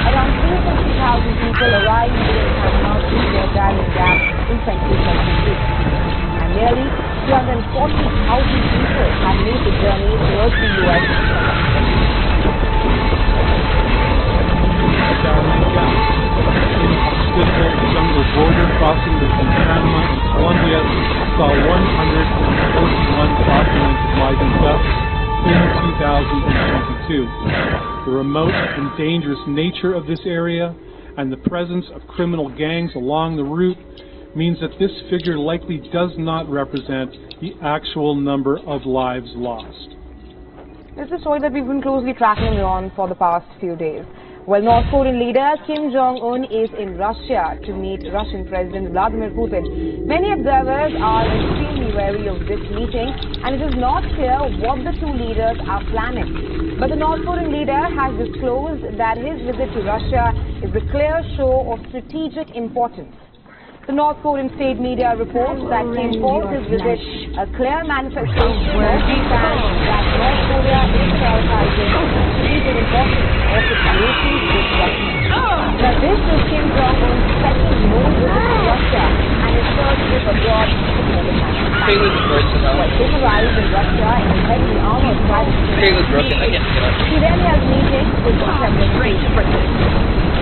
Around 350,000 people arrived during Panama through the Darien Gap in 2023. And nearly 240,000 people have made the journey towards the U.S. Jungle border crossing between Panama and Colombia saw 141 documented migrant deaths in 2022. The remote and dangerous nature of this area and the presence of criminal gangs along the route means that this figure likely does not represent the actual number of lives lost. This is a story that we've been closely tracking on for the past few days. Well, North Korean leader Kim Jong-un is in Russia to meet Russian President Vladimir Putin. Many observers are extremely wary of this meeting, and it is not clear what the two leaders are planning. But the North Korean leader has disclosed that his visit to Russia is a clear show of strategic importance. The North Korean state media reports that Kim calls his visit a clear manifestation of the fact that North Korea is prioritizing strategic importance of its relations with Russia. Now, this is Kim Jong-un's second known visit to Russia and his first trip abroad for more than 9 months. Kim arrived in Russia in a heavily armored private plane. He then has meetings with several states.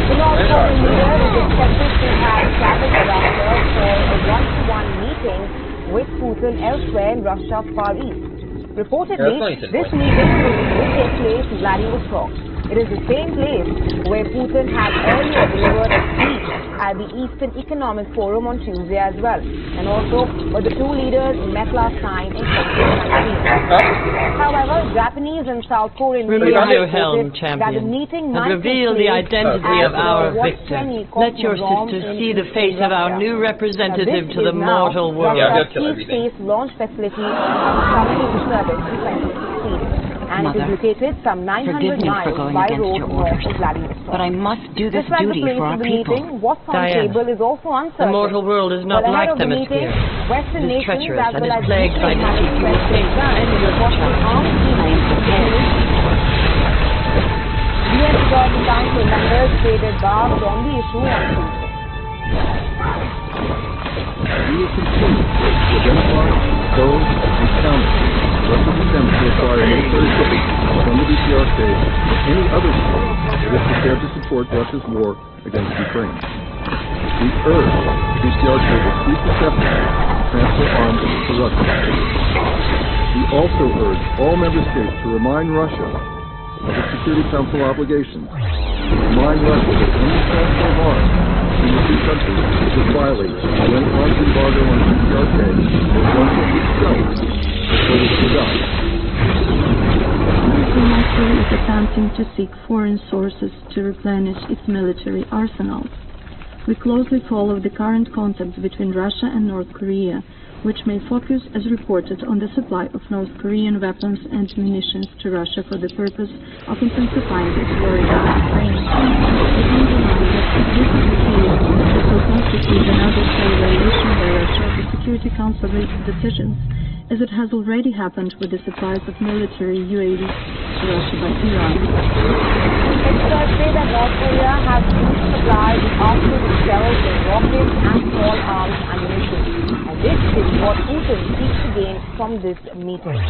The North Korean leader is expected to have traveled around for a one-to-one meeting with Putin elsewhere in Russia's Far East. Reportedly, this meeting will take place in Vladivostok. It is the same place where Putin had earlier delivered a speech at the Eastern Economic Forum on Tuesday as well, and also where the two leaders met last time in 2019. However, Japanese and South Korean media reported that the meeting might reveal the identity of our victor. Let your sisters see the face of our new representative to the mortal world. Russia's Space Launch Facility coming into service in 2016. And Mother, it is located some 900 miles by road north of Vladivostok. But I must do this duty for our people. Meeting, what's on the table is also uncertain. The mortal world is not like the Hemisphere. Western it is nations treacherous as and well is plagued by defeat. You will face any I am prepared. UN Security Council members stated barbs on the issue on Tuesday. We will continue to identify, expose, and counter Russia's attempt to acquire military equipment from the DPRK or any other state that is prepared to support Russia's war against Ukraine. We urge the DPRK to cease its efforts to transfer arms to Russia. We also urge all member states to remind Russia of its Security Council obligations, to remind Russia that any transfer of arms between the two countries would violate the UN arms embargo on the DPRK that Russia itself Russia is attempting to seek foreign sources to replenish its military arsenals. We closely follow the current contacts between Russia and North Korea, which may focus, as reported, on the supply of North Korean weapons and munitions to Russia for the purpose of intensifying its war against Ukraine. It underlines that if this is the case, this will constitute another failed violation by Russia of the Security Council decisions, as it has already happened with the supplies of military UAVs to Russia by Iran. Experts say that North Korea has huge supplies of artillery shells, rockets and small arms ammunition. And this is what Putin seeks to gain from this meeting.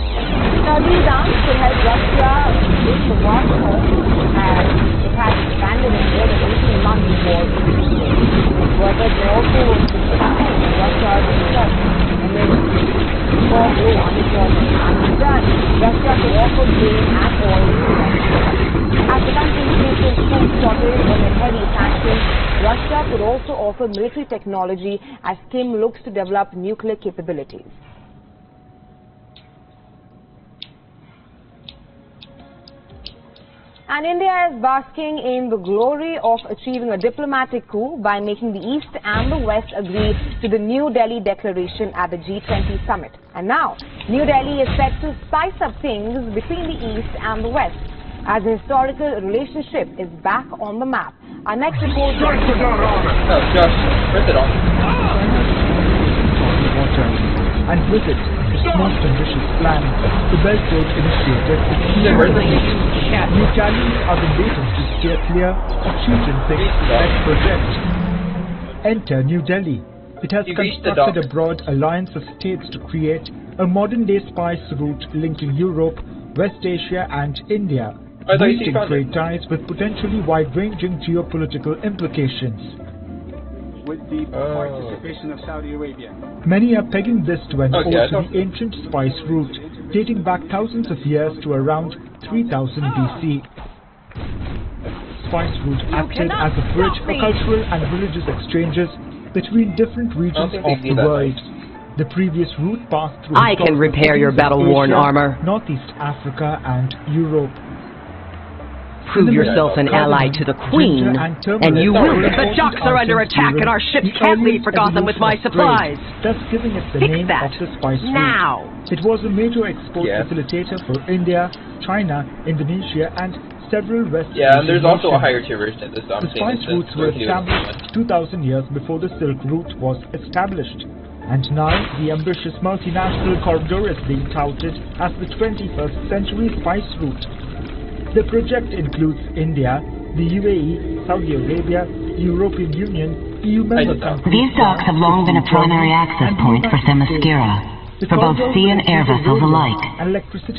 Now these arms could help Russia with the war as it has expanded in more than 18 months before it began. However, they also discussing Russia's research and then for war unemployment and Iran. Russia could offer grain and oil to Russia. As the country faces food shortage and heavy sanctions, Russia could also offer military technology as Kim looks to develop nuclear capabilities. And India is basking in the glory of achieving a diplomatic coup by making the East and the West agree to the New Delhi Declaration at the G20 summit. And now, New Delhi is set to spice up things between the East and the West, as the historical relationship is back on the map. Our next report... Oh, Josh, press it on. And with it, its most ambitious plan, the Belt Road Initiative is clear. New challenges are the latest to steer clear of Xi Jinping's next project. Enter New Delhi. It has constructed a broad alliance of states to create a modern-day spice route linking Europe, West Asia and India, boosting trade ties with potentially wide-ranging geopolitical implications. With the participation of Saudi Arabia. Many are pegging this to an ode to the ancient spice route, dating back thousands of years to around 3000 BC. Spice route acted as a bridge for cultural and religious exchanges between different regions of the world. The previous route passed through I can repair your battle-worn armor. Northeast Africa and Europe. Prove yourself an ally to the Queen, and you will. The docks are under attack, and our ships can't leave for Gotham with my supplies. Thus giving it the name of the spice route. Now. It was a major export facilitator for India, China, Indonesia, and several West Asian and there's also a nations. higher tier version of this. The spice routes were established 2,000 years before the Silk Route was established. And now, the ambitious multinational corridor is being touted as the 21st century spice route. The project includes India, the UAE, Saudi Arabia, the European Union, EU member countries. These docks have long been a primary access point for Themyscira, for both sea and air vessels alike.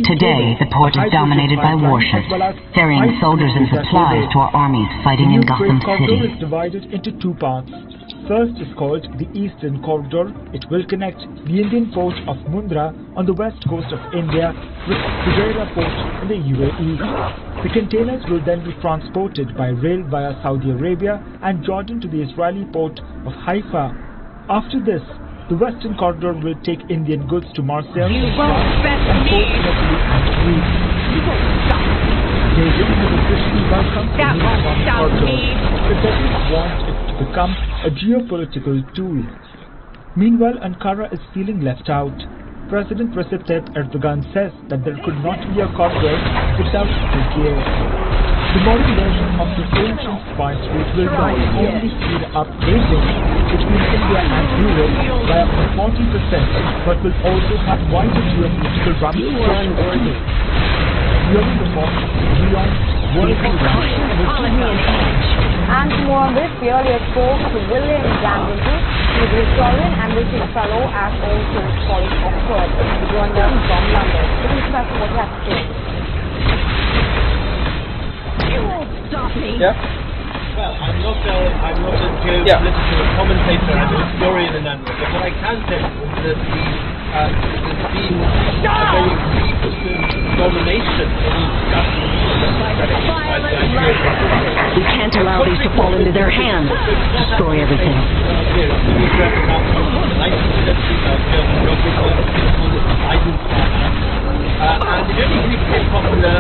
Today, the port is dominated by warships, ferrying soldiers and supplies to our armies fighting in Gotham City. The corridor is City. divided into two parts. First is called the Eastern Corridor. It will connect the Indian port of Mundra on the west coast of India with Fujairah port in the UAE. The containers will then be transported by rail via Saudi Arabia and Jordan to the Israeli port of Haifa. After this, the Western Corridor will take Indian goods to Marseille, France, and ports in Italy and Greece. Beijing has officially welcomed the New Corridor. It doesn't want it to become a geopolitical tool. Meanwhile, Ankara is feeling left out. President Recep Tayyip Erdogan says that there could not be a corridor without Turkey. The modern version of the ancient spice route will not only speed up trading between India and Europe by up to 40%, but will also have wider geopolitical ramifications. During the talk, beyond And more on this, we earlier spoke to William Gambintu, who is a historian and visiting fellow at All Souls College, Oxford. He joined us from London. Let me discuss what he has to say. You won't stop me. Yeah. Well, I'm not a geopolitical commentator. I'm a historian and analyst. But what I can say is that there's been a very deep domination of the discussion. We can't allow these to fall into their hands. Destroy everything. And it only became popular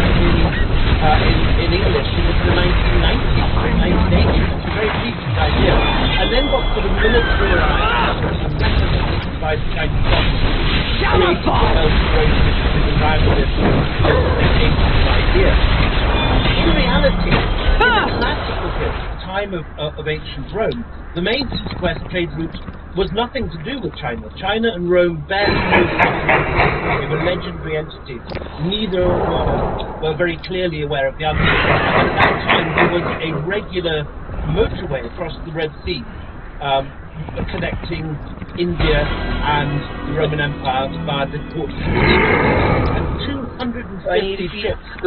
in English in the 1990s, 1980s. It's a very decent idea. And then got sort of militarized by the Chinese government. around this ancient idea. In reality, in the classical period, the time of ancient Rome, the main east-west trade route was nothing to do with China. China and Rome barely knew each other. They were legendary entities. Neither were very clearly aware of the other. At that time, there was a regular motorway across the Red Sea, connecting India and the Roman Empire via the port of Suez. And 250 ships passed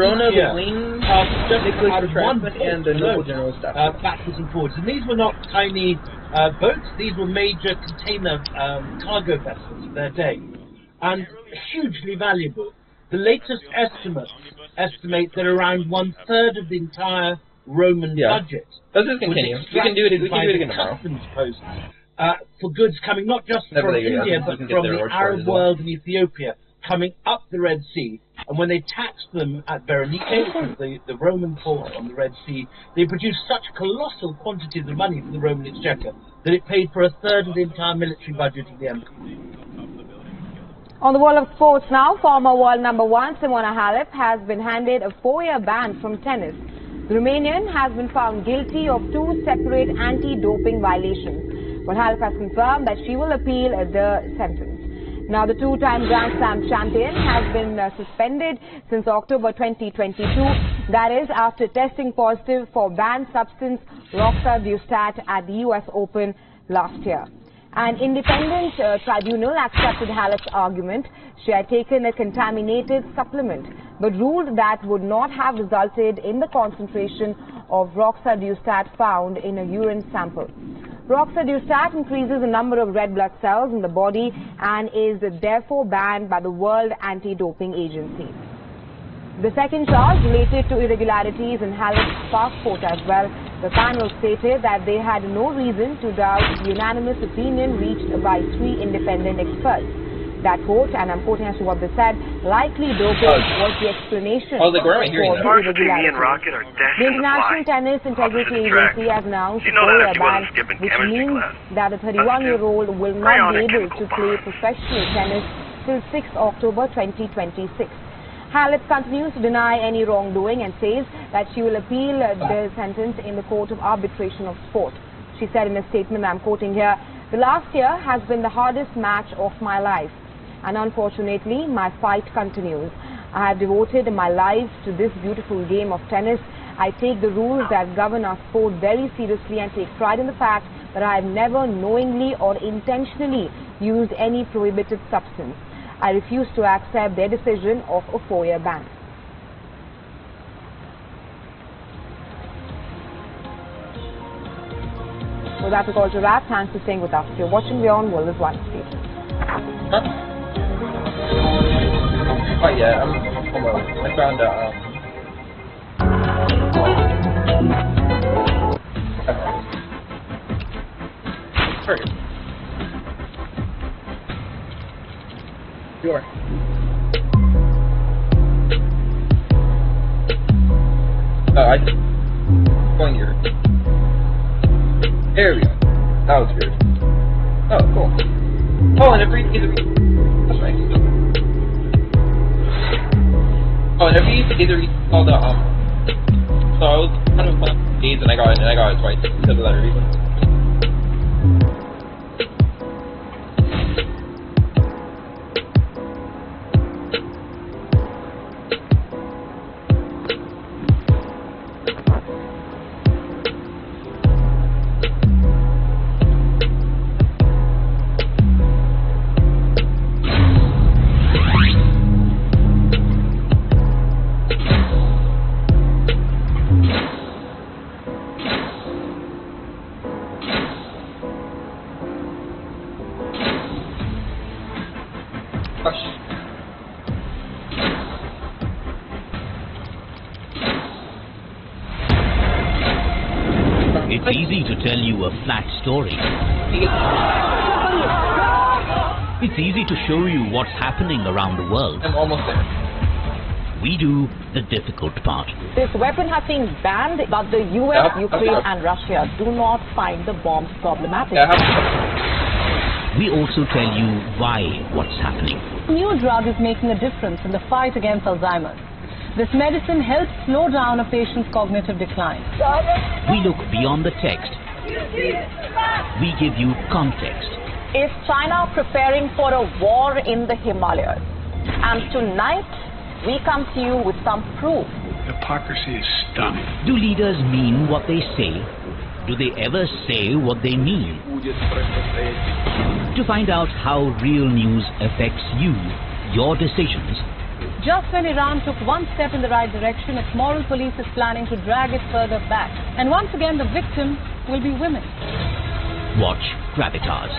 one and the noble general stuff backwards and forwards. And these were not tiny boats, these were major container cargo vessels of their day, and hugely valuable. The latest estimates estimate that around 1/3 of the entire Roman budget. Let's just continue. We can do it again tomorrow. Customs posts for goods coming not just from India but from the Arab world and Ethiopia, coming up the Red Sea. And when they taxed them at Berenike, which is the Roman port on the Red Sea, they produced such colossal quantities of money for the Roman exchequer that it paid for 1/3 of the entire military budget of the empire. On the world of sports now, former world number 1 Simona Halep has been handed a 4-year ban from tennis. The Romanian has been found guilty of 2 separate anti-doping violations, but Halep has confirmed that she will appeal the sentence. Now, the 2-time Grand Slam champion has been suspended since October 2022, that is, after testing positive for banned substance roxadustat at the US Open last year. An independent tribunal accepted Halep's argument. She had taken a contaminated supplement, but ruled that would not have resulted in the concentration of roxadustat found in a urine sample. Roxadustat increases the number of red blood cells in the body and is therefore banned by the World Anti-Doping Agency. The second charge related to irregularities in Halep's passport as well. The panel stated that they had no reason to doubt the unanimous opinion reached by 3 independent experts. That quote, and I'm quoting as to what they said, likely doping was the explanation for the irregularities. The International Tennis Integrity Agency has announced a 4-year ban, which means that the 31-year-old will not be able to play professional tennis till 6 October 2026. Halep continues to deny any wrongdoing and says that she will appeal the sentence in the Court of Arbitration of Sport. She said in a statement, I'm quoting here, "The last year has been the hardest match of my life, and unfortunately my fight continues. I have devoted my life to this beautiful game of tennis. I take the rules that govern our sport very seriously and take pride in the fact that I have never knowingly or intentionally used any prohibited substance. I refuse to accept their decision of a 4-year ban." So that's a call to wrap. Thanks for staying with us. If you're watching beyond World is One. Stay tuned. Oh yeah, I found out. Target. Sure. I going here. There we go. That was good. Oh, cool. Oh, and every that's nice. Oh, and every all the So I was kind of playing days and I got it twice because of that reason. It's easy to tell you a flat story. It's easy to show you what's happening around the world. I'm almost there. We do the difficult part. This weapon has been banned, but the US, Ukraine and Russia do not find the bombs problematic. We also tell you why what's happening. New drug is making a difference in the fight against Alzheimer's. This medicine helps slow down a patient's cognitive decline. We look beyond the text. We give you context. Is China preparing for a war in the Himalayas? And tonight, we come to you with some proof. Hypocrisy is stunning. Do leaders mean what they say? Do they ever say what they mean? To find out how real news affects you, your decisions, just when Iran took one step in the right direction, its moral police is planning to drag it further back. And once again, the victim will be women. Watch Gravitas.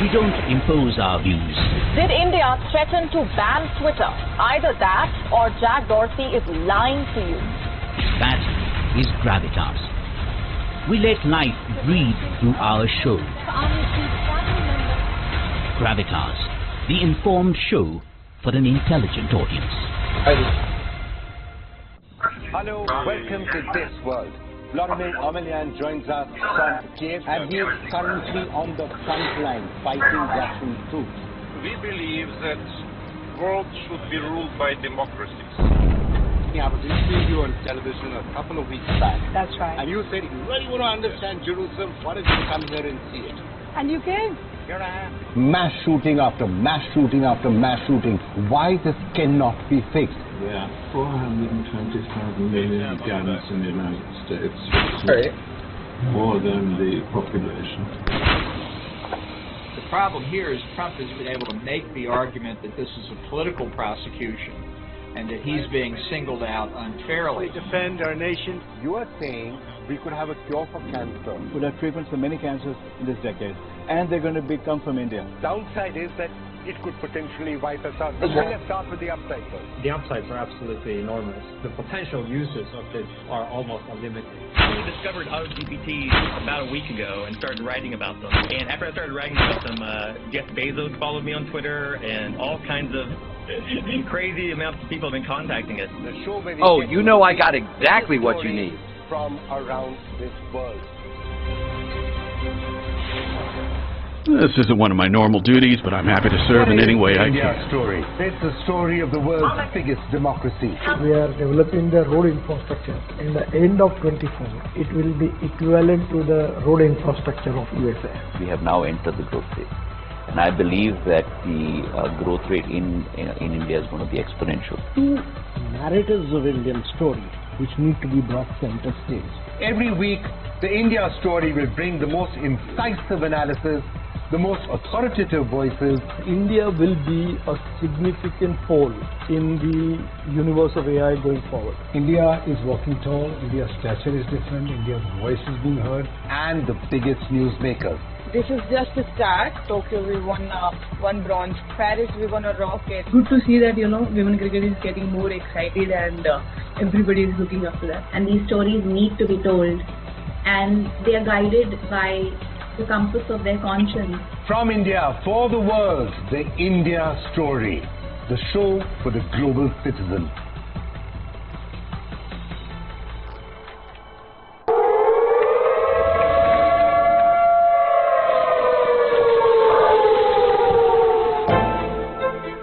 We don't impose our views. Did India threaten to ban Twitter? Either that or Jack Dorsey is lying to you. That is Gravitas. We let life breathe through our show. Gravitas, the informed show for an intelligent audience. Hello, welcome to This World. Vladimir Amelyan joins us from Kiev, and he is currently on the front line fighting Russian troops. We believe that the world should be ruled by democracies. I was interviewing you on television a couple of weeks back. That's right. And you said, if you really want to understand Jerusalem, why don't you come here and see it? And you came. Here I am. Mass shooting after mass shooting after mass shooting. Why this cannot be fixed? There are 420,000 million guns in the United States. Right. More than the population. The problem here is Trump has been able to make the argument that this is a political prosecution and that he's being singled out unfairly. We defend our nation. You are saying we could have a cure for cancer. We'll have treatments for many cancers in this decade. And they're going to come from India. Downside is that it could potentially wipe us out. But let's start with the upside first. The upsides are absolutely enormous. The potential uses of this are almost unlimited. We discovered AutoGPT about a week ago and started writing about them. And after I started writing about them, Jeff Bezos followed me on Twitter, and all kinds of crazy amounts of people have been contacting us. Oh, you know I got exactly what you need. From around this world. This isn't one of my normal duties, but I'm happy to serve in any way I can. Story. It's the story of the world's biggest democracy. We are developing the road infrastructure. In the end of 24, it will be equivalent to the road infrastructure of USA. We have now entered the growth phase. And I believe that the growth rate in India is going to be exponential. Two narratives of Indian story which need to be brought center stage. Every week, the India story will bring the most incisive analysis, the most authoritative voices. India will be a significant pole in the universe of AI going forward. India is walking tall, India's stature is different, India's voice is being heard, and the biggest newsmakers. This is just a start. Tokyo, we won one bronze. Paris, we're going to rock it. Good to see that, women cricket is getting more excited and everybody is looking up to that. And these stories need to be told. And they are guided by the compass of their conscience. From India, for the world, the India Story. The show for the global citizen.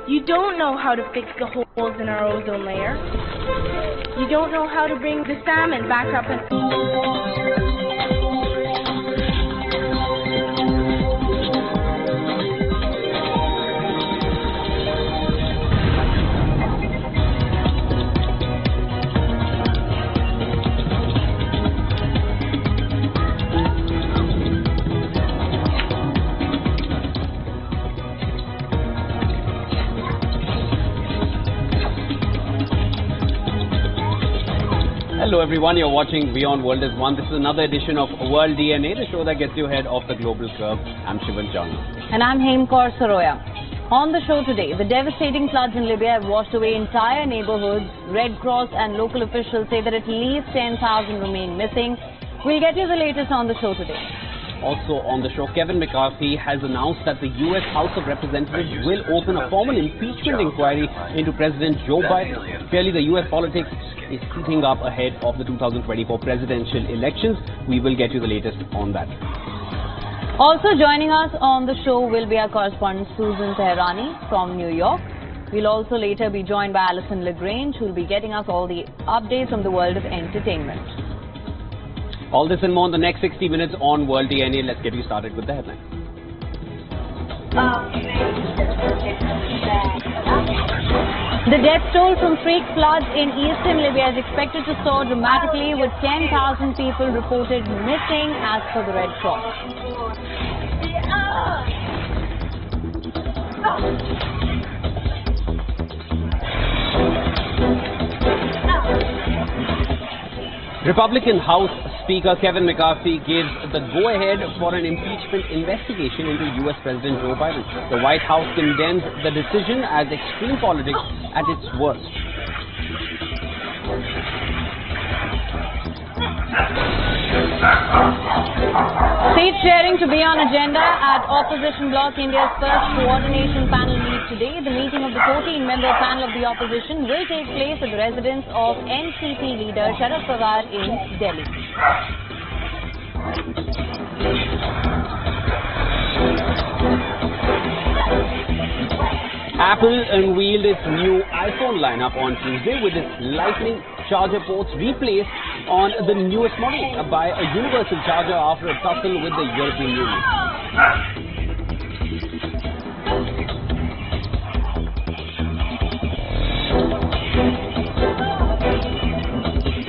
You don't know how to fix the holes in our ozone layer. You don't know how to bring the salmon back up and... Hello everyone, you're watching Beyond World is One. This is another edition of World DNA, the show that gets you ahead of the global curve. I'm Shivan Chawla. And I'm Hemkor Saroya. On the show today, the devastating floods in Libya have washed away entire neighborhoods. Red Cross and local officials say that at least 10,000 remain missing. We'll get you the latest on the show today. Also on the show, Kevin McCarthy has announced that the U.S. House of Representatives will open a formal impeachment inquiry into President Joe Biden. Clearly, the U.S. politics is heating up ahead of the 2024 presidential elections. We will get you the latest on that. Also joining us on the show will be our correspondent Susan Teherani from New York. We'll also later be joined by Alison Lagrange, who will be getting us all the updates from the world of entertainment. All this and more in the next 60 minutes on World DNA. Let's get you started with the headlines. The death toll from freak floods in eastern Libya is expected to soar dramatically, with 10,000 people reported missing as per the Red Cross. Republican House Speaker Kevin McCarthy gives the go-ahead for an impeachment investigation into U.S. President Joe Biden. The White House condemns the decision as extreme politics at its worst. Seat sharing to be on agenda at Opposition Bloc India's first coordination panel meet today. The meeting of the 14-member panel of the opposition will take place at the residence of NCP leader Sharad Pawar in Delhi. Apple unveiled its new iPhone lineup on Tuesday, with its Lightning charger ports replaced on the newest model by a universal charger after a tussle with the European Union.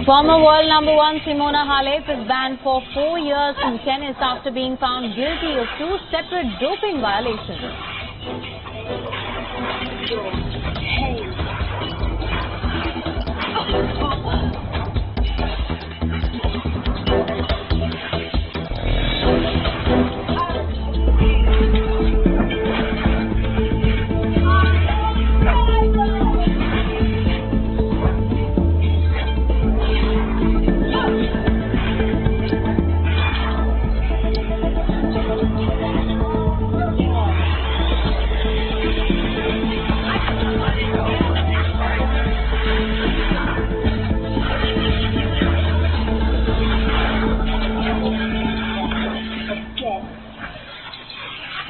Former world number 1 Simona Halep is banned for 4 years from tennis after being found guilty of 2 separate doping violations.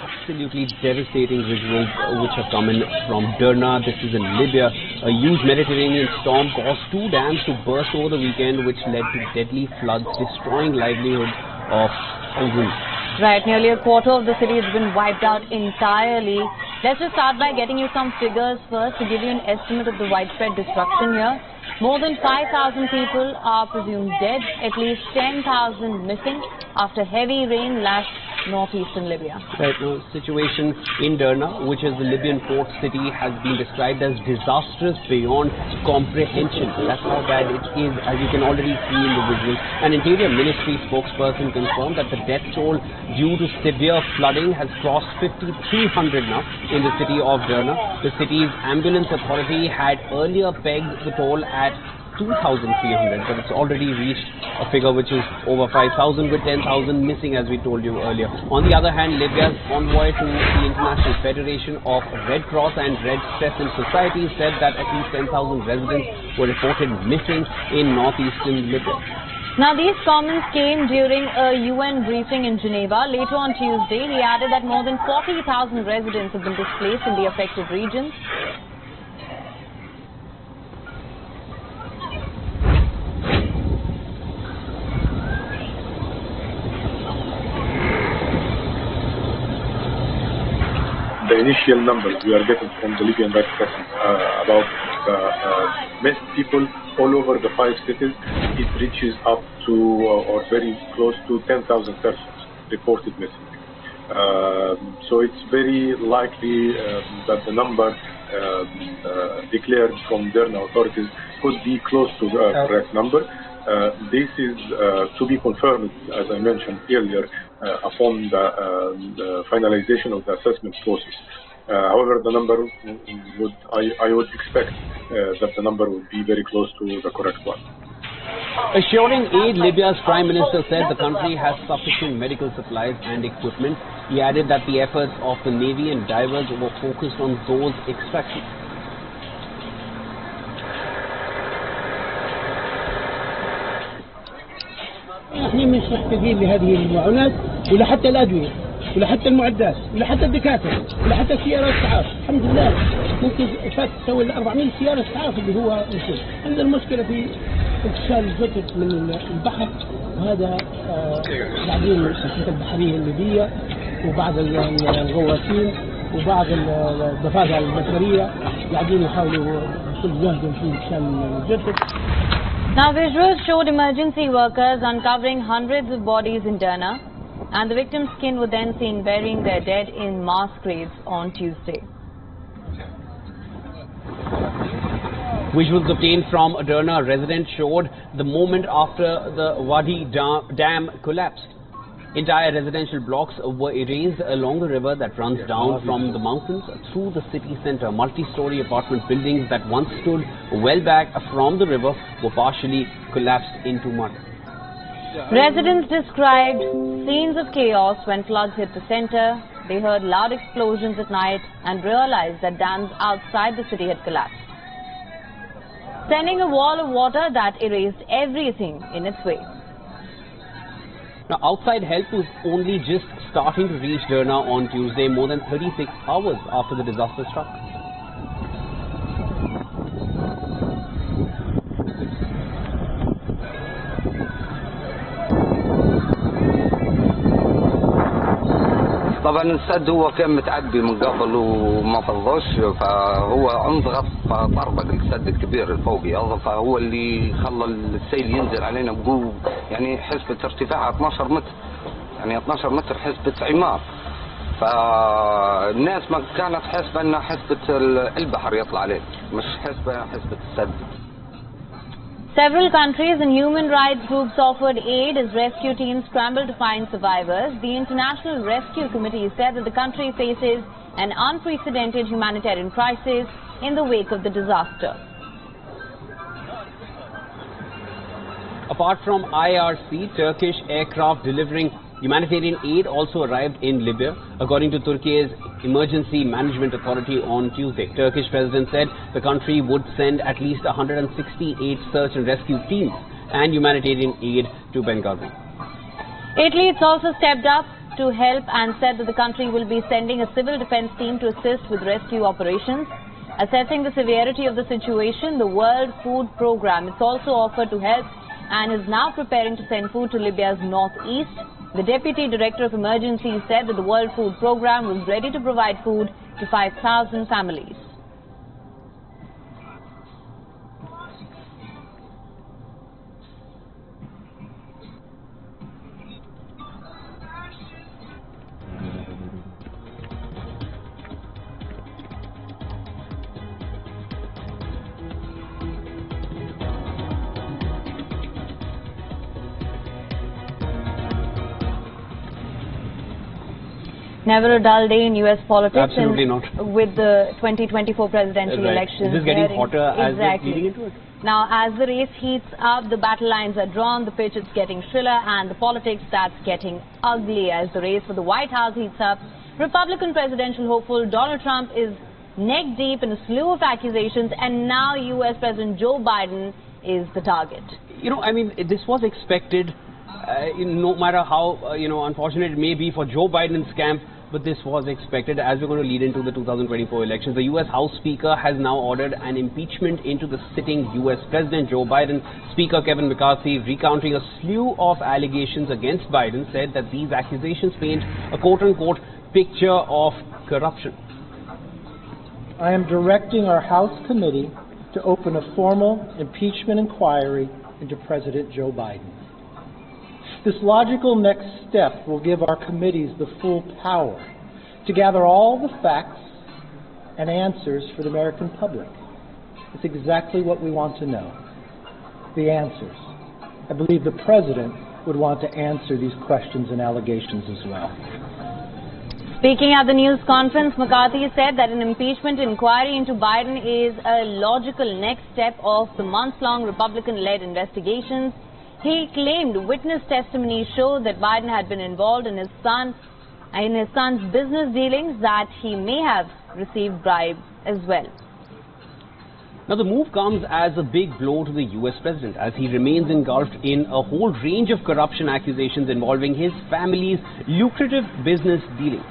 Absolutely devastating visuals which have come in from Derna. This is in Libya. A huge Mediterranean storm caused 2 dams to burst over the weekend, which led to deadly floods, destroying livelihoods of thousands. Right, nearly a quarter of the city has been wiped out entirely. Let's just start by getting you some figures first to give you an estimate of the widespread destruction here. More than 5,000 people are presumed dead, at least 10,000 missing after heavy rain lashed northeastern Libya. Right now, situation in Derna, which is the Libyan port city, has been described as disastrous beyond comprehension. That's how bad it is, as you can already see in the visuals. An Interior Ministry spokesperson confirmed that the death toll due to severe flooding has crossed 5,300 now in the city of Derna. The city's ambulance authority had earlier pegged the toll at 2,300, but it's already reached a figure which is over 5,000, with 10,000 missing, as we told you earlier. On the other hand, Libya's envoy to the International Federation of Red Cross and Red Crescent Society said that at least 10,000 residents were reported missing in northeastern Libya. Now, these comments came during a UN briefing in Geneva. Later on Tuesday, he added that more than 40,000 residents have been displaced in the affected regions. The initial numbers we are getting from the Libyan Red Crescent about missed people all over the 5 cities, it reaches up to or very close to 10,000 persons reported missing. So it's very likely that the number declared from Derna authorities could be close to the correct number. This is to be confirmed, as I mentioned earlier, upon the finalization of the assessment process. However, the number I would expect that the number would be very close to the correct one. Assuring aid, Libya's Prime Minister said the country has sufficient medical supplies and equipment. He added that the efforts of the Navy and divers were focused on those extractions. نحن مش محتاجين لهذه المعونات ولا حتى الأدوية. ولا حتى المعدات ولا حتى الدكاتره ولا حتى سيارات اسعاف. الحمد لله ممكن فات تسوي 400 سياره اسعاف اللي هو مشكله. عندنا المشكله في انتشال الجثث من البحر، وهذا بعدين الشركه البحريه الليبيه وبعض الغواصين وبعض الضفادع البشريه قاعدين يحاولوا كل جهدهم في انتشال الجثث. Now, visuals showed emergency workers uncovering hundreds of bodies in Derna, and the victims' skin were then seen burying their dead in mass graves on Tuesday. Visuals obtained from a Derna resident showed the moment after the Wadi Dam collapsed. Entire residential blocks were erased along the river that runs down from the mountains through the city centre. Multi-story apartment buildings that once stood well back from the river were partially collapsed into mud. Residents described scenes of chaos when floods hit the centre. They heard loud explosions at night and realized that dams outside the city had collapsed, sending a wall of water that erased everything in its way. Now, outside help was only just starting to reach Derna on Tuesday, more than 36 hours after the disaster struck. طبعا السد هو كان متعبي من قبل وما فضوش، فهو انضغط فطربق السد الكبير الفوقي، فهو اللي خلى السيل ينزل علينا بقوه. يعني حسبة ارتفاعها 12 متر، يعني 12 متر حسبة عمار، فالناس ما كانت حسبة انها حسبة البحر يطلع عليه، مش حسبة السد. Several countries and human rights groups offered aid as rescue teams scrambled to find survivors. The International Rescue Committee said that the country faces an unprecedented humanitarian crisis in the wake of the disaster. Apart from IRC, Turkish aircraft delivering humanitarian aid also arrived in Libya, according to Turkey's Emergency Management Authority on Tuesday. Turkish president said the country would send at least 168 search and rescue teams and humanitarian aid to Benghazi. Italy has also stepped up to help and said that the country will be sending a civil defense team to assist with rescue operations. Assessing the severity of the situation, the World Food Programme is also offered to help and is now preparing to send food to Libya's northeast. The Deputy Director of Emergencies said that the World Food Programme was ready to provide food to 5,000 families. Never a dull day in US politics. Absolutely not. With the 2024 presidential elections. Is this getting hotter as we're leading into it? Now, as the race heats up, the battle lines are drawn, the pitch is getting shriller, and the politics starts getting ugly as the race for the White House heats up. Republican presidential hopeful Donald Trump is neck deep in a slew of accusations, and now US President Joe Biden is the target. You know, I mean, this was expected, no matter how, unfortunate it may be for Joe Biden's camp, but this was expected as we're going to lead into the 2024 elections. The US House Speaker has now ordered an impeachment into the sitting US President Joe Biden. Speaker Kevin McCarthy, recounting a slew of allegations against Biden, said that these accusations paint a quote-unquote picture of corruption. I am directing our House committee to open a formal impeachment inquiry into President Joe Biden. This logical next step will give our committees the full power to gather all the facts and answers for the American public. It's exactly what we want to know, the answers. I believe the President would want to answer these questions and allegations as well. Speaking at the news conference, McCarthy said that an impeachment inquiry into Biden is a logical next step of the months-long Republican-led investigations. He claimed witness testimony showed that Biden had been involved in his son's business dealings, that he may have received bribes as well. Now, the move comes as a big blow to the US president as he remains engulfed in a whole range of corruption accusations involving his family's lucrative business dealings.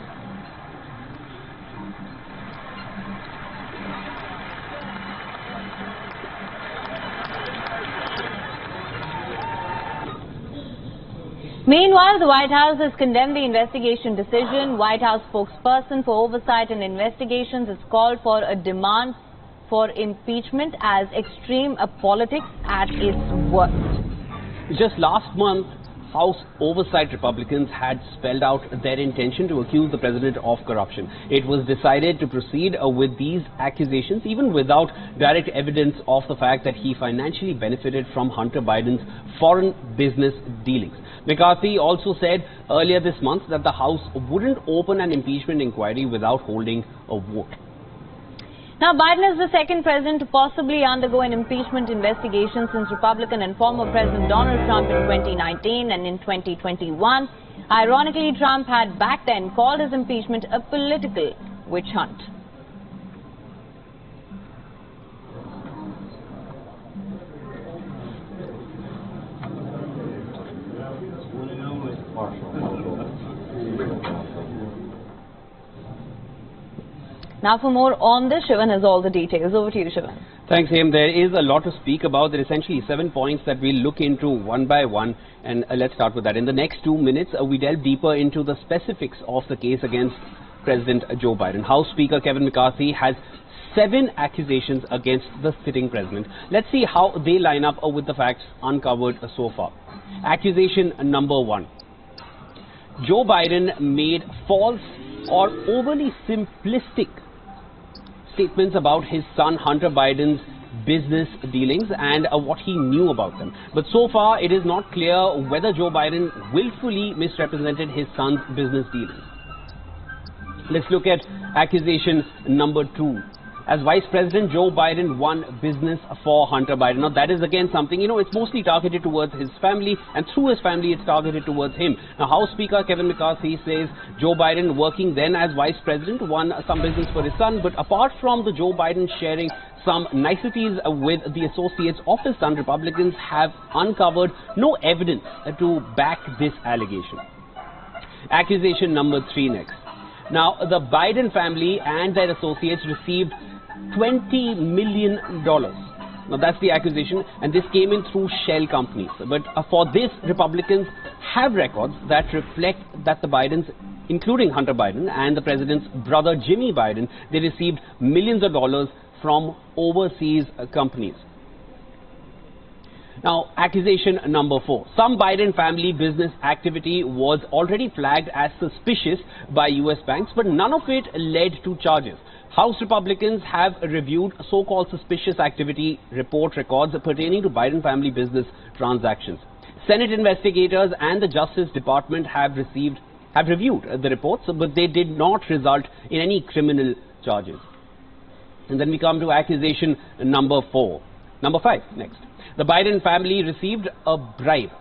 Meanwhile, the White House has condemned the investigation decision. White House spokesperson for oversight and investigations has called for a demand for impeachment as extreme politics at its worst. Just last month, House Oversight Republicans had spelled out their intention to accuse the president of corruption. It was decided to proceed with these accusations even without direct evidence of the fact that he financially benefited from Hunter Biden's foreign business dealings. McCarthy also said earlier this month that the House wouldn't open an impeachment inquiry without holding a vote. Now, Biden is the second president to possibly undergo an impeachment investigation since Republican and former President Donald Trump in 2019 and in 2021. Ironically, Trump had back then called his impeachment a political witch hunt. Now for more on this, Shivan has all the details. Over to you, Shivan. Thanks, Aim. There is a lot to speak about. There are essentially 7 points that we'll look into one by one. And let's start with that. In the next 2 minutes, we delve deeper into the specifics of the case against President Joe Biden. House Speaker Kevin McCarthy has 7 accusations against the sitting president. Let's see how they line up with the facts uncovered so far. Accusation number 1. Joe Biden made false or overly simplistic statements about his son Hunter Biden's business dealings and what he knew about them. But so far, it is not clear whether Joe Biden willfully misrepresented his son's business dealings. Let's look at accusation number 2. As Vice President, Joe Biden won business for Hunter Biden. Now, that is again something, it's mostly targeted towards his family, and through his family, it's targeted towards him. Now, House Speaker Kevin McCarthy says Joe Biden, working then as Vice President, won some business for his son. But apart from the Joe Biden sharing some niceties with the associates of his son, Republicans have uncovered no evidence to back this allegation. Accusation number 3 next. Now, the Biden family and their associates received $20 million. Now, that's the accusation, and this came in through shell companies. But for this, Republicans have records that reflect that the Bidens, including Hunter Biden and the president's brother Jimmy Biden, they received millions of dollars from overseas companies. Now, accusation number 4. Some Biden family business activity was already flagged as suspicious by US banks, but none of it led to charges. House Republicans have reviewed so-called suspicious activity report records pertaining to Biden family business transactions. Senate investigators and the Justice Department have reviewed the reports, but they did not result in any criminal charges. And then we come to accusation number 5 next. The Biden family received a bribe.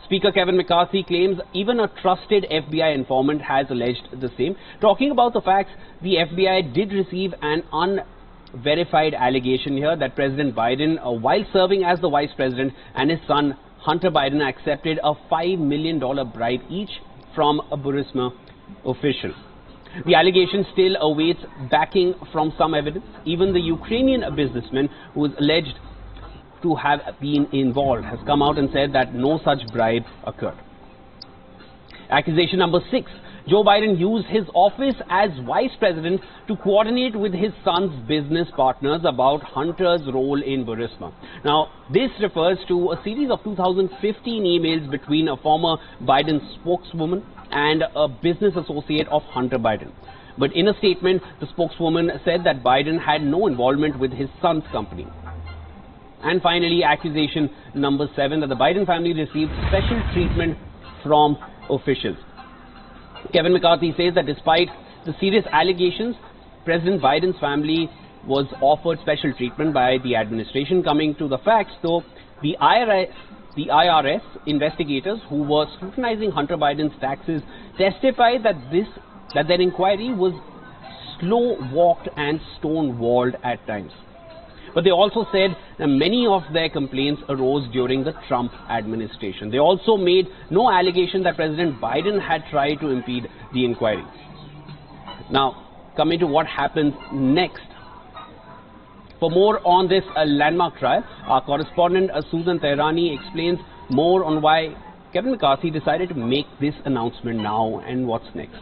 Speaker Kevin McCarthy claims even a trusted FBI informant has alleged the same. Talking about the facts, the FBI did receive an unverified allegation here that President Biden, while serving as the vice president, and his son Hunter Biden accepted a $5 million bribe each from a Burisma official. The allegation still awaits backing from some evidence. Even the Ukrainian businessman who is alleged to have been involved has come out and said that no such bribe occurred. Accusation number 6. Joe Biden used his office as vice president to coordinate with his son's business partners about Hunter's role in Burisma. Now, this refers to a series of 2015 emails between a former Biden spokeswoman and a business associate of Hunter Biden. But in a statement, the spokeswoman said that Biden had no involvement with his son's company. And finally, accusation number 7, that the Biden family received special treatment from officials. Kevin McCarthy says that despite the serious allegations, President Biden's family was offered special treatment by the administration. Coming to the facts, though, the IRS investigators who were scrutinizing Hunter Biden's taxes testified that their inquiry was slow-walked and stonewalled at times. But they also said that many of their complaints arose during the Trump administration. They also made no allegation that President Biden had tried to impede the inquiry. Now, coming to what happens next. For more on this landmark trial, our correspondent Susan Tehrani explains more on why Kevin McCarthy decided to make this announcement now and what's next.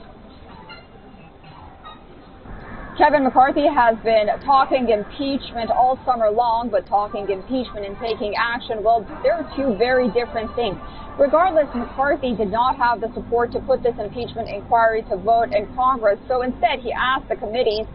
Kevin McCarthy has been talking impeachment all summer long, but talking impeachment and taking action, well, there are two very different things. Regardless, McCarthy did not have the support to put this impeachment inquiry to vote in Congress, so instead he asked the committees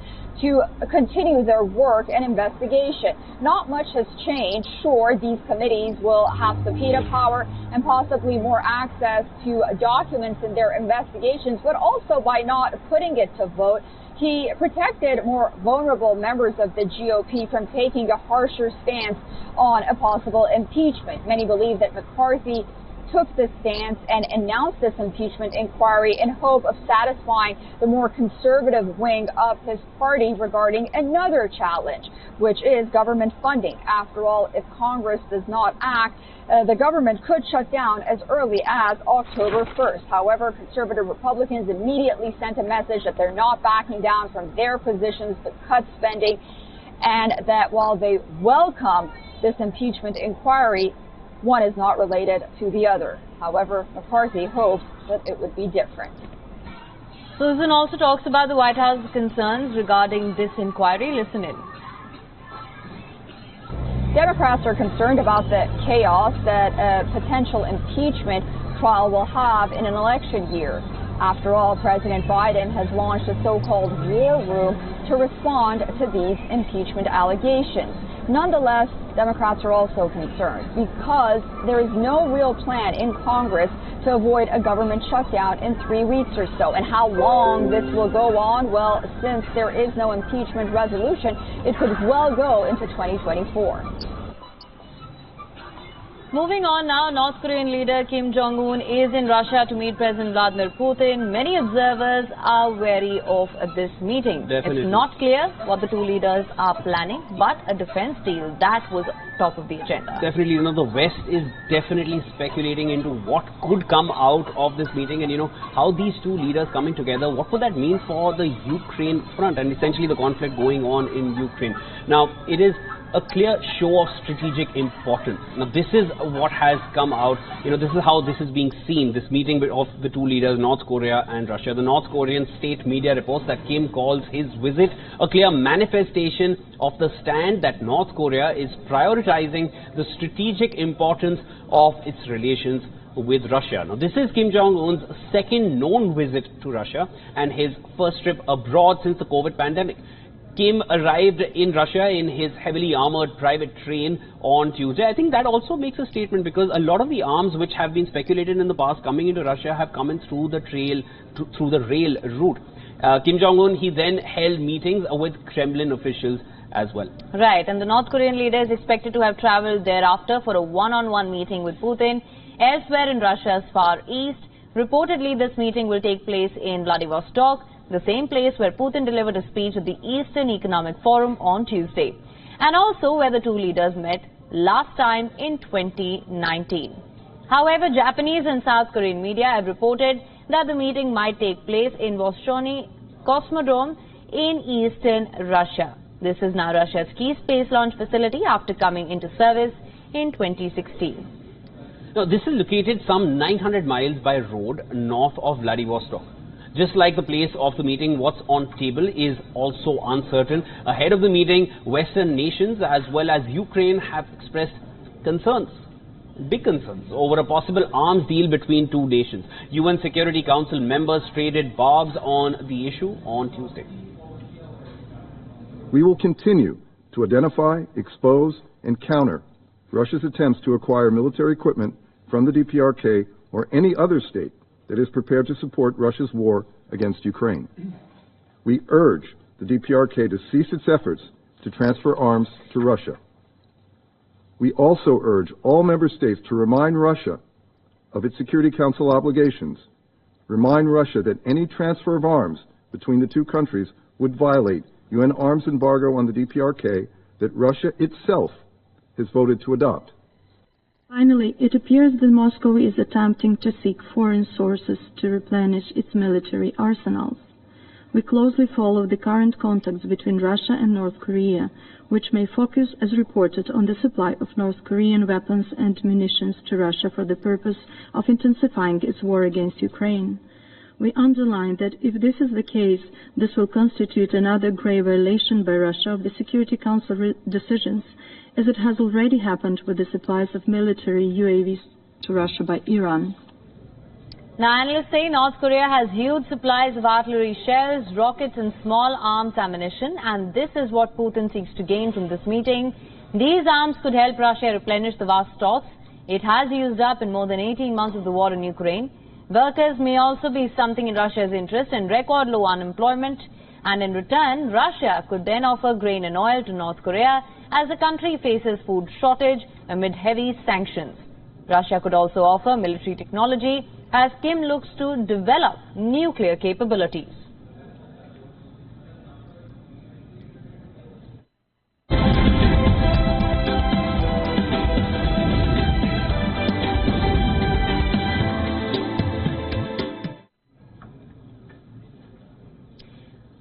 to continue their work and investigation. Not much has changed. Sure, these committees will have subpoena power and possibly more access to documents in their investigations, but also by not putting it to vote, he protected more vulnerable members of the GOP from taking a harsher stance on a possible impeachment. Many believe that McCarthy took this stance and announced this impeachment inquiry in hope of satisfying the more conservative wing of his party regarding another challenge, which is government funding. After all, if Congress does not act, the government could shut down as early as October 1st. However, conservative Republicans immediately sent a message that they're not backing down from their positions to cut spending, and that while they welcome this impeachment inquiry, one is not related to the other. However, McCarthy hopes that it would be different. Susan also talks about the White House concerns regarding this inquiry. Listen in. Democrats are concerned about the chaos that a potential impeachment trial will have in an election year. After all, President Biden has launched a so-called war room to respond to these impeachment allegations. Nonetheless, Democrats are also concerned because there is no real plan in Congress to avoid a government shutdown in 3 weeks or so. And how long this will go on? Well, since there is no impeachment resolution, it could well go into 2024. Moving on now, North Korean leader Kim Jong-un is in Russia to meet President Vladimir Putin. Many observers are wary of this meeting. Definitely. It's not clear what the two leaders are planning, but a defense deal, that was top of the agenda. Definitely, the West is definitely speculating into what could come out of this meeting and, how these two leaders coming together, what would that mean for the Ukraine front and essentially the conflict going on in Ukraine. Now, it is a clear show of strategic importance. Now, this is what has come out. This is how this is being seen, this meeting of the two leaders, North Korea and Russia. The North Korean state media reports that Kim calls his visit a clear manifestation of the stand that North Korea is prioritizing the strategic importance of its relations with Russia. Now, this is Kim Jong-un's second known visit to Russia and his first trip abroad since the COVID pandemic. Kim arrived in Russia in his heavily armored private train on Tuesday. I think that also makes a statement because a lot of the arms which have been speculated in the past coming into Russia have come in through the rail route. Kim Jong-un, he then held meetings with Kremlin officials as well. Right, and the North Korean leader is expected to have traveled thereafter for a one-on-one meeting with Putin elsewhere in Russia's far east. Reportedly, this meeting will take place in Vladivostok, the same place where Putin delivered a speech at the Eastern Economic Forum on Tuesday, and also where the two leaders met last time in 2019. However, Japanese and South Korean media have reported that the meeting might take place in Vostochny Cosmodrome in eastern Russia. This is now Russia's key space launch facility after coming into service in 2016. Now, this is located some 900 miles by road north of Vladivostok. Just like the place of the meeting, what's on table is also uncertain. Ahead of the meeting, Western nations as well as Ukraine have expressed concerns, big concerns, over a possible arms deal between two nations. UN Security Council members traded barbs on the issue on Tuesday. We will continue to identify, expose, and counter Russia's attempts to acquire military equipment from the DPRK or any other state that is prepared to support Russia's war against Ukraine. We urge the DPRK to cease its efforts to transfer arms to Russia. We also urge all member states to remind Russia of its Security Council obligations, remind Russia that any transfer of arms between the two countries would violate UN arms embargo on the DPRK, that Russia itself has voted to adopt. Finally, it appears that Moscow is attempting to seek foreign sources to replenish its military arsenals. We closely follow the current contacts between Russia and North Korea, which may focus, as reported, on the supply of North Korean weapons and munitions to Russia for the purpose of intensifying its war against Ukraine. We underline that if this is the case, this will constitute another grave violation by Russia of the Security Council decisions, as it has already happened with the supplies of military UAVs to Russia by Iran. Now, analysts say North Korea has huge supplies of artillery shells, rockets and small arms ammunition, and this is what Putin seeks to gain from this meeting. These arms could help Russia replenish the vast stocks it has used up in more than 18 months of the war in Ukraine. Workers may also be something in Russia's interest and record low unemployment, and in return, Russia could then offer grain and oil to North Korea as the country faces food shortage amid heavy sanctions. Russia could also offer military technology as Kim looks to develop nuclear capabilities.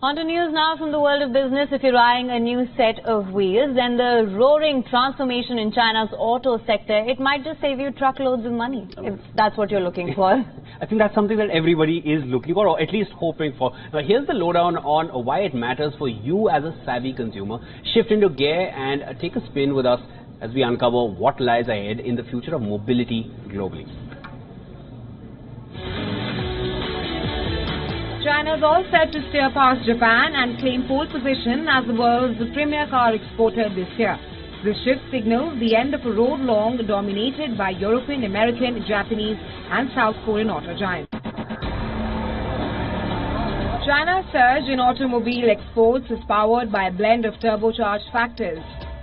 On to news now from the world of business. If you're eyeing a new set of wheels, then the roaring transformation in China's auto sector, it might just save you truckloads of money, if that's what you're looking for. I think that's something that everybody is looking for, or at least hoping for. Now, here's the lowdown on why it matters for you as a savvy consumer. Shift into gear and take a spin with us as we uncover what lies ahead in the future of mobility globally. China is all set to steer past Japan and claim pole position as the world's premier car exporter this year. This shift signals the end of a road long dominated by European, American, Japanese and South Korean auto giants. China's surge in automobile exports is powered by a blend of turbocharged factors.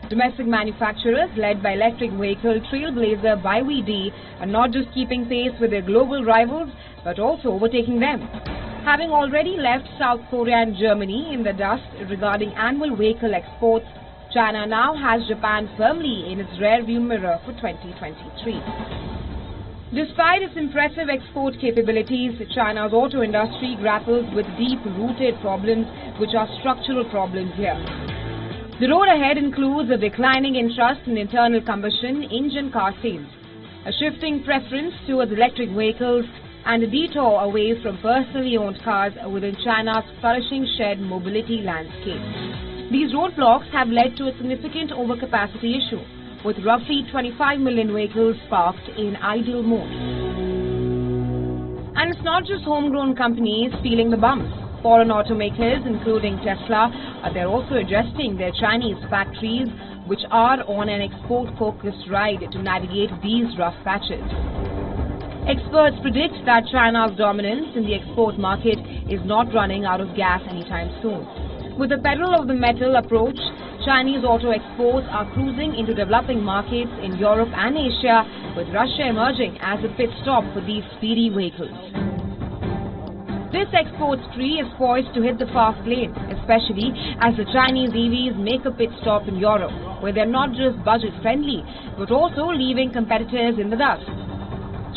Domestic manufacturers led by electric vehicle trailblazer BYD are not just keeping pace with their global rivals but also overtaking them. Having already left South Korea and Germany in the dust regarding annual vehicle exports, China now has Japan firmly in its rearview mirror for 2023. Despite its impressive export capabilities, China's auto industry grapples with deep-rooted problems which are structural problems here. The road ahead includes a declining interest in internal combustion engine car sales, a shifting preference towards electric vehicles, and a detour away from personally owned cars within China's flourishing shared mobility landscape. These roadblocks have led to a significant overcapacity issue, with roughly 25 million vehicles parked in idle mode. And it's not just homegrown companies feeling the bumps. Foreign automakers, including Tesla, they're also adjusting their Chinese factories, which are on an export-focused ride to navigate these rough patches. Experts predict that China's dominance in the export market is not running out of gas anytime soon. With the pedal of the metal approach, Chinese auto exports are cruising into developing markets in Europe and Asia, with Russia emerging as a pit stop for these speedy vehicles. This export spree is poised to hit the fast lane, especially as the Chinese EVs make a pit stop in Europe, where they're not just budget-friendly, but also leaving competitors in the dust.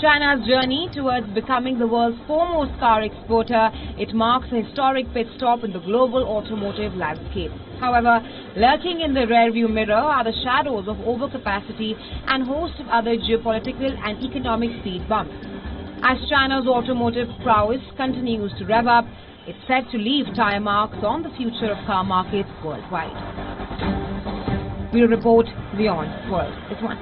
China's journey towards becoming the world's foremost car exporter, it marks a historic pit stop in the global automotive landscape. However, lurking in the rearview mirror are the shadows of overcapacity and a host of other geopolitical and economic speed bumps. As China's automotive prowess continues to rev up, it's set to leave tire marks on the future of car markets worldwide. We'll report beyond World is One.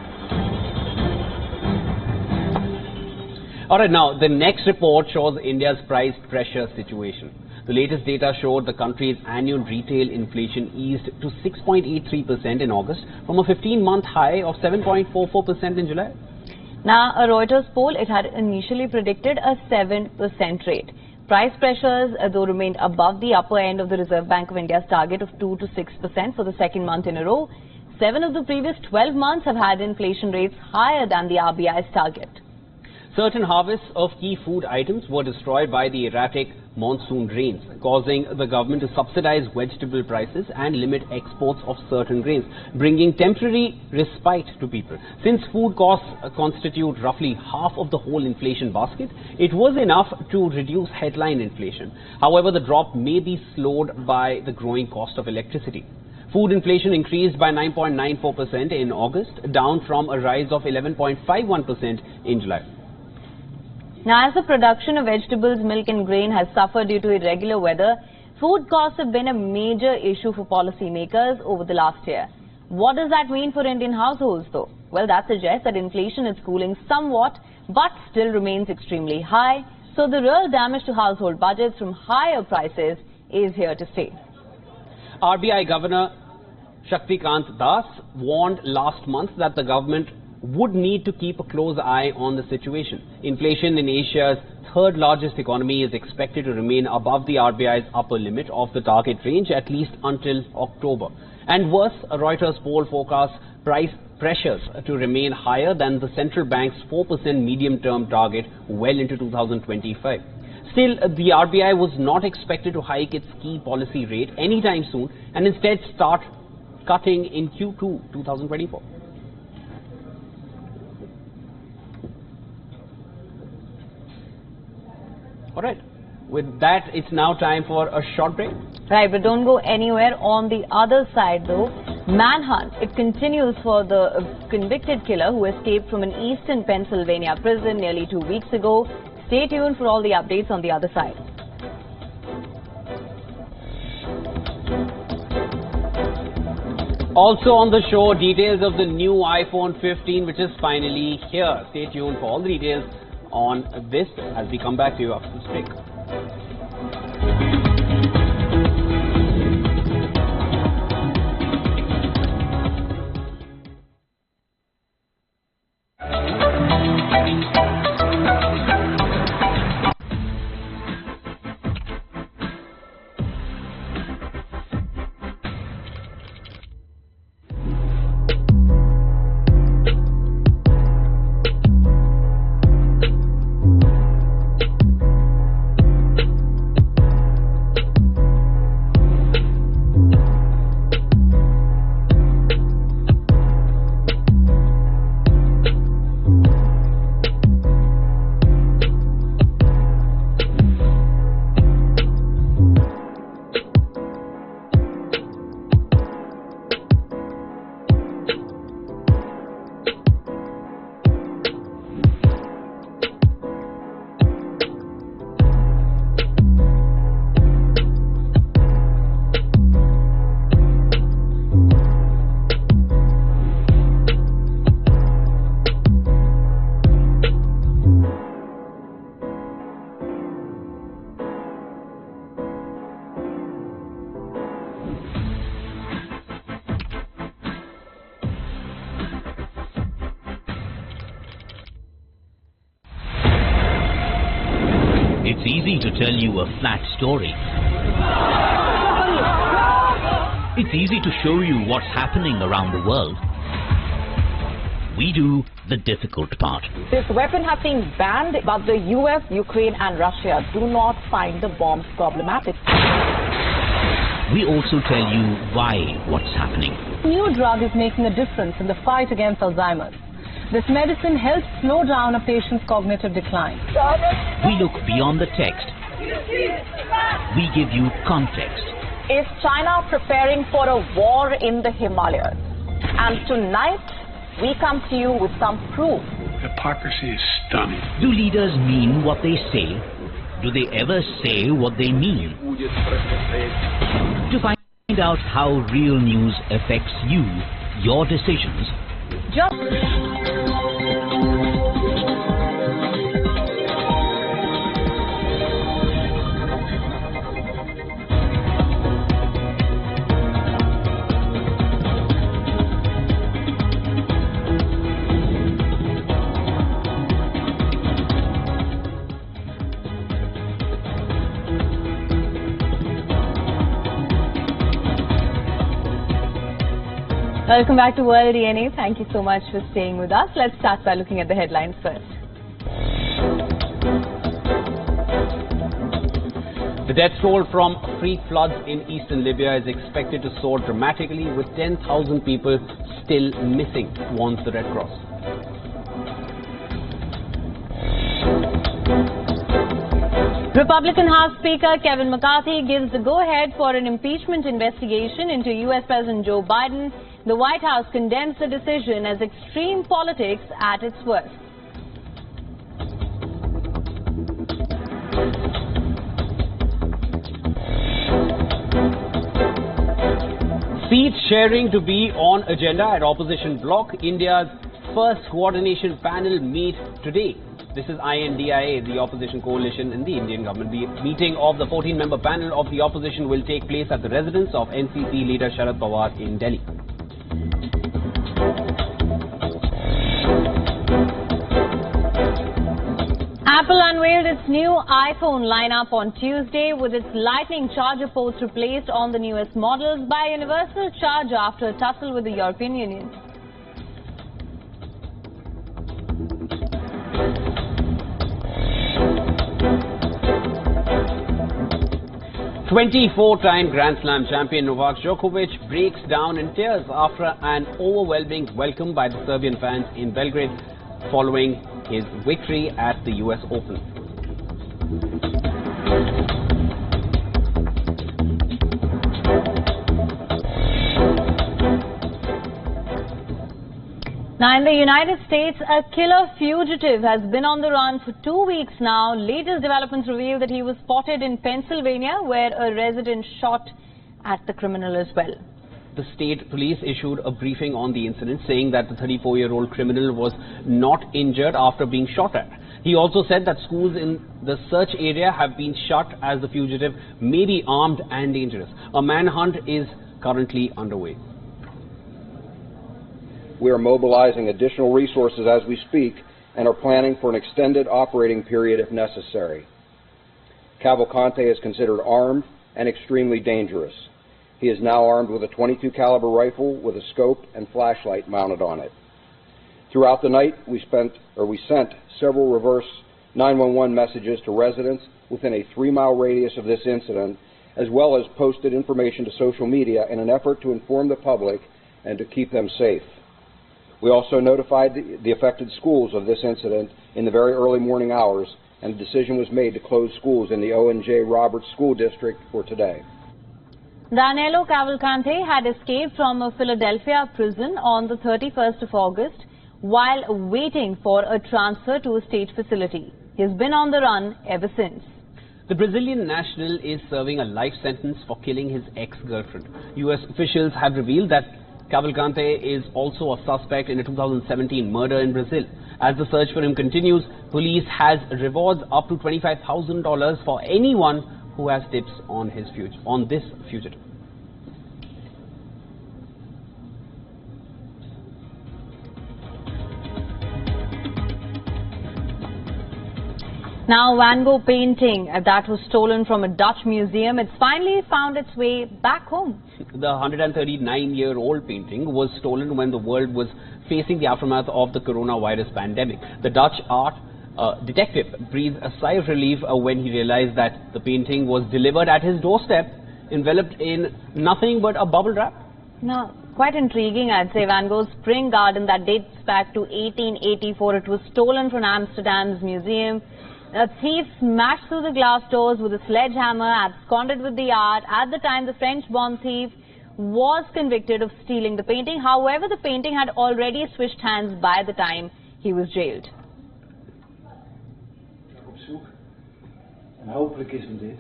Alright, now the next report shows India's price pressure situation. The latest data showed the country's annual retail inflation eased to 6.83% in August from a 15-month high of 7.44% in July. Now, a Reuters poll, it had initially predicted a 7% rate. Price pressures, though, remained above the upper end of the Reserve Bank of India's target of 2 to 6% for the second month in a row. 7 of the previous 12 months have had inflation rates higher than the RBI's target. Certain harvests of key food items were destroyed by the erratic monsoon rains, causing the government to subsidize vegetable prices and limit exports of certain grains, bringing temporary respite to people. Since food costs constitute roughly half of the whole inflation basket, it was enough to reduce headline inflation. However, the drop may be slowed by the growing cost of electricity. Food inflation increased by 9.94% in August, down from a rise of 11.51% in July. Now, as the production of vegetables, milk and grain has suffered due to irregular weather, food costs have been a major issue for policymakers over the last year. What does that mean for Indian households, though? Well, that suggests that inflation is cooling somewhat, but still remains extremely high. So the real damage to household budgets from higher prices is here to stay. RBI Governor Shaktikant Das warned last month that the government would need to keep a close eye on the situation. Inflation in Asia's third largest economy is expected to remain above the RBI's upper limit of the target range at least until October. And worse, a Reuters poll forecasts price pressures to remain higher than the central bank's 4% medium-term target well into 2025. Still, the RBI was not expected to hike its key policy rate anytime soon and instead start cutting in Q2 2024. All right. With that, it's now time for a short break. Right, but don't go anywhere. On the other side, though, manhunt, it continues for the convicted killer who escaped from an eastern Pennsylvania prison nearly 2 weeks ago. Stay tuned for all the updates on the other side. Also on the show, details of the new iPhone 15, which is finally here. Stay tuned for all the details on this as we come back to you after this break. It's easy to tell you a flat story. It's easy to show you what's happening around the world. We do the difficult part. This weapon has been banned, but the US, Ukraine and Russia do not find the bombs problematic. We also tell you why what's happening. New drug is making a difference in the fight against Alzheimer's. This medicine helps slow down a patient's cognitive decline. We look beyond the text. We give you context. Is China preparing for a war in the Himalayas? And tonight, we come to you with some proof. Hypocrisy is stunning. Do leaders mean what they say? Do they ever say what they mean? To find out how real news affects you, your decisions, Welcome back to World DNA. Thank you so much for staying with us. Let's start by looking at the headlines first. The death toll from freak floods in eastern Libya is expected to soar dramatically, with 10,000 people still missing, warns the Red Cross. Republican House Speaker Kevin McCarthy gives the go-ahead for an impeachment investigation into U.S. President Joe Biden. The White House condemns the decision as extreme politics at its worst. Seat sharing to be on agenda at opposition bloc. India's first coordination panel meet today. This is INDIA, the opposition coalition in the Indian government. The meeting of the 14-member panel of the opposition will take place at the residence of NCP leader Sharad Pawar in Delhi. Apple unveiled its new iPhone lineup on Tuesday, with its Lightning charger ports replaced on the newest models by a universal charger after a tussle with the European Union. "24-time Grand Slam champion Novak Djokovic breaks down in tears after an overwhelming welcome by the Serbian fans in Belgrade following his victory at the US Open. Now, in the United States, a killer fugitive has been on the run for 2 weeks now. Latest developments reveal that he was spotted in Pennsylvania, where a resident shot at the criminal as well. The state police issued a briefing on the incident, saying that the 34-year-old criminal was not injured after being shot at. He also said that schools in the search area have been shut as the fugitive may be armed and dangerous. A manhunt is currently underway. We are mobilizing additional resources as we speak and are planning for an extended operating period if necessary. Cavalcante is considered armed and extremely dangerous. He is now armed with a .22 caliber rifle with a scope and flashlight mounted on it. Throughout the night, we sent several reverse 911 messages to residents within a 3-mile radius of this incident, as well as posted information to social media in an effort to inform the public and to keep them safe. We also notified the affected schools of this incident in the very early morning hours, and a decision was made to close schools in the O.N.J. Roberts School District for today. Danilo Cavalcante had escaped from a Philadelphia prison on the 31st of August while waiting for a transfer to a state facility. He has been on the run ever since. The Brazilian national is serving a life sentence for killing his ex-girlfriend. U.S. officials have revealed that Cavalcante is also a suspect in a 2017 murder in Brazil. As the search for him continues, police has rewards up to $25,000 for anyone who has tips on this fugitive. Now, Van Gogh painting that was stolen from a Dutch museum, it's finally found its way back home. The 139-year-old painting was stolen when the world was facing the aftermath of the coronavirus pandemic. The Dutch art detective breathed a sigh of relief when he realized that the painting was delivered at his doorstep, enveloped in nothing but a bubble wrap. Now, quite intriguing, I'd say. Van Gogh's Spring Garden that dates back to 1884. It was stolen from Amsterdam's museum. A thief smashed through the glass doors with a sledgehammer, absconded with the art. At the time, the French-born thief was convicted of stealing the painting. However, the painting had already switched hands by the time he was jailed. Op zoek. En hopelijk is hem dit.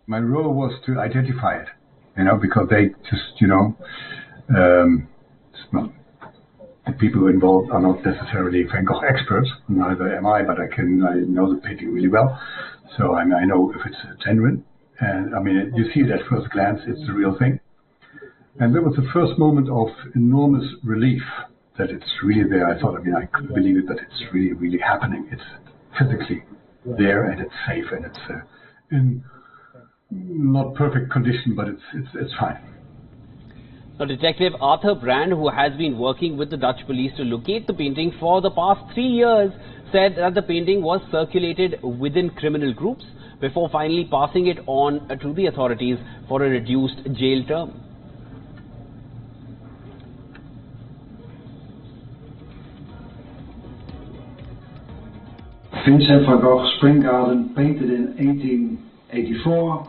My role was to identify it, because they just, the people involved are not necessarily Van Gogh experts, neither am I, but I know the painting really well, so I know if it's genuine, and you see it at first glance, it's the real thing. And there was the first moment of enormous relief that it's really there. I thought, I couldn't believe it, but it's really, really happening. It's physically there, and it's safe, and it's in not perfect condition, but it's fine. Now, Detective Arthur Brand, who has been working with the Dutch police to locate the painting for the past 3 years, said that the painting was circulated within criminal groups before finally passing it on to the authorities for a reduced jail term. Vincent van Gogh Spring Garden, painted in 1884,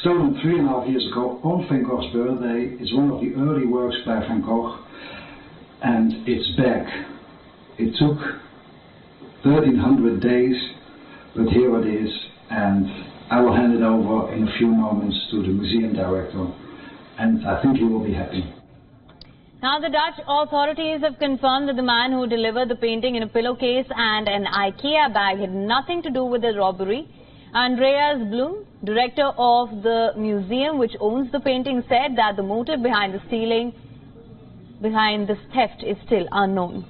stolen 3.5 years ago on Van Gogh's birthday. It's one of the early works by Van Gogh, and it's back. It took 1300 days, but here it is, and I will hand it over in a few moments to the museum director, and I think he will be happy. Now, the Dutch authorities have confirmed that the man who delivered the painting in a pillowcase and an IKEA bag had nothing to do with the robbery. Andreas Blum, director of the museum which owns the painting, said that the motive behind the stealing, behind this theft, is still unknown.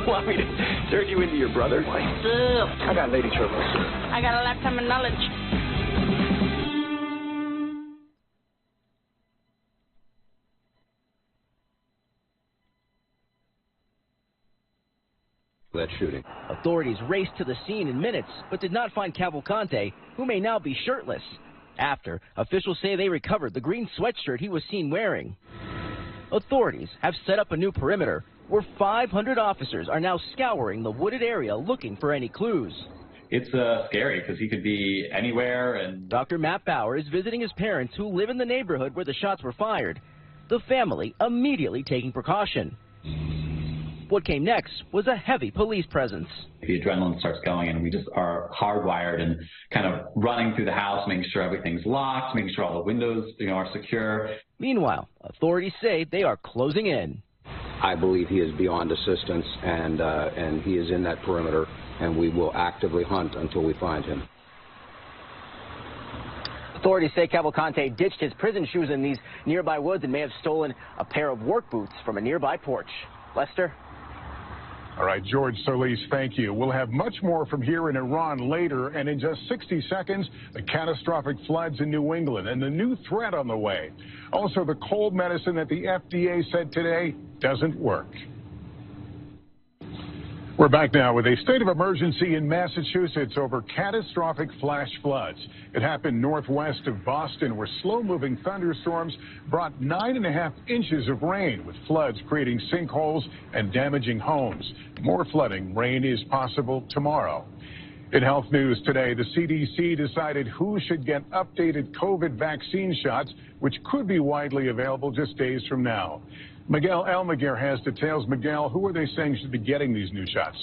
Want me to turn you into your brother? What's up? I got lady trouble. I got a lifetime of knowledge. That shooting. Authorities raced to the scene in minutes, but did not find Cavalcante, who may now be shirtless. After, officials say they recovered the green sweatshirt he was seen wearing. Authorities have set up a new perimeter, where 500 officers are now scouring the wooded area looking for any clues. It's scary because he could be anywhere. And Dr. Matt Bauer is visiting his parents who live in the neighborhood where the shots were fired. The family immediately taking precaution. What came next was a heavy police presence. The adrenaline starts going and we just are hardwired and kind of running through the house, making sure everything's locked, making sure all the windows are secure. Meanwhile, authorities say they are closing in. I believe he is beyond assistance, and he is in that perimeter, and we will actively hunt until we find him. Authorities say Cavalcante ditched his prison shoes in these nearby woods and may have stolen a pair of work boots from a nearby porch. Lester? All right, George Solis, thank you. We'll have much more from here in Iran later, and in just 60 seconds, the catastrophic floods in New England and the new threat on the way. Also, the cold medicine that the FDA said today doesn't work. We're back now with a state of emergency in Massachusetts over catastrophic flash floods. It happened northwest of Boston, where slow-moving thunderstorms brought 9.5 inches of rain, with floods creating sinkholes and damaging homes. More flooding rain is possible tomorrow. In health news today, the CDC decided who should get updated COVID vaccine shots, which could be widely available just days from now. Miguel Almaguer has details. Miguel, who are they saying should be getting these new shots?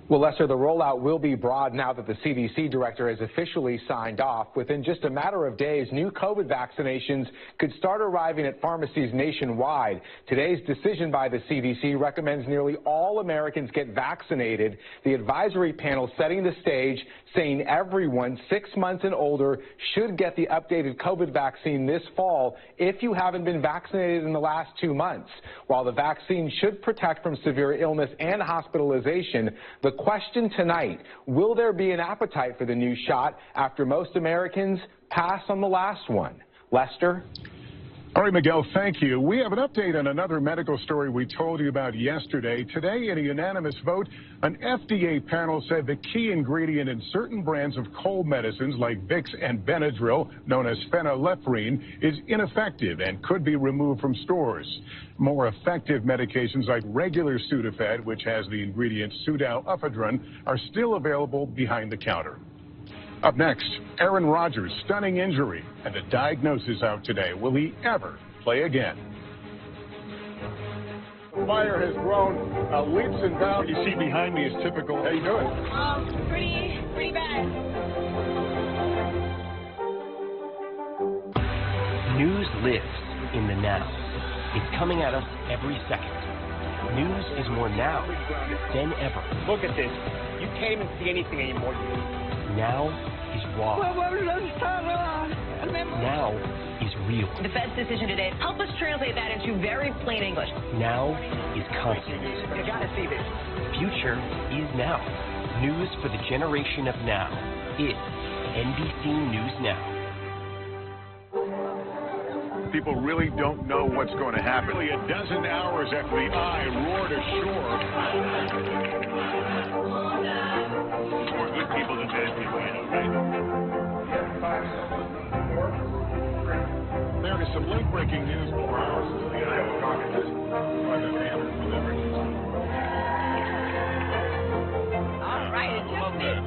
Well, Lester, the rollout will be broad now that the CDC director has officially signed off. Within just a matter of days, new COVID vaccinations could start arriving at pharmacies nationwide. Today's decision by the CDC recommends nearly all Americans get vaccinated. The advisory panel setting the stage, saying everyone 6 months and older should get the updated COVID vaccine this fall if you haven't been vaccinated in the last 2 months. While the vaccine should protect from severe illness and hospitalization, the question tonight, will there be an appetite for the new shot after most Americans pass on the last one? Lester? All right, Miguel, thank you. We have an update on another medical story we told you about yesterday. Today, in a unanimous vote, an FDA panel said the key ingredient in certain brands of cold medicines like Vicks and Benadryl, known as phenylephrine, is ineffective and could be removed from stores. More effective medications like regular Sudafed, which has the ingredient pseudoephedrine, are still available behind the counter. Up next, Aaron Rodgers' stunning injury and a diagnosis out today. Will he ever play again? The fire has grown leaps and bounds. What you see behind me is typical. How you doing? Pretty bad. News lives in the now. It's coming at us every second. News is more now than ever. Look at this. You can't even see anything anymore. Now is raw. Now is real. The Fed's decision today, help us translate that into very plain English. Now is constant. You gotta see this. Future is now. News for the generation of now is NBC News Now. People really don't know what's going to happen. Nearly a dozen hours after the eye roared ashore. More good people than bad people, I know, right? There is some late-breaking news. 4 hours until the Iowa caucuses by the Sanders delivery. All right, it just needs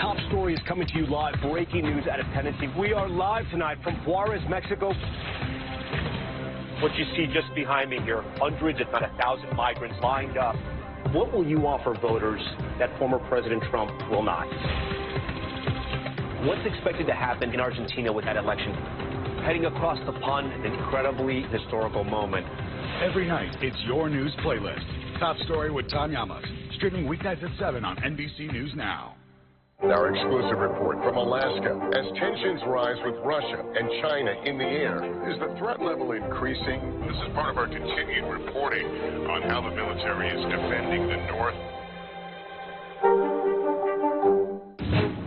Top story is coming to you live. Breaking news out of Tennessee. We are live tonight from Juarez, Mexico. What you see just behind me here, hundreds, if not 1,000 migrants lined up. What will you offer voters that former President Trump will not? What's expected to happen in Argentina with that election? Heading across the pond, an incredibly historical moment. Every night, it's your news playlist. Top Story with Tom Llamas. Streaming weeknights at 7 on NBC News Now. Our exclusive report from Alaska. As tensions rise with Russia and China in the air, is the threat level increasing? This is part of our continued reporting on how the military is defending the North.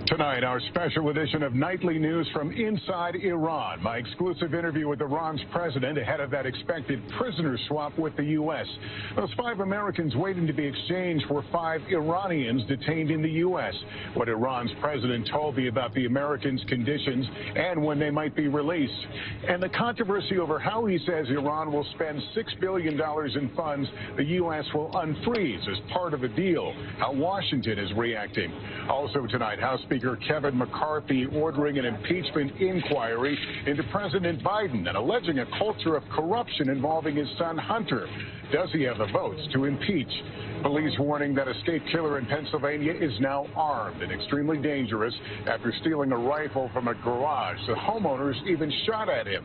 Tonight, our special edition of Nightly News from inside Iran. My exclusive interview with Iran's president ahead of that expected prisoner swap with the U.S. Those 5 Americans waiting to be exchanged for 5 Iranians detained in the U.S. What Iran's president told me about the Americans' conditions and when they might be released. And the controversy over how he says Iran will spend $6 billion in funds the U.S. will unfreeze as part of a deal. How Washington is reacting. Also tonight, House Speaker Kevin McCarthy ordering an impeachment inquiry into President Biden and alleging a culture of corruption involving his son Hunter. Does he have the votes to impeach? Police warning that a state killer in Pennsylvania is now armed and extremely dangerous after stealing a rifle from a garage. The homeowners even shot at him.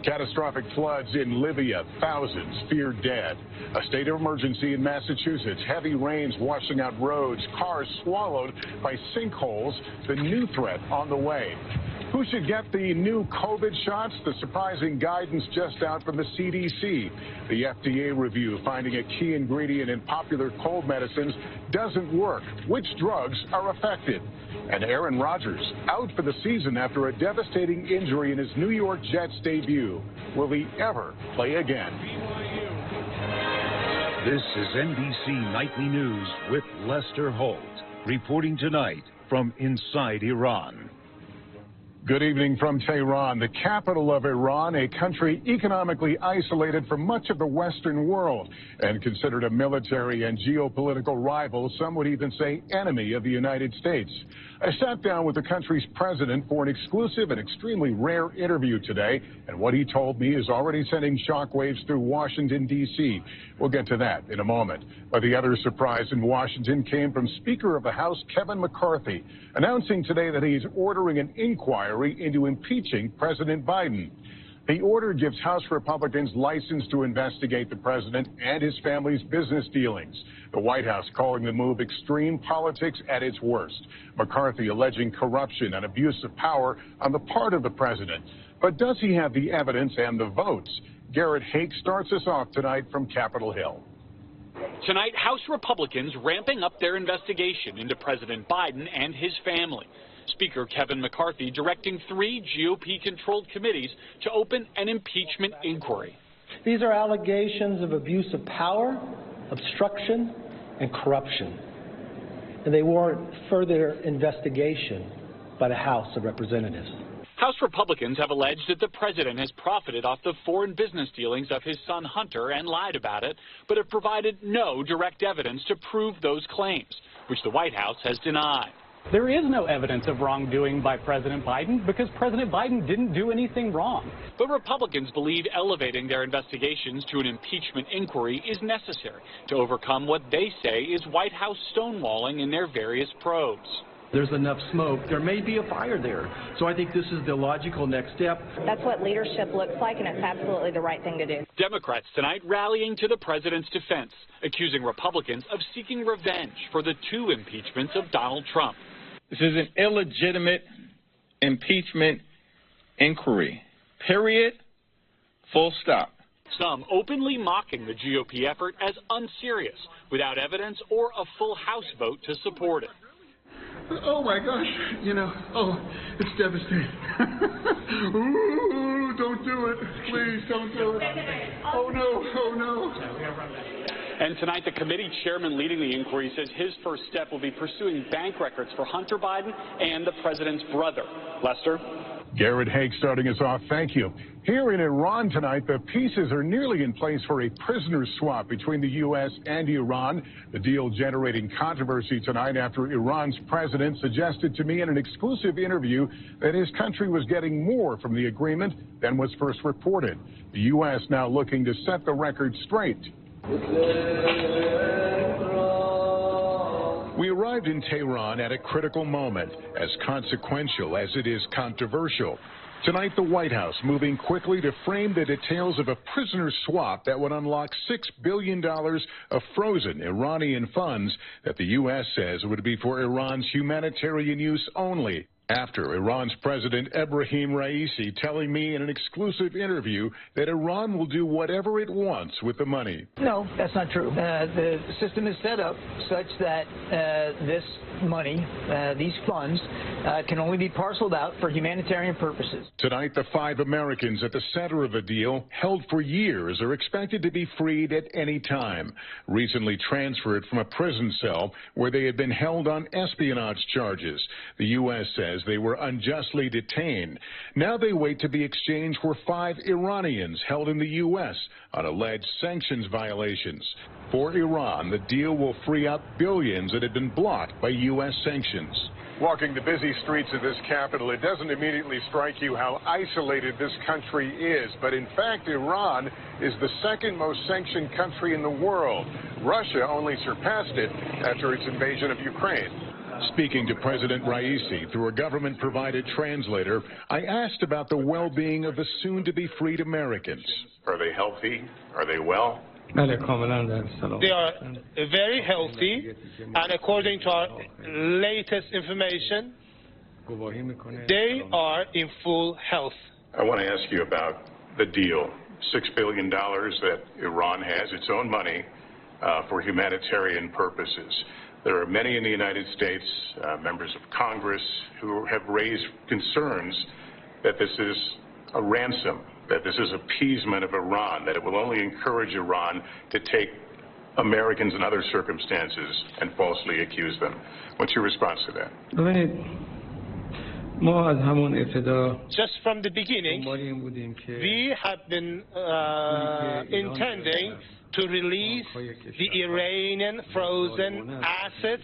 Catastrophic floods in Libya, thousands feared dead. A state of emergency in Massachusetts, heavy rains washing out roads, cars swallowed by sinkholes, the new threat on the way. Who should get the new COVID shots? The surprising guidance just out from the CDC. The FDA review finding a key ingredient in popular cold medicines doesn't work. Which drugs are affected? And Aaron Rodgers out for the season after a devastating injury in his New York Jets debut. Will he ever play again? This is NBC Nightly News with Lester Holt, reporting tonight from inside Iran. Good evening from Tehran, the capital of Iran, a country economically isolated from much of the Western world and considered a military and geopolitical rival, some would even say enemy of the United States. I sat down with the country's president for an exclusive and extremely rare interview today, and what he told me is already sending shockwaves through Washington, D.C. We'll get to that in a moment. But the other surprise in Washington came from Speaker of the House Kevin McCarthy, announcing today that he's ordering an inquiry into impeaching President Biden. The order gives House Republicans license to investigate the president and his family's business dealings. The White House calling the move extreme politics at its worst. McCarthy alleging corruption and abuse of power on the part of the president. But does he have the evidence and the votes? Garrett Hake starts us off tonight from Capitol Hill. Tonight, House Republicans ramping up their investigation into President Biden and his family. Speaker Kevin McCarthy directing 3 GOP-controlled committees to open an impeachment inquiry. These are allegations of abuse of power, obstruction, and corruption, and they warrant further investigation by the House of Representatives. House Republicans have alleged that the president has profited off the foreign business dealings of his son Hunter and lied about it, but have provided no direct evidence to prove those claims, which the White House has denied. There is no evidence of wrongdoing by President Biden because President Biden didn't do anything wrong. But Republicans believe elevating their investigations to an impeachment inquiry is necessary to overcome what they say is White House stonewalling in their various probes. There's enough smoke. There may be a fire there. So I think this is the logical next step. That's what leadership looks like, and it's absolutely the right thing to do. Democrats tonight rallying to the president's defense, accusing Republicans of seeking revenge for the 2 impeachments of Donald Trump. This is an illegitimate impeachment inquiry. Period. Full stop. Some openly mocking the GOP effort as unserious, without evidence or a full House vote to support it. Oh my gosh, it's devastating. Ooh, don't do it. Please don't do it. Oh no. And tonight, the committee chairman leading the inquiry says his first step will be pursuing bank records for Hunter Biden and the president's brother. Lester? Garrett Haig starting us off. Thank you. Here in Iran tonight, the pieces are nearly in place for a prisoner swap between the U.S. and Iran. The deal generating controversy tonight after Iran's president suggested to me in an exclusive interview that his country was getting more from the agreement than was first reported. The U.S. now looking to set the record straight. We arrived in Tehran at a critical moment, as consequential as it is controversial. Tonight, the White House moving quickly to frame the details of a prisoner swap that would unlock $6 billion of frozen Iranian funds that the U.S. says would be for Iran's humanitarian use only. After Iran's President Ebrahim Raisi telling me in an exclusive interview that Iran will do whatever it wants with the money. No, that's not true. The system is set up such that this money, these funds, can only be parceled out for humanitarian purposes. Tonight, the 5 Americans at the center of the deal, held for years, are expected to be freed at any time. Recently transferred from a prison cell where they had been held on espionage charges. The U.S. says they were unjustly detained. Now they wait to be exchanged for 5 Iranians held in the U.S. on alleged sanctions violations. For Iran, the deal will free up billions that had been blocked by U.S. sanctions. Walking the busy streets of this capital, it doesn't immediately strike you how isolated this country is. But in fact, Iran is the 2nd most sanctioned country in the world. Russia only surpassed it after its invasion of Ukraine. Speaking to President Raisi through a government-provided translator, I asked about the well-being of the soon-to-be-freed Americans. Are they healthy? Are they well? They are very healthy, and according to our latest information, they are in full health. I want to ask you about the deal. $6 billion that Iran has, its own money, for humanitarian purposes. There are many in the United States, members of Congress, who have raised concerns that this is a ransom, that this is appeasement of Iran, that it will only encourage Iran to take Americans in other circumstances and falsely accuse them. What's your response to that? Just from the beginning, we have been intending to release the Iranian frozen assets,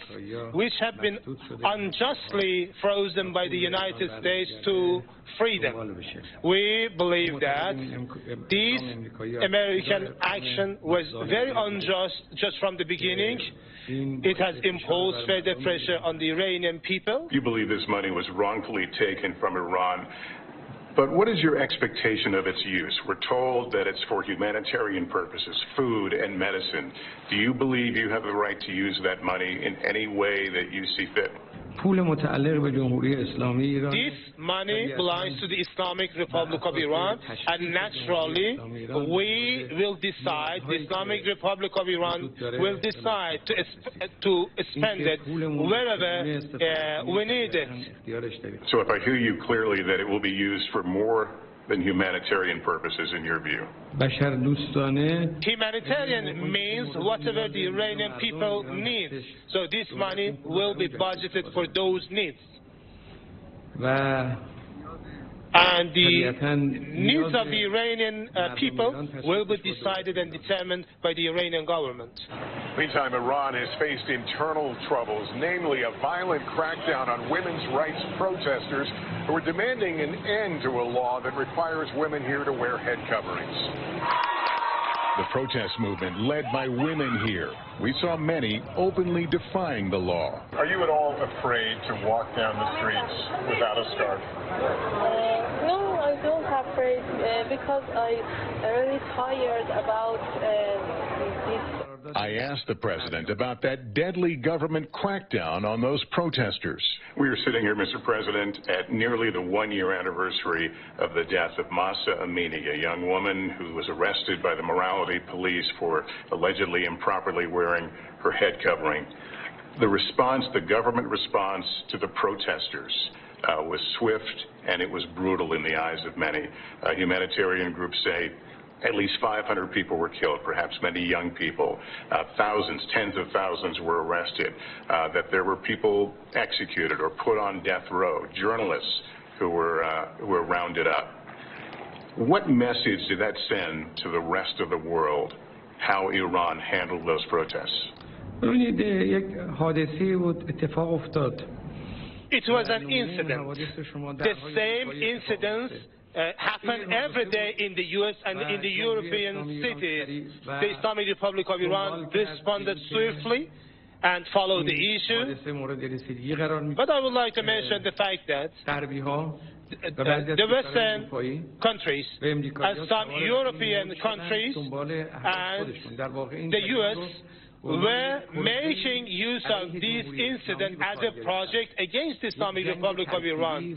which have been unjustly frozen by the United States, to freedom. We believe that this American action was very unjust just from the beginning. It has imposed further pressure on the Iranian people. You believe this money was wrongfully taken from Iran. But what is your expectation of its use? We're told that it's for humanitarian purposes, food and medicine. Do you believe you have the right to use that money in any way that you see fit? پول متعلق به جمهوری اسلامی ایران. This money belongs to the Islamic Republic of Iran, and naturally we will decide, the Islamic Republic of Iran will decide to spend it wherever we need it. So if I hear you clearly, that it will be used for more than humanitarian purposes in your view. Humanitarian means whatever the Iranian people need. So this money will be budgeted for those needs. And the needs of the Iranian people will be decided and determined by the Iranian government. Meantime, Iran has faced internal troubles, namely a violent crackdown on women's rights protesters who are demanding an end to a law that requires women here to wear head coverings. The protest movement led by women here. We saw many openly defying the law. Are you at all afraid to walk down the streets without a scarf? No, I don't afraid because I'm really tired about this. I asked the president about that deadly government crackdown on those protesters. We are sitting here, Mr. President, at nearly the one-year anniversary of the death of Mahsa Amini, a young woman who was arrested by the morality police for allegedly improperly wearing her head covering. The response, the government response to the protesters was swift, and it was brutal in the eyes of many. Humanitarian groups say at least 500 people were killed, perhaps many young people. Thousands, tens of thousands were arrested. That there were people executed or put on death row, journalists who were rounded up. What message did that send to the rest of the world, how Iran handled those protests? It was an incident. The same incidents happen every day in the U.S. and in the European cities. The Islamic Republic of Iran responded swiftly and followed the issue. But I would like to mention the fact that the Western countries and some European countries and the U.S. were making use of this incident as a project against the Islamic Republic of Iran.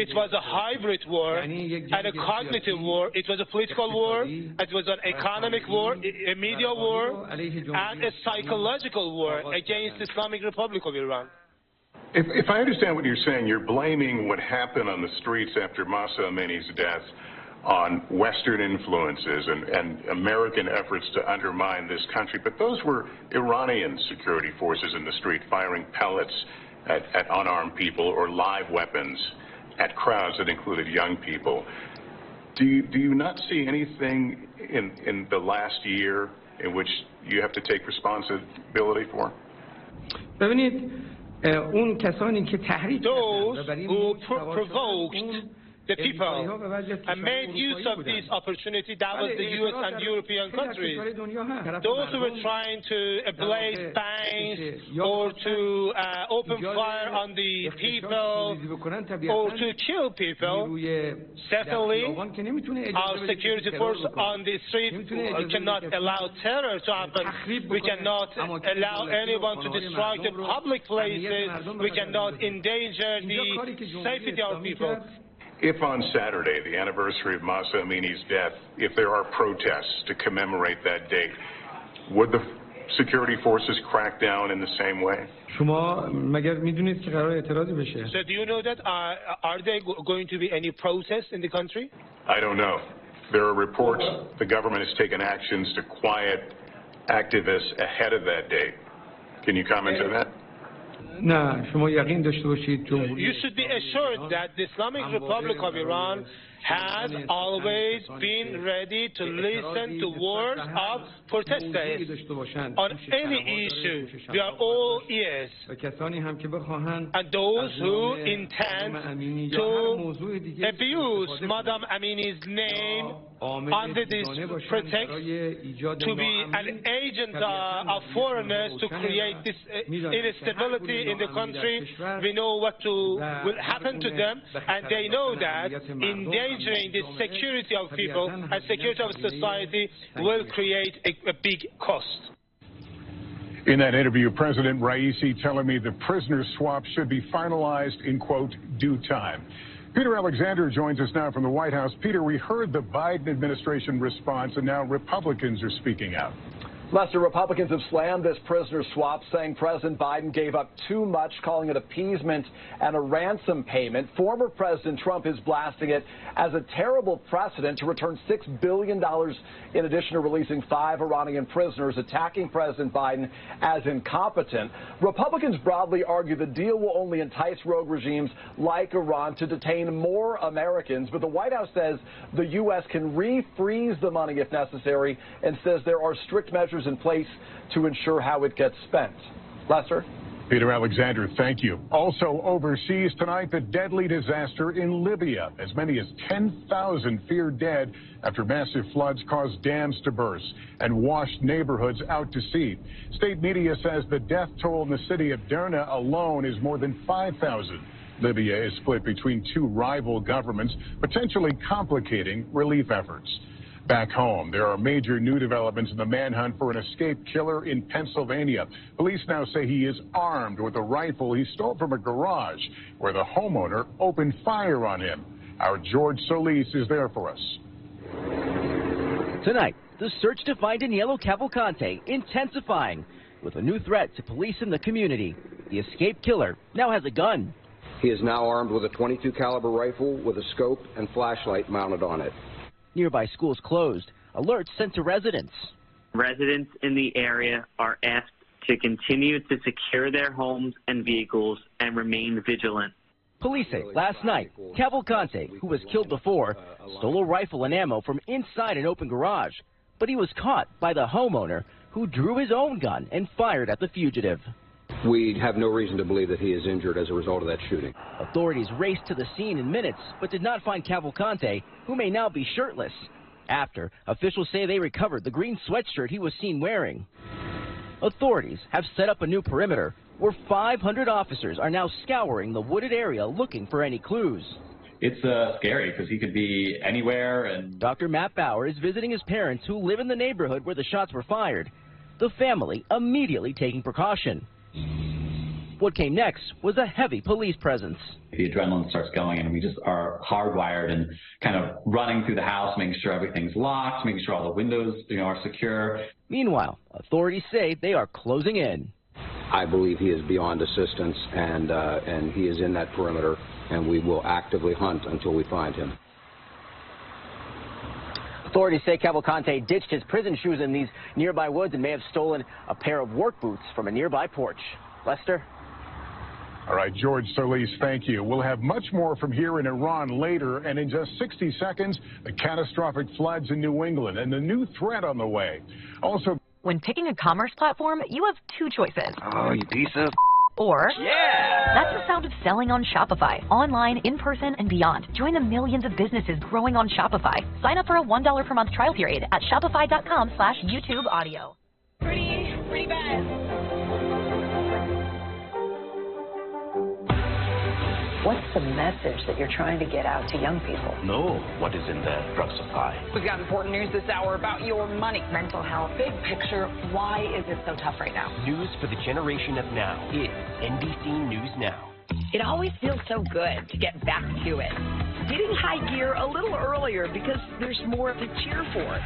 It was a hybrid war and a cognitive war. It was a political war. It was an economic war, a media war, and a psychological war against the Islamic Republic of Iran. If I understand what you're saying, you're blaming what happened on the streets after Mahsa Amini's death on Western influences and American efforts to undermine this country. But those were Iranian security forces in the street firing pellets at unarmed people or live weapons at crowds that included young people. Do you not see anything in the last year in which you have to take responsibility for? Those who provoked the people and made use of this opportunity, that was the U.S. and European countries. Those who were trying to ablaze banks or to open fire on the people or to kill people, certainly our security force on the street cannot allow terror to happen. We cannot allow anyone to destroy the public places. We cannot endanger the safety of people. If on Saturday, the anniversary of Mahsa Amini's death, if there are protests to commemorate that date, would the security forces crack down in the same way? So do you know that are there going to be any protests in the country? I don't know. There are reports the government has taken actions to quiet activists ahead of that date. Can you comment on that? You should be assured that the Islamic Republic of Iran has always been ready to listen to words of protesters on any issue. We are all ears. And those who intend to abuse Madam Amini's name under this pretext to be an agent of foreigners to create this instability in the country, we know what will happen to them, and they know that endangering the security of people and security of society will create a big cost. In that interview, President Raisi telling me the prisoner swap should be finalized in, quote, due time. Peter Alexander joins us now from the White House. Peter, we heard the Biden administration response, and now Republicans are speaking out. Lester, Republicans have slammed this prisoner swap, saying President Biden gave up too much, calling it appeasement and a ransom payment. Former President Trump is blasting it as a terrible precedent to return $6 billion in addition to releasing 5 Iranian prisoners, attacking President Biden as incompetent. Republicans broadly argue the deal will only entice rogue regimes like Iran to detain more Americans, but the White House says the U.S. can refreeze the money if necessary and says there are strict measures in place to ensure how it gets spent. Lester? Peter Alexander, thank you. Also overseas tonight, the deadly disaster in Libya. As many as 10,000 feared dead after massive floods caused dams to burst and washed neighborhoods out to sea. State media says the death toll in the city of Derna alone is more than 5,000. Libya is split between 2 rival governments, potentially complicating relief efforts. Back home, there are major new developments in the manhunt for an escaped killer in Pennsylvania. Police now say he is armed with a rifle he stole from a garage where the homeowner opened fire on him. Our George Solis is there for us. Tonight, the search to find Aniello Cavalcante intensifying with a new threat to police in the community. The escaped killer now has a gun. He is now armed with a .22 caliber rifle with a scope and flashlight mounted on it. Nearby schools closed. Alerts sent to residents. Residents in the area are asked to continue to secure their homes and vehicles and remain vigilant. Police say last night, Cavalcante, who was killed before, stole a rifle and ammo from inside an open garage. But he was caught by the homeowner, who drew his own gun and fired at the fugitive. We have no reason to believe that he is injured as a result of that shooting. Authorities raced to the scene in minutes, but did not find Cavalcante, who may now be shirtless. After, officials say they recovered the green sweatshirt he was seen wearing. Authorities have set up a new perimeter where 500 officers are now scouring the wooded area looking for any clues. It's scary because he could be anywhere. And Dr. Matt Bauer is visiting his parents who live in the neighborhood where the shots were fired. The family immediately taking precaution. What came next was a heavy police presence. The adrenaline starts going and we just are hardwired and kind of running through the house, making sure everything's locked, making sure all the windows are secure. Meanwhile, authorities say they are closing in. I believe he is beyond assistance and he is in that perimeter, and we will actively hunt until we find him. Authorities say Cavalcante ditched his prison shoes in these nearby woods and may have stolen a pair of work boots from a nearby porch. Lester? All right, George Solis, thank you. We'll have much more from here in Iran later, and in just 60 seconds, the catastrophic floods in New England and the new threat on the way. Also, when picking a commerce platform, you have 2 choices. Oh, you piece of... Or, yeah! That's the sound of selling on Shopify, online, in person, and beyond. Join the millions of businesses growing on Shopify. Sign up for a $1 per month trial period at shopify.com/YouTube audio. Pretty bad. What's the message that you're trying to get out to young people? Know what is in the drug supply. We've got important news this hour about your money. Mental health. Big picture, why is it so tough right now? News for the generation of now is NBC News Now. It always feels so good to get back to it. Getting high gear a little earlier because there's more to cheer for.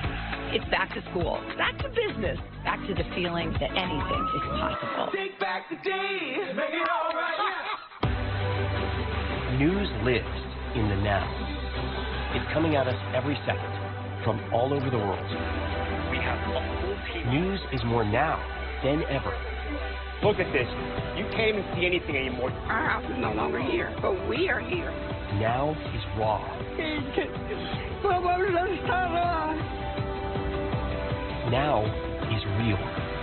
It's back to school, back to business, back to the feeling that anything is possible. Take back the day, make it all right. News lives in the now. It's coming at us every second from all over the world. We have a whole team. News is more now than ever. Look at this. You can't even see anything anymore. Our house is no longer here, but we are here. Now is raw. Now is real.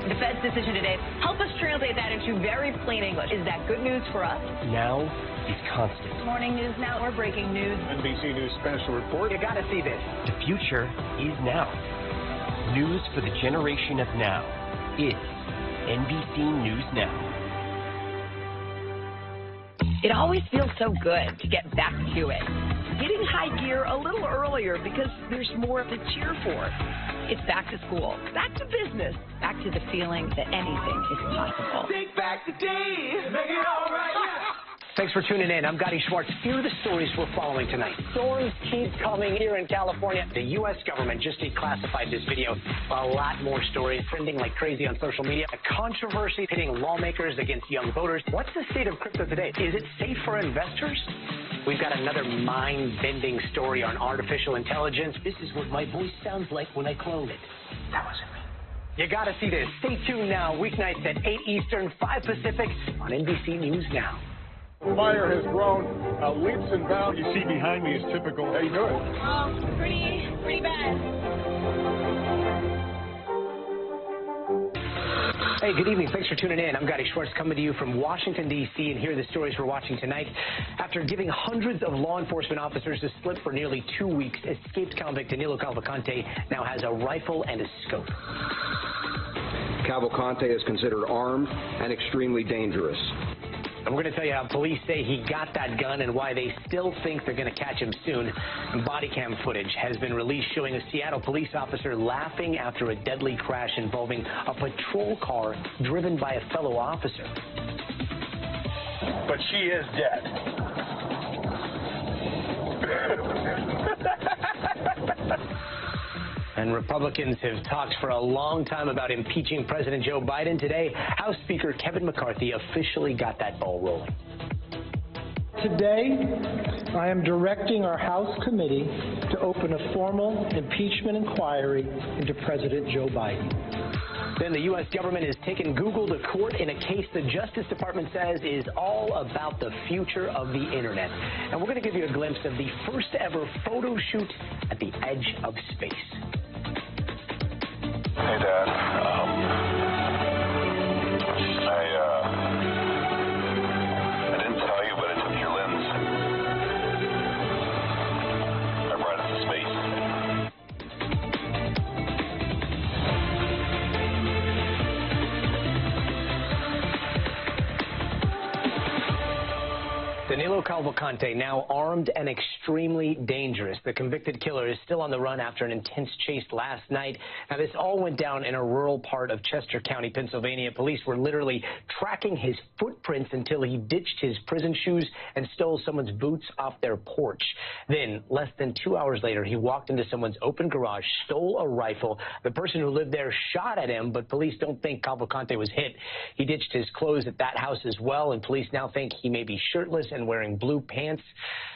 The Fed's decision today, help us translate that into very plain English. Is that good news for us? Now is constant. Morning News Now or breaking news. NBC News special report. You gotta see this. The future is now. News for the generation of now is NBC News Now. It always feels so good to get back to it. Getting high gear a little earlier because there's more to cheer for. It's back to school, back to business, back to the feeling that anything is possible. Take back the day, make it all right. Thanks for tuning in. I'm Gotti Schwartz. Here are the stories we're following tonight. Storms keep coming here in California. The U.S. government just declassified this video. A lot more stories trending like crazy on social media. A controversy pitting lawmakers against young voters. What's the state of crypto today? Is it safe for investors? We've got another mind-bending story on artificial intelligence. This is what my voice sounds like when I clone it. That wasn't me. You gotta see this. Stay tuned now. Weeknights at 8 Eastern, 5 Pacific on NBC News Now. Fire has grown leaps and bounds. You see behind me is typical. How you doing? Pretty bad. Hey, good evening. Thanks for tuning in. I'm Gotti Schwartz coming to you from Washington, D.C., and here are the stories we're watching tonight. After giving hundreds of law enforcement officers a slip for nearly 2 weeks, escaped convict Danilo Cavalcante now has a rifle and a scope. Cavalcante is considered armed and extremely dangerous. And we're going to tell you how police say he got that gun and why they still think they're going to catch him soon. Body cam footage has been released showing a Seattle police officer laughing after a deadly crash involving a patrol car driven by a fellow officer. But she is dead. And Republicans have talked for a long time about impeaching President Joe Biden. Today, House Speaker Kevin McCarthy officially got that ball rolling. Today, I am directing our House committee to open a formal impeachment inquiry into President Joe Biden. Then the U.S. government has taken Google to court in a case the Justice Department says is all about the future of the Internet. And we're going to give you a glimpse of the first ever photo shoot at the edge of space. Hey, Dad. I didn't tell you, but I took your lens. I brought it to space. Danilo Cavalcante, now armed and extremely dangerous. The convicted killer is still on the run after an intense chase last night. Now, this all went down in a rural part of Chester County, Pennsylvania. Police were literally tracking his footprints until he ditched his prison shoes and stole someone's boots off their porch. Then, less than 2 hours later, he walked into someone's open garage, stole a rifle. The person who lived there shot at him, but police don't think Cavalcante was hit. He ditched his clothes at that house as well, and police now think he may be shirtless and wearing blue pants.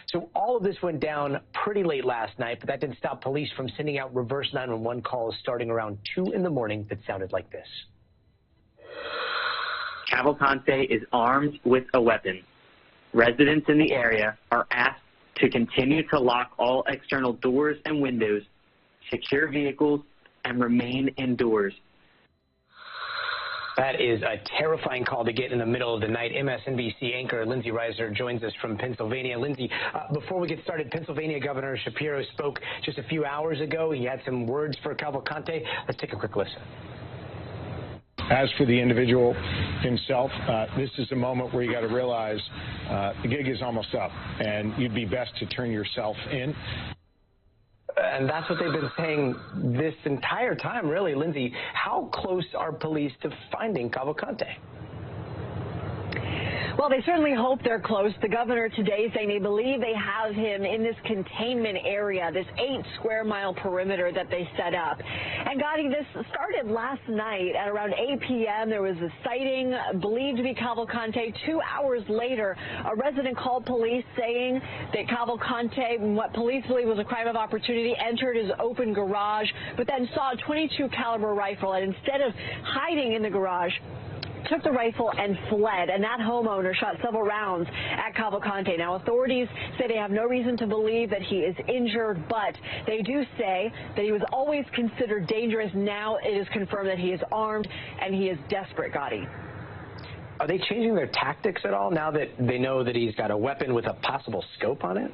So all of this went down pretty late last night, but that didn't stop police from sending out reverse 911 calls starting around 2 in the morning that sounded like this. Cavalcante is armed with a weapon. Residents in the area are asked to continue to lock all external doors and windows, secure vehicles, and remain indoors. That is a terrifying call to get in the middle of the night. MSNBC anchor Lindsay Reiser joins us from Pennsylvania. Lindsay, before we get started, Pennsylvania Governor Shapiro spoke just a few hours ago. He had some words for Cavalcante. Let's take a quick listen. As for the individual himself, this is a moment where you got to realize the gig is almost up, and you'd be best to turn yourself in. And that's what they've been saying this entire time, really. Lindsay, how close are police to finding Cavalcante? Well, they certainly hope they're close. The governor today saying they believe they have him in this containment area, this 8-square-mile perimeter that they set up. And Gotti, this started last night at around 8 p.m. There was a sighting believed to be Cavalcante. 2 hours later, a resident called police saying that Cavalcante, what police believe was a crime of opportunity, entered his open garage, but then saw a .22 caliber rifle. And instead of hiding in the garage, took the rifle and fled, and that homeowner shot several rounds at Cavalcante. Now, authorities say they have no reason to believe that he is injured, but they do say that he was always considered dangerous. Now it is confirmed that he is armed and he is desperate, Gotti. Are they changing their tactics at all now that they know that he's got a weapon with a possible scope on it?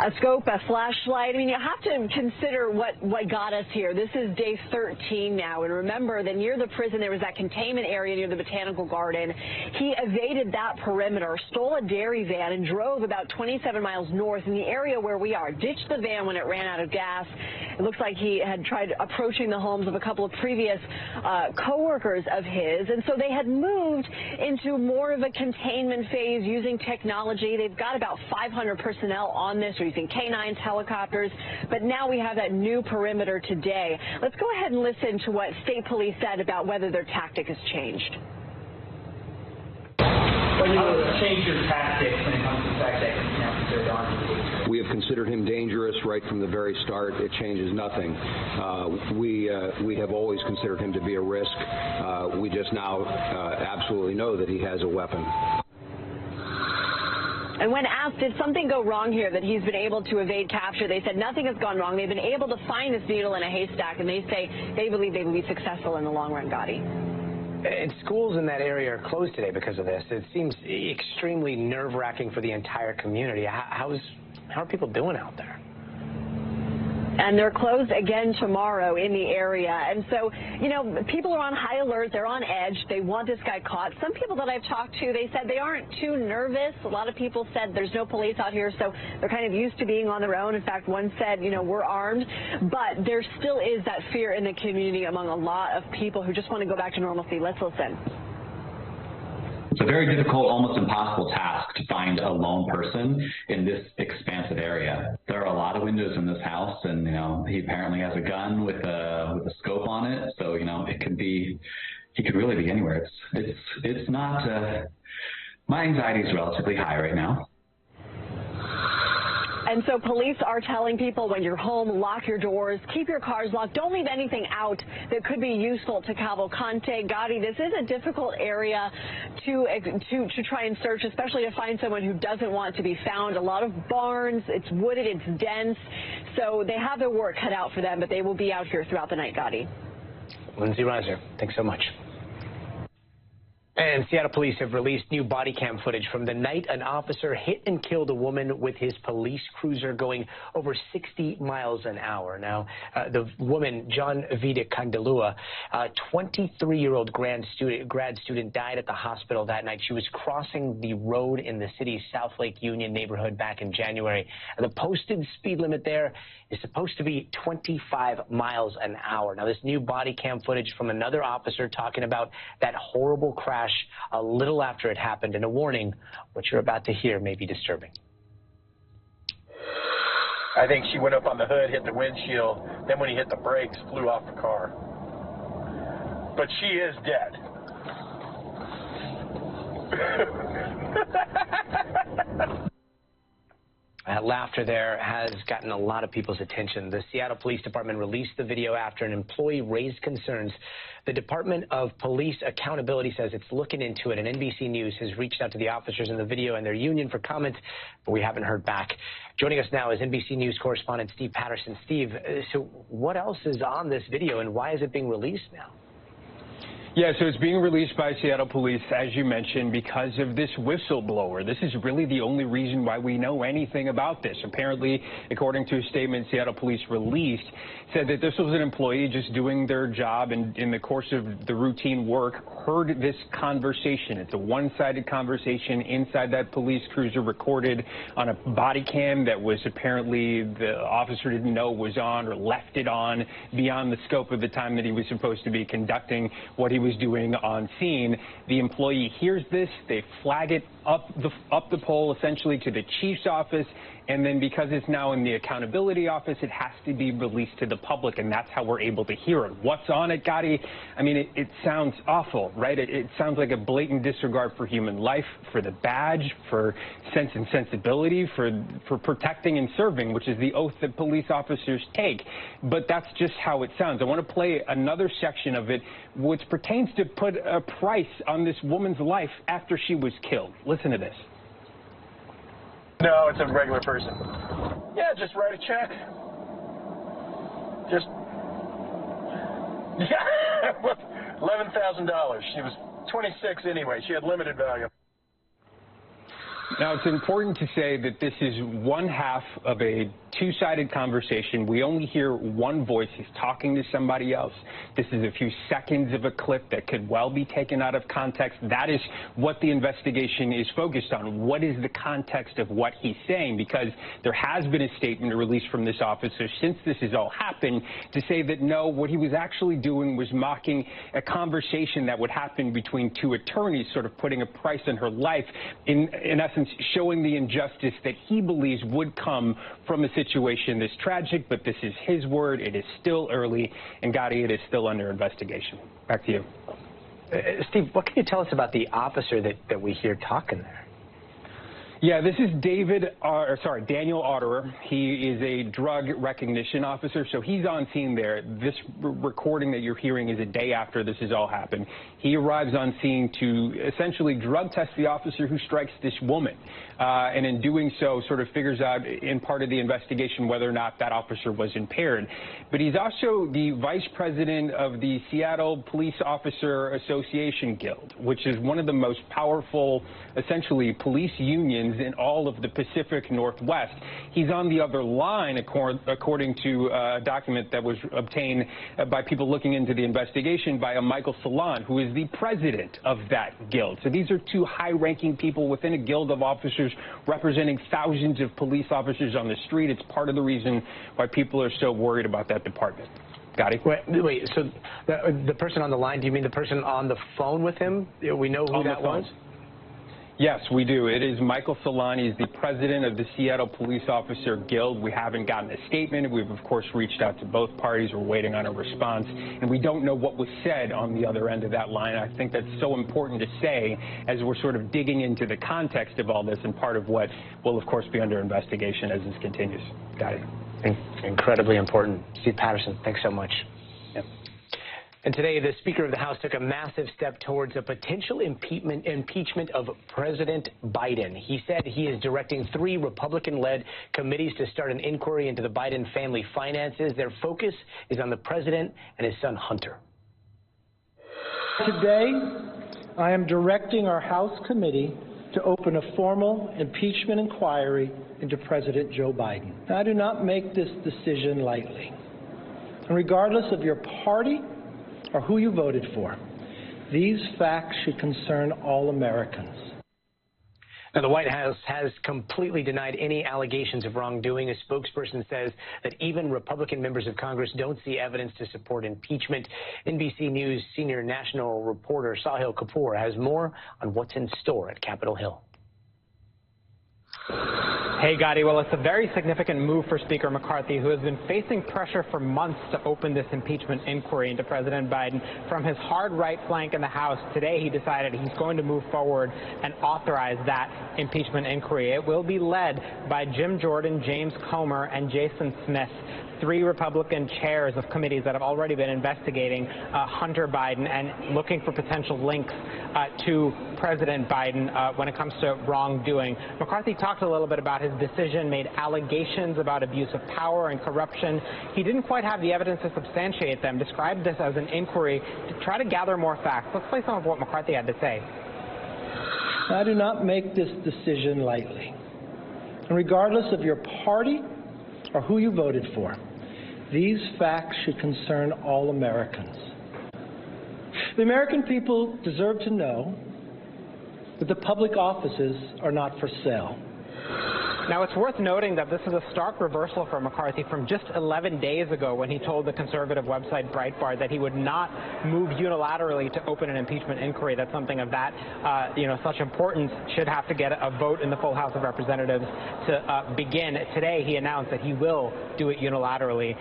a scope, a flashlight. I mean, you have to consider what got us here. This is day 13 now, and remember that near the prison there was that containment area near the Botanical Garden. He evaded that perimeter, stole a dairy van, and drove about 27 miles north in the area where we are. Ditched the van when it ran out of gas. It looks like he had tried approaching the homes of a couple of previous co-workers of his, and so they had moved into more of a containment phase using technology. They've got about 500 personnel on this. They're using canines, helicopters, but now we have that new perimeter today. Let's go ahead and listen to what state police said about whether their tactic has changed. When you change your tactics when it comes to the fact that you now consider Don dangerous? We have considered him dangerous right from the very start. It changes nothing. We have always considered him to be a risk. We just now absolutely know that he has a weapon. And when asked, did something go wrong here that he's been able to evade capture, they said nothing has gone wrong. They've been able to find this needle in a haystack, and they say they believe they will be successful in the long run, Gotti. And schools in that area are closed today because of this. It seems extremely nerve-wracking for the entire community. How are people doing out there? And they're closed again tomorrow in the area. And so, you know, people are on high alert. They're on edge. They want this guy caught. Some people that I've talked to, they said they aren't too nervous. A lot of people said there's no police out here, so they're kind of used to being on their own. In fact, one said, you know, we're armed. But there still is that fear in the community among a lot of people who just want to go back to normalcy. Let's listen. It's a very difficult, almost impossible task to find a lone person in this expansive area. There are a lot of windows in this house, and, you know, he apparently has a gun with a scope on it. So, you know, he could really be anywhere. It's not, my anxiety is relatively high right now. And so police are telling people when you're home, lock your doors, keep your cars locked, don't leave anything out that could be useful to Cavalcante. Gotti, this is a difficult area to try and search, especially to find someone who doesn't want to be found. A lot of barns, it's wooded, it's dense, so they have their work cut out for them, but they will be out here throughout the night, Gotti. Lindsay Reiser, thanks so much. And Seattle police have released new body cam footage from the night an officer hit and killed a woman with his police cruiser going over 60 miles an hour. Now, the woman, John Vida Candelua, a 23-year-old grad student, died at the hospital that night. She was crossing the road in the city's South Lake Union neighborhood back in January. The posted speed limit there is supposed to be 25 miles an hour. Now, this new body cam footage from another officer talking about that horrible crash a little after it happened, and a warning, what you're about to hear may be disturbing. I think she went up on the hood, hit the windshield, then when he hit the brakes, flew off the car. But she is dead. That laughter there has gotten a lot of people's attention. The Seattle Police Department released the video after an employee raised concerns. The Department of Police Accountability says it's looking into it, and NBC News has reached out to the officers in the video and their union for comment, but we haven't heard back. Joining us now is NBC News correspondent Steve Patterson. Steve, so what else is on this video, and why is it being released now? Yeah, so it's being released by Seattle Police, as you mentioned, because of this whistleblower. This is really the only reason why we know anything about this. Apparently, according to a statement Seattle Police released, said that this was an employee just doing their job and in the course of the routine work heard this conversation. It's a one-sided conversation inside that police cruiser recorded on a body cam that was apparently the officer didn't know was on or left it on beyond the scope of the time that he was supposed to be conducting what he was doing on scene. The employee hears this, they flag it up the pole essentially to the chief's office, and then because it's now in the accountability office, it has to be released to the public, and that's how we're able to hear it. What's on it, Gotti? I mean, it sounds awful, right? It sounds like a blatant disregard for human life, for the badge, for sense and sensibility, for protecting and serving, which is the oath that police officers take. But that's just how it sounds. I want to play another section of it, which pertains to put a price on this woman's life after she was killed. Listen to this. No, it's a regular person. Yeah, just write a check. Just, yeah, $11,000. She was 26 anyway. She had limited value. Now, it's important to say that this is one half of a two-sided conversation. We only hear one voice. He's talking to somebody else. This is a few seconds of a clip that could well be taken out of context. That is what the investigation is focused on. What is the context of what he's saying? Because there has been a statement released from this officer since this has all happened to say that no, what he was actually doing was mocking a conversation that would happen between two attorneys, sort of putting a price on her life, in essence showing the injustice that he believes would come from a situation this tragic. But this is his word. It is still early, and Gotti, it is still under investigation. Back to you. Steve, what can you tell us about the officer that we hear talking there? Yeah, this is Daniel Otterer. He is a drug recognition officer, so he's on scene there. This recording that you're hearing is a day after this has all happened. He arrives on scene to essentially drug test the officer who strikes this woman, and in doing so sort of figures out in part of the investigation whether or not that officer was impaired. But he's also the vice president of the Seattle Police Officer Association Guild, which is one of the most powerful, essentially, police unions in all of the Pacific Northwest. He's on the other line, according to a document that was obtained by people looking into the investigation by a Michael Salon, who is the president of that guild. So these are two high-ranking people within a guild of officers representing thousands of police officers on the street. It's part of the reason why people are so worried about that department. Gotti? Wait, so the person on the line, do you mean the person on the phone with him? We know who that was? Yes, we do. It is Michael Solani. He's the president of the Seattle Police Officer Guild. We haven't gotten a statement. We've, of course, reached out to both parties. We're waiting on a response. And we don't know what was said on the other end of that line. I think that's so important to say as we're sort of digging into the context of all this, and part of what will, of course, be under investigation as this continues. Got it. Incredibly important. Steve Patterson, thanks so much. Yep. And today, the Speaker of the House took a massive step towards a potential impeachment of President Biden. He said he is directing 3 Republican-led committees to start an inquiry into the Biden family finances. Their focus is on the president and his son, Hunter. Today, I am directing our House committee to open a formal impeachment inquiry into President Joe Biden. I do not make this decision lightly. And regardless of your party or who you voted for, these facts should concern all Americans. Now, the White House has completely denied any allegations of wrongdoing. A spokesperson says that even Republican members of Congress don't see evidence to support impeachment. NBC News senior national reporter Sahil Kapoor has more on what's in store at Capitol Hill. Hey, Gotti. Well, it's a very significant move for Speaker McCarthy, who has been facing pressure for months to open this impeachment inquiry into President Biden from his hard right flank in the House. Today, he decided he's going to move forward and authorize that impeachment inquiry. It will be led by Jim Jordan, James Comer, and Jason Smith, 3 Republican chairs of committees that have already been investigating Hunter Biden and looking for potential links to President Biden when it comes to wrongdoing. McCarthy talked a little bit about his decision, made allegations about abuse of power and corruption. He didn't quite have the evidence to substantiate them, described this as an inquiry to try to gather more facts. Let's play some of what McCarthy had to say. I do not make this decision lightly. And regardless of your party or who you voted for, these facts should concern all Americans. The American people deserve to know that the public offices are not for sale. Now, it's worth noting that this is a stark reversal for McCarthy from just 11 days ago when he told the conservative website Breitbart that he would not move unilaterally to open an impeachment inquiry. That's something of that, such importance should have to get a vote in the full House of Representatives to begin. Today, he announced that he will do it unilaterally.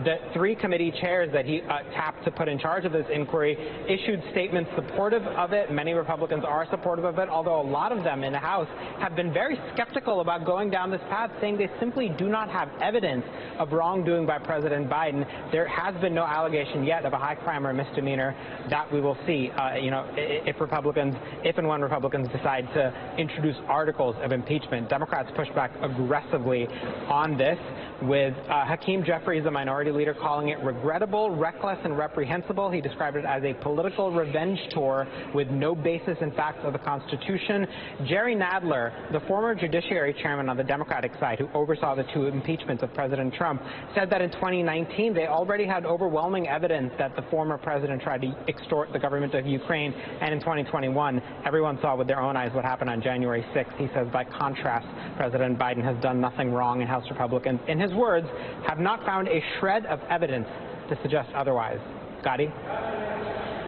The 3 committee chairs that he tapped to put in charge of this inquiry issued statements supportive of it. Many Republicans are supportive of it, although a lot of them in the House have been very skeptical about going going down this path, saying they simply do not have evidence of wrongdoing by President Biden. There has been no allegation yet of a high crime or misdemeanor. That we will see, if and when Republicans decide to introduce articles of impeachment. Democrats push back aggressively on this, with Hakeem Jeffries, the minority leader, calling it regrettable, reckless, and reprehensible. He described it as a political revenge tour with no basis in facts of the Constitution. Jerry Nadler, the former Judiciary Chairman on the Democratic side, who oversaw the 2 impeachments of President Trump, said that in 2019 they already had overwhelming evidence that the former president tried to extort the government of Ukraine, and in 2021 everyone saw with their own eyes what happened on January 6th. He says, by contrast, President Biden has done nothing wrong, and House Republicans, in his words, have not found a shred of evidence to suggest otherwise. Gadi?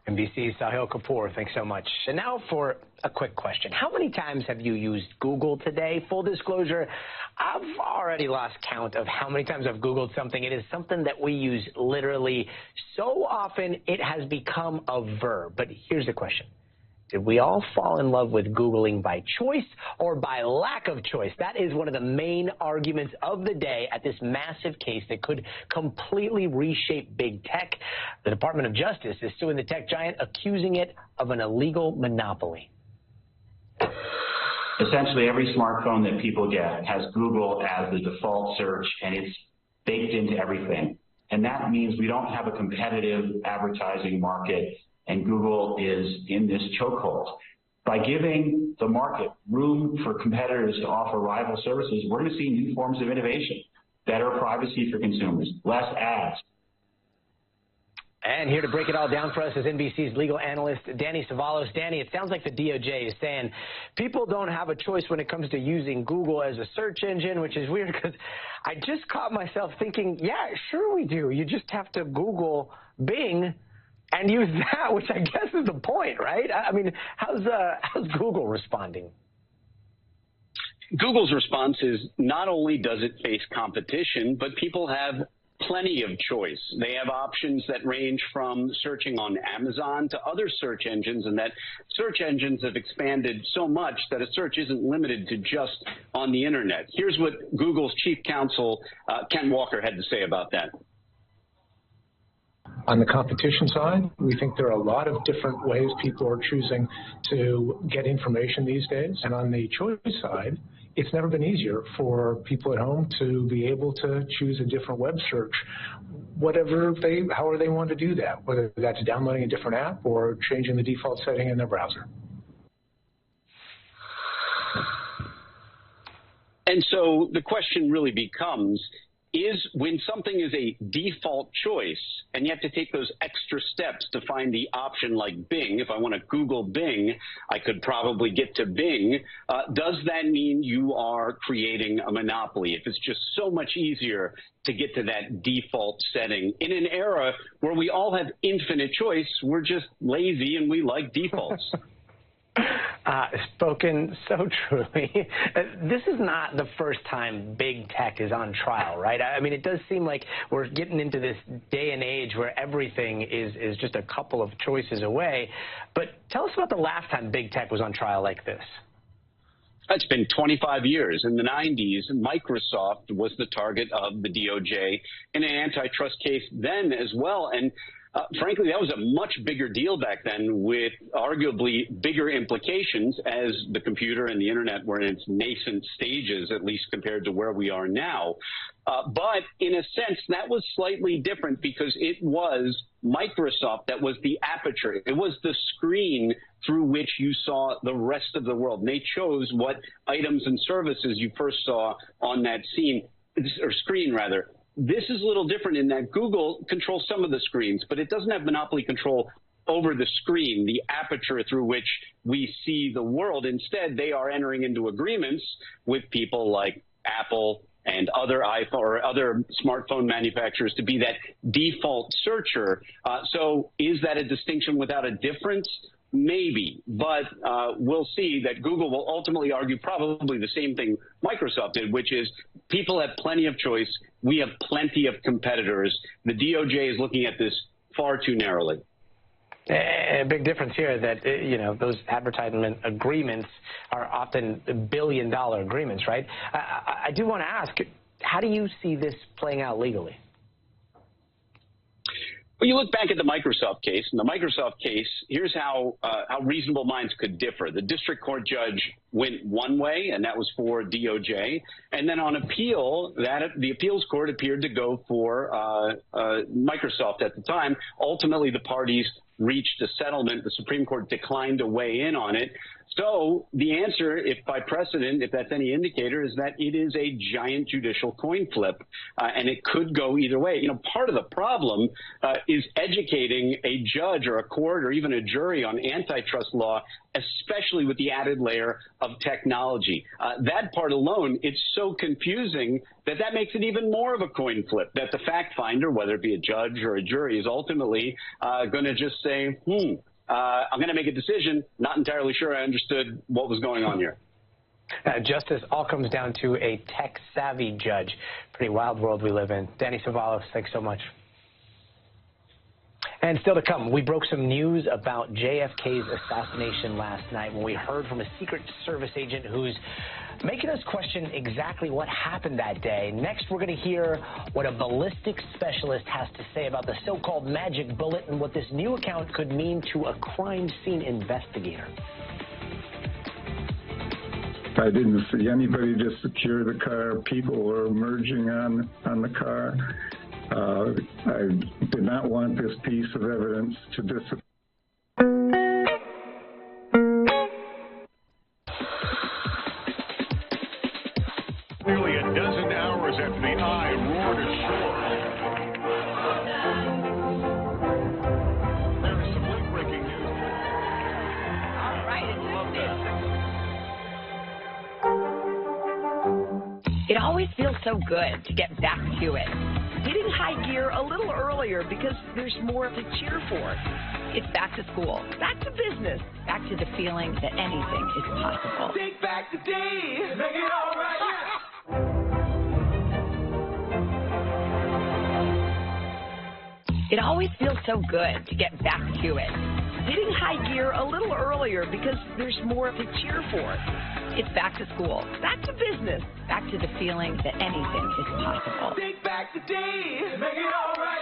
NBC's Sahil Kapoor, thanks so much. And now for a quick question. How many times have you used Google today? Full disclosure, I've already lost count of how many times I've Googled something. It is something that we use literally so often it has become a verb. But here's the question. Did we all fall in love with Googling by choice or by lack of choice? That is one of the main arguments of the day at this massive case that could completely reshape big tech. The Department of Justice is suing the tech giant, accusing it of an illegal monopoly. Essentially, every smartphone that people get has Google as the default search, and it's baked into everything. And that means we don't have a competitive advertising market, and Google is in this chokehold. By giving the market room for competitors to offer rival services, we're going to see new forms of innovation, better privacy for consumers, less ads. And here to break it all down for us is NBC's legal analyst, Danny Savalos. Danny, it sounds like the DOJ is saying people don't have a choice when it comes to using Google as a search engine, which is weird because I just caught myself thinking, yeah, sure we do. You just have to Google Bing and use that, which I guess is the point, right? I mean, how's Google responding? Google's response is not only does it face competition, but people have plenty of choice. They have options that range from searching on Amazon to other search engines, and that search engines have expanded so much that a search isn't limited to just on the internet. Here's what Google's chief counsel, Ken Walker, had to say about that. On the competition side, we think there are a lot of different ways people are choosing to get information these days. And on the choice side, it's never been easier for people at home to be able to choose a different web search, however they want to do that, whether that's downloading a different app or changing the default setting in their browser. And so the question really becomes, is when something is a default choice and you have to take those extra steps to find the option like Bing, if I want to Google Bing, I could probably get to Bing, does that mean you are creating a monopoly? If it's just so much easier to get to that default setting in an era where we all have infinite choice, we're just lazy and we like defaults. Spoken so truly. This is not the first time big tech is on trial, right? I mean, it does seem like we're getting into this day and age where everything is just a couple of choices away. But tell us about the last time big tech was on trial like this. It's been 25 years. In the 90s, Microsoft was the target of the DOJ in an antitrust case then as well. And frankly, that was a much bigger deal back then with arguably bigger implications as the computer and the internet were in its nascent stages, at least compared to where we are now. But in a sense, that was slightly different because it was Microsoft that was the aperture. It was the screen through which you saw the rest of the world. And they chose what items and services you first saw on that scene, or screen rather. This is a little different in that Google controls some of the screens, but it doesn't have monopoly control over the screen, the aperture through which we see the world. Instead, they are entering into agreements with people like Apple and other iPhone or other smartphone manufacturers to be that default searcher. So is that a distinction without a difference? Maybe, but we'll see that Google will ultimately argue probably the same thing Microsoft did, which is people have plenty of choice. We have plenty of competitors. The DOJ is looking at this far too narrowly. A big difference here that, those advertisement agreements are often billion-dollar agreements, right? I do want to ask, how do you see this playing out legally? Well, you look back at the Microsoft case. In the Microsoft case, here's how reasonable minds could differ. The district court judge went one way, and that was for DOJ. And then on appeal, the appeals court appeared to go for Microsoft at the time. Ultimately, the parties reached a settlement. The Supreme Court declined to weigh in on it. So the answer, if by precedent, if that's any indicator, is that it is a giant judicial coin flip, and it could go either way. Part of the problem is educating a judge or a court or even a jury on antitrust law, especially with the added layer of technology. That part alone, it's so confusing that makes it even more of a coin flip, that the fact finder, whether it be a judge or a jury, is ultimately going to just say, I'm going to make a decision, not entirely sure I understood what was going on here. Justice all comes down to a tech-savvy judge. Pretty wild world we live in. Danny Savalos, thanks so much. And still to come, we broke some news about JFK's assassination last night when we heard from a Secret Service agent who's making us question exactly what happened that day. Next, we're going to hear what a ballistics specialist has to say about the so-called magic bullet and what this new account could mean to a crime scene investigator. I didn't see anybody to secure the car. People were emerging on the car. I did not want this piece of evidence to disappear. Nearly a dozen hours after the eye roared ashore. There is some late-breaking news. All right, it always feels so good to get back to it. Hitting high gear a little earlier because there's more to cheer for. It's back to school, back to business, back to the feeling that anything is possible. Take back the day, make it all right. It always feels so good to get back to it. Hitting high gear a little earlier because there's more to cheer for. It's back to school, back to business, back to the feeling that anything is possible. Take back the day, make it all right.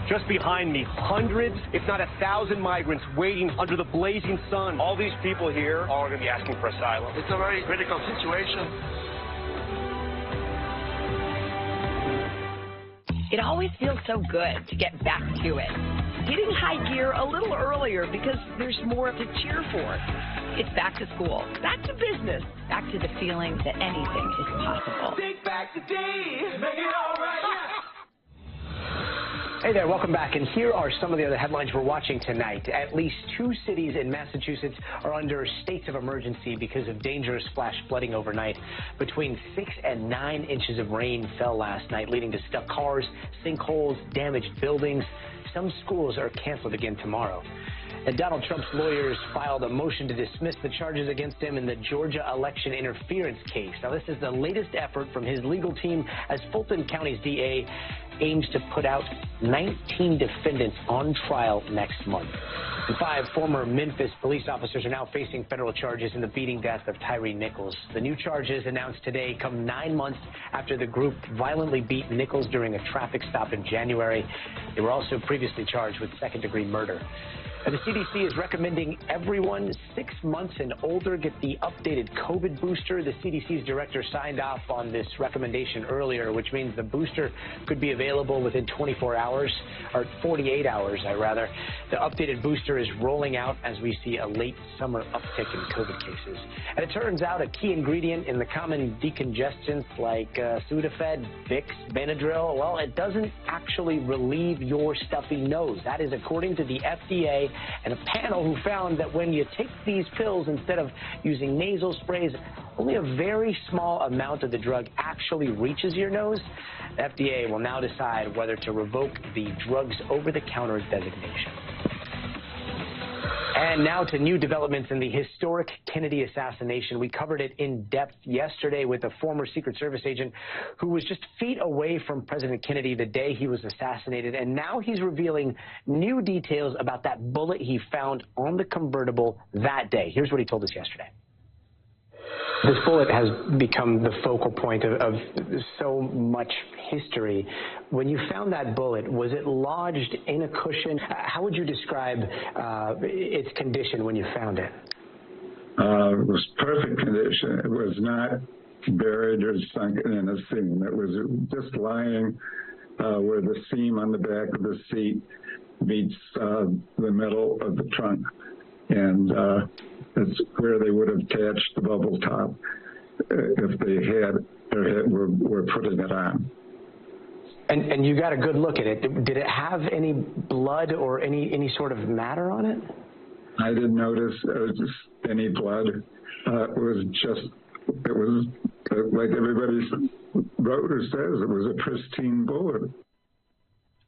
Just behind me, hundreds, if not 1,000 migrants waiting under the blazing sun. All these people here are going to be asking for asylum. It's a very critical situation. It always feels so good to get back to it. Hitting high gear a little earlier because there's more to cheer for. It's back to school, back to business, back to the feeling that anything is possible. Take back the day, make it all right. Hey there, welcome back. And here are some of the other headlines we're watching tonight. At least 2 cities in Massachusetts are under states of emergency because of dangerous flash flooding overnight. Between 6 and 9 inches of rain fell last night, leading to stuck cars, sinkholes, damaged buildings. Some schools are canceled again tomorrow. And Donald Trump's lawyers filed a motion to dismiss the charges against him in the Georgia election interference case. Now, this is the latest effort from his legal team as Fulton County's DA aims to put out 19 defendants on trial next month. And 5 former Memphis police officers are now facing federal charges in the beating death of Tyree Nichols. The new charges announced today come 9 months after the group violently beat Nichols during a traffic stop in January. They were also previously charged with second-degree murder. And the CDC is recommending everyone 6 months and older get the updated COVID booster. The CDC's director signed off on this recommendation earlier, which means the booster could be available within 24 hours, or 48 hours, rather. The updated booster is rolling out as we see a late summer uptick in COVID cases. And it turns out a key ingredient in the common decongestants like Sudafed, Vicks, Benadryl, well, it doesn't actually relieve your stuffy nose. That is according to the FDA and a panel who found that when you take these pills instead of using nasal sprays, only a very small amount of the drug actually reaches your nose. The FDA will now decide whether to revoke the drugs over-the-counter designation. And now to new developments in the historic Kennedy assassination. We covered it in depth yesterday with a former Secret Service agent who was just feet away from President Kennedy the day he was assassinated. And now he's revealing new details about that bullet he found on the convertible that day. Here's what he told us yesterday. This bullet has become the focal point of so much history. When you found that bullet, was it lodged in a cushion? How would you describe its condition when you found it? It was perfect condition. It was not buried or sunken in a seam. It was just lying where the seam on the back of the seat meets the middle of the trunk. And that's where they would have attached the bubble top if they had or were putting it on. And you got a good look at it. Did it have any blood or any sort of matter on it? I didn't notice any blood. It was like everybody wrote or says, it was a pristine bullet.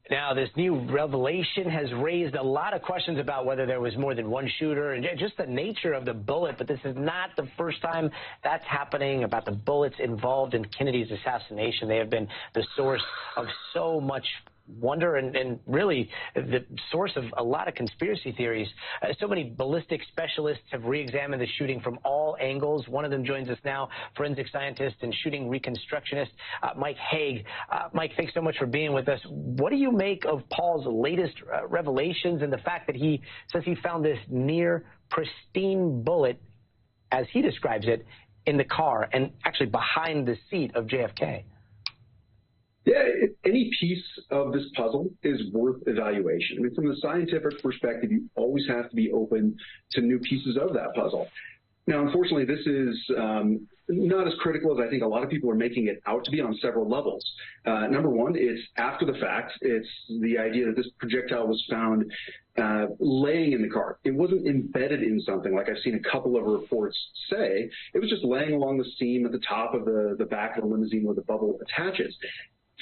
Now, this new revelation has raised a lot of questions about whether there was more than one shooter and just the nature of the bullet, but this is not the first time that's happening about the bullets involved in Kennedy's assassination. They have been the source of so much wonder and really the source of a lot of conspiracy theories. So many ballistic specialists have re-examined the shooting from all angles. One of them joins us now, forensic scientist and shooting reconstructionist Mike Hague. Mike, thanks so much for being with us. What do you make of Paul's latest revelations and the fact that he says he found this near pristine bullet, as he describes it, in the car and actually behind the seat of JFK? Yeah, any piece of this puzzle is worth evaluation. I mean, from the scientific perspective, you always have to be open to new pieces of that puzzle. Now, unfortunately, this is not as critical as I think a lot of people are making it out to be on several levels. Number one, it's after the fact. It's the idea that this projectile was found laying in the car. It wasn't embedded in something like I've seen a couple of reports say. It was just laying along the seam at the top of the back of the limousine where the bubble attaches.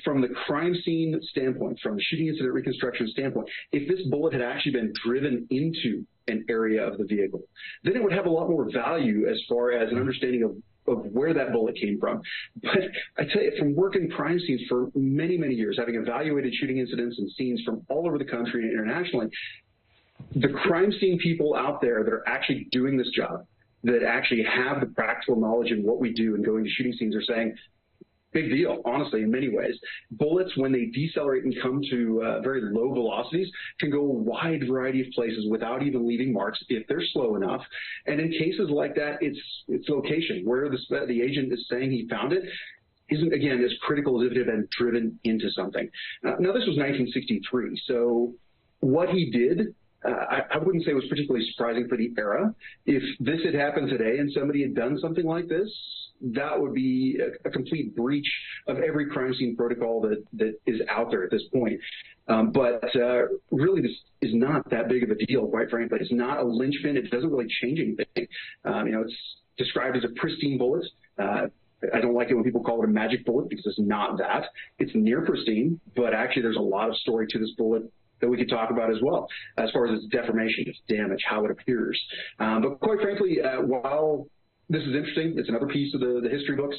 From the crime scene standpoint, from the shooting incident reconstruction standpoint, if this bullet had actually been driven into an area of the vehicle, then it would have a lot more value as far as an understanding of where that bullet came from. But I tell you, from working crime scenes for many, many years, having evaluated shooting incidents and scenes from all over the country and internationally, the crime scene people out there that are actually doing this job, that actually have the practical knowledge in what we do and going to shooting scenes, are saying, big deal, honestly, in many ways. Bullets, when they decelerate and come to very low velocities, can go a wide variety of places without even leaving marks if they're slow enough. And in cases like that, it's location. Where the agent is saying he found it isn't, again, as critical as if it had been driven into something. Now, this was 1963, so what he did, I wouldn't say it was particularly surprising for the era. If this had happened today and somebody had done something like this, that would be a complete breach of every crime scene protocol that is out there at this point. But really, this is not that big of a deal, quite frankly. It's not a linchpin. It doesn't really change anything. It's described as a pristine bullet. I don't like it when people call it a magic bullet because it's not that. It's near pristine, but actually there's a lot of story to this bullet that we could talk about as well, as far as its deformation, its damage, how it appears. But quite frankly, while this is interesting, it's another piece of the history books,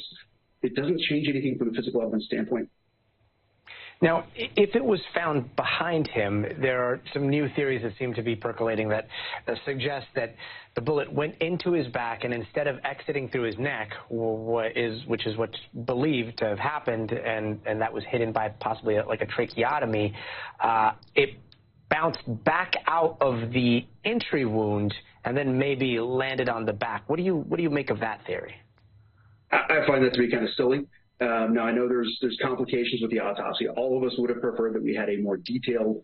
it doesn't change anything from the physical evidence standpoint. Now, if it was found behind him, there are some new theories that seem to be percolating that suggest that the bullet went into his back and instead of exiting through his neck, which is what's believed to have happened, and that was hidden by possibly like a tracheotomy, it bounced back out of the entry wound and then maybe landed on the back. What do you make of that theory? I find that to be kind of silly. Now, I know there's complications with the autopsy. All of us would have preferred that we had a more detailed,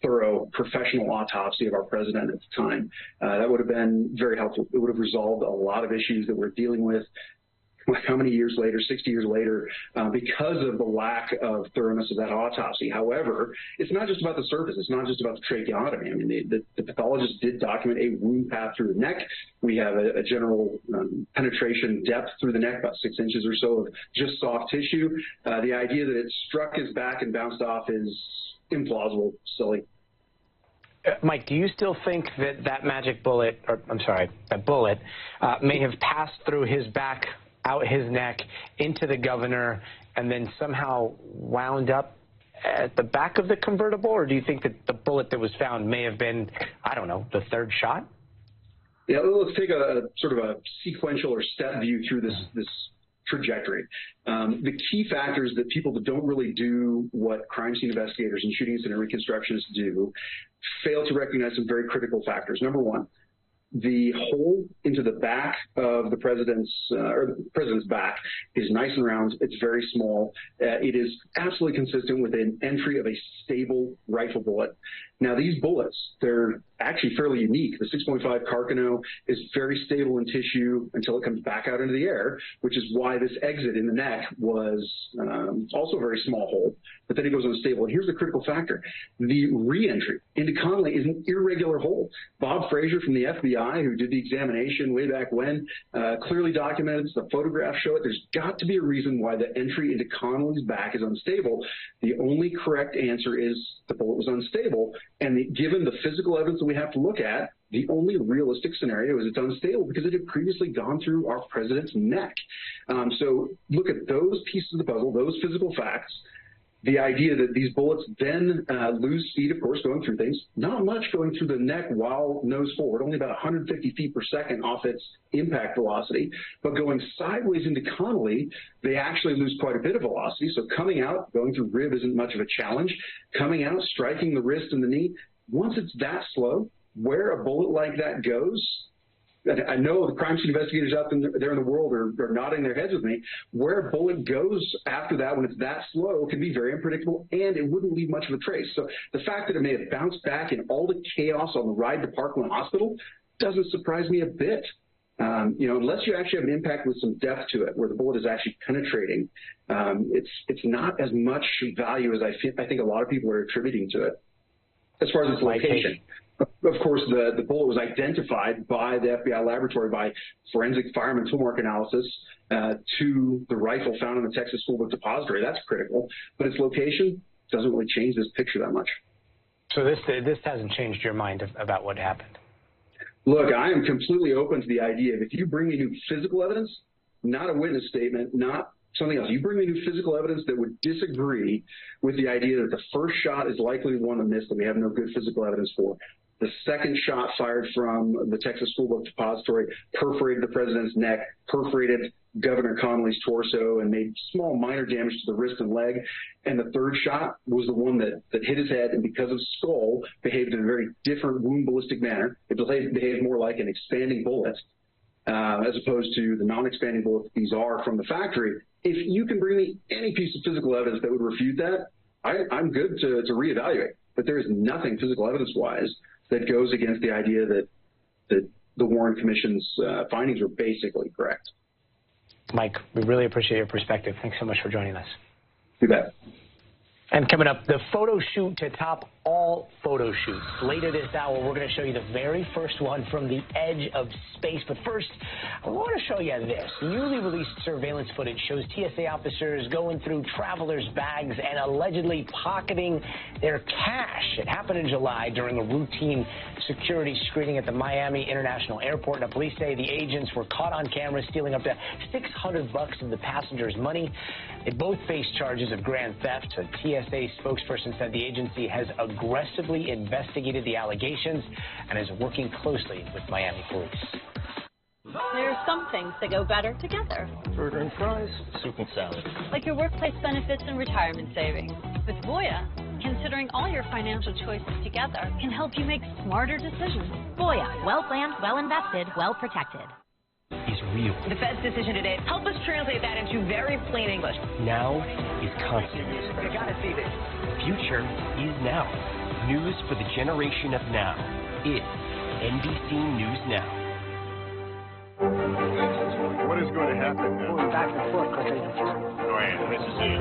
thorough, professional autopsy of our president at the time. That would have been very helpful. It would have resolved a lot of issues that we're dealing with. How many years later, 60 years later, because of the lack of thoroughness of that autopsy. However, it's not just about the surface. It's not just about the tracheotomy. I mean, the pathologist did document a wound path through the neck. We have a general penetration depth through the neck, about 6 inches or so of just soft tissue. The idea that it struck his back and bounced off is implausible, silly. Mike, do you still think that that magic bullet, or I'm sorry, that bullet, may have passed through his back, out his neck, into the governor, and then somehow wound up at the back of the convertible? Or do you think that the bullet that was found may have been, I don't know, the third shot? Yeah, let's take a sort of a sequential or step view through this trajectory. The key factors that people that don't really do what crime scene investigators and shooting incident reconstructionists do fail to recognize some very critical factors. Number one, the hole into the back of the president's back is nice and round. It's very small. It is absolutely consistent with an entry of a stable rifle bullet. Now, these bullets, they're actually fairly unique. The 6.5 Carcano is very stable in tissue until it comes back out into the air, which is why this exit in the neck was also a very small hole, but then it goes unstable. And here's the critical factor. The re-entry into Connally is an irregular hole. Bob Frazier from the FBI, who did the examination way back when, clearly documented, the photographs show it. There's got to be a reason why the entry into Connally's back is unstable. The only correct answer is the bullet was unstable. And given the physical evidence that we have to look at, the only realistic scenario is it's unstable because it had previously gone through our president's neck. So look at those pieces of the puzzle, those physical facts. The idea that these bullets then lose speed, of course, going through things, not much going through the neck while nose forward, only about 150 feet per second off its impact velocity. But going sideways into Connally, they actually lose quite a bit of velocity. So coming out, going through rib isn't much of a challenge. Coming out, striking the wrist and the knee, once it's that slow, where a bullet like that goes, I know the crime scene investigators out there in the world are nodding their heads with me. Where a bullet goes after that when it's that slow can be very unpredictable, and it wouldn't leave much of a trace. So the fact that it may have bounced back in all the chaos on the ride to Parkland Hospital doesn't surprise me a bit. Unless you actually have an impact with some depth to it, where the bullet is actually penetrating, it's not as much value as I think a lot of people are attributing to it. As far as its location. Of course, the bullet was identified by the FBI laboratory by forensic fireman tool mark analysis to the rifle found in the Texas School Book Depository. That's critical. But its location doesn't really change this picture that much. So this hasn't changed your mind about what happened? Look, I am completely open to the idea of if you bring me new physical evidence, not a witness statement, not something else. You bring me new physical evidence that would disagree with the idea that the first shot is likely the one that missed, that we have no good physical evidence for. The second shot fired from the Texas School Book Depository perforated the president's neck, perforated Governor Connally's torso, and made small minor damage to the wrist and leg. And the third shot was the one that hit his head, and because of skull, behaved in a very different wound ballistic manner. It behaved more like an expanding bullet, as opposed to the non-expanding bullets these are from the factory. If you can bring me any piece of physical evidence that would refute that, I'm good to reevaluate. But there is nothing physical evidence-wise that goes against the idea that the Warren Commission's findings were basically correct. Mike, we really appreciate your perspective. Thanks so much for joining us. You bet. And coming up, the photo shoot to top all photo shoots. Later this hour, we're going to show you the very first one from the edge of space. But first, I want to show you this. Newly released surveillance footage shows TSA officers going through travelers' bags and allegedly pocketing their cash. It happened in July during a routine security screening at the Miami International Airport. Now, police say the agents were caught on camera stealing up to $600 of the passengers' money. They both face charges of grand theft. A TSA spokesperson said the agency has aggressively investigated the allegations and is working closely with Miami police. There are some things that go better together. Burger and fries, soup and salad. Like your workplace benefits and retirement savings. With Voya, considering all your financial choices together can help you make smarter decisions. Voya, well planned, well invested, well protected. Is real. The Fed's decision today, help us translate that into very plain English. Now is constant. You gotta see this. Future is now. News for the generation of now. It's NBC News Now. What is going to happen now? Going back and forth because Go ahead. This is it.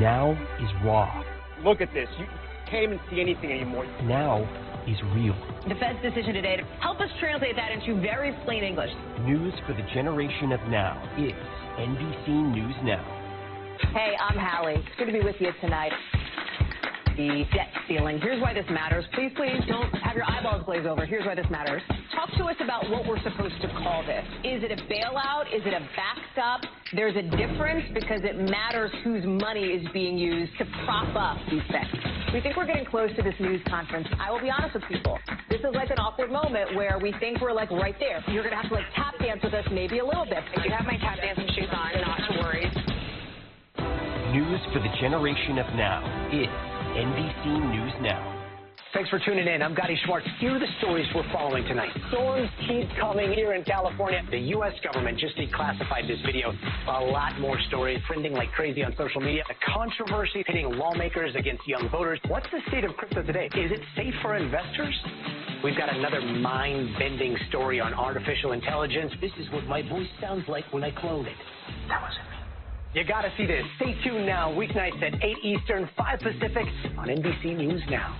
Now is raw. Look at this. You can't even see anything anymore. Now is real. The Fed's decision today, help us translate that into very plain English. News for the generation of now. It's NBC News Now. Hey, I'm Hallie. It's good to be with you tonight. The debt ceiling. Here's why this matters. Please don't have your eyeballs glaze over. Here's why this matters. Talk to us about what we're supposed to call this. Is it a bailout? Is it a backstop? There's a difference because it matters whose money is being used to prop up these things. We think we're getting close to this news conference. I will be honest with people. This is like an awkward moment where we think we're like right there. You're going to have to like tap dance with us maybe a little bit. I do have my tap dancing shoes on, not to worry. News for the generation of now. It's NBC News Now. Thanks for tuning in. I'm Gotti Schwartz. Here are the stories we're following tonight. Storms keep coming here in California. The U.S. government just declassified this video. A lot more stories trending like crazy on social media. A controversy pitting lawmakers against young voters. What's the state of crypto today? Is it safe for investors? We've got another mind-bending story on artificial intelligence. This is what my voice sounds like when I clone it. That wasn't me. You gotta see this. Stay tuned now, weeknights at 8 Eastern, 5 Pacific on NBC News Now.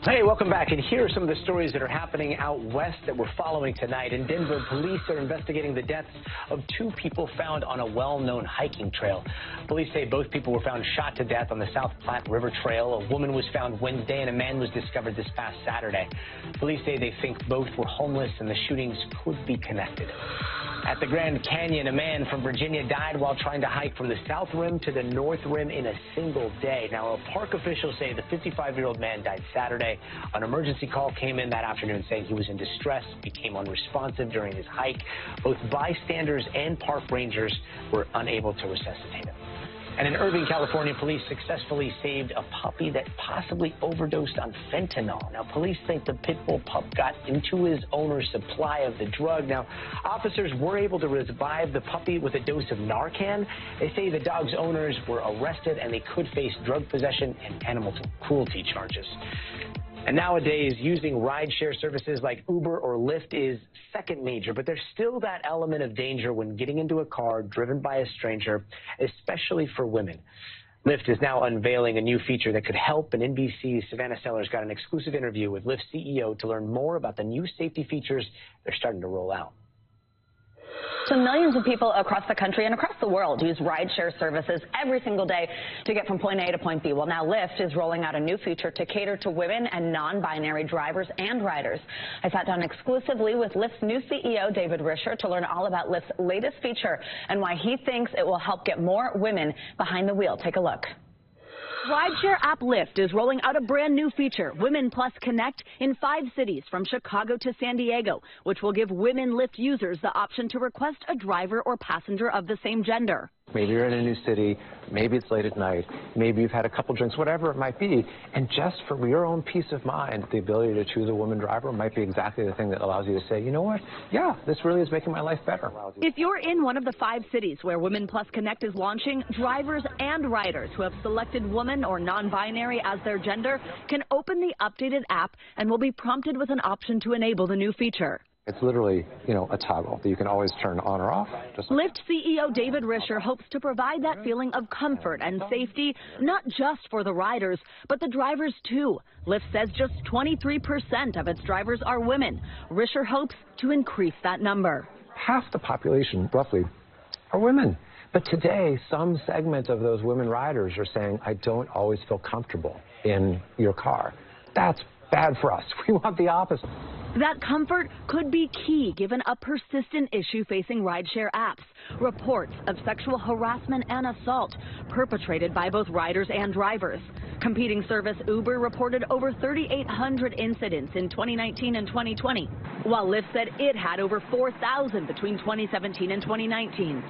Hey, welcome back. And here are some of the stories that are happening out west that we're following tonight. In Denver, police are investigating the deaths of 2 people found on a well-known hiking trail. Police say both people were found shot to death on the South Platte River Trail. A woman was found Wednesday and a man was discovered this past Saturday. Police say they think both were homeless and the shootings could be connected. At the Grand Canyon, a man from Virginia died while trying to hike from the South Rim to the North Rim in a single day. Now, park officials say the 55-year-old man died Saturday. An emergency call came in that afternoon saying he was in distress, became unresponsive during his hike. Both bystanders and park rangers were unable to resuscitate him. And in Irvine, California, police successfully saved a puppy that possibly overdosed on fentanyl. Now, police think the pit bull pup got into his owner's supply of the drug. Now, officers were able to revive the puppy with a dose of Narcan. They say the dog's owners were arrested and they could face drug possession and animal cruelty charges. And nowadays, using rideshare services like Uber or Lyft is second nature, but there's still that element of danger when getting into a car driven by a stranger, especially for women. Lyft is now unveiling a new feature that could help, and NBC's Savannah Sellers got an exclusive interview with Lyft's CEO to learn more about the new safety features they're starting to roll out. So millions of people across the country and across the world use rideshare services every single day to get from point A to point B. Well, now Lyft is rolling out a new feature to cater to women and non-binary drivers and riders. I sat down exclusively with Lyft's new CEO, David Risher, to learn all about Lyft's latest feature and why he thinks it will help get more women behind the wheel. Take a look. Rideshare app Lyft is rolling out a brand new feature, Women Plus Connect, in 5 cities from Chicago to San Diego, which will give women Lyft users the option to request a driver or passenger of the same gender. Maybe you're in a new city, maybe it's late at night, maybe you've had a couple drinks, whatever it might be. And just for your own peace of mind, the ability to choose a woman driver might be exactly the thing that allows you to say, you know what, yeah, this really is making my life better. If you're in one of the 5 cities where Women Plus Connect is launching, drivers and riders who have selected woman or non-binary as their gender can open the updated app and will be prompted with an option to enable the new feature. It's literally, a toggle that you can always turn on or off. Lyft CEO David Risher hopes to provide that feeling of comfort and safety, not just for the riders, but the drivers too. Lyft says just 23% of its drivers are women. Risher hopes to increase that number. Half the population, roughly, are women. But today, some segment of those women riders are saying, I don't always feel comfortable in your car. That's bad for us. We want the opposite. That comfort could be key given a persistent issue facing rideshare apps. Reports of sexual harassment and assault perpetrated by both riders and drivers. Competing service Uber reported over 3,800 incidents in 2019 and 2020, while Lyft said it had over 4,000 between 2017 and 2019.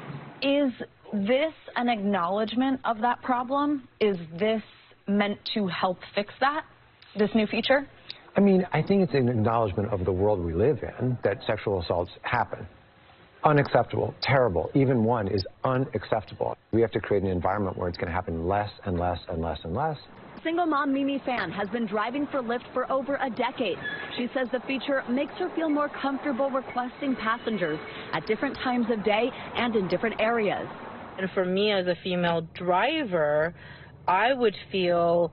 Is this an acknowledgement of that problem? Is this meant to help fix that, this new feature? I mean, I think it's an acknowledgement of the world we live in, that sexual assaults happen. Unacceptable, terrible. Even one is unacceptable. We have to create an environment where it's going to happen less and less and less and less. Single mom Mimi Fan has been driving for Lyft for over a decade. She says the feature makes her feel more comfortable requesting passengers at different times of day and in different areas. And for me as a female driver, I would feel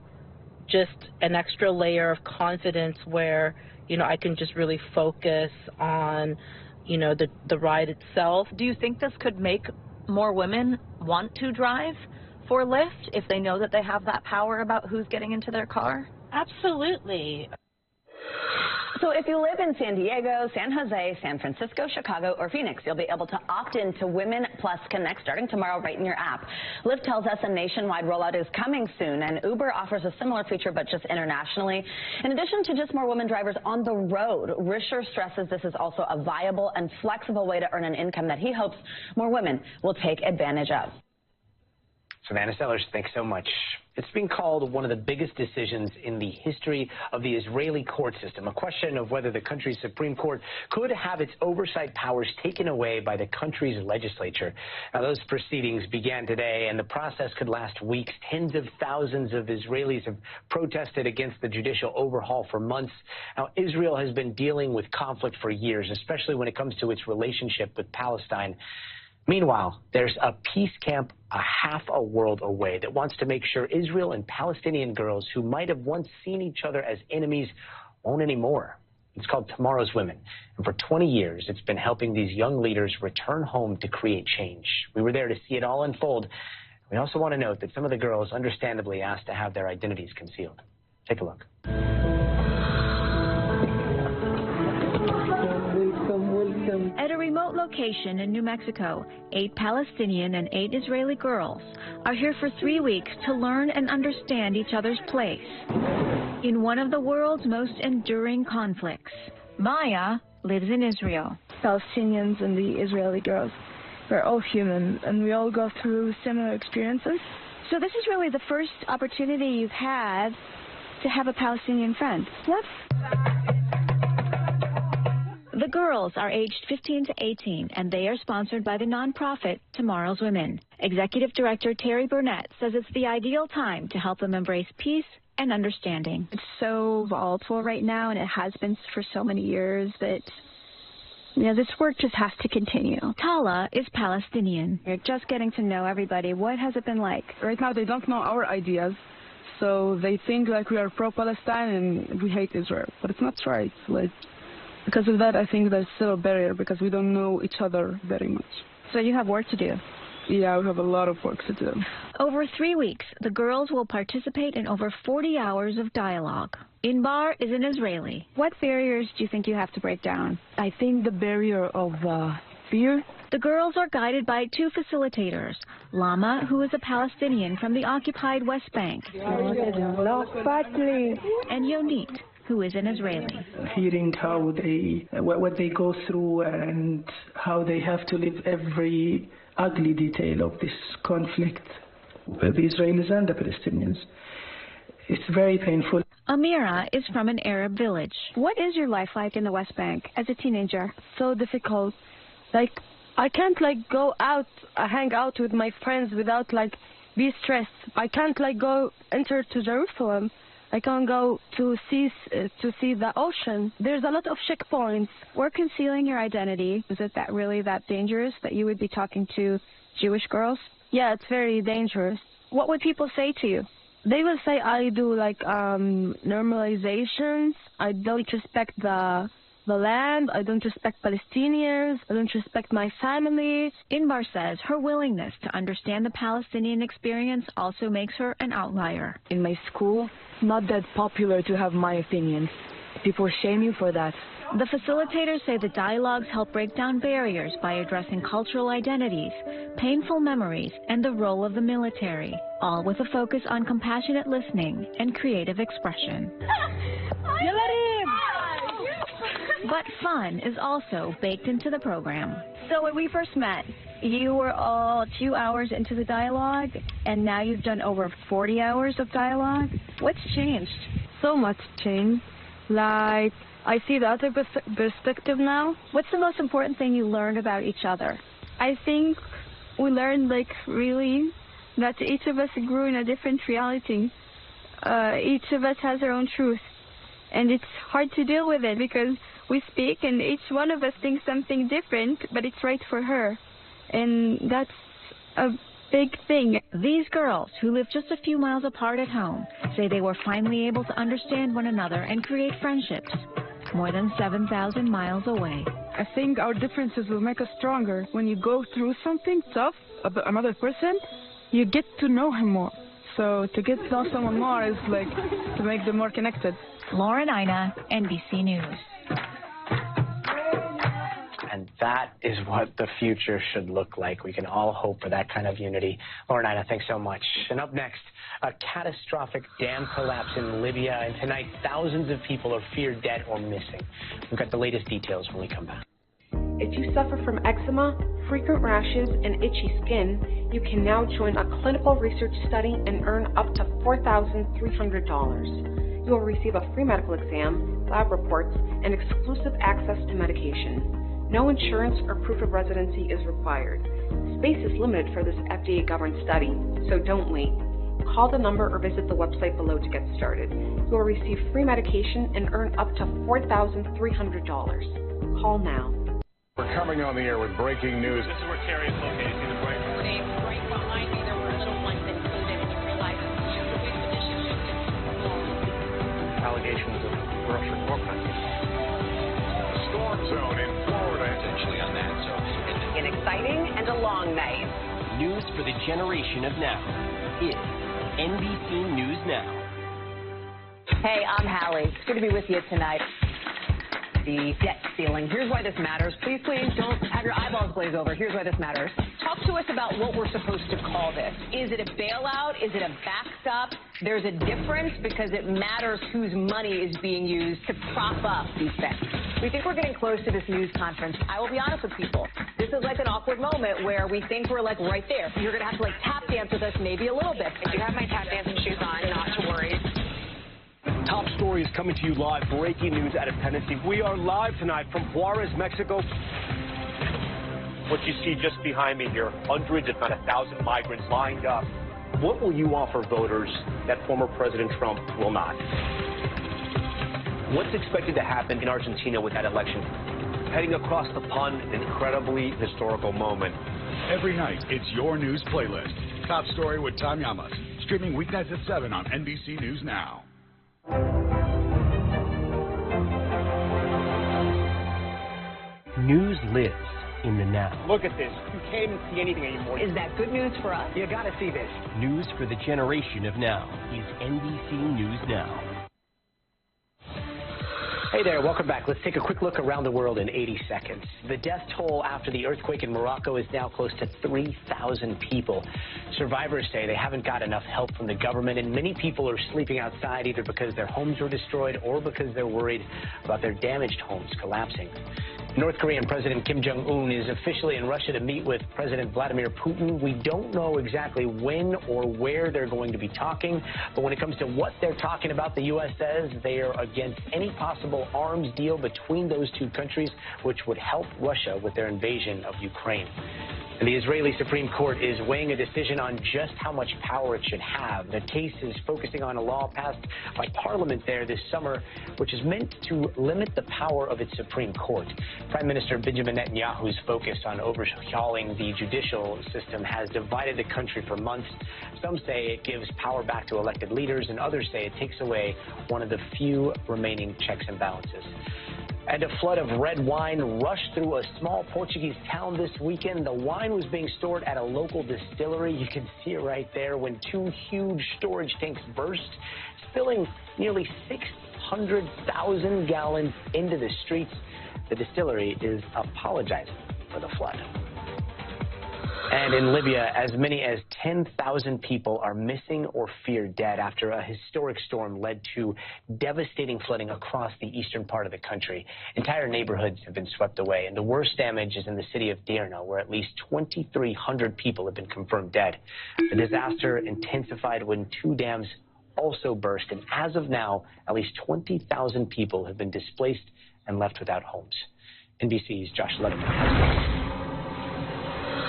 just an extra layer of confidence where, I can just really focus on, the ride itself. Do you think this could make more women want to drive for Lyft if they know that they have that power about who's getting into their car? Absolutely. So if you live in San Diego, San Jose, San Francisco, Chicago, or Phoenix, you'll be able to opt in to Women Plus Connect starting tomorrow right in your app. Lyft tells us a nationwide rollout is coming soon, and Uber offers a similar feature but just internationally. In addition to just more women drivers on the road, Risher stresses this is also a viable and flexible way to earn an income that he hopes more women will take advantage of. Savannah Sellers, thanks so much. It's been called one of the biggest decisions in the history of the Israeli court system, a question of whether the country's Supreme Court could have its oversight powers taken away by the country's legislature. Now, those proceedings began today, and the process could last weeks. Tens of thousands of Israelis have protested against the judicial overhaul for months. Now, Israel has been dealing with conflict for years, especially when it comes to its relationship with Palestine. Meanwhile, there's a peace camp a half a world away that wants to make sure Israel and Palestinian girls who might have once seen each other as enemies won't anymore. It's called Tomorrow's Women. And for 20 years, it's been helping these young leaders return home to create change. We were there to see it all unfold. We also want to note that some of the girls understandably asked to have their identities concealed. Take a look. At a remote location in New Mexico, 8 Palestinian and 8 Israeli girls are here for 3 weeks to learn and understand each other's place in one of the world's most enduring conflicts. Maya lives in Israel. Palestinians and the Israeli girls, we're all human and we all go through similar experiences. So this is really the first opportunity you've had to have a Palestinian friend. Yep. The girls are aged 15 to 18, and they are sponsored by the nonprofit Tomorrow's Women. Executive Director Terry Burnett says it's the ideal time to help them embrace peace and understanding. It's so volatile right now, and it has been for so many years that, this work just has to continue. Tala is Palestinian. You're just getting to know everybody. What has it been like? Right now, they don't know our ideas, so they think like we are pro-Palestine and we hate Israel, but it's not right. Because of that, I think there's still a barrier because we don't know each other very much. So you have work to do. Yeah, we have a lot of work to do. Over 3 weeks, the girls will participate in over 40 hours of dialogue. Inbar is an Israeli. What barriers do you think you have to break down? I think the barrier of fear. The girls are guided by 2 facilitators, Lama, who is a Palestinian from the occupied West Bank, and Yonit, who is an Israeli. Hearing how what they go through and how they have to live every ugly detail of this conflict with the Israelis and the Palestinians. It's very painful. Amira is from an Arab village. What is your life like in the West Bank as a teenager? So difficult. I can't go out, hang out with my friends without be stressed. I can't go enter to Jerusalem. I can't go to see the ocean. There's a lot of checkpoints. We're concealing your identity. Is it really that dangerous that you would be talking to Jewish girls? Yeah, it's very dangerous. What would people say to you? They will say I do normalizations. I don't respect the land. I don't respect Palestinians. I don't respect my family. Inbar says her willingness to understand the Palestinian experience also makes her an outlier. In my school, it's not that popular to have my opinion. People shame you for that. The facilitators say the dialogues help break down barriers by addressing cultural identities, painful memories, and the role of the military, all with a focus on compassionate listening and creative expression. But fun is also baked into the program. So when we first met, you were all 2 hours into the dialogue, and now you've done over 40 hours of dialogue. What's changed? So much changed. I see the other perspective now. What's the most important thing you learned about each other? I think we learned, really, that each of us grew in a different reality. Each of us has our own truth. And it's hard to deal with it because we speak and each one of us thinks something different, but it's right for her. And that's a big thing. These girls, who live just a few miles apart at home, say they were finally able to understand one another and create friendships. more than 7,000 miles away. I think our differences will make us stronger. When you go through something tough about another person, you get to know him more. So to get to know someone more is like to make them more connected. Lauren Ina, NBC News. And that is what the future should look like. We can all hope for that kind of unity. Lauren Ina, thanks so much. And up next, a catastrophic dam collapse in Libya. And tonight, thousands of people are feared dead or missing. We've got the latest details when we come back. If you suffer from eczema, frequent rashes, and itchy skin, you can now join a clinical research study and earn up to $4,300. You will receive a free medical exam, lab reports, and exclusive access to medication. No insurance or proof of residency is required. Space is limited for this FDA-governed study, so don't wait. Call the number or visit the website below to get started. You will receive free medication and earn up to $4,300. Call now. We're coming on the air with breaking news. This is where Terry is located. See the break? Dave, right behind me, there were no ones included, and you realize it's just a big position. Allegations of Russian war crimes. Storm zone in Florida. Essentially on that, so an exciting and a long night. News for the generation of now is NBC News Now. Hey, I'm Hallie. It's good to be with you tonight. The debt ceiling. Here's why this matters. Please don't have your eyeballs glaze over. Here's why this matters. Talk to us about what we're supposed to call this. Is it a bailout? Is it a backstop? There's a difference because it matters whose money is being used to prop up these things. We think we're getting close to this news conference. I will be honest with people. This is like an awkward moment where we think we're like right there. You're going to have to like tap dance with us maybe a little bit. I do have my tap dancing shoes on, not to worry. Top stories coming to you live. Breaking news out of Tennessee. We are live tonight from Juarez, Mexico. What you see just behind me here, hundreds, if not 1,000 migrants lined up. What will you offer voters that former President Trump will not? What's expected to happen in Argentina with that election? Heading across the pond, an incredibly historical moment. Every night, it's your news playlist. Top Story with Tom Llamas. Streaming weeknights at 7 on NBC News Now. News lives in the now. Look at this. You can't even see anything anymore. Is that good news for us? You got to see this. News for the generation of now is NBC News Now. Hey there, welcome back. Let's take a quick look around the world in 80 seconds. The death toll after the earthquake in Morocco is now close to 3,000 people. Survivors say they haven't got enough help from the government, and many people are sleeping outside either because their homes were destroyed or because they're worried about their damaged homes collapsing. North Korean President Kim Jong-un is officially in Russia to meet with President Vladimir Putin. We don't know exactly when or where they're going to be talking, but when it comes to what they're talking about, the U.S. says they are against any possible arms deal between those two countries, which would help Russia with their invasion of Ukraine. And the Israeli Supreme Court is weighing a decision on just how much power it should have. The case is focusing on a law passed by Parliament there this summer, which is meant to limit the power of its Supreme Court. Prime Minister Benjamin Netanyahu's focus on overhauling the judicial system has divided the country for months. Some say it gives power back to elected leaders, and others say it takes away one of the few remaining checks and balances. And a flood of red wine rushed through a small Portuguese town this weekend. The wine was being stored at a local distillery. You can see it right there when two huge storage tanks burst, spilling nearly 600,000 gallons into the streets. The distillery is apologizing for the flood. And in Libya, as many as 10,000 people are missing or feared dead after a historic storm led to devastating flooding across the eastern part of the country. Entire neighborhoods have been swept away, and the worst damage is in the city of Derna, where at least 2,300 people have been confirmed dead. The disaster intensified when two dams also burst, and as of now, at least 20,000 people have been displaced and left without homes. NBC's Josh Letterman.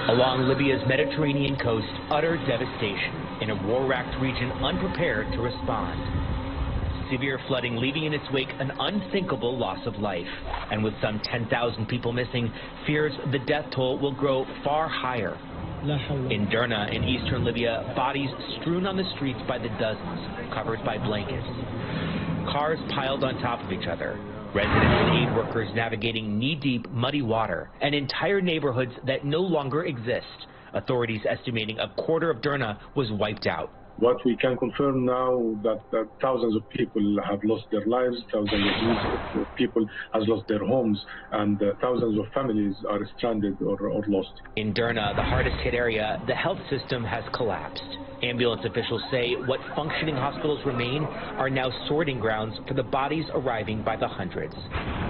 Along Libya's Mediterranean coast, utter devastation in a war-racked region unprepared to respond. Severe flooding leaving in its wake an unthinkable loss of life. And with some 10,000 people missing, fears the death toll will grow far higher. In Derna, in eastern Libya, bodies strewn on the streets by the dozens, covered by blankets. Cars piled on top of each other. Residents and aid workers navigating knee-deep, muddy water and entire neighborhoods that no longer exist. Authorities estimating a quarter of Derna was wiped out. What we can confirm now that thousands of people have lost their lives, thousands of people have lost their homes, and thousands of families are stranded or lost. In Derna, the hardest hit area, the health system has collapsed. Ambulance officials say what functioning hospitals remain are now sorting grounds for the bodies arriving by the hundreds.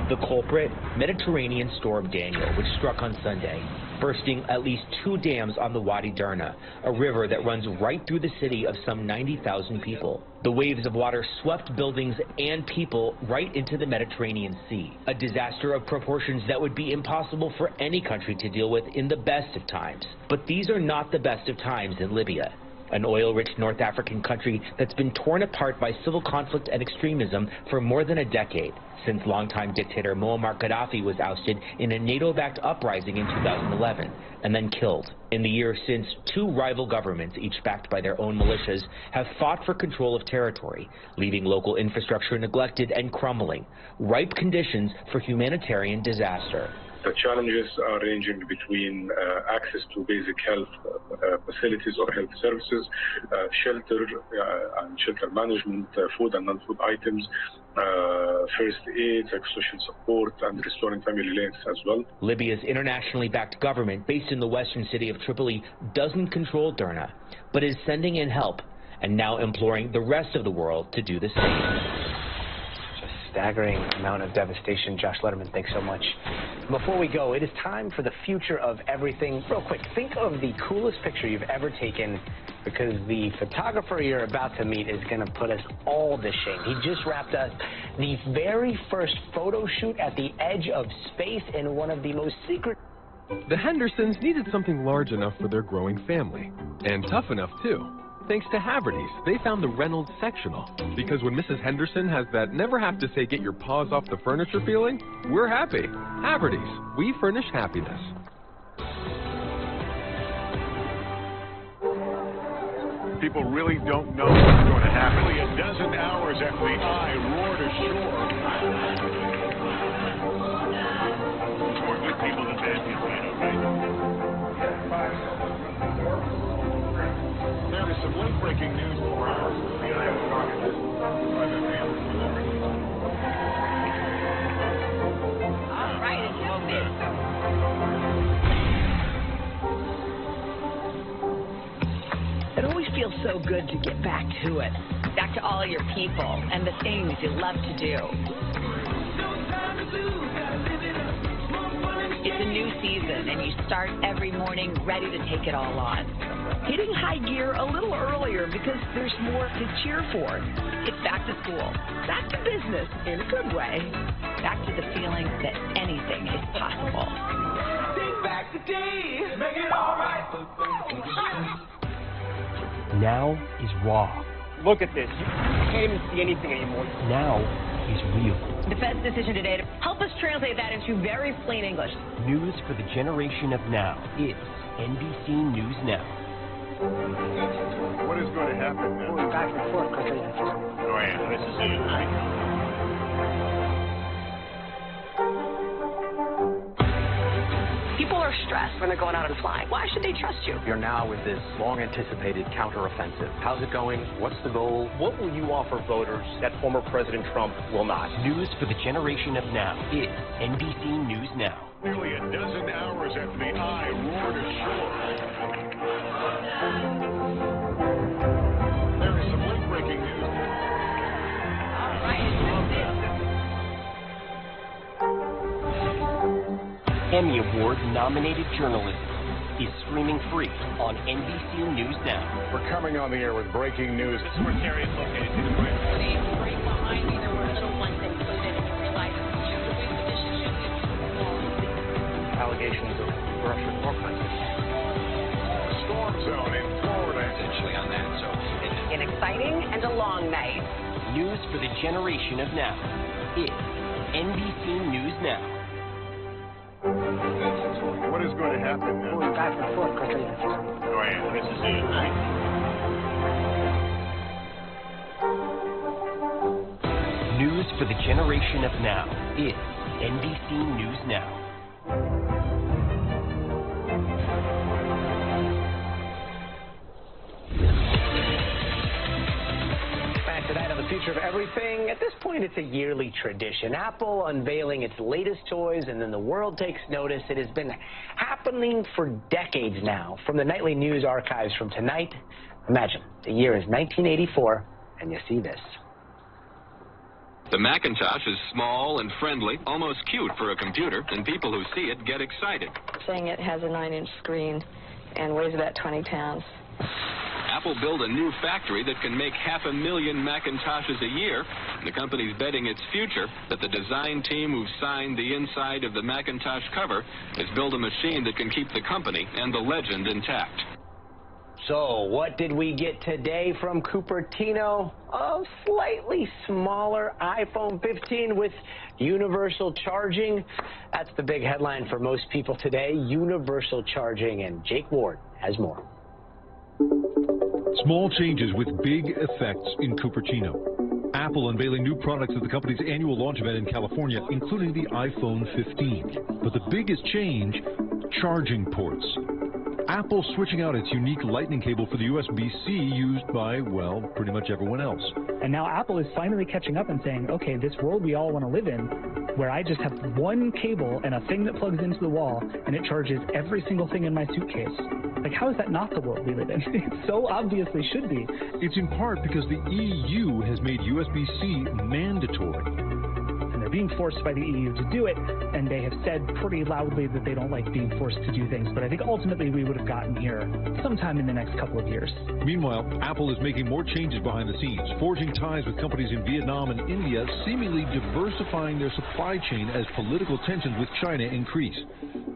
The culprit, Mediterranean storm Daniel, which struck on Sunday, bursting at least 2 dams on the Wadi Derna, a river that runs right through the city of some 90,000 people. The waves of water swept buildings and people right into the Mediterranean Sea, a disaster of proportions that would be impossible for any country to deal with in the best of times. But these are not the best of times in Libya, an oil-rich North African country that's been torn apart by civil conflict and extremism for more than a decade, since longtime dictator Muammar Gaddafi was ousted in a NATO-backed uprising in 2011 and then killed. In the years since, 2 rival governments, each backed by their own militias, have fought for control of territory, leaving local infrastructure neglected and crumbling, ripe conditions for humanitarian disaster. The challenges are ranging between access to basic health facilities or health services, shelter and shelter management, food and non-food items, first aid, social support, and restoring family links as well. Libya's internationally backed government, based in the western city of Tripoli, doesn't control Derna, but is sending in help and now imploring the rest of the world to do the same. Staggering amount of devastation. Josh Letterman, thanks so much. Before we go, it is time for the future of everything. Real quick, think of the coolest picture you've ever taken, because the photographer you're about to meet is going to put us all to shame. He just wrapped up the very first photo shoot at the edge of space in one of the most secret... The Hendersons needed something large enough for their growing family, and tough enough too. Thanks to Haverty's, they found the Reynolds sectional. Because when Mrs. Henderson has that never have to say get your paws off the furniture feeling, we're happy. Haverty's, we furnish happiness. People really don't know what's going to happen. Only a dozen hours after the eye roared ashore. More good people than bad people, you know, right? There is some late-breaking news for the Iowa caucus. All right, it always feels so good to get back to it. Back to all your people and the things you love to do. It's a new season, and you start every morning ready to take it all on. Hitting high gear a little earlier because there's more to cheer for. It's back to school, back to business in a good way, back to the feeling that anything is possible. Take back the day, make it all right. Now is raw. Look at this. You can't even see anything anymore. Now is real. The Fed's decision today to help us translate that into very plain English. News for the generation of now. It's NBC News Now. What is going to happen now? We're back and forth quickly. Oh, yeah, this is it, right? People are stressed when they're going out and flying. Why should they trust you? You're now with this long-anticipated counteroffensive. How's it going? What's the goal? What will you offer voters that former President Trump will not? News for the generation of now. It's NBC News Now. Nearly a dozen hours after the eye roared ashore. There is some late-breaking news. All right, Emmy Award-nominated journalism is streaming free on NBC News Now. We're coming on the air with breaking news. This is where Terry is located. Right behind me, there were little ones included in your life. Allegations of Russian war crimes. Storm zone in Florida. Essentially on that, so an exciting and a long night. News for the generation of now. It's NBC News Now. What is going to happen now? We're back and forth quickly. Oh, yeah, this is it, right? News for the generation of now. It's NBC News Now. Tonight on The Future of Everything, at this point it's a yearly tradition. Apple unveiling its latest toys and then the world takes notice. It has been happening for decades now. From the nightly news archives from tonight, imagine the year is 1984 and you see this. The Macintosh is small and friendly, almost cute for a computer, and people who see it get excited. Saying it has a 9-inch screen and weighs about 20 pounds. Apple built a new factory that can make 500,000 Macintoshes a year. The company's betting its future that the design team who signed the inside of the Macintosh cover has built a machine that can keep the company and the legend intact. So, what did we get today from Cupertino? A slightly smaller iPhone 15 with universal charging. That's the big headline for most people today, universal charging, and Jake Ward has more. Small changes with big effects in Cupertino. Apple unveiling new products at the company's annual launch event in California, including the iPhone 15. But the biggest change, charging ports. Apple switching out its unique lightning cable for the USB-C used by, well, pretty much everyone else. And now Apple is finally catching up and saying, okay, this world we all want to live in, where I just have one cable and a thing that plugs into the wall, and it charges every single thing in my suitcase. Like, how is that not the world we live in? It so obviously should be. It's in part because the EU has made USB-C mandatory. And they're being forced by the EU to do it, and they have said pretty loudly that they don't like being forced to do things. But I think ultimately we would have gotten here sometime in the next couple of years. Meanwhile, Apple is making more changes behind the scenes, forging ties with companies in Vietnam and India, seemingly diversifying their supply chain as political tensions with China increase.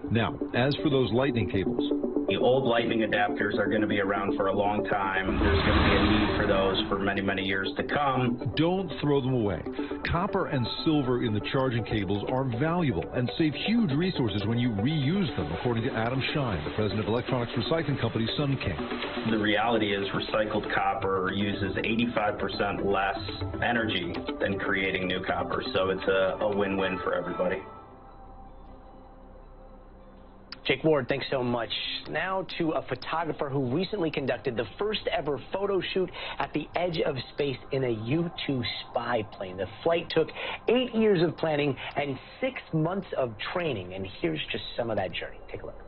Now, as for those lightning cables, the old lightning adapters are going to be around for a long time. There's going to be a need for those for many, many years to come. Don't throw them away. Copper and silver in the charging cables are valuable and save huge resources when you reuse them, according to Adam Shine, the president of electronics recycling company SunKing. The reality is recycled copper uses 85% less energy than creating new copper, so it's a win-win for everybody. Jake Ward, thanks so much. Now to a photographer who recently conducted the first ever photo shoot at the edge of space in a U-2 spy plane. The flight took 8 years of planning and 6 months of training, and here's just some of that journey. Take a look.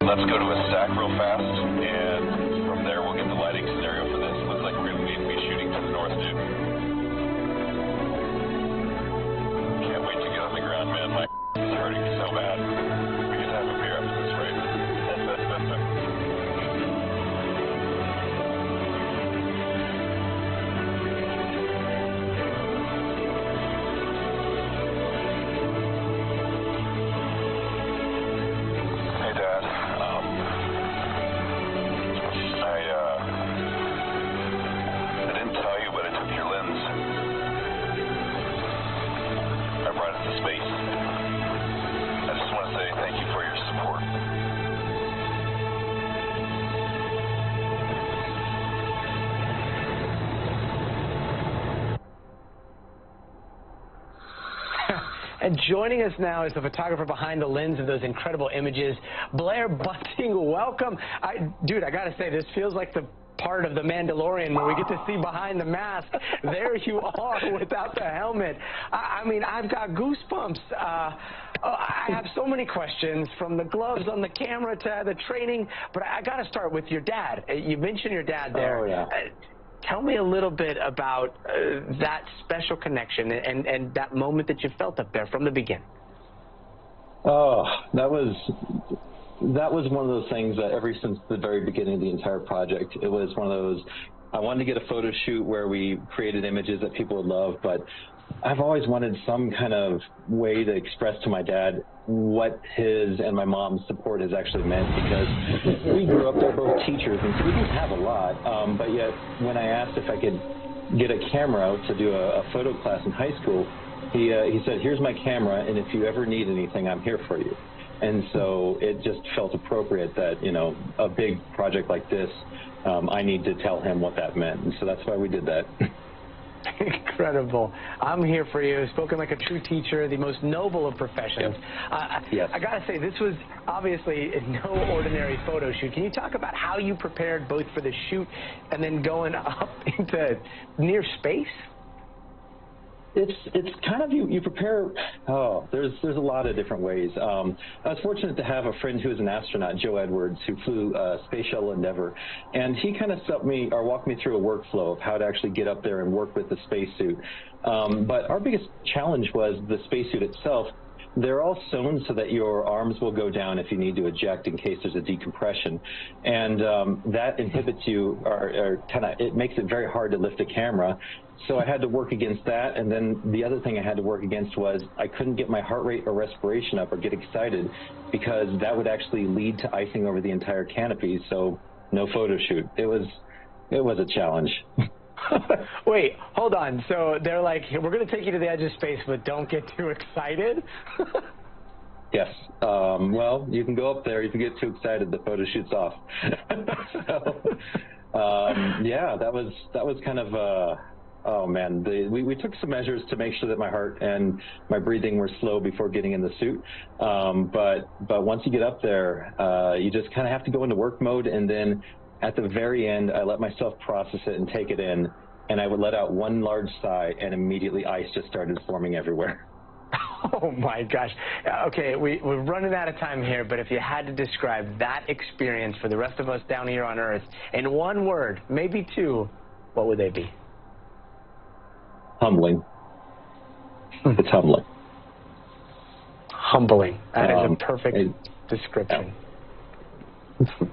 Let's go to a stack real fast, and from there we'll get the lighting scenario for this. Looks like we're going to need to be shooting to the north, dude. Can't wait to get on the ground, man. My is hurting so bad. And joining us now is the photographer behind the lens of those incredible images, Blair Bunting. Welcome. Dude, I got to say, this feels like the part of The Mandalorian where we get to see behind the mask. There you are without the helmet. I mean, I've got goosebumps. I have so many questions, from the gloves on the camera to the training, but I got to start with your dad. You mentioned your dad there. Oh, yeah. Tell me a little bit about that special connection and that moment that you felt up there from the beginning. Oh, that was one of those things that ever since the very beginning of the entire project, it was one of those, I wanted to get a photo shoot where we created images that people would love, but I've always wanted some kind of way to express to my dad what his and my mom's support has actually meant, because we grew up, they're both teachers, and so we didn't have a lot, but yet when I asked if I could get a camera to do a photo class in high school, he said, here's my camera, and if you ever need anything, I'm here for you. And so it just felt appropriate that, you know, a big project like this, I need to tell him what that meant, and so that's why we did that. Incredible. I'm here for you. Spoken like a true teacher, the most noble of professions. Yes. I got to say, this was obviously no ordinary photo shoot. Can you talk about how you prepared both for the shoot and then going up into near space? It's kind of you prepare. Oh, there's a lot of different ways. I was fortunate to have a friend who is an astronaut, Joe Edwards, who flew Space Shuttle Endeavour, and he kind of walked me through a workflow of how to actually get up there and work with the spacesuit. But our biggest challenge was the spacesuit itself. They're all sewn so that your arms will go down if you need to eject in case there's a decompression, and that inhibits you, or it makes it very hard to lift a camera. So I had to work against that, and then the other thing I had to work against was I couldn't get my heart rate or respiration up or get excited, because that would actually lead to icing over the entire canopy. So no photo shoot. It was a challenge. Wait, hold on. So they're like, we're going to take you to the edge of space, but don't get too excited? Yes. Well, you can go up there. If you get too excited, the photo shoot's off. Yeah, that was kind of oh man, we took some measures to make sure that my heart and my breathing were slow before getting in the suit. But once you get up there, you just kind of have to go into work mode, and then at the very end, I let myself process it and take it in, and I would let out one large sigh, and immediately ice just started forming everywhere. Oh my gosh. Okay, we're running out of time here, but if you had to describe that experience for the rest of us down here on Earth in one word, maybe two, what would they be? Humbling. It's humbling. Humbling. That is a perfect description. Yeah.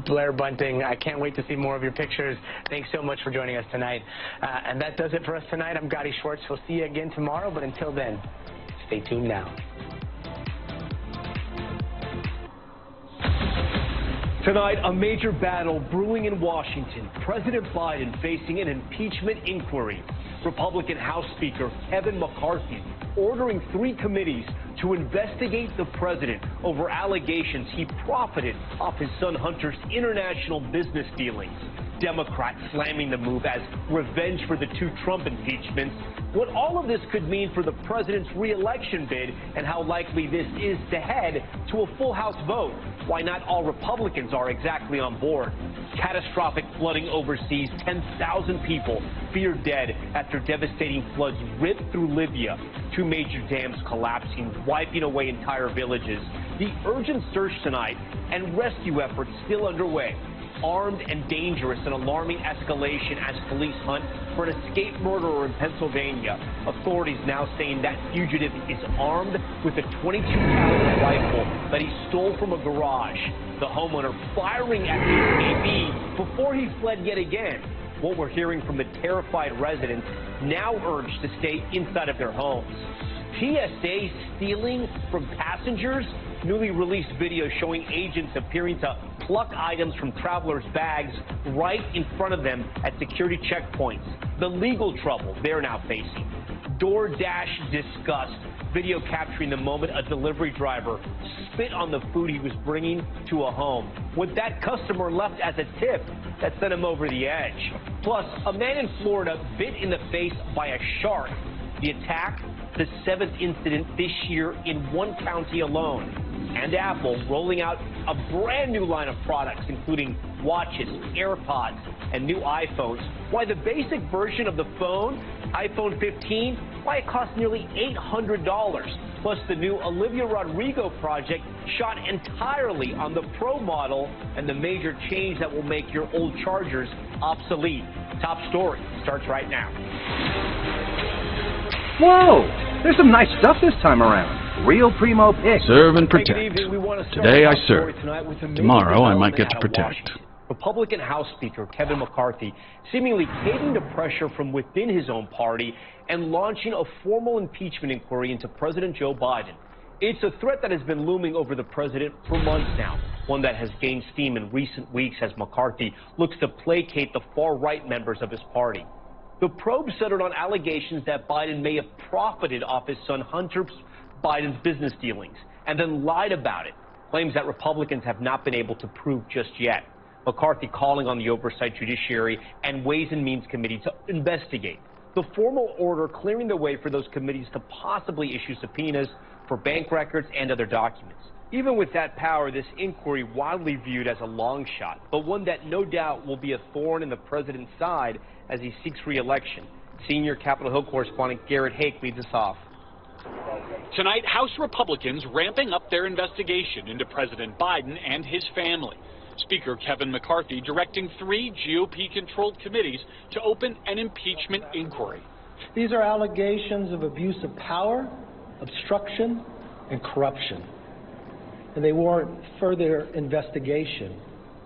Blair Bunting, I can't wait to see more of your pictures. Thanks so much for joining us tonight. And that does it for us tonight. I'm Gotti Schwartz. We'll see you again tomorrow, but until then, stay tuned now. Tonight, a major battle brewing in Washington. President Biden facing an impeachment inquiry. Republican House Speaker Kevin McCarthy ordering 3 committees to investigate the president over allegations he profited off his son Hunter's international business dealings. Democrats slamming the move as revenge for the 2 Trump impeachments. What all of this could mean for the president's re-election bid and how likely this is to head to a full House vote. Why not all Republicans are exactly on board. Catastrophic flooding overseas, 10,000 people feared dead after devastating floods ripped through Libya. 2 major dams collapsing, wiping away entire villages. The urgent search tonight and rescue efforts still underway. Armed and dangerous, an alarming escalation as police hunt for an escaped murderer in Pennsylvania. Authorities now saying that fugitive is armed with a .22 caliber rifle that he stole from a garage. The homeowner firing at the escapee before he fled yet again. What we're hearing from the terrified residents, now urged to stay inside of their homes. TSA stealing from passengers? Newly released video showing agents appearing to pluck items from travelers' bags right in front of them at security checkpoints. The legal trouble they're now facing. DoorDash disgust. Video capturing the moment a delivery driver spit on the food he was bringing to a home. What that customer left as a tip that sent him over the edge. Plus, a man in Florida bit in the face by a shark. The attack, the 7th incident this year in one county alone. And Apple rolling out a brand new line of products, including watches, AirPods, and new iPhones. Why the basic version of the phone, iPhone 15, why it costs nearly $800. Plus the new Olivia Rodrigo project shot entirely on the Pro model, and the major change that will make your old chargers obsolete. Top story starts right now. Whoa! There's some nice stuff this time around. Real primo picks. Serve and protect. Today I serve. Tomorrow I might get to protect. Republican House Speaker Kevin McCarthy seemingly caving to pressure from within his own party and launching a formal impeachment inquiry into President Joe Biden. It's a threat that has been looming over the president for months now, one that has gained steam in recent weeks as McCarthy looks to placate the far-right members of his party. The probe centered on allegations that Biden may have profited off his son Hunter Biden's business dealings and then lied about it, claims that Republicans have not been able to prove just yet. McCarthy calling on the Oversight Judiciary and Ways and Means Committee to investigate. the formal order clearing the way for those committees to possibly issue subpoenas for bank records and other documents. Even with that power, this inquiry widely viewed as a long shot, but one that no doubt will be a thorn in the president's side as he seeks re-election. Senior Capitol Hill correspondent Garrett Hake leads us off. Tonight, House Republicans ramping up their investigation into President Biden and his family. Speaker Kevin McCarthy directing 3 GOP-controlled committees to open an impeachment inquiry. These are allegations of abuse of power, obstruction, and corruption. And they warrant further investigation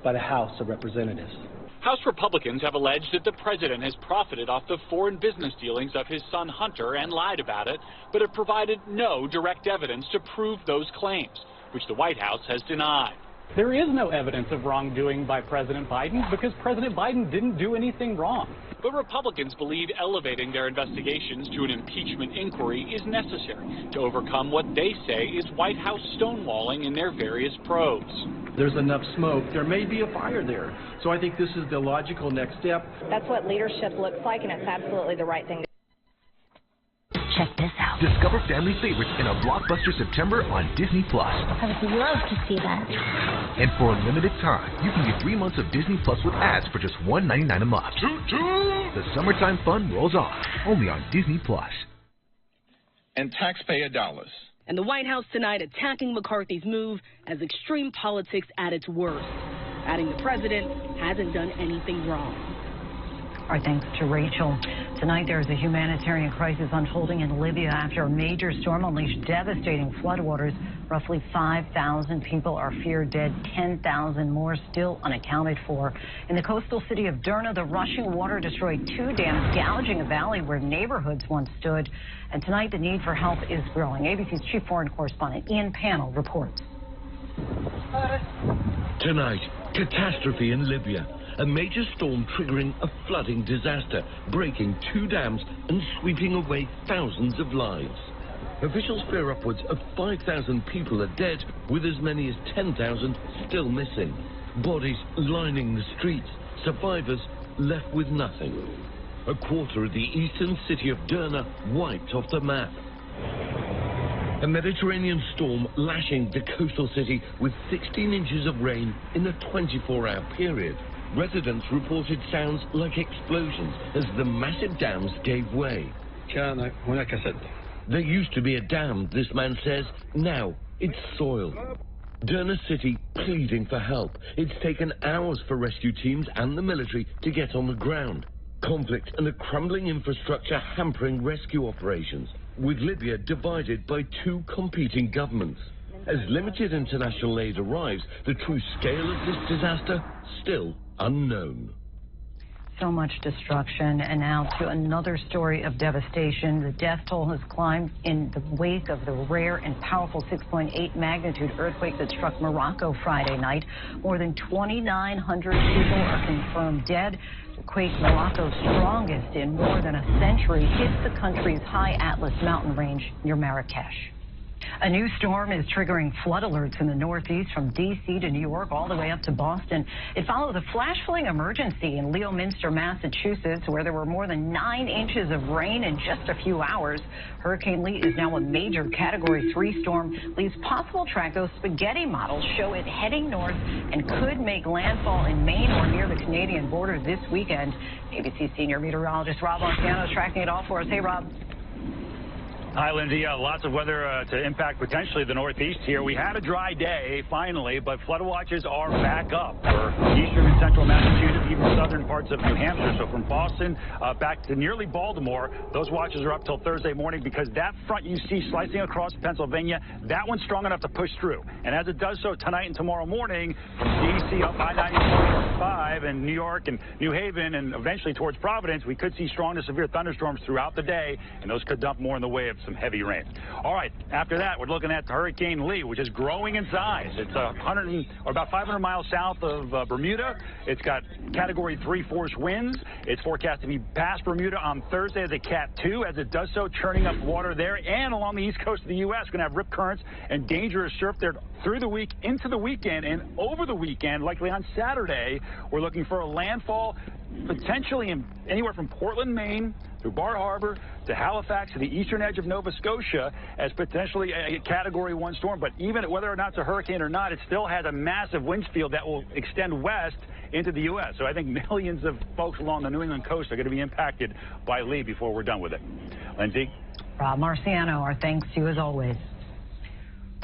by the House of Representatives. House Republicans have alleged that the president has profited off the foreign business dealings of his son Hunter and lied about it, but have provided no direct evidence to prove those claims, which the White House has denied. There is no evidence of wrongdoing by President Biden because President Biden didn't do anything wrong. But Republicans believe elevating their investigations to an impeachment inquiry is necessary to overcome what they say is White House stonewalling in their various probes. There's enough smoke. There may be a fire there. So I think this is the logical next step. That's what leadership looks like, and it's absolutely the right thing to do. Check this out. Discover family favorites in a blockbuster September on Disney+. I would love to see that. And for a limited time, you can get 3 months of Disney+ with ads for just $1.99 a month. The summertime fun rolls on, only on Disney+. And taxpayer dollars. And the White House tonight attacking McCarthy's move as extreme politics at its worst, adding the president hasn't done anything wrong. Our thanks to Rachel. Tonight there is a humanitarian crisis unfolding in Libya after a major storm unleashed devastating floodwaters. Roughly 5,000 people are feared dead, 10,000 more still unaccounted for. In the coastal city of Derna, the rushing water destroyed 2 dams, gouging a valley where neighborhoods once stood. And tonight the need for help is growing. ABC's chief foreign correspondent Ian Pannell reports. Tonight, catastrophe in Libya. A major storm triggering a flooding disaster, breaking 2 dams and sweeping away thousands of lives. Officials fear upwards of 5,000 people are dead, with as many as 10,000 still missing. Bodies lining the streets, survivors left with nothing. A quarter of the eastern city of Derna wiped off the map. A Mediterranean storm lashing the coastal city with 16 inches of rain in a 24-hour period. Residents reported sounds like explosions as the massive dams gave way. There used to be a dam, this man says. Now it's soil. Derna City pleading for help. It's taken hours for rescue teams and the military to get on the ground. Conflict and a crumbling infrastructure hampering rescue operations, with Libya divided by 2 competing governments. As limited international aid arrives, the true scale of this disaster still unknown. So much destruction, and now to another story of devastation. The death toll has climbed in the wake of the rare and powerful 6.8 magnitude earthquake that struck Morocco Friday night. More than 2,900 people are confirmed dead. The quake, Morocco's strongest in more than a century, hit the country's high Atlas mountain range near Marrakesh. A new storm is triggering flood alerts in the Northeast from D.C. to New York all the way up to Boston. It follows a flash flooding emergency in Leominster, Massachusetts, where there were more than 9 inches of rain in just a few hours. Hurricane Lee is now a major Category 3 storm. Lee's possible track, those spaghetti models show it heading north and could make landfall in Maine or near the Canadian border this weekend. ABC senior meteorologist Rob Marciano is tracking it all for us. Hey, Rob. Hi, Lindsay. Yeah, lots of weather to impact potentially the Northeast here. We had a dry day, finally, but flood watches are back up for eastern and central Massachusetts, even southern parts of New Hampshire. So from Boston back to nearly Baltimore, those watches are up till Thursday morning because that front you see slicing across Pennsylvania, that one's strong enough to push through. And as it does so tonight and tomorrow morning, from D.C. up I-95 and New York and New Haven and eventually towards Providence, we could see strong to severe thunderstorms throughout the day, and those could dump more in the way of some heavy rain. All right, after that, we're looking at Hurricane Lee, which is growing in size. It's about 500 miles south of Bermuda. It's got Category 3 force winds. It's forecast to be past Bermuda on Thursday as a Cat 2. As it does so, churning up water there and along the east coast of the U.S. Going to have rip currents and dangerous surf there through the week, into the weekend, and over the weekend, likely on Saturday. We're looking for a landfall potentially anywhere from Portland, Maine, through Bar Harbor to Halifax to the eastern edge of Nova Scotia as potentially a Category 1 storm. But even whether or not it's a hurricane or not, it still has a massive wind field that will extend west into the U.S. So I think millions of folks along the New England coast are going to be impacted by Lee before we're done with it. Lindsay? Rob Marciano, our thanks to you as always.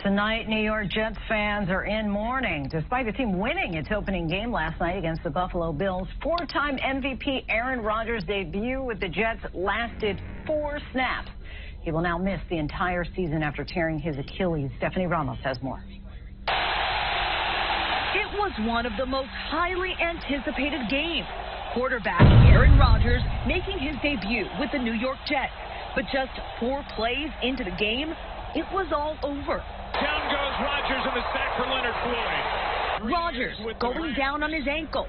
Tonight, New York Jets fans are in mourning. Despite the team winning its opening game last night against the Buffalo Bills, four-time MVP Aaron Rodgers' debut with the Jets lasted 4 snaps. He will now miss the entire season after tearing his Achilles. Stephanie Ramos has more. It was one of the most highly anticipated games. Quarterback Aaron Rodgers making his debut with the New York Jets. But just 4 plays into the game, it was all over. Down goes Rodgers in the sack for Leonard Floyd. Rodgers going down on his ankle,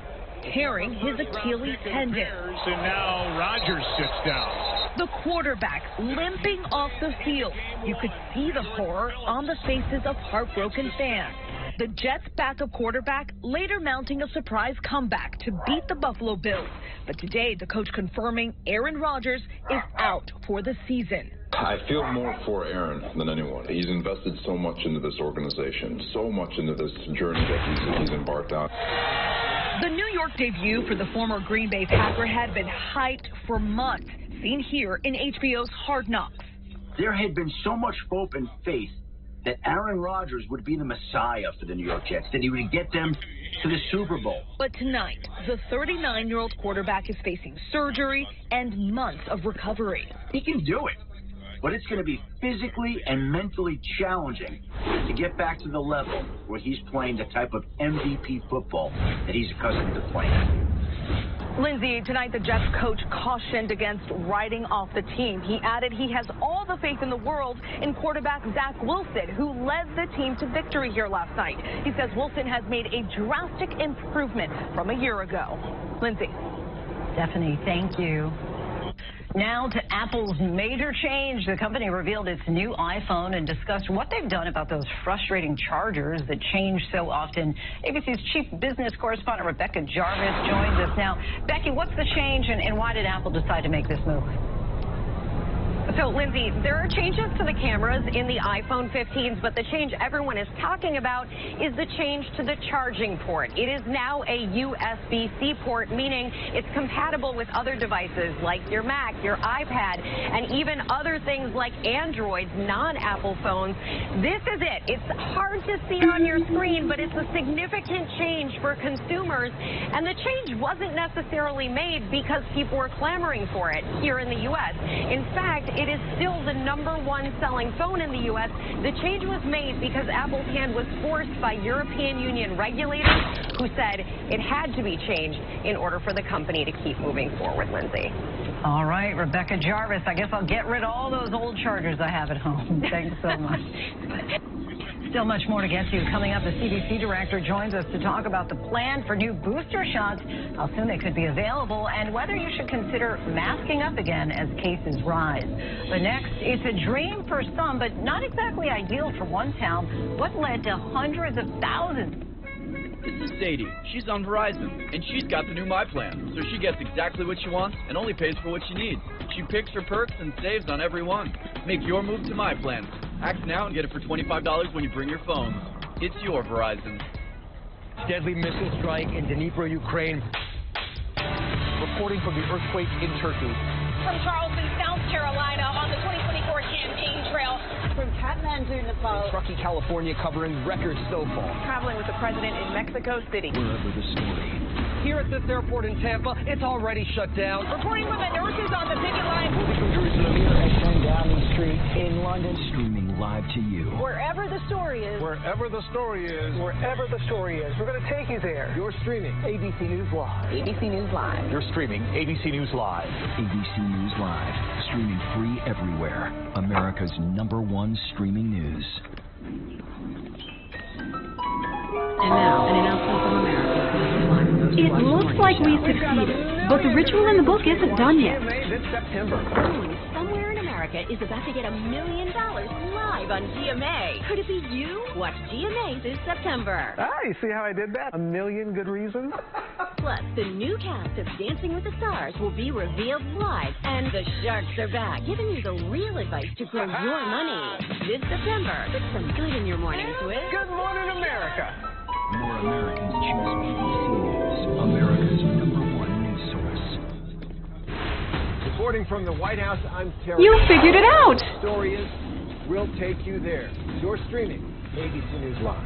tearing his Achilles tendon. And now Rodgers sits down. The quarterback limping off the field. You could see the horror on the faces of heartbroken fans. The Jets' backup quarterback later mounting a surprise comeback to beat the Buffalo Bills. But today, the coach confirming Aaron Rodgers is out for the season. I feel more for Aaron than anyone. He's invested so much into this organization, so much into this journey that he's embarked on. The New York debut for the former Green Bay Packer had been hyped for months, seen here in HBO's Hard Knocks. There had been so much hope and faith that Aaron Rodgers would be the Messiah for the New York Jets, that he would get them to the Super Bowl. But tonight, the 39-year-old quarterback is facing surgery and months of recovery. He can do it, but it's going to be physically and mentally challenging to get back to the level where he's playing the type of MVP football that he's accustomed to playing. Lindsay, tonight the Jets coach cautioned against writing off the team. He added he has all the faith in the world in quarterback Zach Wilson, who led the team to victory here last night. He says Wilson has made a drastic improvement from a year ago. Lindsay. Stephanie, thank you. Now to Apple's major change. The company revealed its new iPhone and discussed what they've done about those frustrating chargers that change so often. ABC's chief business correspondent Rebecca Jarvis joins us now. Becky, what's the change and why did Apple decide to make this move? So, Lindsay, there are changes to the cameras in the iPhone 15s, but the change everyone is talking about is the change to the charging port. It is now a USB-C port, meaning it's compatible with other devices like your Mac, your iPad, and even other things like Android's non-Apple phones. This is it. It's hard to see on your screen, but it's a significant change for consumers, and the change wasn't necessarily made because people were clamoring for it here in the U.S. In fact, it is still the #1 selling phone in the U.S. The change was made because Apple's hand was forced by European Union regulators who said it had to be changed in order for the company to keep moving forward, Lindsay. All right, Rebecca Jarvis, I guess I'll get rid of all those old chargers I have at home. Thanks so much. Still much more to get to. Coming up, the CDC director joins us to talk about the plan for new booster shots, how soon they could be available, and whether you should consider masking up again as cases rise. But next, it's a dream for some, but not exactly ideal for one town. What led to hundreds of thousands? This is Sadie. She's on Verizon, and she's got the new My Plan, so she gets exactly what she wants and only pays for what she needs. She picks her perks and saves on every one. Make your move to My Plan. Act now and get it for $25 when you bring your phone. It's your Verizon. Deadly missile strike in Dnipro, Ukraine. Reporting from the earthquake in Turkey. From Charleston, South Carolina, on the 2024 campaign trail. From Kathmandu, Nepal. Truckee, California, covering record snowfall. Traveling with the president in Mexico City. Wherever the story. Here at this airport in Tampa, it's already shut down. Reporting from the nurses on the picket line. Moving from Jerusalem here at Downing Street in London. Streaming live to you. Wherever the story is. Wherever the story is. Wherever the story is. We're going to take you there. You're streaming ABC News Live. ABC News Live. You're streaming ABC News Live. ABC News Live. Streaming free everywhere. America's #1 streaming news. And now, an announcement from America. It looks like we succeeded, but the ritual in the book isn't done yet. Somewhere in America is about to get $1 million live on GMA. Could it be you? Watch GMA this September. Ah, you see how I did that? 1 million good reasons. Plus, the new cast of Dancing with the Stars will be revealed live, and the Sharks are back, giving you the real advice to grow your money. This September, put some good in your mornings with Good Morning America. More Americans choose BBC News, America's #1 news source. Reporting from the White House, I'm Terry. You figured it out. The story is, we'll take you there. You're streaming ABC News Live.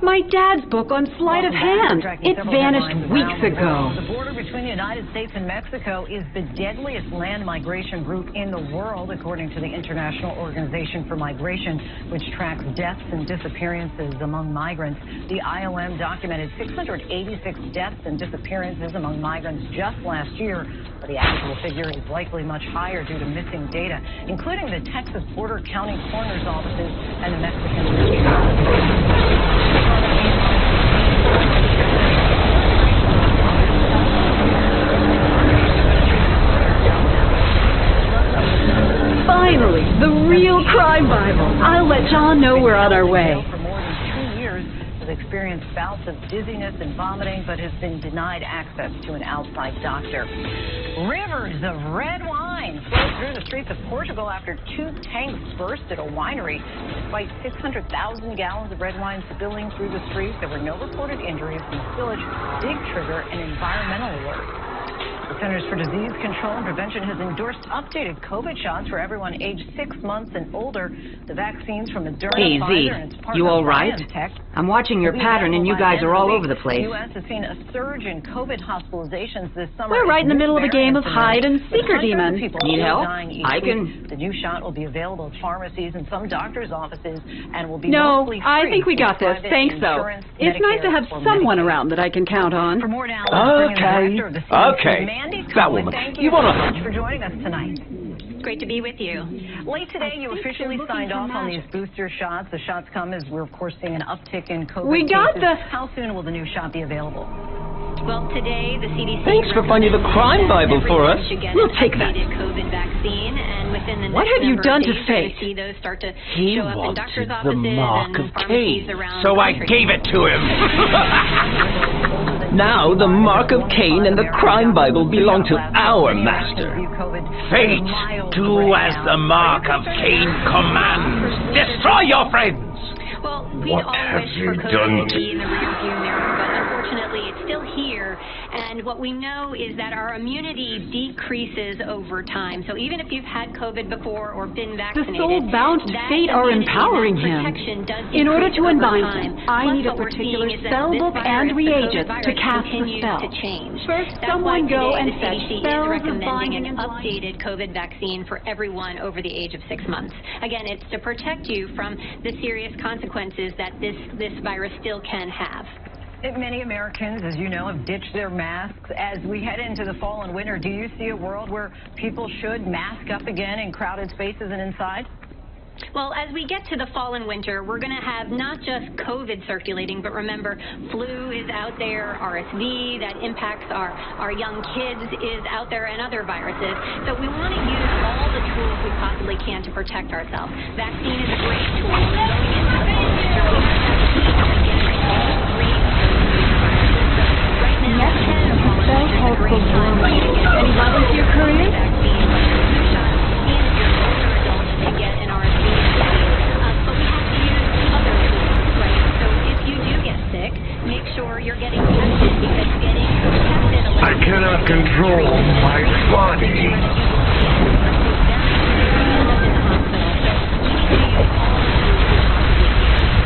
My dad's book on sleight of hand. It vanished weeks ago. The border between the United States and Mexico is the deadliest land migration route in the world, according to the International Organization for Migration, which tracks deaths and disappearances among migrants. The IOM documented 686 deaths and disappearances among migrants just last year, but the actual figure is likely much higher due to missing data, including the Texas Border County Coroner's offices and the Mexican State. Finally, the real crime Bible. I'll let John know we're on our way. For more than 2 years, has experienced bouts of dizziness and vomiting, but has been denied access to an outside doctor. Rivers of red wine flowed through the streets of Portugal after 2 tanks burst at a winery. Despite 600,000 gallons of red wine spilling through the streets, there were no reported injuries, and the spillage did trigger an environmental alert. The Centers for Disease Control and Prevention has endorsed updated COVID shots for everyone aged 6 months and older. The vaccines from Moderna, Pfizer, and its partner you all right? BioNTech. I'm watching your pattern, and you guys are all over the place. The U.S. has seen a surge in COVID hospitalizations this summer. We're right in the middle of a game of hide and seeker, Demon. Need help? I can. The new shot will be available at pharmacies and some doctors' offices and will be No, mostly free. I think we got this. Thanks, though. It's nice to have someone around that I can count on. For more now, let's bring in the director of the CDC, Okay. Mandy That Cohen. woman. Thank You you wanna- so much for joining us tonight. Great to be with you. Late today, you officially signed off on these booster shots. The shots come as we're, of course, seeing an uptick in COVID We got cases. the- How soon will the new shot be available? Well, today the CDC. Thanks for finding the crime Bible for us. We'll take that. COVID vaccine, and within the What next have you number of done to days, you're gonna Faith? see those start to He show up in wanted doctors' the offices mark and of pharmacies Cain, around so the I country. gave it to him. Now the mark of Cain and the crime Bible belong to our master. Fate, do as the mark of Cain commands. Destroy your friends. Well, we What all have wish you for COVID done to to be in the rearview mirror, but unfortunately it's still here. And what we know is that our immunity decreases over time. So even if you've had COVID before or been The vaccinated, souls bound to that fate are immunity, empowering that him. protection does In order decrease to over unbind time. him, I Plus, need a what we're particular seeing is that spell this book virus, and the reagent COVID to virus, cast the continues spell. to change. First, That's someone why go today and the fetch CDC is spells of recommending binding an and blinding. updated COVID vaccine for everyone over the age of 6 months. Again, it's to protect you from the serious consequences that this virus still can have. Many Americans, as you know, have ditched their masks. As we head into the fall and winter, do you see a world where people should mask up again in crowded spaces and inside? Well, as we get to the fall and winter, we're going to have not just COVID circulating, but remember, flu is out there, RSV that impacts our young kids is out there, and other viruses. So we want to use all the tools we possibly can to protect ourselves. Vaccine is a great tool. Going into the fall and winter, we have vaccines against all 3 of those major viruses. So right now, Next, ahead of fall spell and winter, called is a great time to get against Any volunteer couriers? vaccine, whether it's a shot, and if you're an older adult, you can get an RSV. But we have to use other tools, right? So if you do get sick, make sure you're getting tested, because getting tested allows I cannot control my body.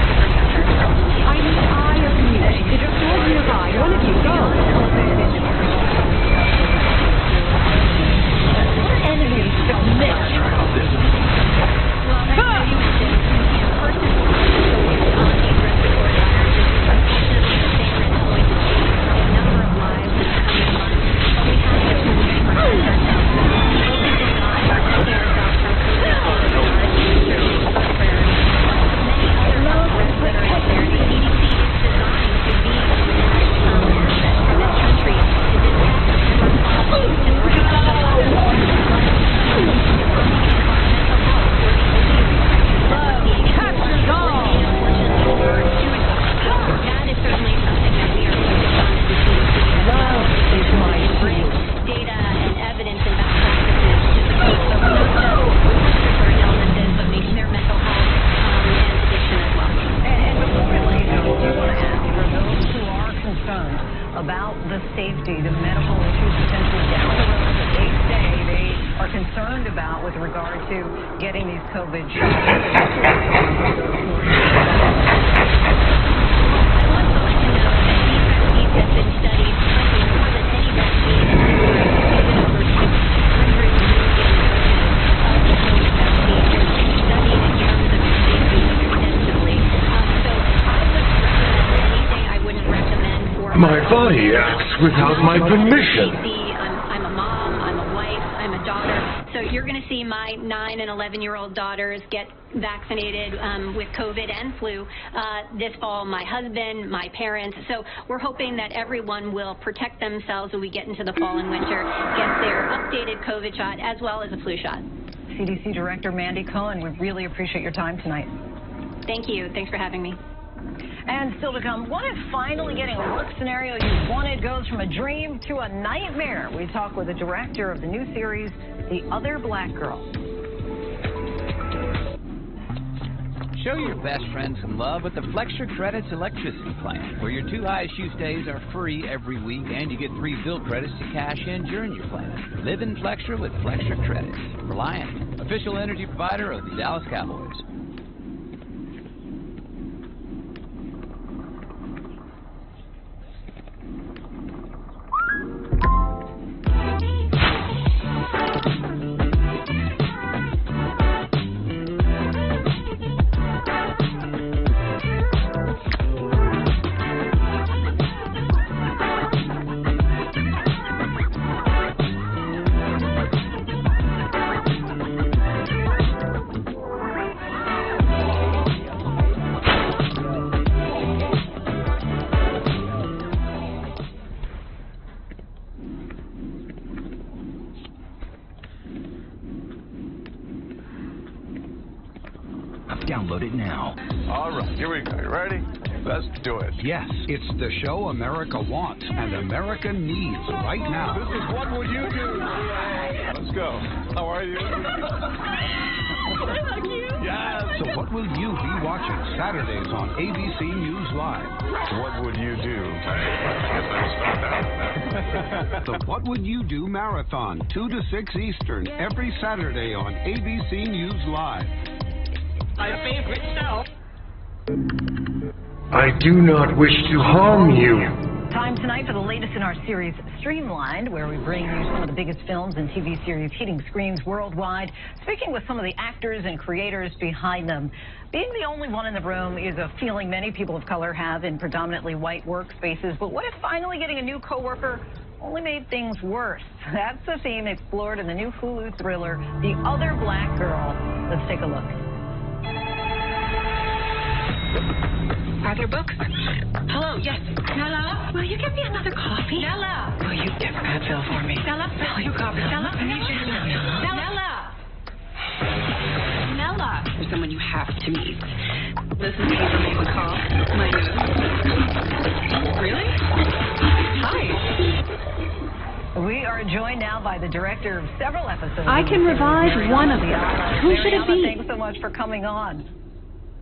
I need an eye of you. If you're still nearby, one of you go. COVID shot. My body acts without my permission. I'm a mom, I'm a wife, I'm a daughter. So you're going to see my 9 and 11-year-old daughters get vaccinated with COVID and flu this fall, my husband, my parents. So we're hoping that everyone will protect themselves when we get into the fall and winter, get their updated COVID shot as well as a flu shot. CDC Director Mandy Cohen, we really appreciate your time tonight. Thank you. Thanks for having me. And still to come, what if finally getting a work scenario you wanted goes from a dream to a nightmare? We talk with the director of the new series, The Other Black Girl. Show your best friend some love with the Flexure Credits electricity plan, where your 2 ISU stays are free every week and you get 3 bill credits to cash in during your plan. Live in Flexure with Flexure Credits. Reliant, official energy provider of the Dallas Cowboys. Download it now. All right, here we go. You ready? Let's do it. Yes, it's the show America wants and America needs right now. This is What Would You Do? Let's go. How are you? Yes. So what will you be watching Saturdays on ABC News Live? What would you do? The What Would You Do Marathon, 2 to 6 Eastern, every Saturday on ABC News Live. My favorite show. I do not wish to harm you. Time tonight for the latest in our series, Streamlined, where we bring you some of the biggest films and TV series hitting screens worldwide, speaking with some of the actors and creators behind them. Being the only one in the room is a feeling many people of color have in predominantly white workspaces, but what if finally getting a new coworker only made things worse? That's the theme explored in the new Hulu thriller, The Other Black Girl. Let's take a look. Are there books? Hello, yes. Nella, will you get me another coffee? Nella! Will you get Advil for me? Nella, will you copy? Nella, I need you to Nella! Nella! There's someone you have to meet. This is Ava Mason Call. My name. Really? Hi. We are joined now by the director of several episodes. I can revive one of them. Who should it be? Thanks so much for coming on.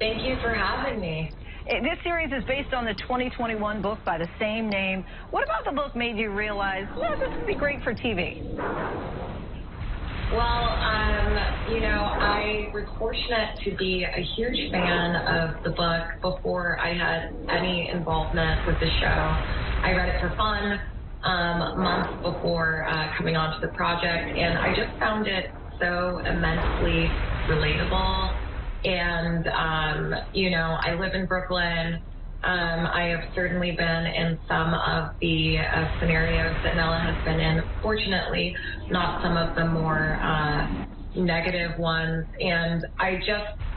Thank you for having me. This series is based on the 2021 book by the same name. What about the book made you realize, this would be great for TV? Well, you know, I was fortunate to be a huge fan of the book before I had any involvement with the show. I read it for fun months before coming onto the project, and I just found it so immensely relatable. And, you know, I live in Brooklyn. I have certainly been in some of the scenarios that Nella has been in. Fortunately, not some of the more negative ones. And I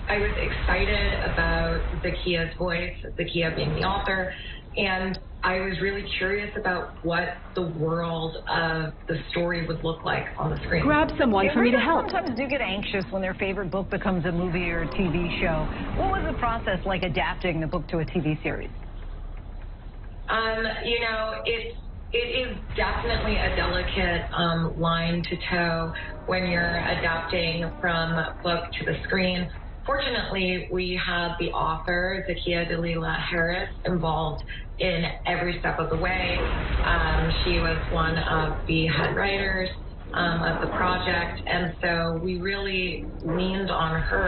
was excited about Zakiya's voice, Zakiya being the author. And I was really curious about what the world of the story would look like on the screen. Grab someone for me to help. Sometimes do get anxious when their favorite book becomes a movie or a TV show. What was the process like adapting the book to a TV series? You know, it is definitely a delicate line to toe when you're adapting from book to the screen. Fortunately, we had the author, Zakiya Dalila Harris, involved in every step of the way. She was one of the head writers, of the project, and so we really leaned on her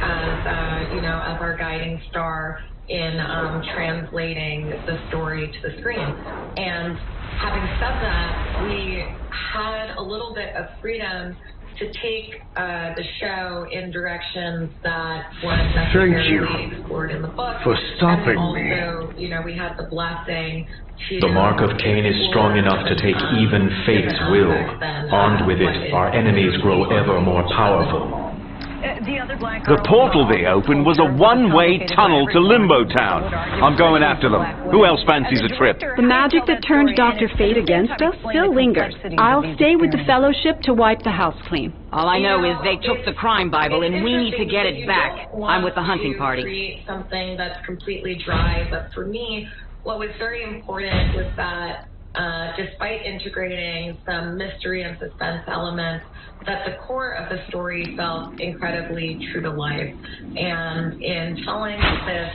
as, as our guiding star in translating the story to the screen. And having said that, we had a little bit of freedom to take the show in directions that weren't necessarily explored in the book. For stopping also, we had the blessing to... The mark of Cain is strong enough to take even fate's will. Armed with it, our enemies grow ever more powerful. The portal they opened was a one-way tunnel to Limbo Town. I'm going after them. Who else fancies a trip? The magic that turned Dr. Fate against us still lingers. I'll stay with the Fellowship to wipe the house clean. All I know is they took the crime Bible and we need to get it back. I'm with the hunting party. Create something that's completely dry, but for me, what was very important was that despite integrating some mystery and suspense elements, that the core of the story felt incredibly true to life. And in telling this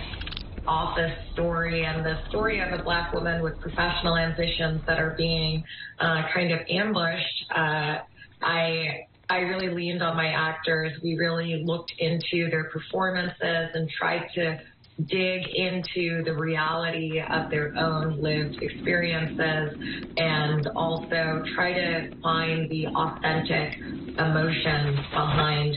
office story and the story of a Black woman with professional ambitions that are being kind of ambushed, I really leaned on my actors. We really looked into their performances and tried to dig into the reality of their own lived experiences and also try to find the authentic emotions behind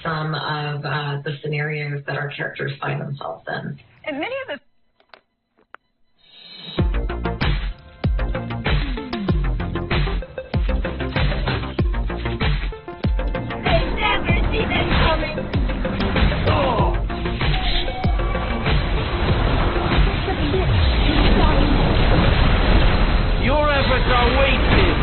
some of the scenarios that our characters find themselves in. And many of the Your efforts are wasted.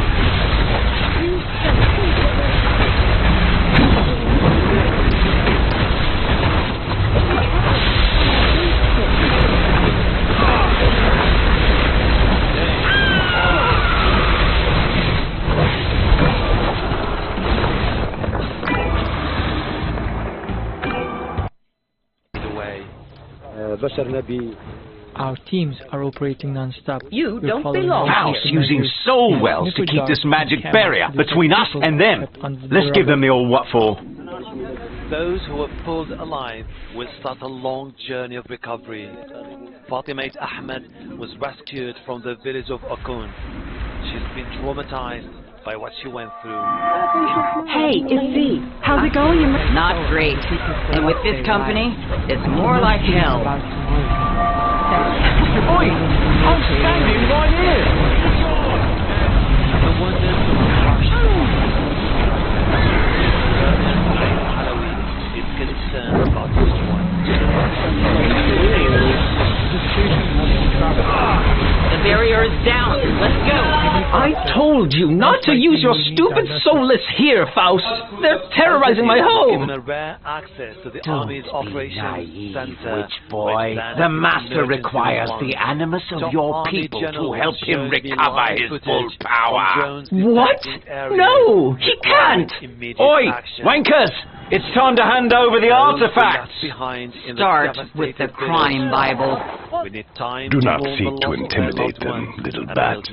Our teams are operating non-stop. You don't belong House using soul wells to keep this magic barrier between us and them. Let's give them the old what for. Those who were pulled alive will start a long journey of recovery. Fatimate Ahmed was rescued from the village of Akun. She's been traumatized by what she went through. Hey, it's Z. How's it going? Not great. And with this company, it's more like hell. Oi! I'm standing right here! The wonders of Halloween is concerned about this one. The barrier is down. Let's go. I told you not to use your stupid soulless here, Faust. They're terrorizing my home. Given a rare access to the army's operations center. Witch boy. The master requires the animus of your people to help him recover his full power. What? No, he can't. Oi, wankers! It's time to hand over the artifacts. Start with the crime Bible. Do not seek to intimidate them, little bat.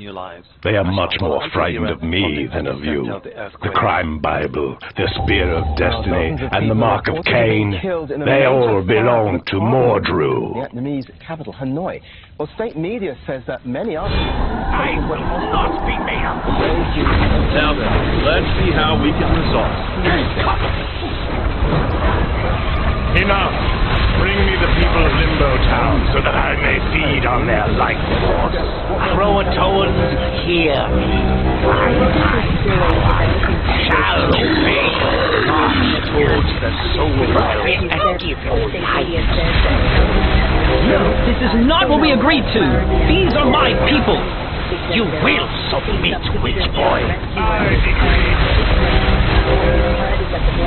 They are much more frightened of me than of you. The crime Bible, the spear of destiny, and the mark of Cain, they all belong to Mordru. Vietnamese capital, Hanoi. Well, state media says that many are... I will not be made up. Now then, let's see how we can resolve. Enough! Bring me the people of Limbo Town so that I may feed on their life force. Croatoans, hear me. Shall obey your march towards the soul realm and give your life. No, this is not what we agreed to. These are my people. You will submit, witch boy.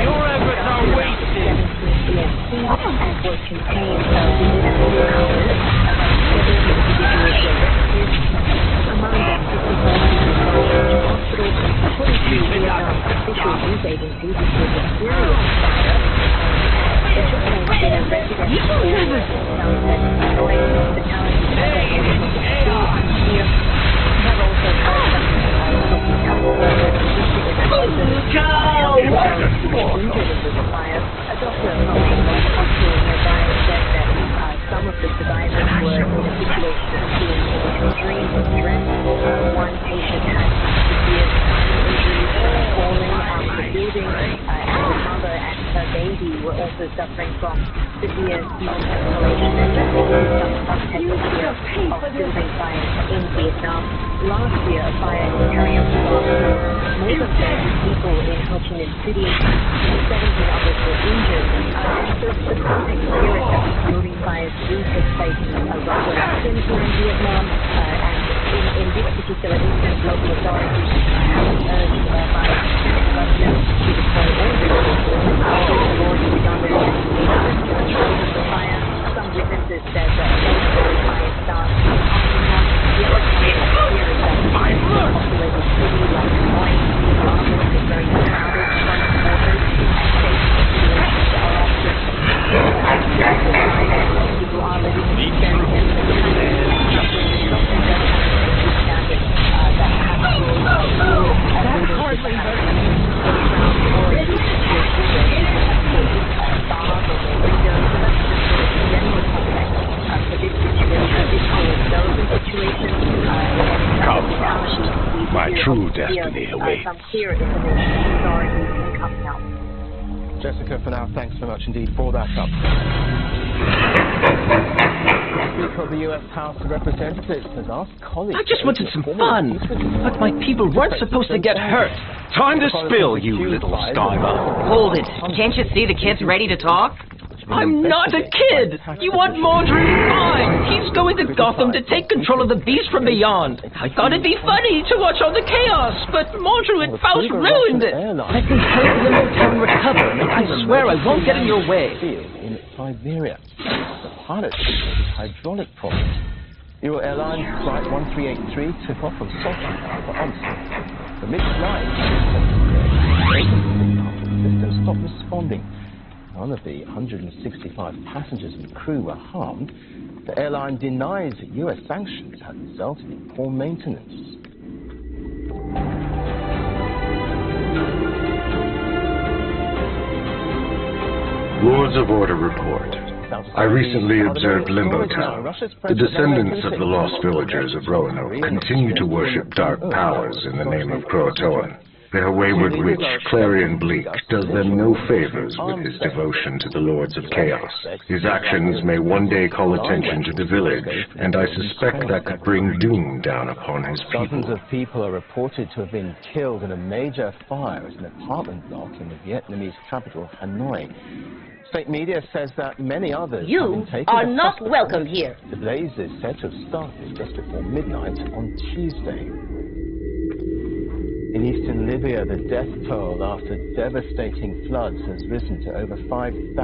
Your efforts are wasted. suffering from severe heat escalation and some fear of building fires in Vietnam. Last year, a fire in area of more than 30 people in Ho Chi Minh City, 17 others were injured. The context here is that building fires do take place rather often here in Vietnam, and in this particular instance, local authorities have urged by the government to deploy all resources to launch redundant investigations to control the fire. Some witnesses said that the fire starts the other here is that populated city like Hanoi, Vietnam is very crowded, transported, and safety situations are often people are living in Come, Faust. My true destiny awaits. Jessica, for now, thanks so much indeed for that up. Speaker of the U.S. House of Representatives has asked colleagues... I just wanted some fun, but my people weren't supposed to get hurt. Time to spill, you little skiver. Hold it. Can't you see the kid's ready to talk? I'm not a kid! You want Mordru? Fine! He's going to Gotham to take control of the beast from beyond. I thought it'd be funny to watch all the chaos, but Mordru and Faust ruined it. Let me help Limbo Town recover, and I swear I won't get in your way. In Siberia, the pilot reported hydraulic problems. Euro Airlines Flight 1383 took off from Sochi for Omsk. The mid-flight system stopped responding. None of the 165 passengers and crew were harmed. The airline denies that U.S. sanctions have resulted in poor maintenance. Lords of Order report. I recently observed Limbo Town. The descendants of the lost villagers of Roanoke continue to worship dark powers in the name of Croatoan. Their wayward witch, Clarion Bleak, does them no favors with his devotion to the Lords of Chaos. His actions may one day call attention to the village, and I suspect that could bring doom down upon his people. Dozens of people are reported to have been killed in a major fire at an apartment block in the Vietnamese capital, Hanoi. State media says that many others have been taken are not welcome here. The blaze is said to have started just before midnight on Tuesday. In eastern Libya, the death toll after devastating floods has risen to over 5,000.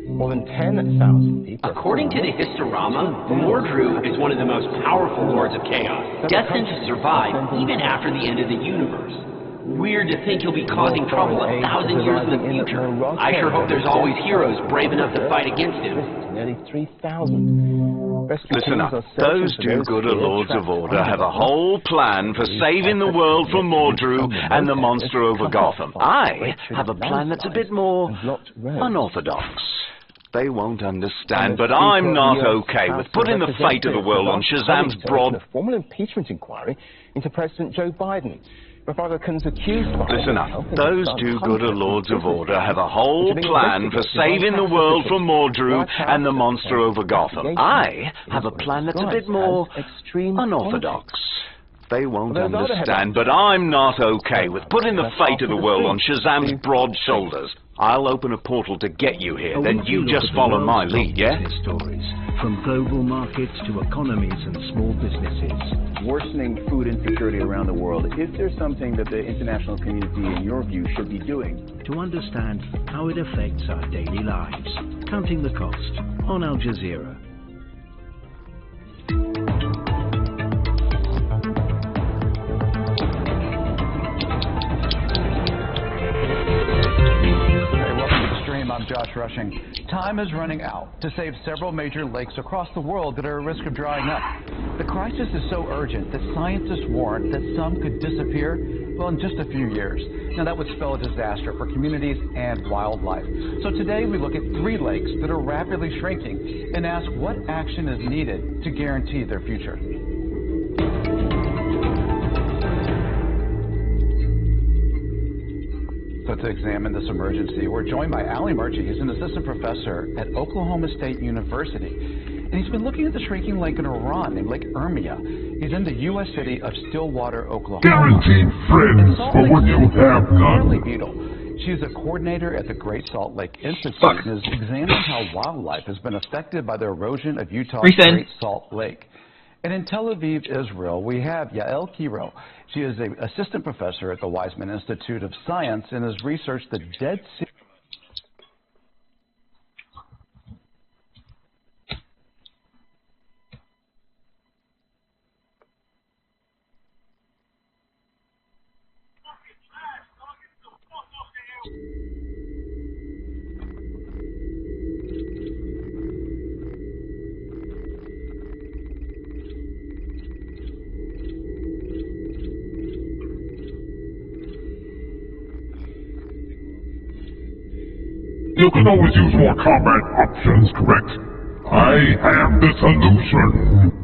More than 10,000 people... According to the Historama, Mordru is one of the most powerful lords of chaos, destined to survive even after the end of the universe. Weird to think he'll be causing trouble 1,000 years in the future. I sure hope there's always heroes brave enough to fight against him. Nearly 3,000. Listen up. Those do-gooder Lords of Order have a whole plan for saving the world from Mordru and the monster over Gotham. I have a plan that's a bit more unorthodox. They won't understand, but I'm not okay with putting the fate of the world on Shazam's broad... A formal impeachment inquiry into President Joe Biden. Republicans accused... Listen up. Those do-gooder Lords of Order have a whole plan for saving the world from Mordru and the monster over Gotham. I have a plan that's a bit more unorthodox. They won't understand, but I'm not okay with putting the fate of the world on Shazam's broad shoulders. I'll open a portal to get you here, then you just follow my lead, yeah? Stories, from global markets to economies and small businesses. Worsening food insecurity around the world, is there something that the international community, in your view, should be doing? To understand how it affects our daily lives. Counting the Cost, on Al Jazeera. I'm Josh Rushing. Time is running out to save several major lakes across the world that are at risk of drying up. The crisis is so urgent that scientists warn that some could disappear, well, in just a few years. Now, that would spell a disaster for communities and wildlife. So today we look at 3 lakes that are rapidly shrinking and ask what action is needed to guarantee their future. So to examine this emergency, we're joined by Ali Murchie. He's an assistant professor at Oklahoma State University. And he's been looking at the shrinking lake in Iran named Lake Urmia. He's in the U.S. city of Stillwater, Oklahoma. Guaranteed friends for when you have Carly none. Beadle. She's a coordinator at the Great Salt Lake Institute and is examining how wildlife has been affected by the erosion of Utah's Great Salt Lake. And in Tel Aviv, Israel, we have Yael Kiro. She is an assistant professor at the Weizmann Institute of Science and has researched the Dead Sea. You can always use more combat options, correct? I have the solution.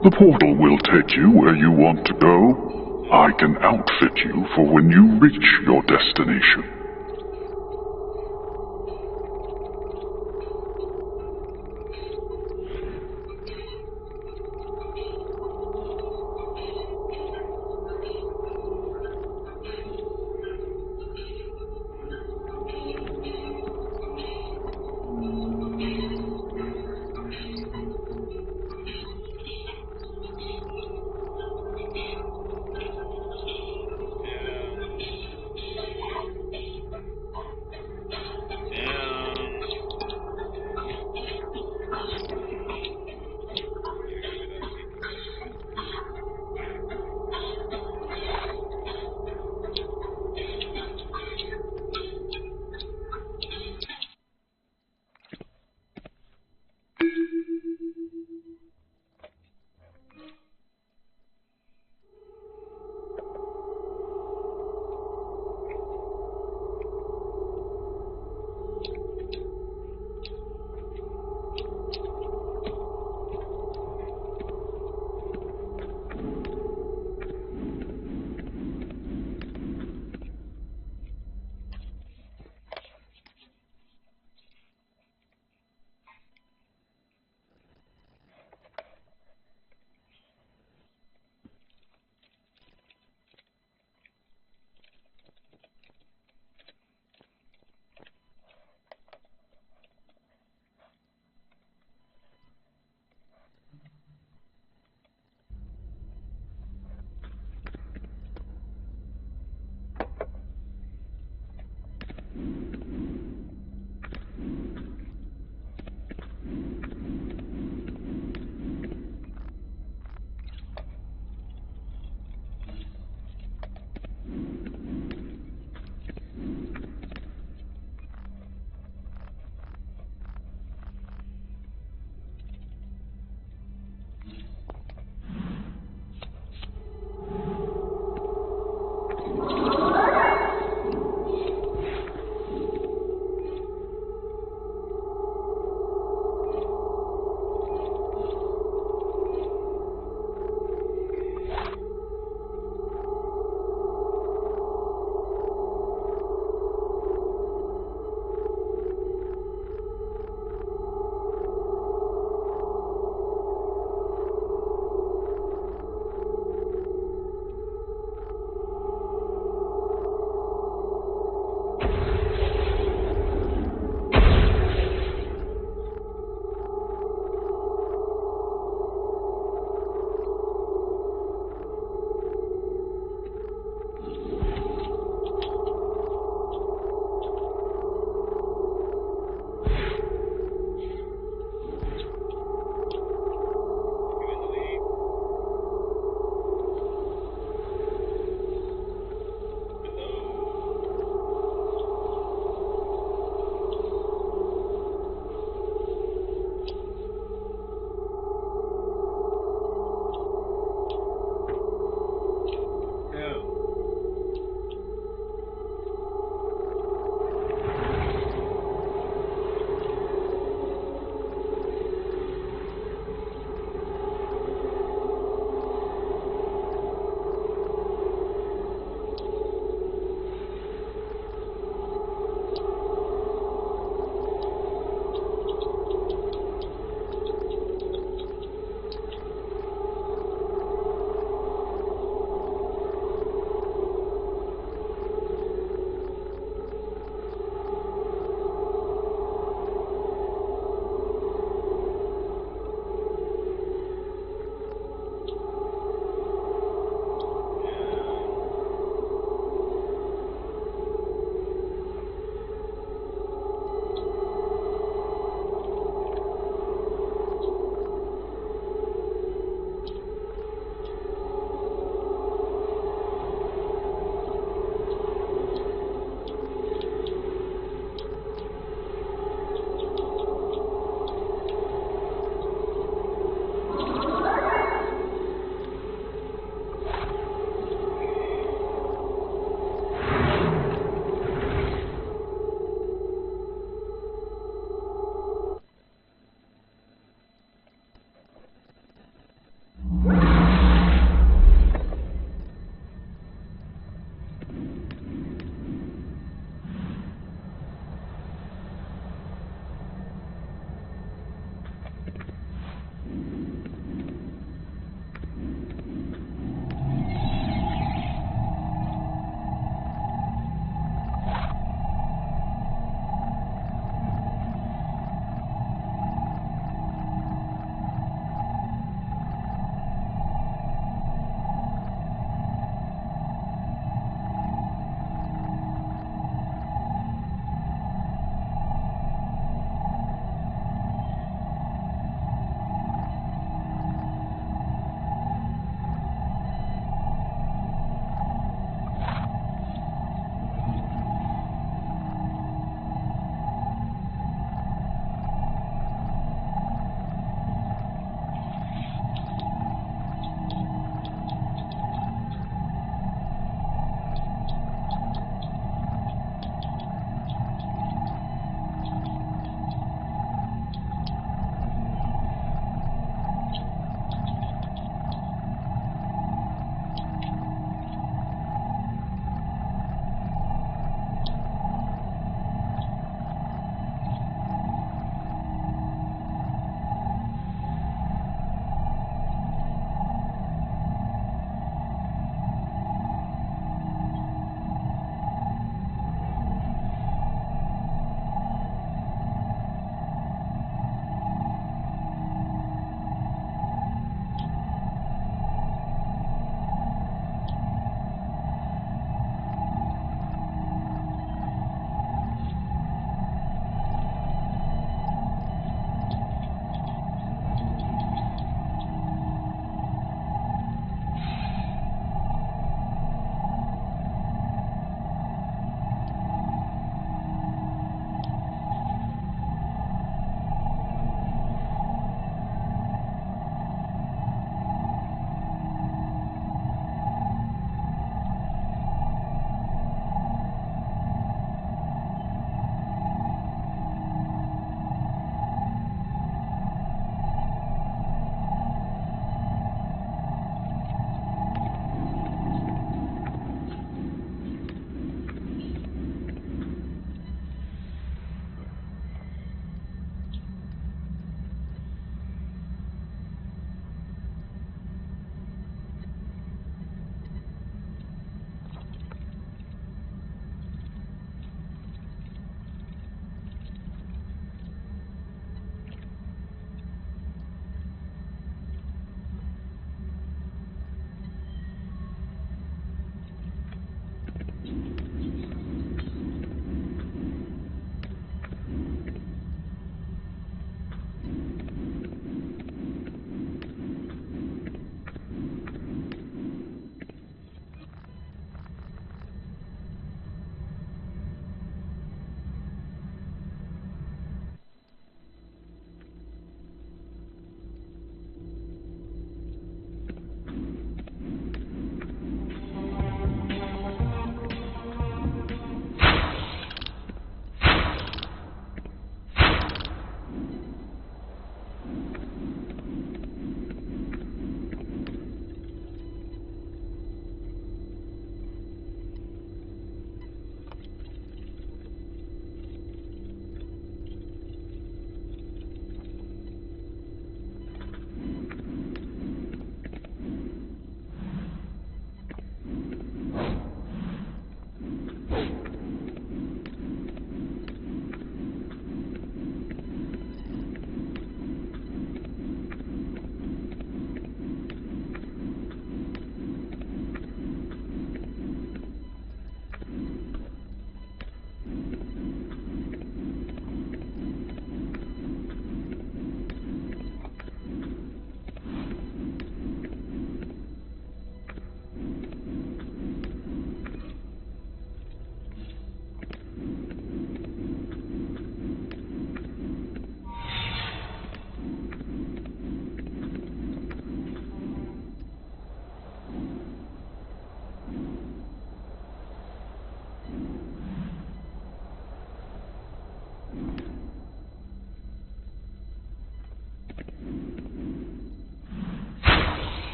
The portal will take you where you want to go. I can outfit you for when you reach your destination.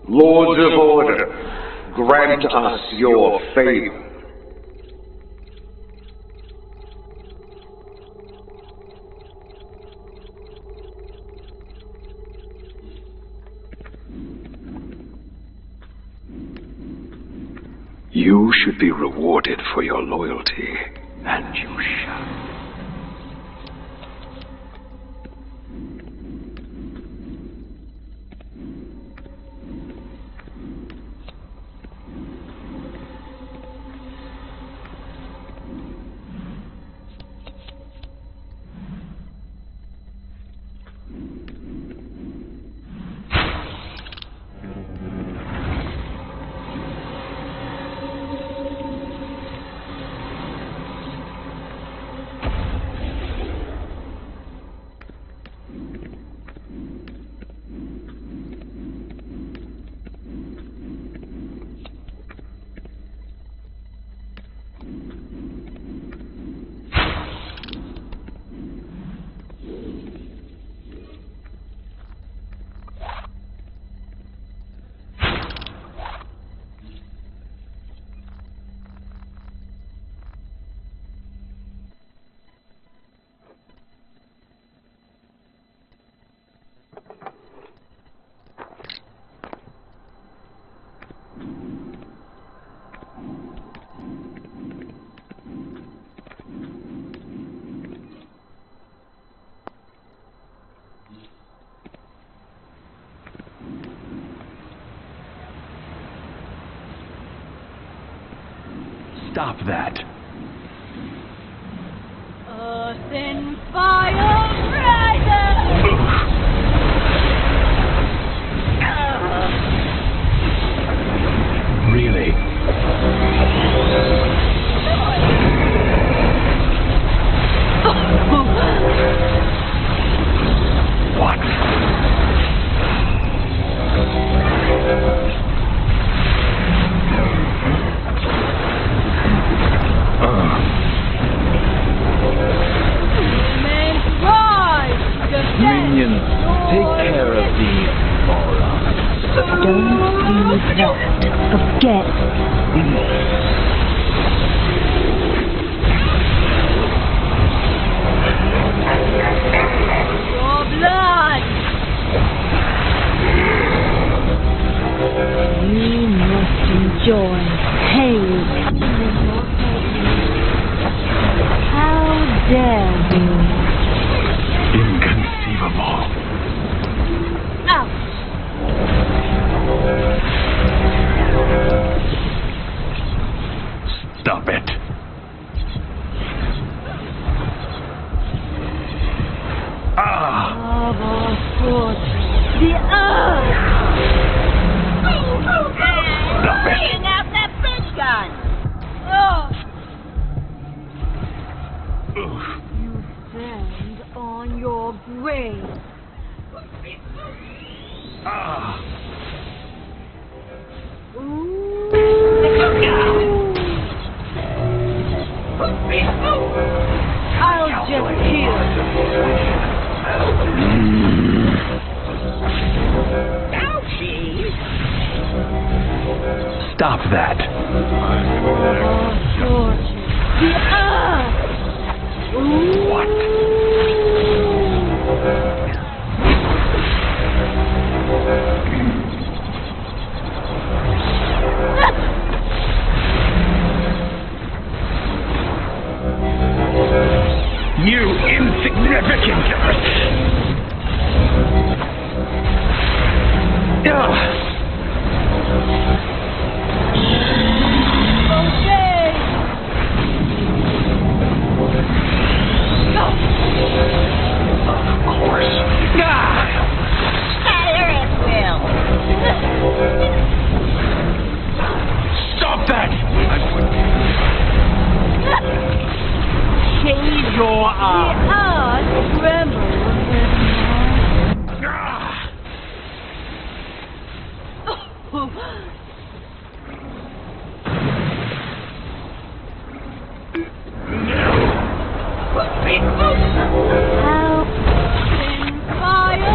Lords of Order, grant us your favor. You should be rewarded for your loyalty, and you shall. Stop that. Earth and fire rises! Really? What? Minions, take care of these morons. Don't use that. Forget. Your blood! You must enjoy pain. How dare you? Inconceivable. Out! Stop it. Of our foot, the earth! Stop it. Bringing out that big gun! You stand on your grave. I'll just kill. Stop that. The earth! What? You insignificant earth! Of course. Scatter at will. Stop that! Shade your eyes. The earth trembles with fire.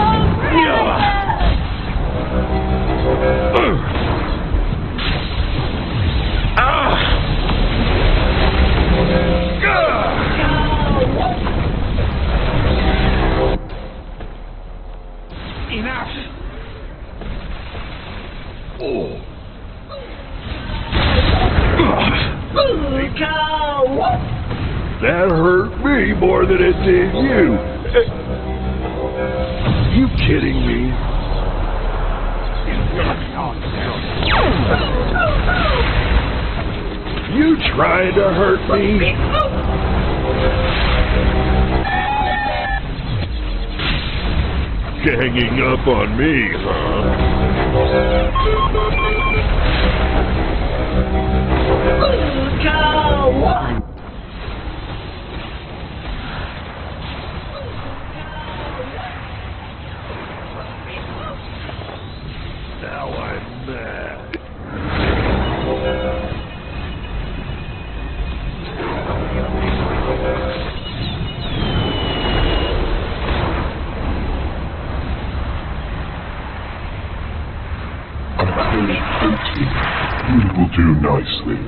That hurt me more than it did you. You kidding me? You trying to hurt me? Ganging up on me, huh? Now I'm mad. You will do nicely.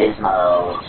Gizmo.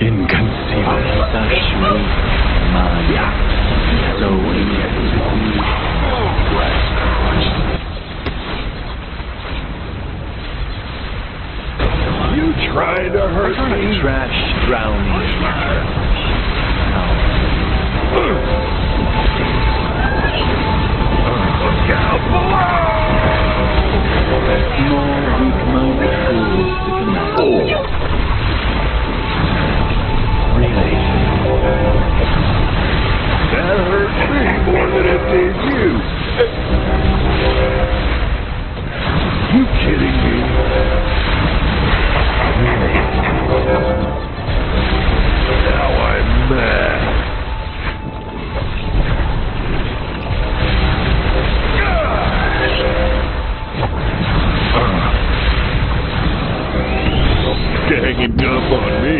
Inconceivable. You tried to hurt me. Trash drowning. Look out below! More weak-minded fools to command. Really? That hurt me more than it did you. You kidding me? Really? Now I'm mad. Ganging up on me.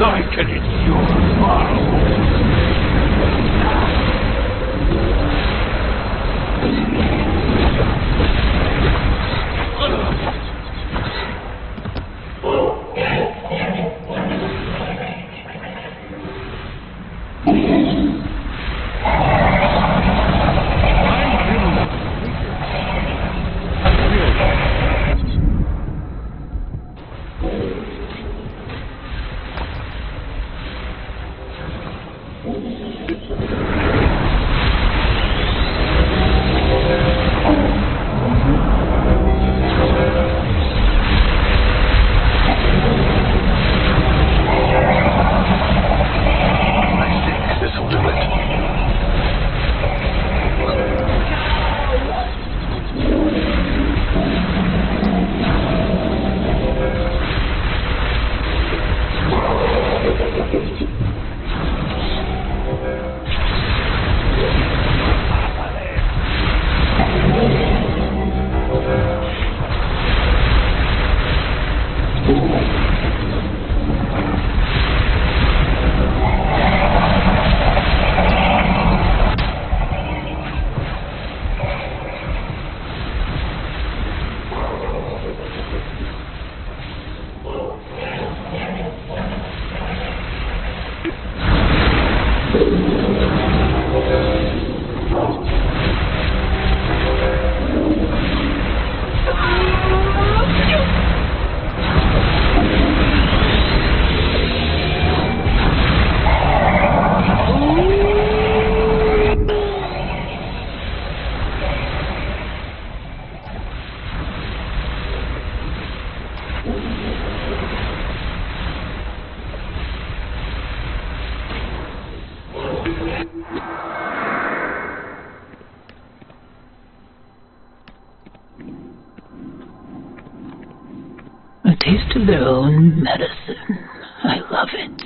I can endure tomorrow. taste of their own medicine. I love it.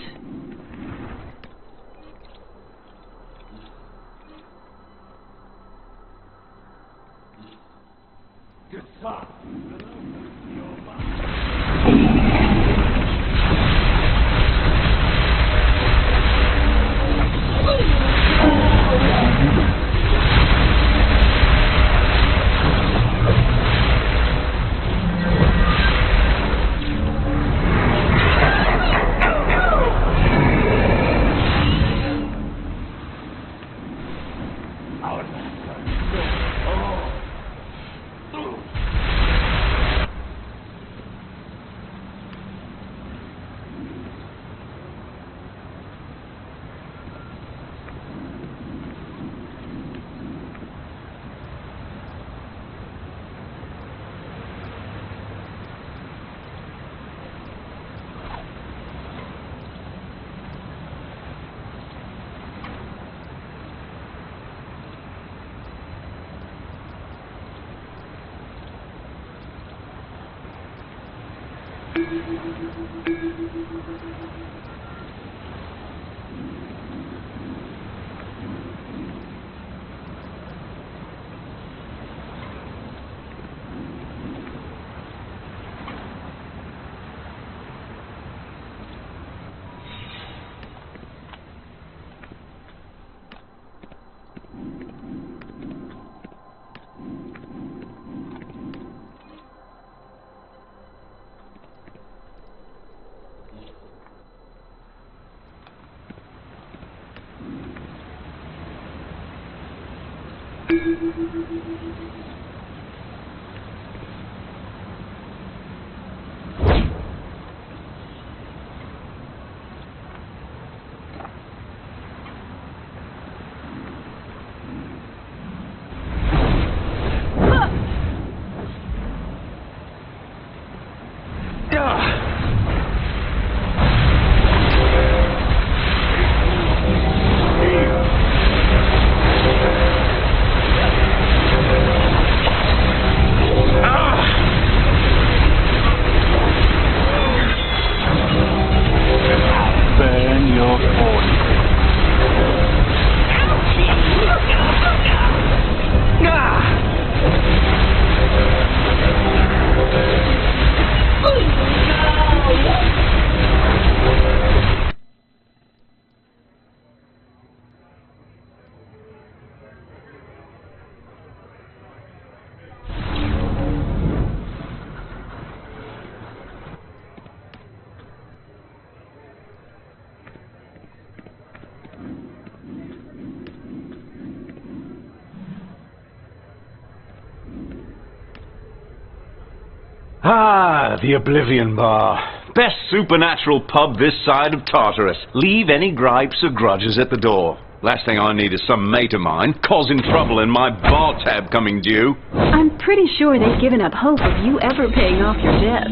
Ah, the Oblivion Bar. Best supernatural pub this side of Tartarus. Leave any gripes or grudges at the door. Last thing I need is some mate of mine causing trouble and my bar tab coming due. I'm pretty sure they've given up hope of you ever paying off your debt.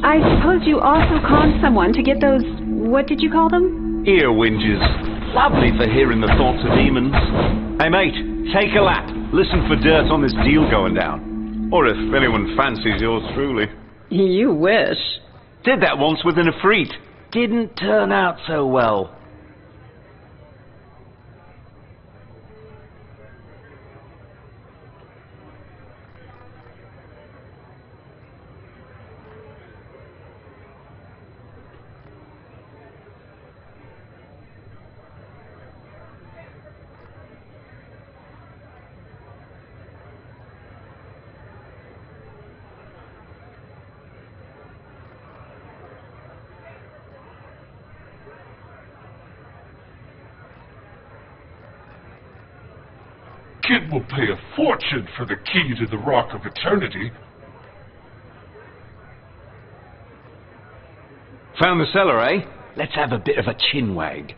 I suppose you also conned someone to get those, what did you call them? Ear whinges. Lovely for hearing the thoughts of demons. Hey mate, take a lap. Listen for dirt on this deal going down. Or if anyone fancies yours truly. You wish. Did that once with an Ifrit. Didn't turn out so well. Kid will pay a fortune for the key to the Rock of Eternity. Found the cellar, eh? Let's have a bit of a chinwag.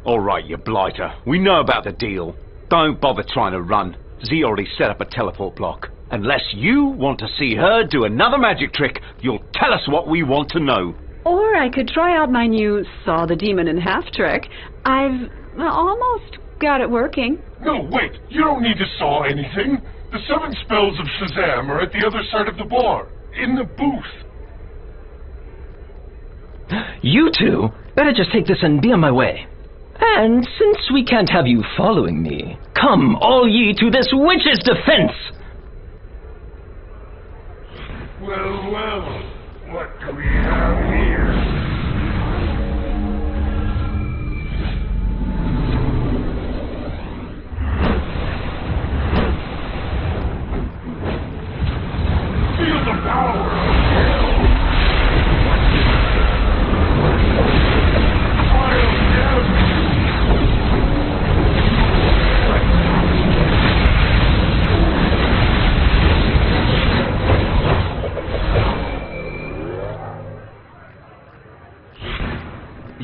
All right, you blighter. We know about the deal. Don't bother trying to run. Z already set up a teleport block. Unless you want to see her do another magic trick, you'll tell us what we want to know. Or I could try out my new Saw the Demon in Half trick. I've almost got it working. No, wait! You don't need to saw anything! The 7 spells of Shazam are at the other side of the bar, in the booth. You two better just take this and be on my way. And since we can't have you following me, come all ye to this witch's defense! Well, well, what do we have here? Feel the power of hell!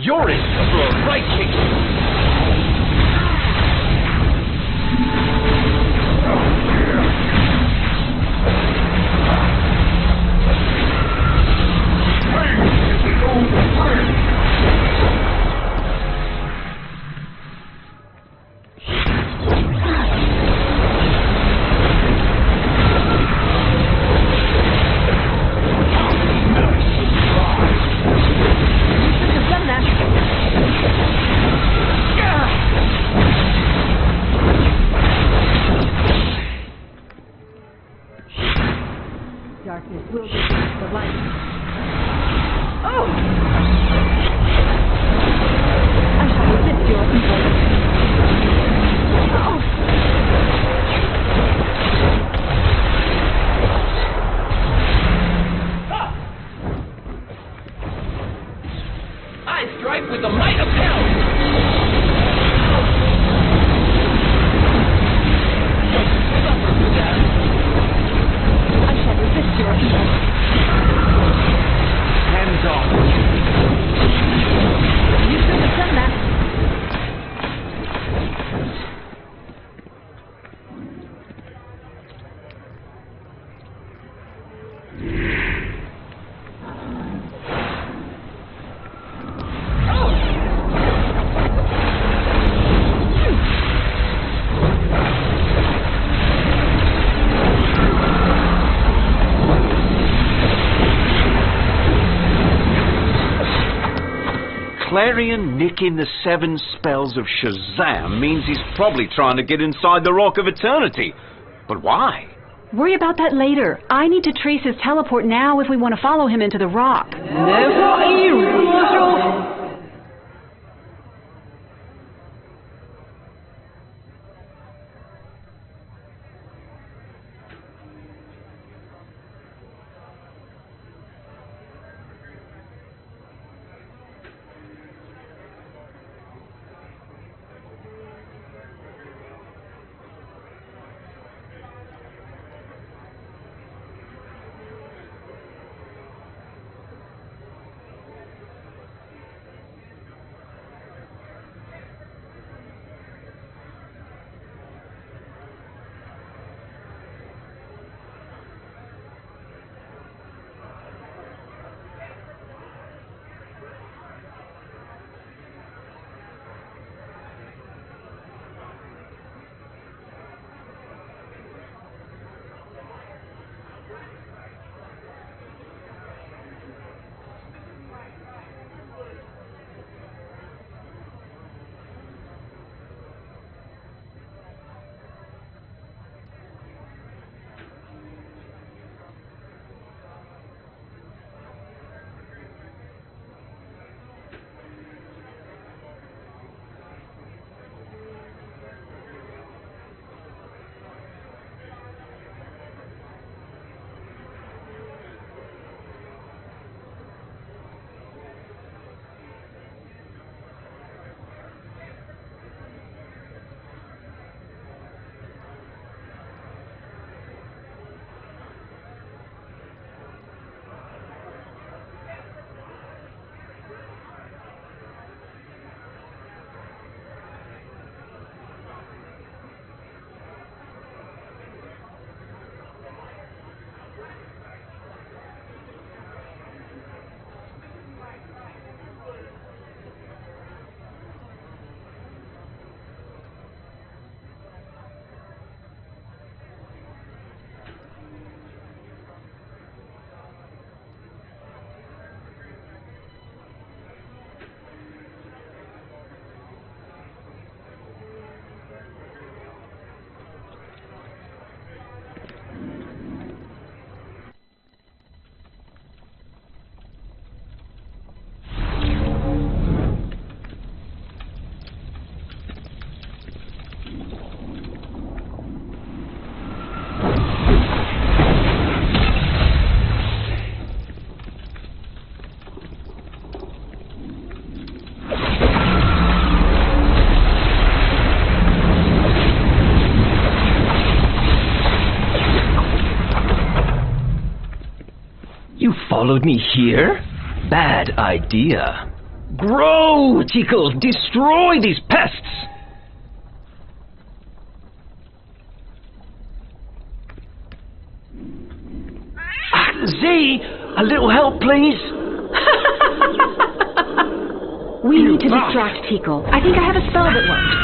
You're in for a right kick. Darkness will be the light. Oh! I shall resist your evil. Oh! I strike with the might of hell! Hands off. You should have done that. Clarion nicking the 7 spells of Shazam means he's probably trying to get inside the Rock of Eternity. But why? Worry about that later. I need to trace his teleport now if we want to follow him into the rock. followed me here? Bad idea. Grow, Tikal! Destroy these pests! Z, a little help, please. We need to distract Tikal. I think I have a spell that works.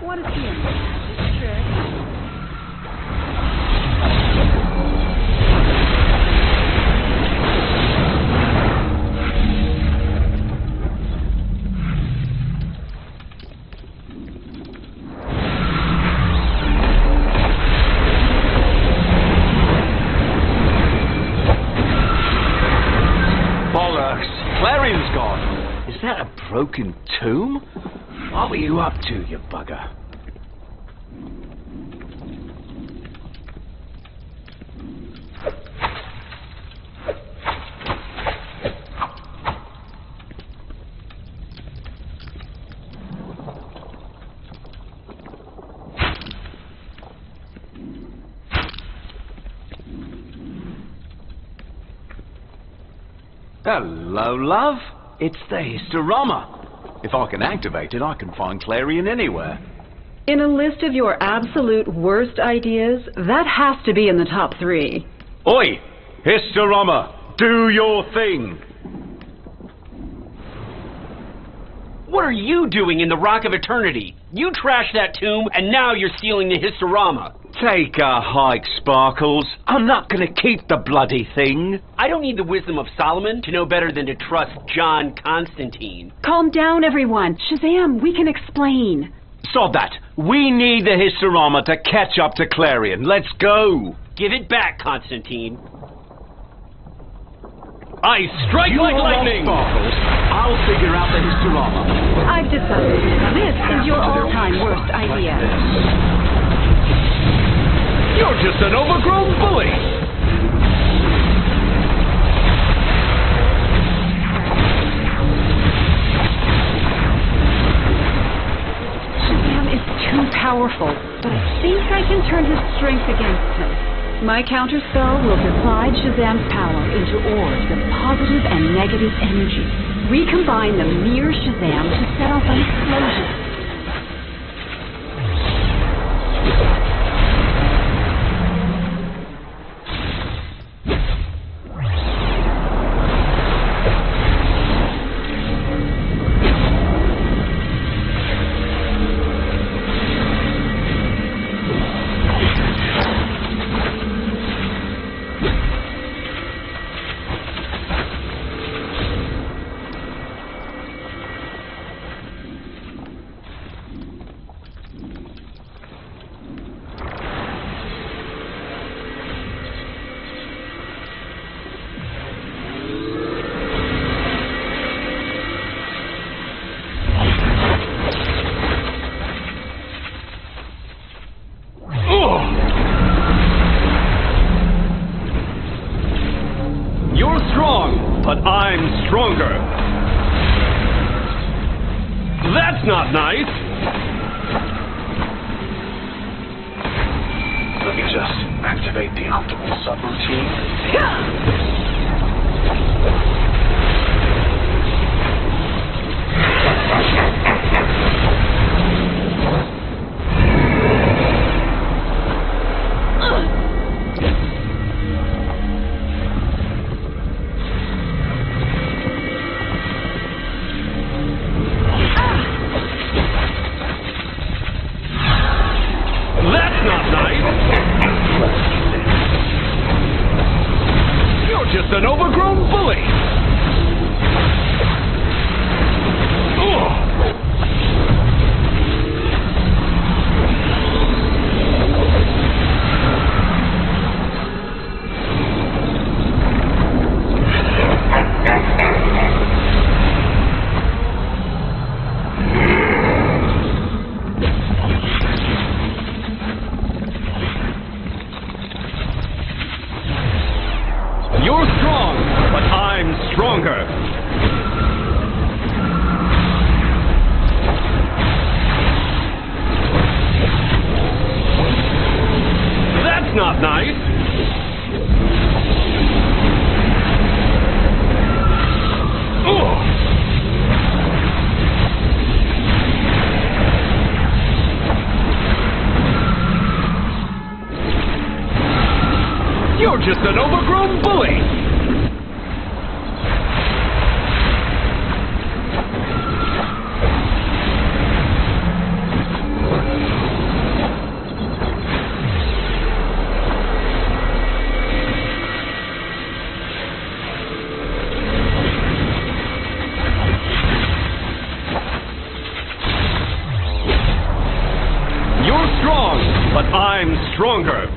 What is he in? Bollocks! Clarion's gone! Is that a broken tomb? What were you up to, you bugger? Hello, love. It's the Historama. If I can activate it, I can find Clarion anywhere. In a list of your absolute worst ideas, that has to be in the top 3. Oi! Historama! Do your thing! What are you doing in the Rock of Eternity? You trashed that tomb, and now you're stealing the Historama. Take a hike, Sparkles. I'm not gonna keep the bloody thing. I don't need the wisdom of Solomon to know better than to trust John Constantine. Calm down, everyone. Shazam, we can explain. Sod that. We need the Historama to catch up to Clarion. Let's go. Give it back, Constantine. I strike like lightning! Sparkles. I'll figure out the Historama. I've decided. This is your all-time worst idea. You're just an overgrown bully! Shazam is too powerful, but I think I can turn his strength against him. My counterspell will divide Shazam's power into orbs of positive and negative energy. Recombine the mere Shazam to set off an explosion. But I'm stronger. That's not nice. Let me just activate the optimal subroutine. An overgrown bully! You're strong, but I'm stronger. That's not nice. You're just an overgrown bully! You're strong, but I'm stronger.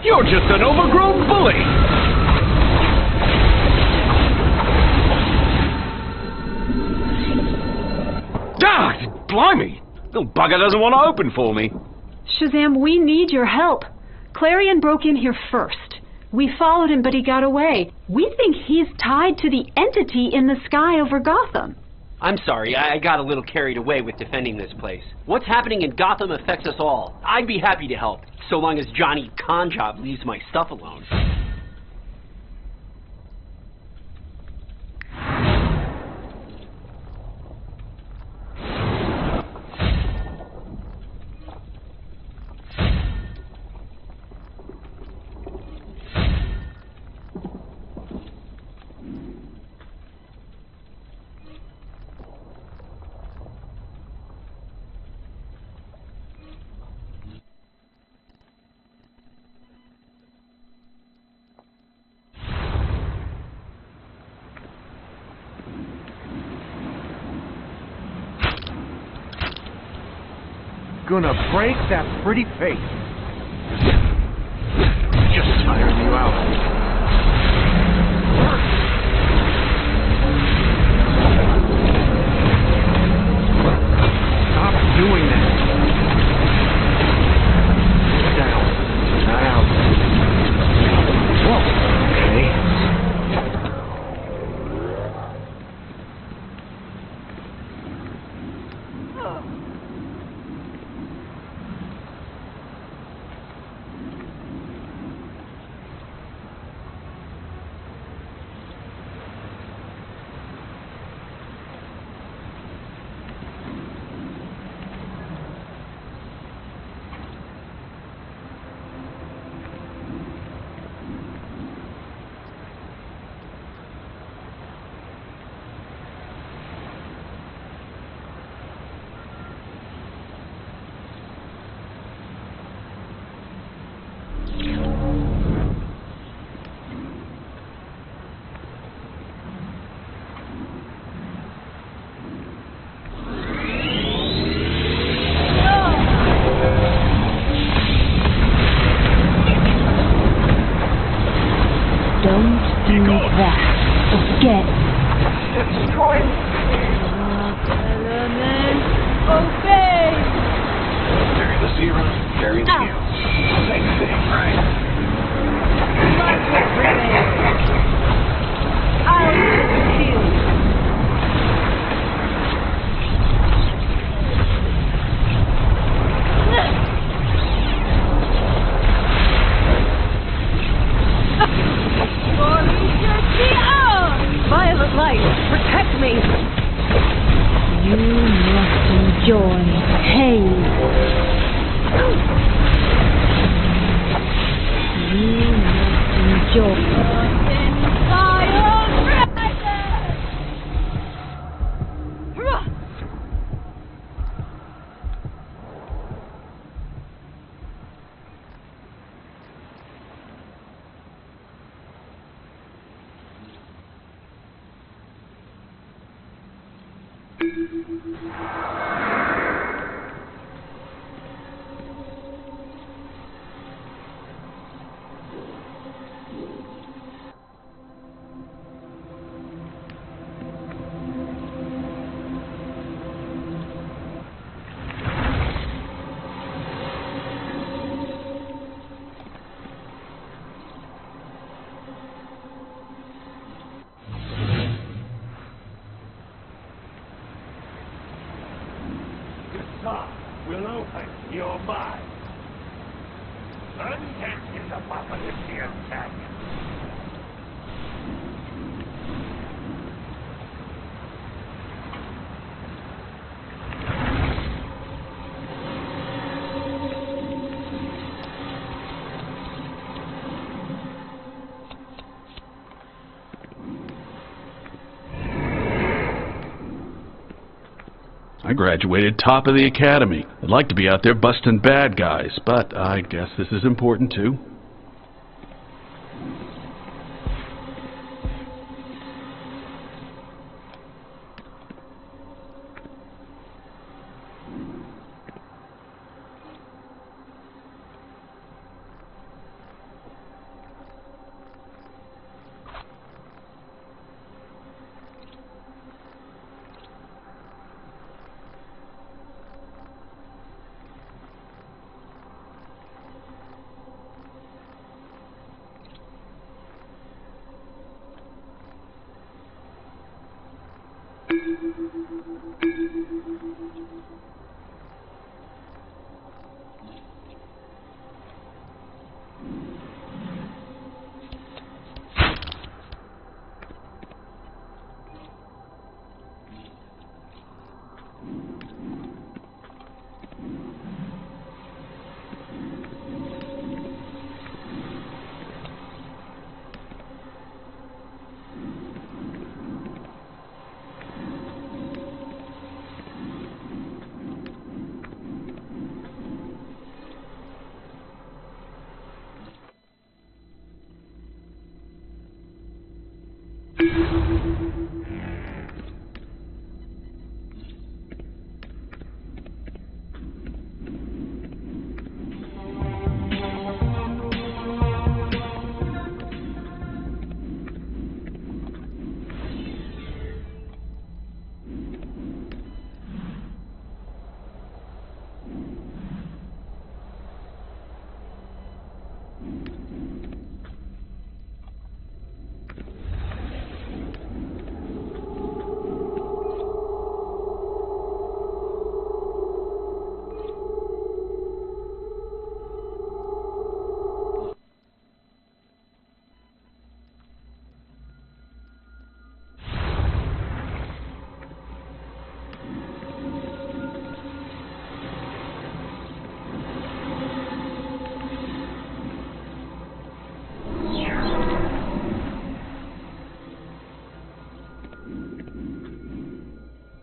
You're just an overgrown bully! Ah, blimey! Little bugger doesn't want to open for me. Shazam, we need your help. Clarion broke in here first. We followed him, but he got away. We think he's tied to the entity in the sky over Gotham. I'm sorry, I got a little carried away with defending this place. What's happening in Gotham affects us all. I'd be happy to help, so long as Johnny Conjob leaves my stuff alone. Gonna break that pretty face. Just tiring you out. Stop doing that. Down, not out. Whoa, okay. Do that. Forget. Destroy Element, obey! Carry the zero, carry the heel. Same thing, right? Blood will prevail. I'll kill. Violet light, protect me! You must enjoy pain. You must enjoy. Will open your mind. Untapped is above the attack. I graduated top of the academy. I'd like to be out there busting bad guys, but I guess this is important too.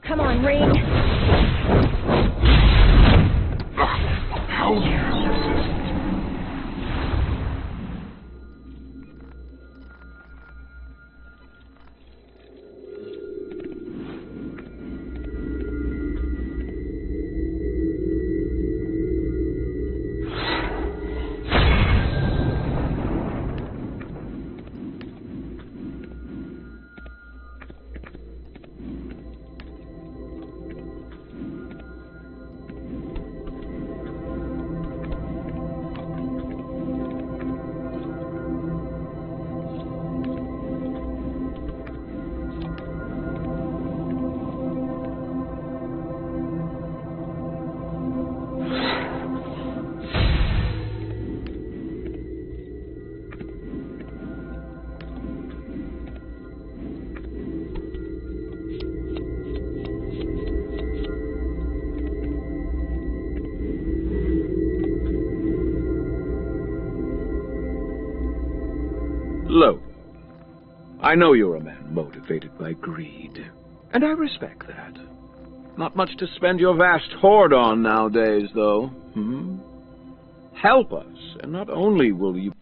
Come on, Ring. How do you resist? Lo, I know you're a man motivated by greed, and I respect that. Not much to spend your vast hoard on nowadays, though. Help us, and not only will you...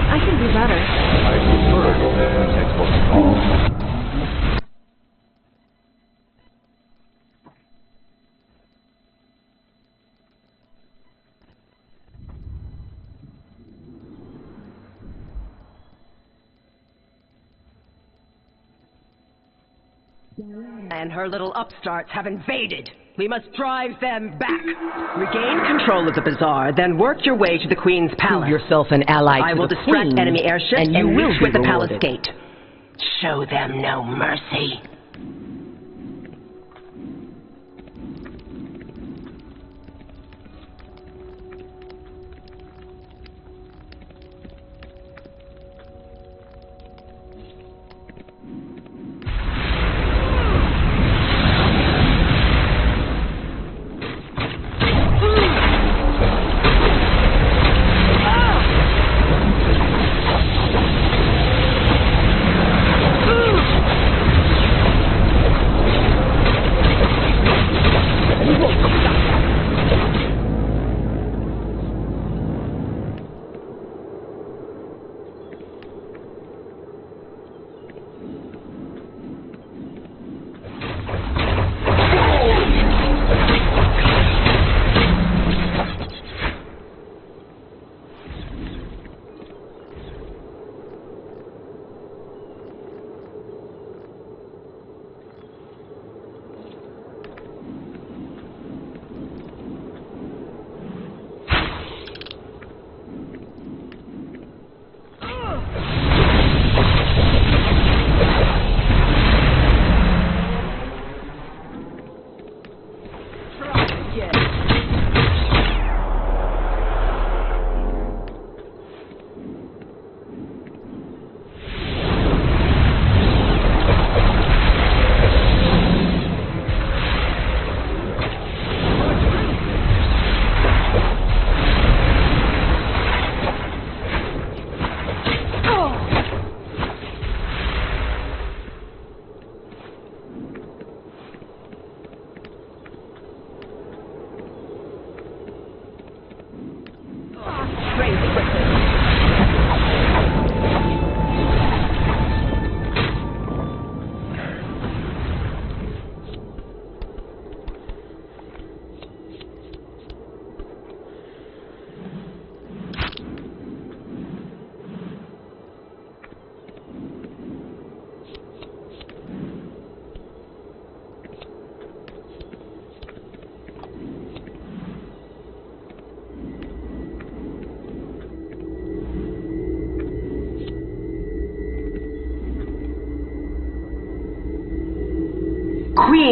I can do better. And her little upstarts have invaded. We must drive them back. Regain control of the bazaar, then work your way to the Queen's palace. Prove yourself an ally I to will the distract Queen, enemy airships and you will reach be with the palace rewarded. gate. Show them no mercy.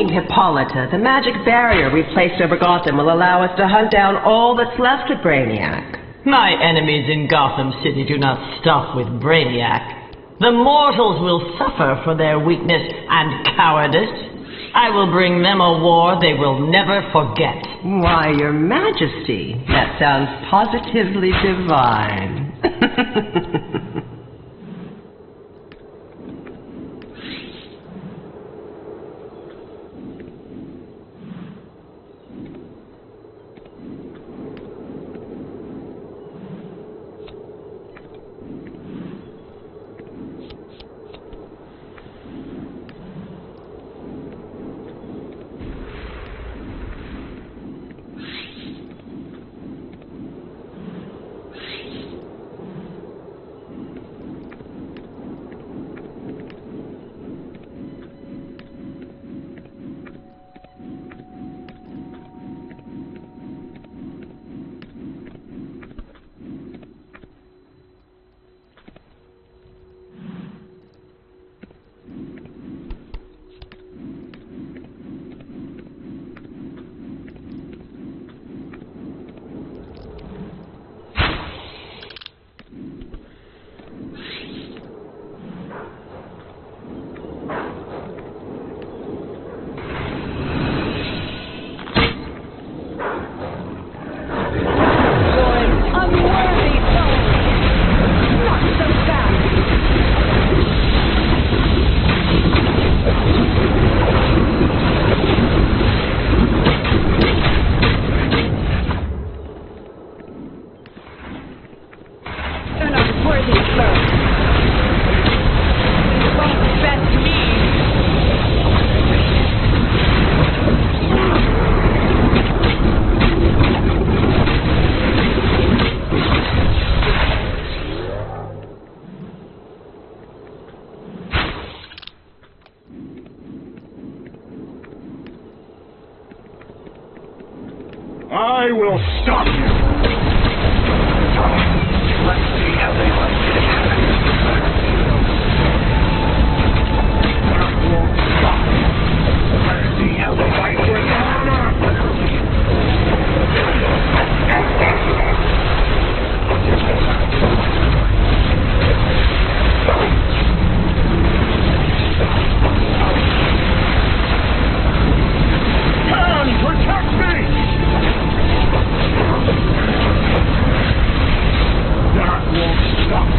Queen Hippolyta, the magic barrier we've placed over Gotham will allow us to hunt down all that's left of Brainiac. My enemies in Gotham City do not stop with Brainiac. The mortals will suffer for their weakness and cowardice. I will bring them a war they will never forget. Why, Your Majesty, that sounds positively divine. I will stop you! Let's see how they like it. I won't stop you. Let's see how they like it. Come, protect me! That won't stop me.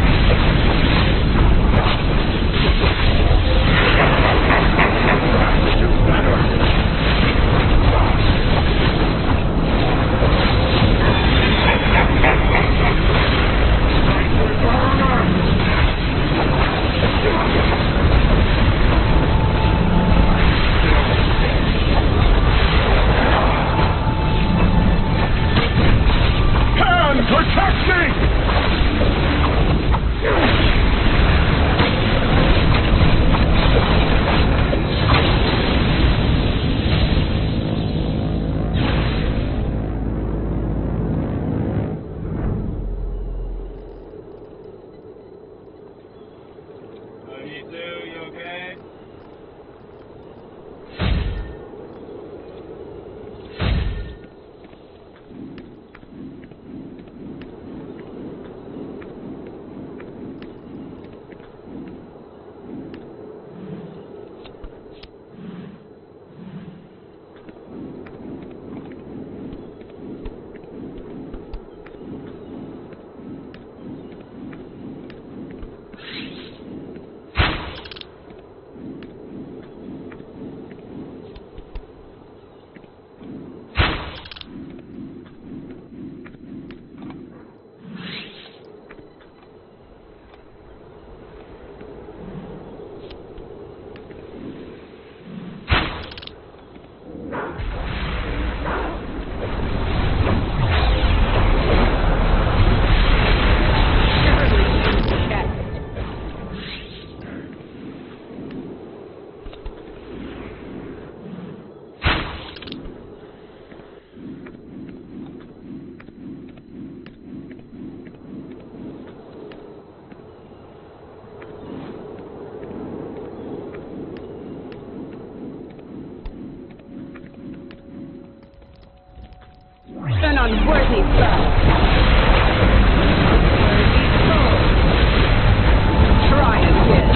unworthy foe. Unworthy soul. Try again.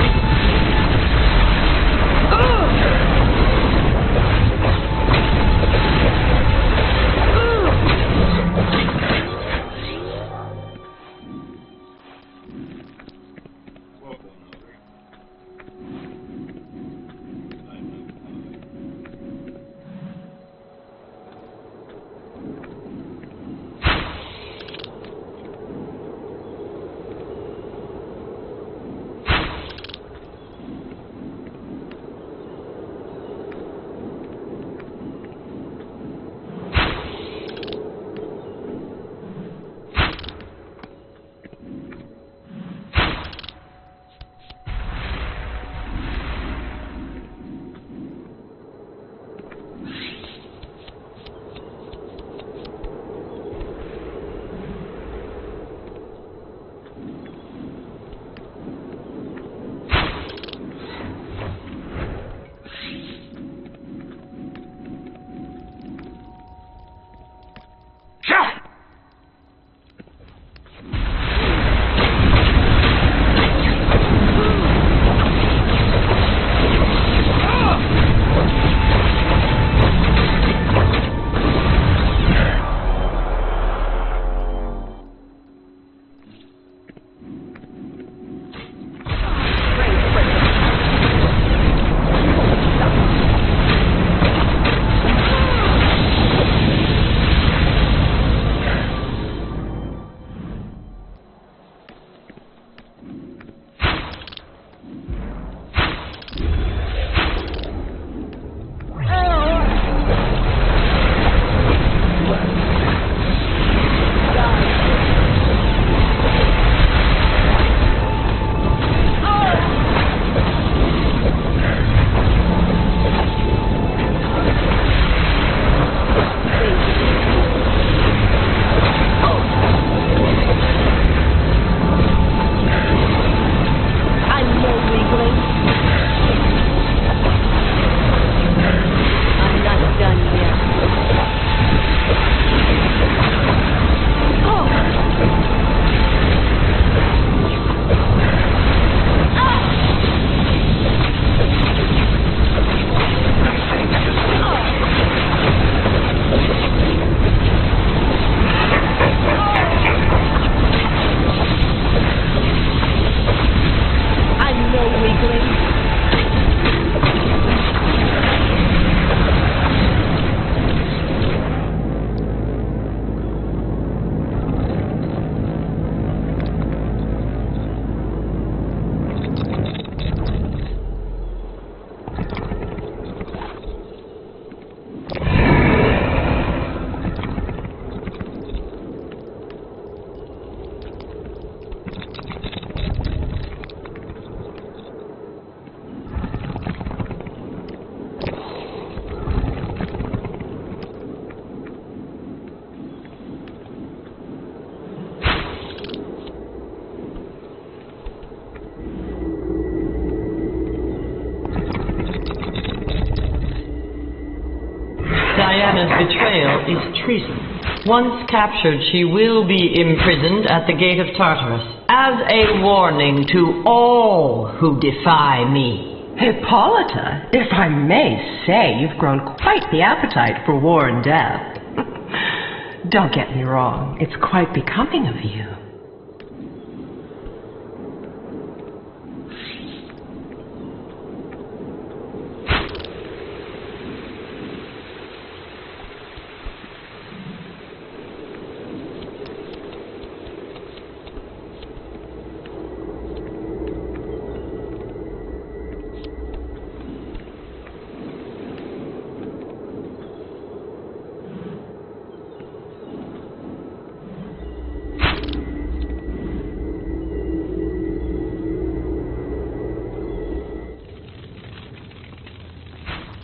Diana's betrayal is treason. Once captured, she will be imprisoned at the gate of Tartarus, as a warning to all who defy me. Hippolyta, if I may say, you've grown quite the appetite for war and death. Don't get me wrong, it's quite becoming of you.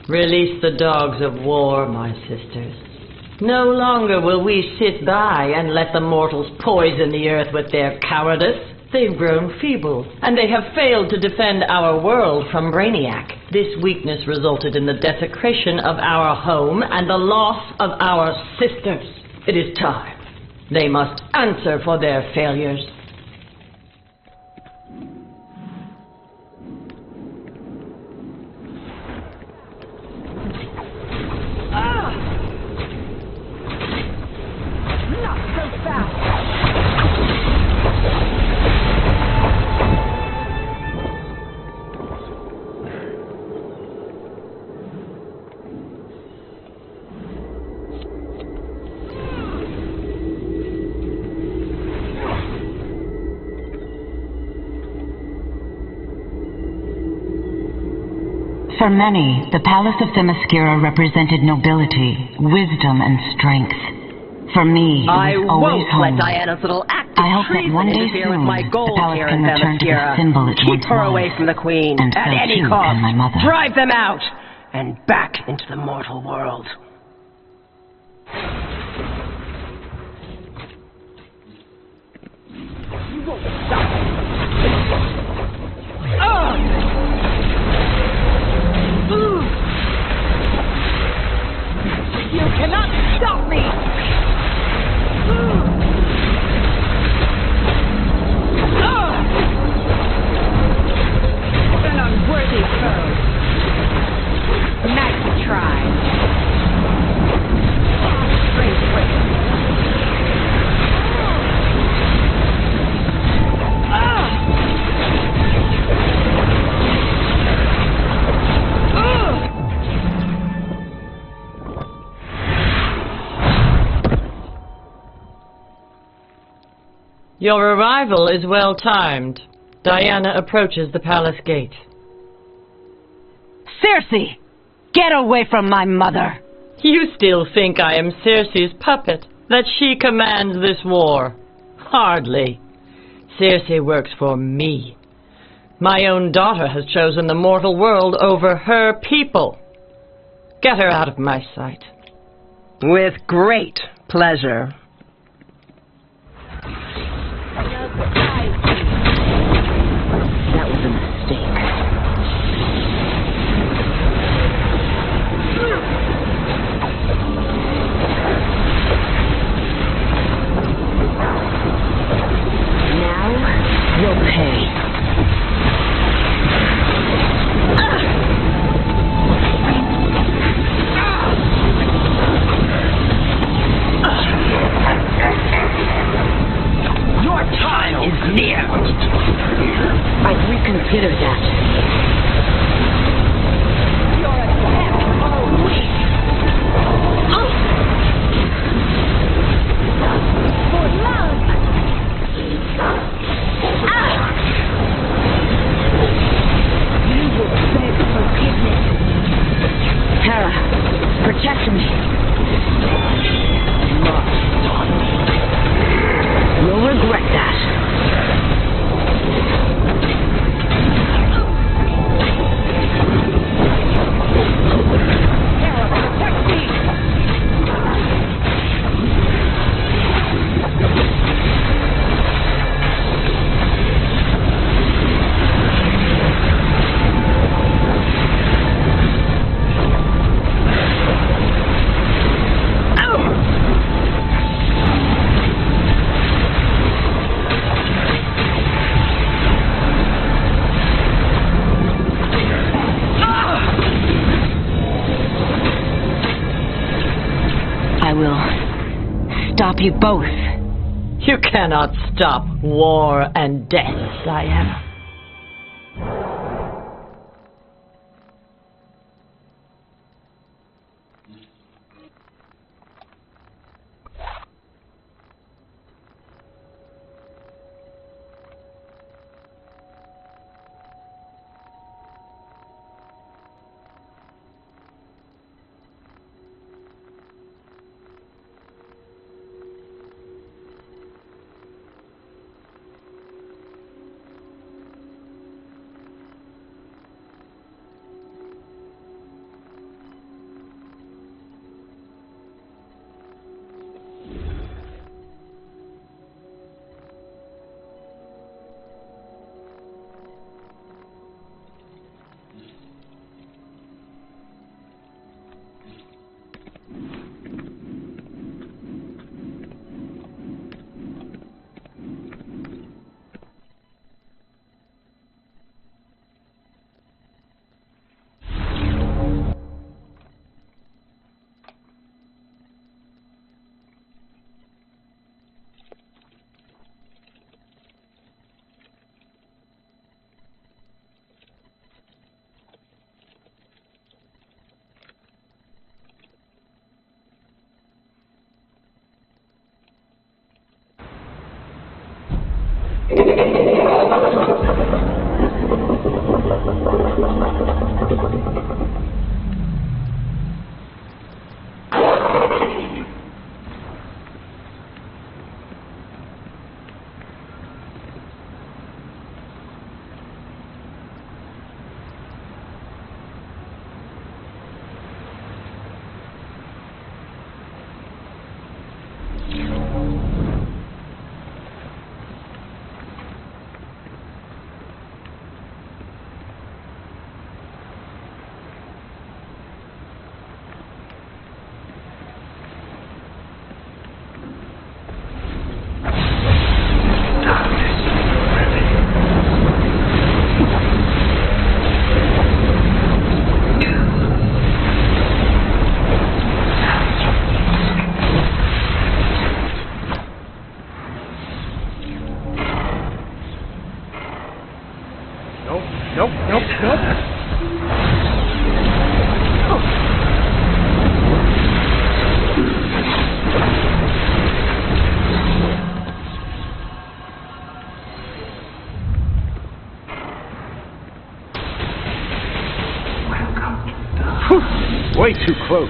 Release the dogs of war, my sisters. No longer will we sit by and let the mortals poison the earth with their cowardice. They've grown feeble, and they have failed to defend our world from Brainiac. This weakness resulted in the desecration of our home and the loss of our sisters. It is time. They must answer for their failures. For many, the Palace of Themyscira represented nobility, wisdom, and strength. For me, it was always home. Let Diana's little act I hope that one day soon, with my gold the palace here can in return to the Themyscira. symbol it Keep once her was. away from the Queen, And at so any too cost. can my mother. Drive them out, and back into the mortal world. You won't stop me. You cannot stop me! An unworthy foe. Nice try. Strange way. Your arrival is well timed. Diana approaches the palace gate. Circe! Get away from my mother! You still think I am Circe's puppet, that she commands this war? Hardly. Circe works for me. My own daughter has chosen the mortal world over her people. Get her out of my sight. With great pleasure. That was a mistake. Now, you'll pay. Your time is near. I'd reconsider that. Your attacks are weak. For love. You will beg forgiveness. Hera, protect me. Not done. You'll regret that. I will stop you both. You cannot stop war and death, Diana. Way too close.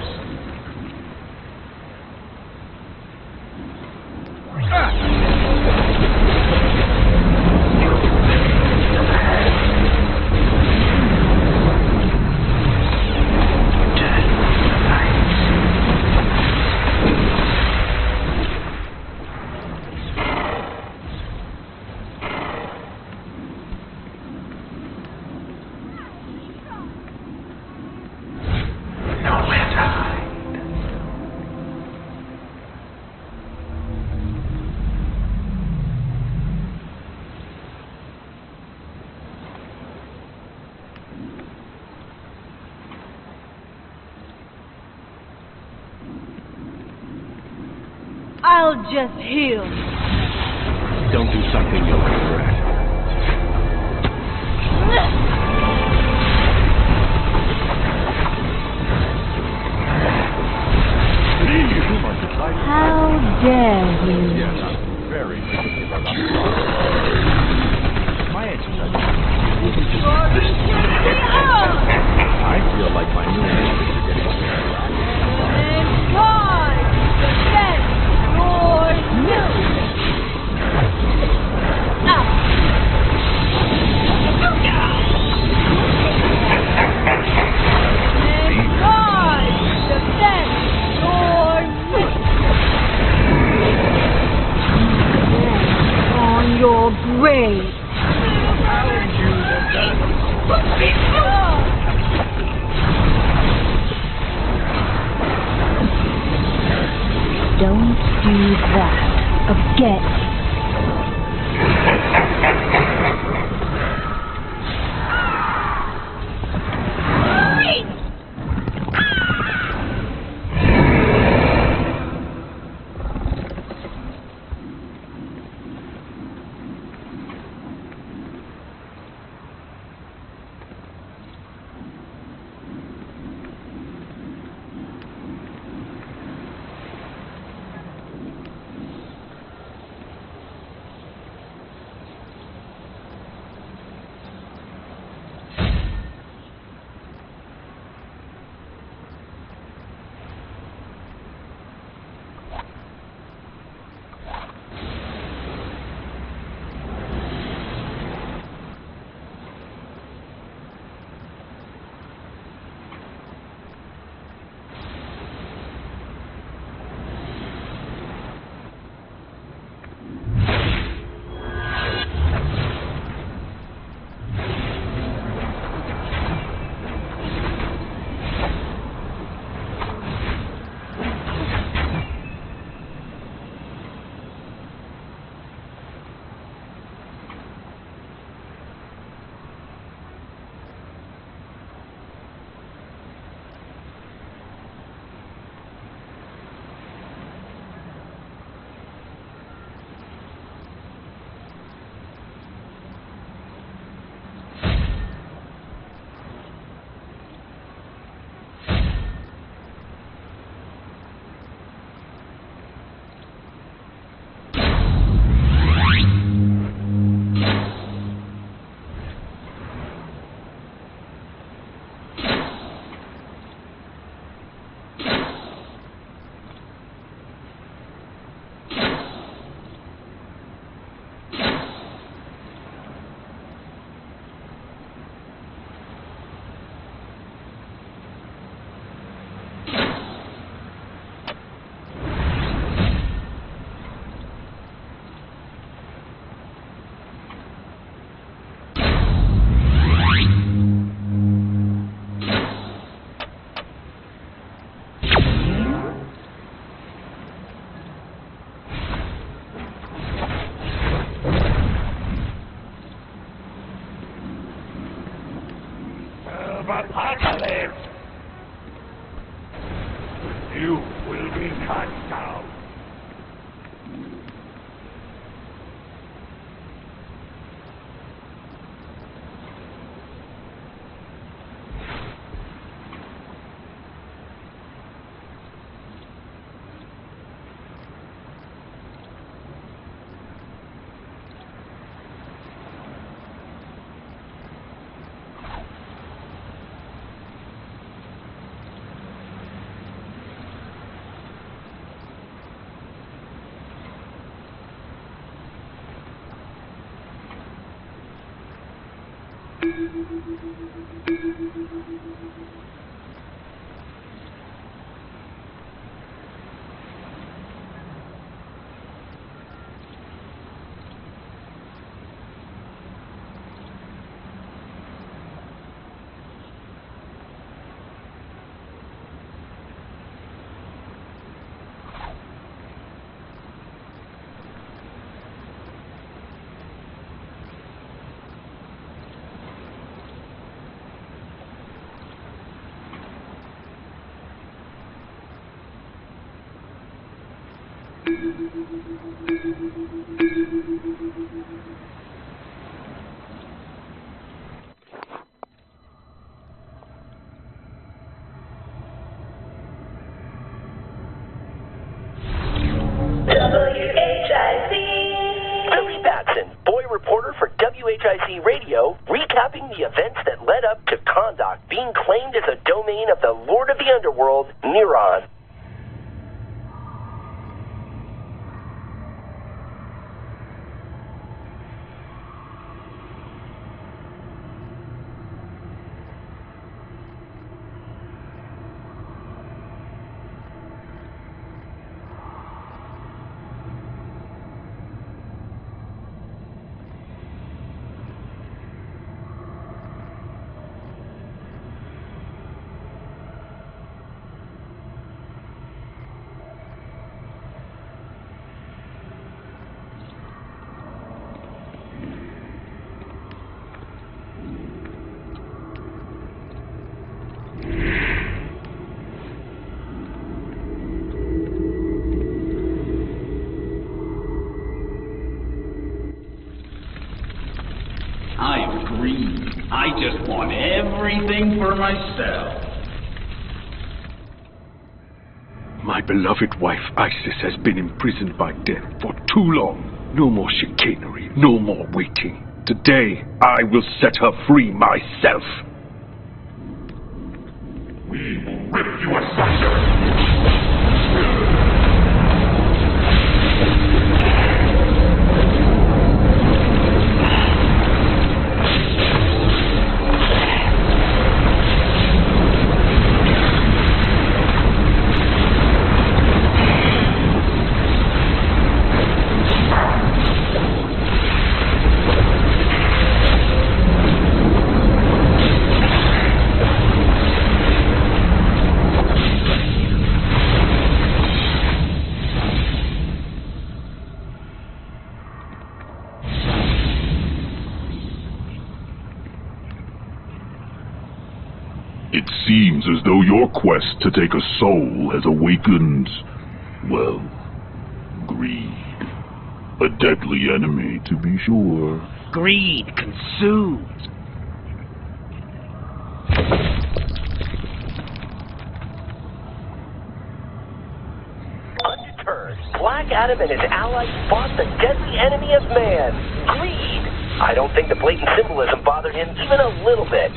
I'll just heal. Don't do something you'll regret. How dare you? Yes, I'm very particular about my exercise. I feel like my new habits are getting And God, defend your will. And God, defend your will. On your grave. Don't do that again. You will be cut down. Billy Batson, boy reporter for WHIC Radio, recapping the events that led up to Kahndaq being claimed as a domain of the Lord of the Underworld, Neron. I'm greedy. I just want everything for myself. My beloved wife Isis has been imprisoned by death for too long. No more chicanery, no more waiting. Today, I will set her free myself. We will rip you asunder. It seems as though your quest to take a soul has awakened, well, greed. A deadly enemy, to be sure. Greed consumes. Undeterred, Black Adam and his allies fought the deadly enemy of man, greed. I don't think the blatant symbolism bothered him even a little bit.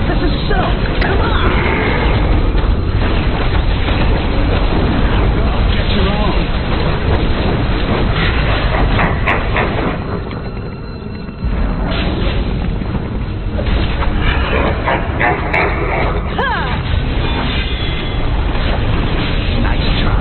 This is Silk. Come on. Get your own. Nice try.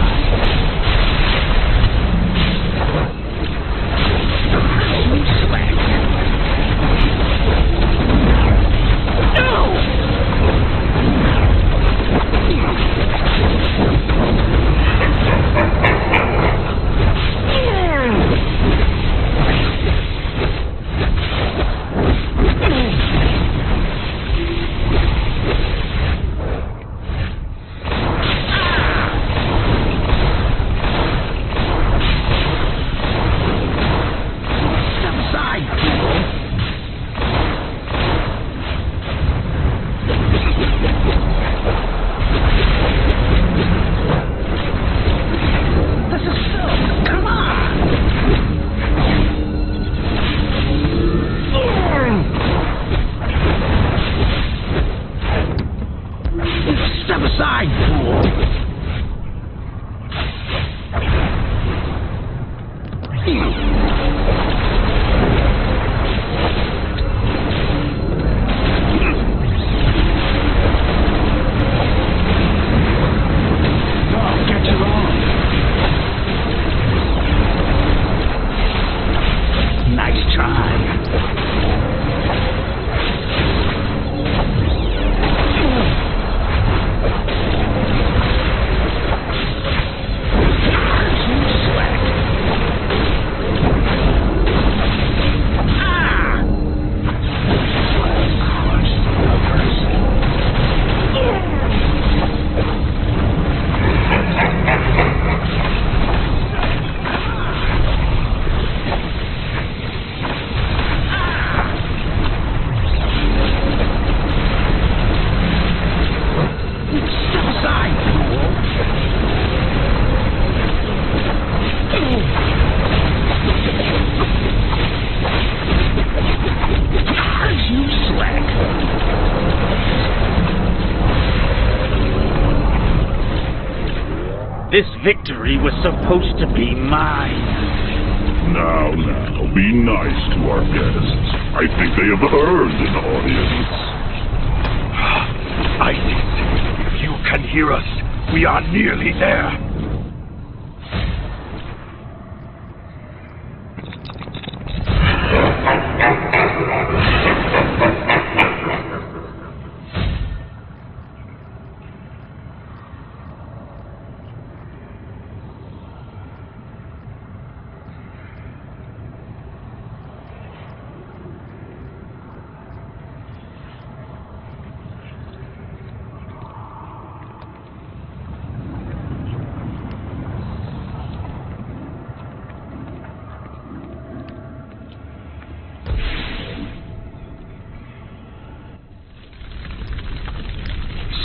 This victory was supposed to be mine. Now, be nice to our guests. I think they have earned an audience. Isis, if you can hear us, we are nearly there.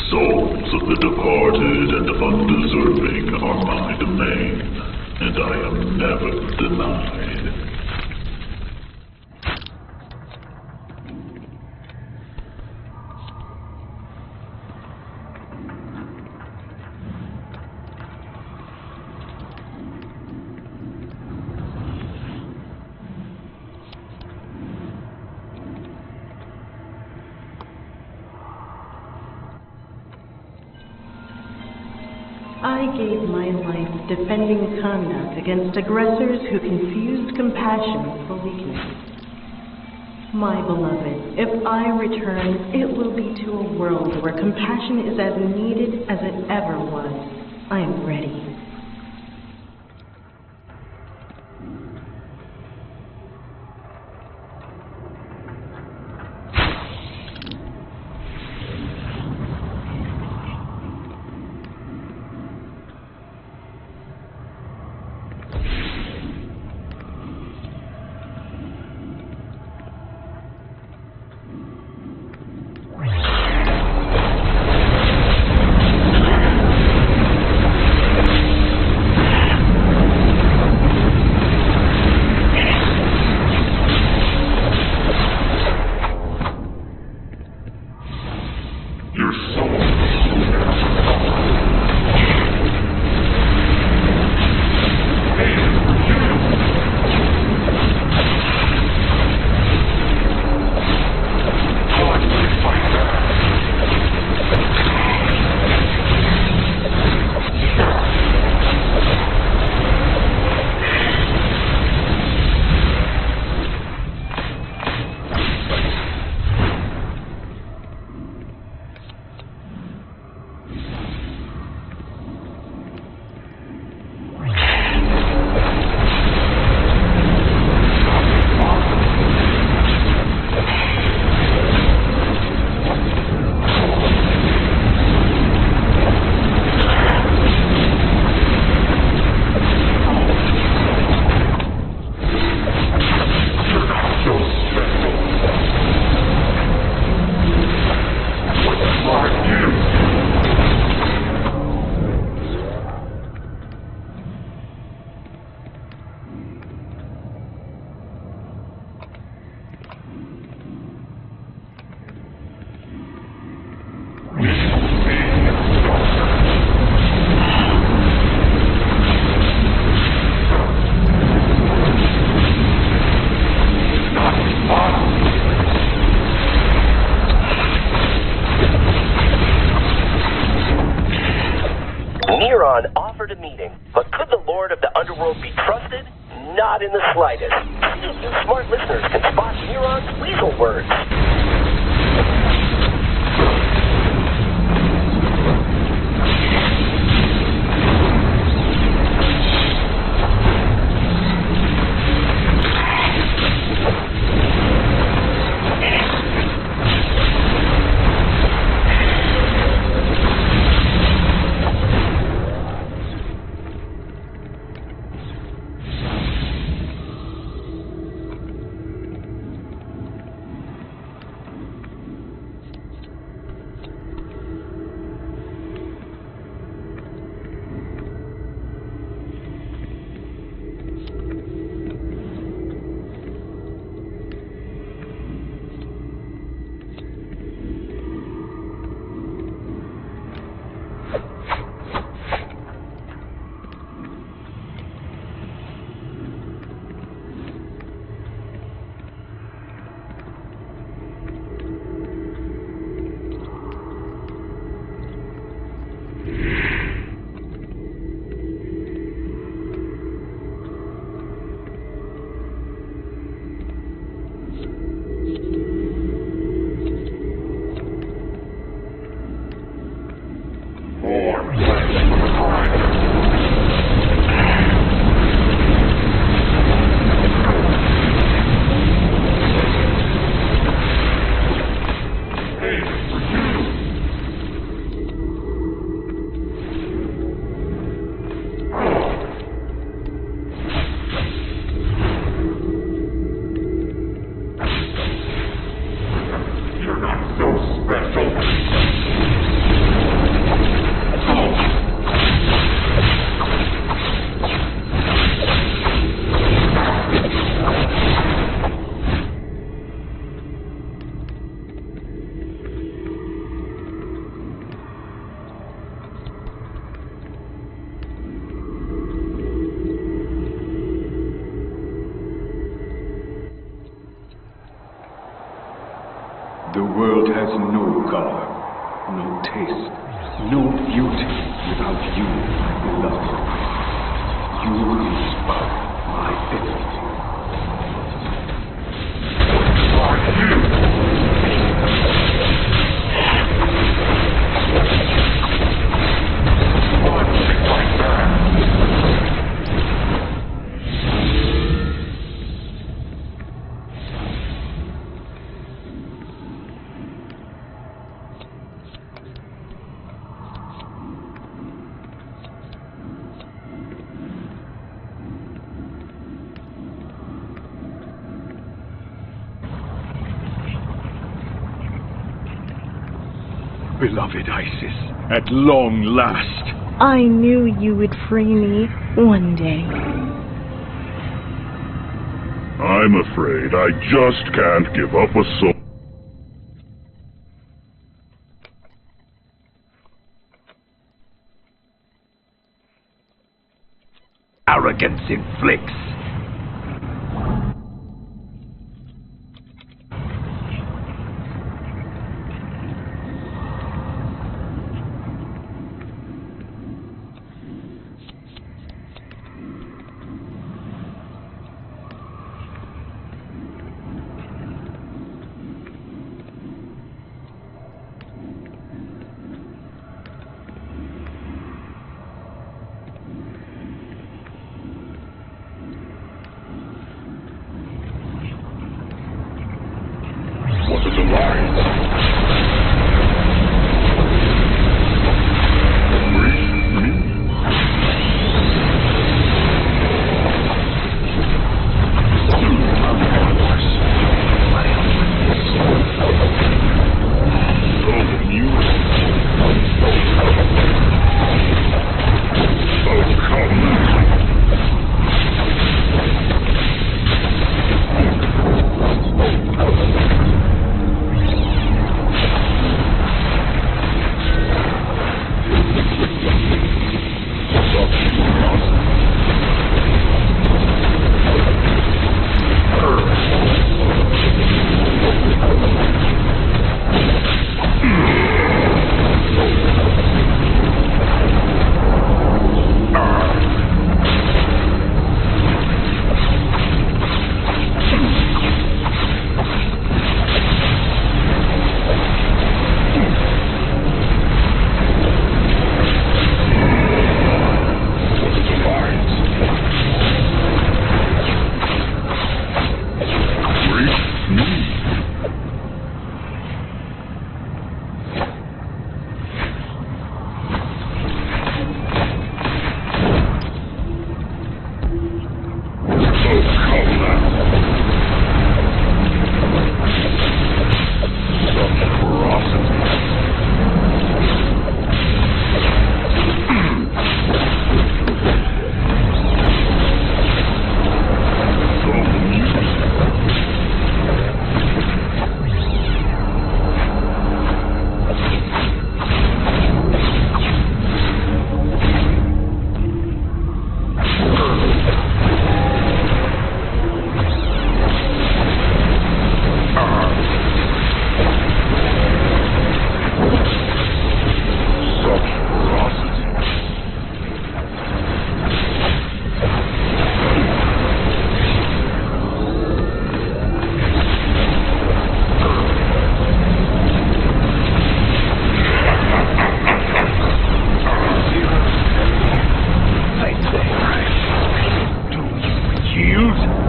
Souls of the departed and undeserving are my domain, and I am never denied. I gave my life defending Karnak against aggressors who confused compassion for weakness. My beloved, if I return, it will be to a world where compassion is as needed as it ever was. I am ready. Offered a meeting, but could the Lord of the Underworld be trusted? Not in the slightest. You smart listeners can spot Neron's weasel words. The world has no color, no taste, no beauty without you, my beloved. You inspire my destiny. Beloved Isis, at long last. I knew you would free me one day. I'm afraid I just can't give up a soul. Arrogance inflicts.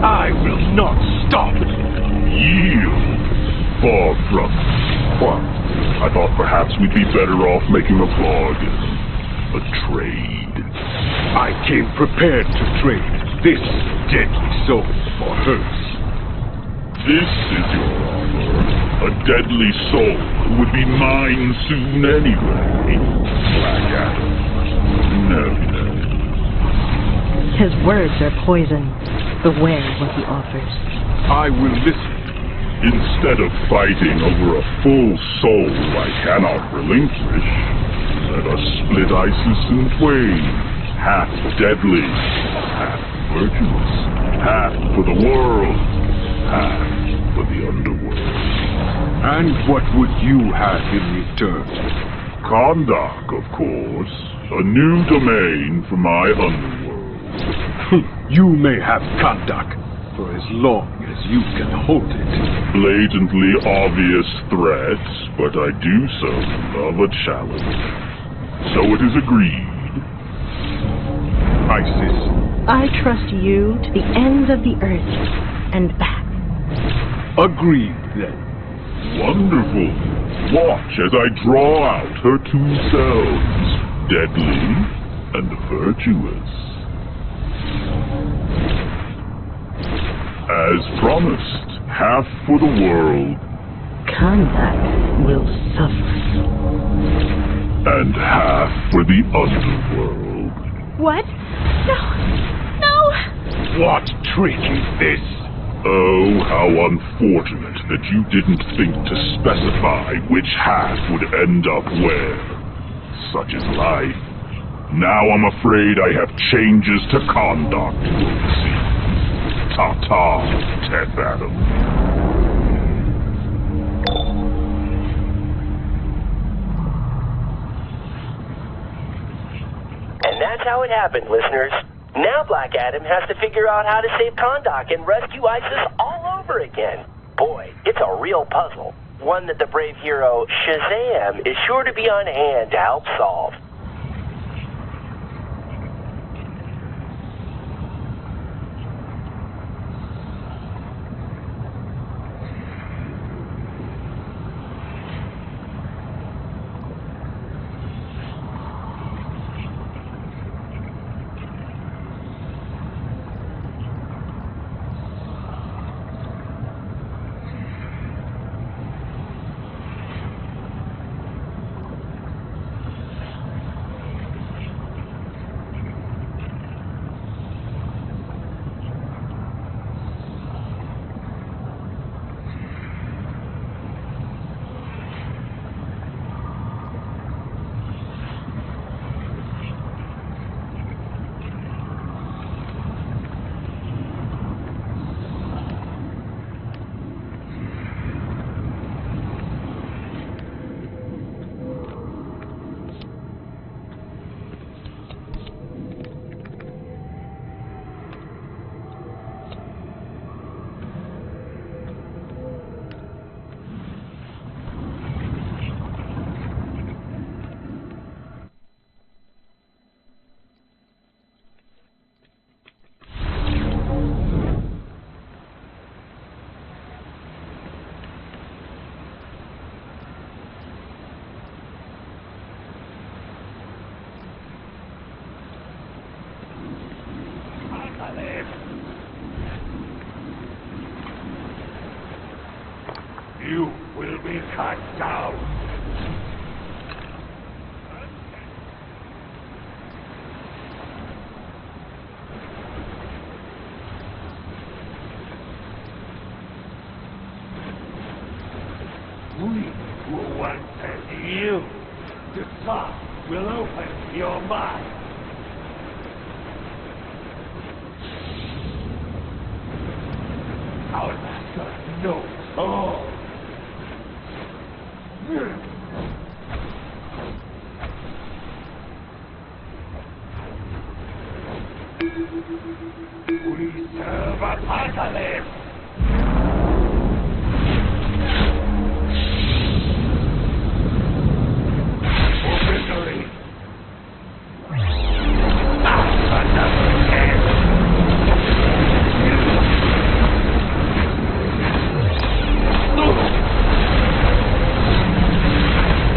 I will not stop. Yield? Far from it. What? I thought perhaps we'd be better off making a bargain. A trade. I came prepared to trade this deadly soul for hers. This is your offer. A deadly soul who would be mine soon anyway. Black Adam. No. His words are poison. Beware what he offers. I will listen. Instead of fighting over a full soul I cannot relinquish, let us split Isis in twain. Half deadly, half virtuous, half for the world, half for the underworld. And what would you have in return? Kondak, of course. A new domain for my underworld. You may have Kondak for as long as you can hold it. Blatantly obvious threats, but I do so love a challenge. So it is agreed. Isis. I trust you to the ends of the earth and back. Agreed, then. Wonderful. Watch as I draw out her two selves, deadly and virtuous. As promised, half for the world. Kondak will suffer. And half for the underworld. What? No! What trick is this? Oh, how unfortunate that you didn't think to specify which half would end up where. Such is life. Now I'm afraid I have changes to Kondak to oversee. Ta-ta, Teth Adam. And that's how it happened, listeners. Now Black Adam has to figure out how to save Kondak and rescue Isis all over again. Boy, it's a real puzzle. One that the brave hero Shazam is sure to be on hand to help solve. You will be cut down. We were once as you. The thought will open your mind. Our master knows all. We serve Apocalypse! For victory! Another chance!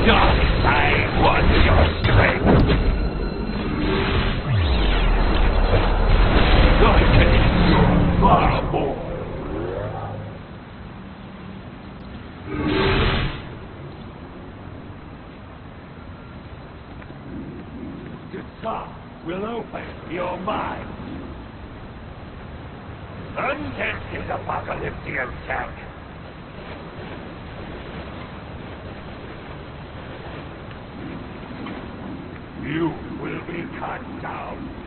Your side was your strength! I can endure far more. thought will open your mind. Undead is Apocalyptian tech. You will be cut down.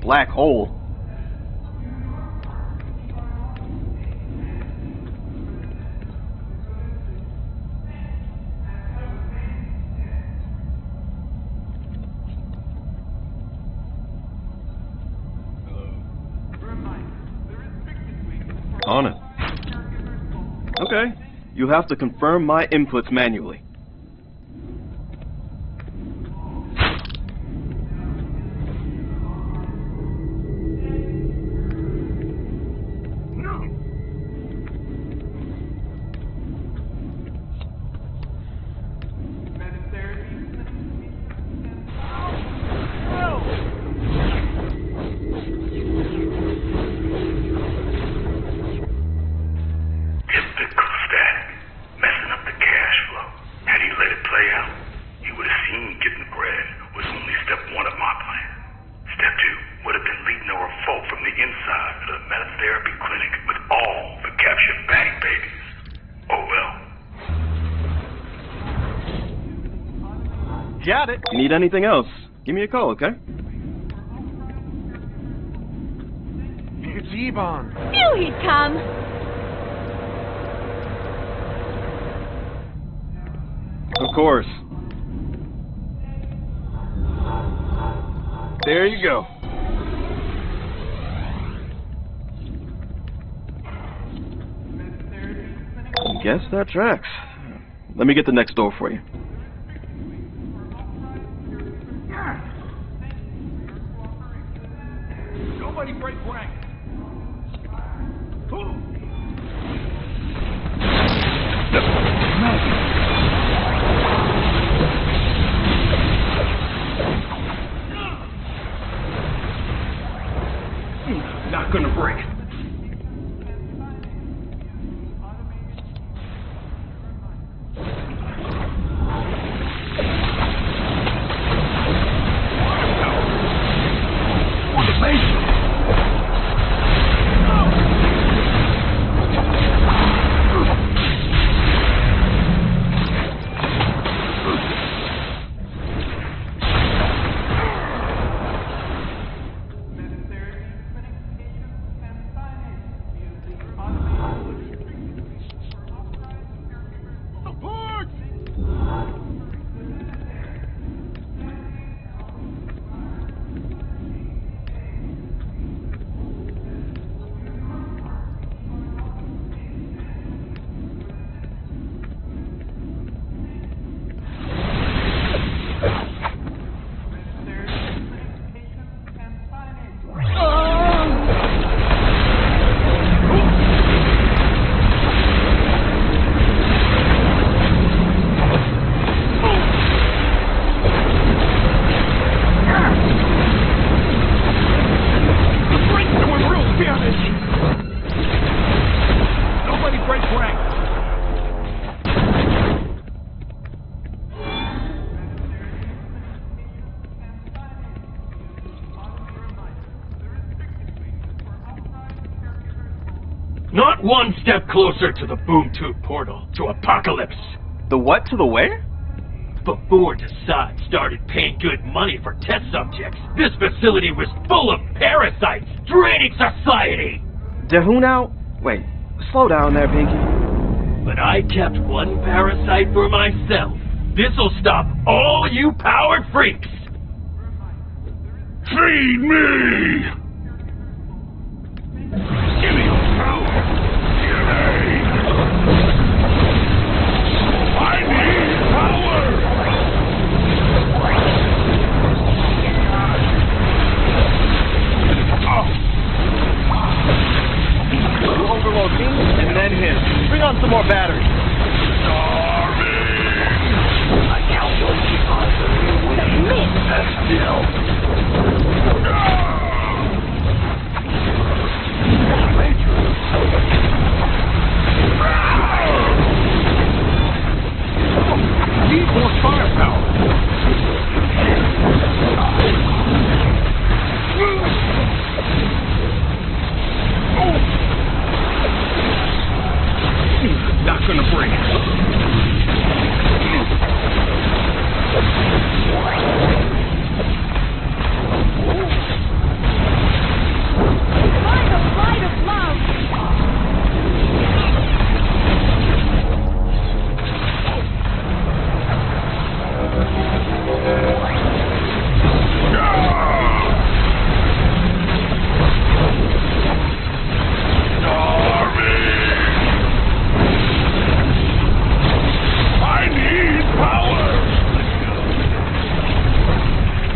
Black hole. On it. Okay. You'll have to confirm my inputs manually. Got it. If you need anything else, give me a call, okay? It's Ebon. Knew he'd come. Of course. There you go. I guess that tracks. Let me get the next door for you. Nobody break rank. Not gonna break. one step closer to the Boom Tube portal, to Apocalypse. The what to the where? Before Desaad started paying good money for test subjects, this facility was full of parasites, draining society! Who now? Wait, slow down there, Pinky. But I kept one parasite for myself. This'll stop all you powered freaks! Feed me! Give me your power! Give me! I need power! You overload me, and then him. Bring on some more batteries. I calculate the odds of you winning. And still. Need more firepower. Not gonna break. Light of love!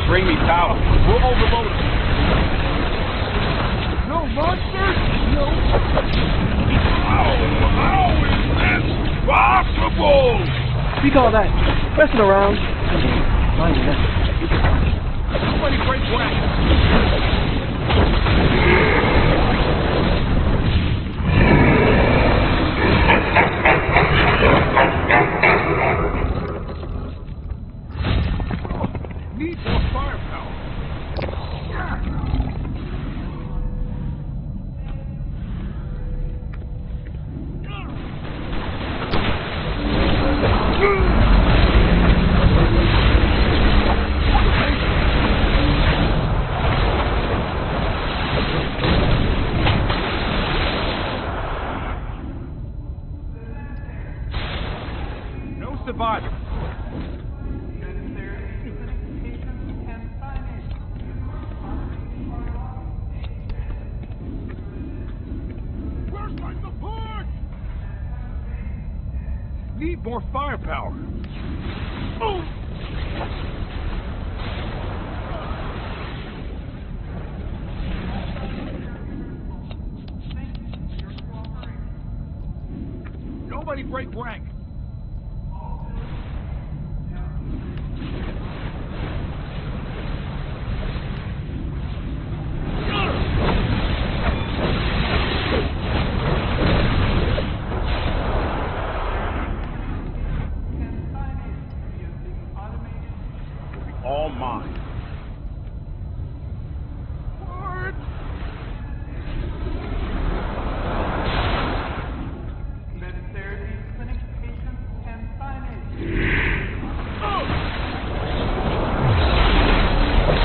Bring me power. We'll overload it. No monsters? No. How is this possible? We call that messing around. Somebody break wax. Need more firepower. No survivors. Where's my support? Need more firepower. Oh! Nobody break rank. All mine. What? Therapy clinic patients can sign in.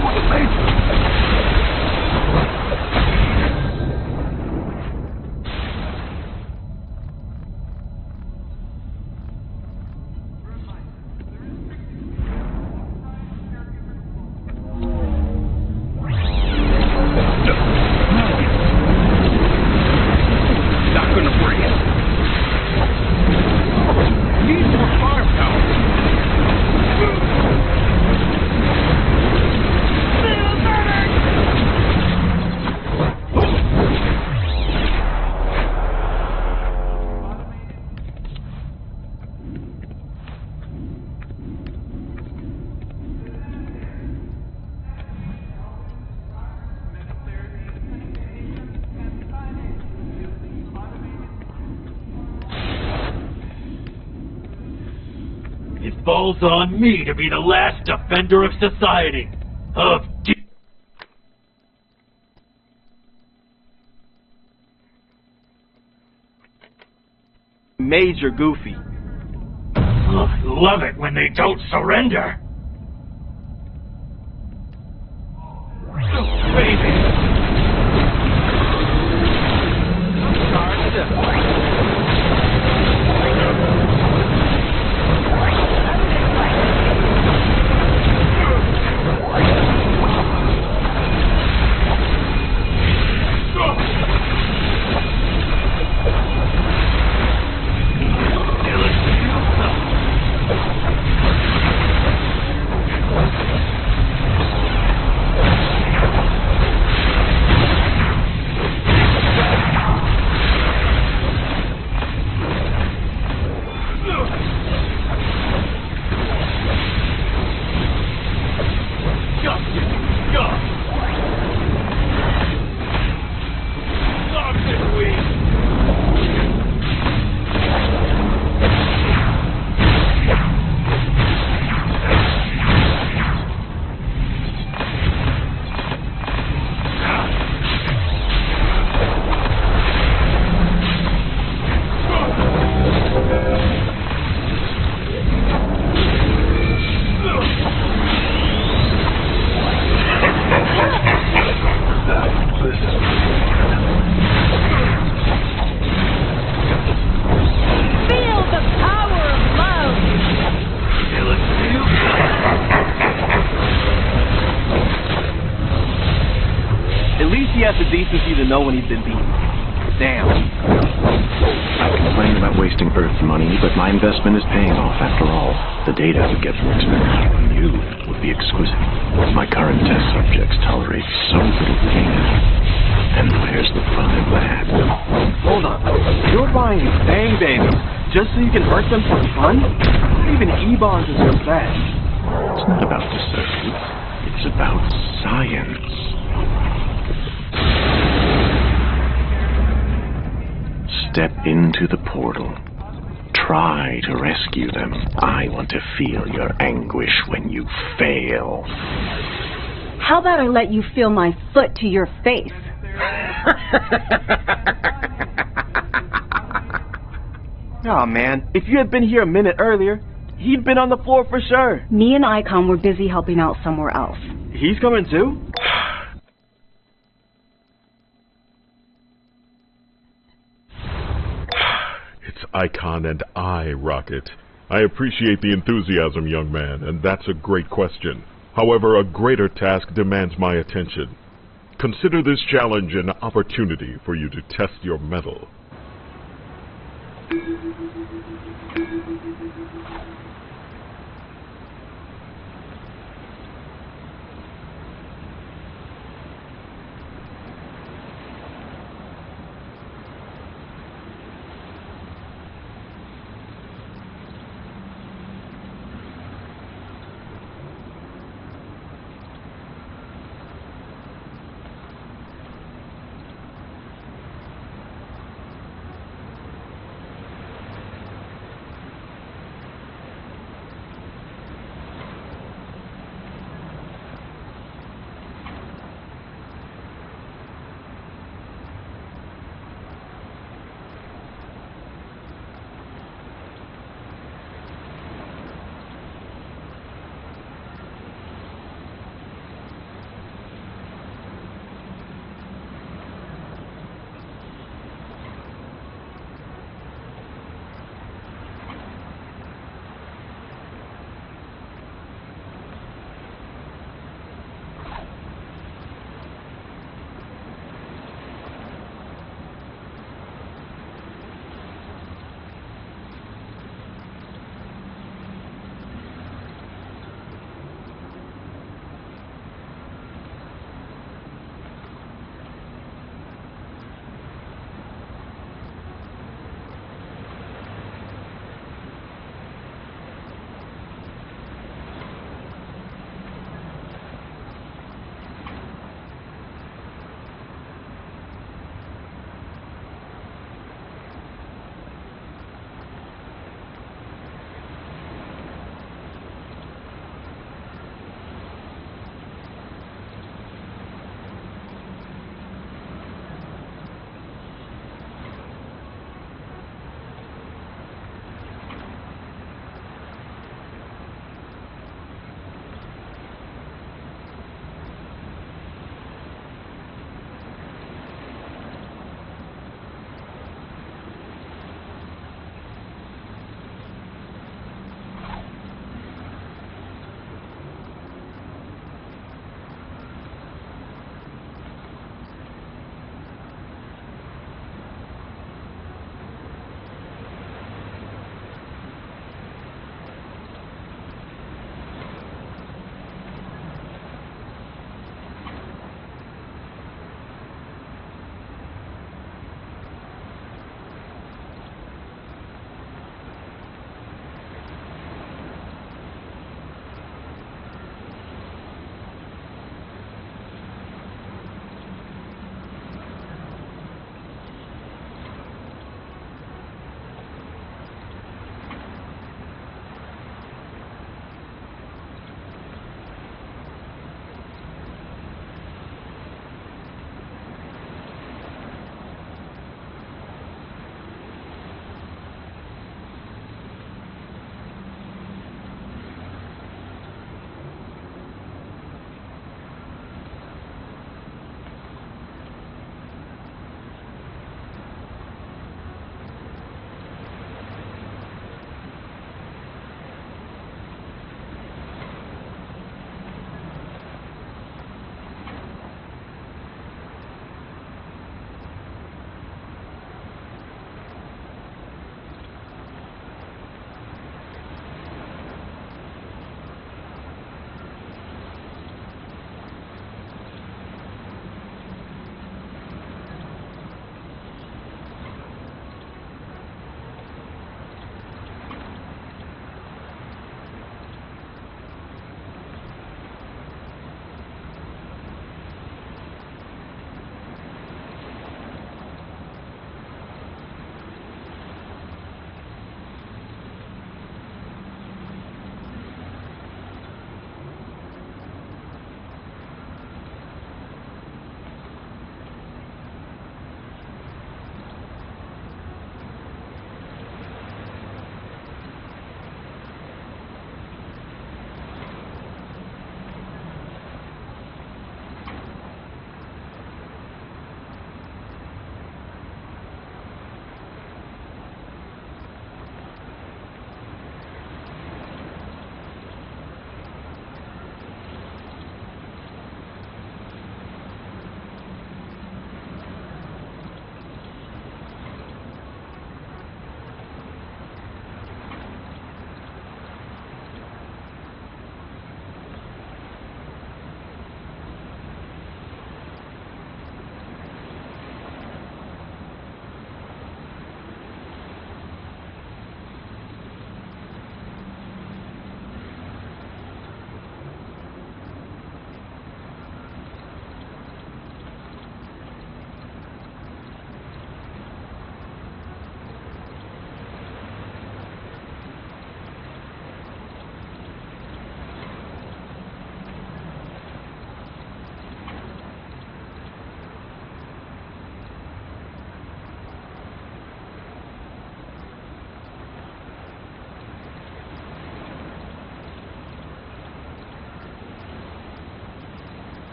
For the patient. Not gonna break it. Need more firepower. It falls on me to be the last defender of society. Of major goofy. Love it when they don't surrender. Baby. He has the decency to know when he's been beaten. Damn. I complain about wasting Earth's money, but my investment is paying off after all. The data we get from experimenting on you would be exquisite. My current test subjects tolerate so little pain. And where's the fun in that? Hold on. You're buying bang babies just so you can hurt them for fun? Not even E-Bonds deserve that. It's not about deserve. It's about science. Step into the portal. Try to rescue them. I want to feel your anguish when you fail. How about I let you feel my foot to your face? Aw, man. If you had been here a minute earlier, he'd been on the floor for sure. Me and Icon were busy helping out somewhere else. He's coming too? It's Icon and I, Rocket. I appreciate the enthusiasm, young man, and that's a great question. However, a greater task demands my attention. Consider this challenge an opportunity for you to test your mettle.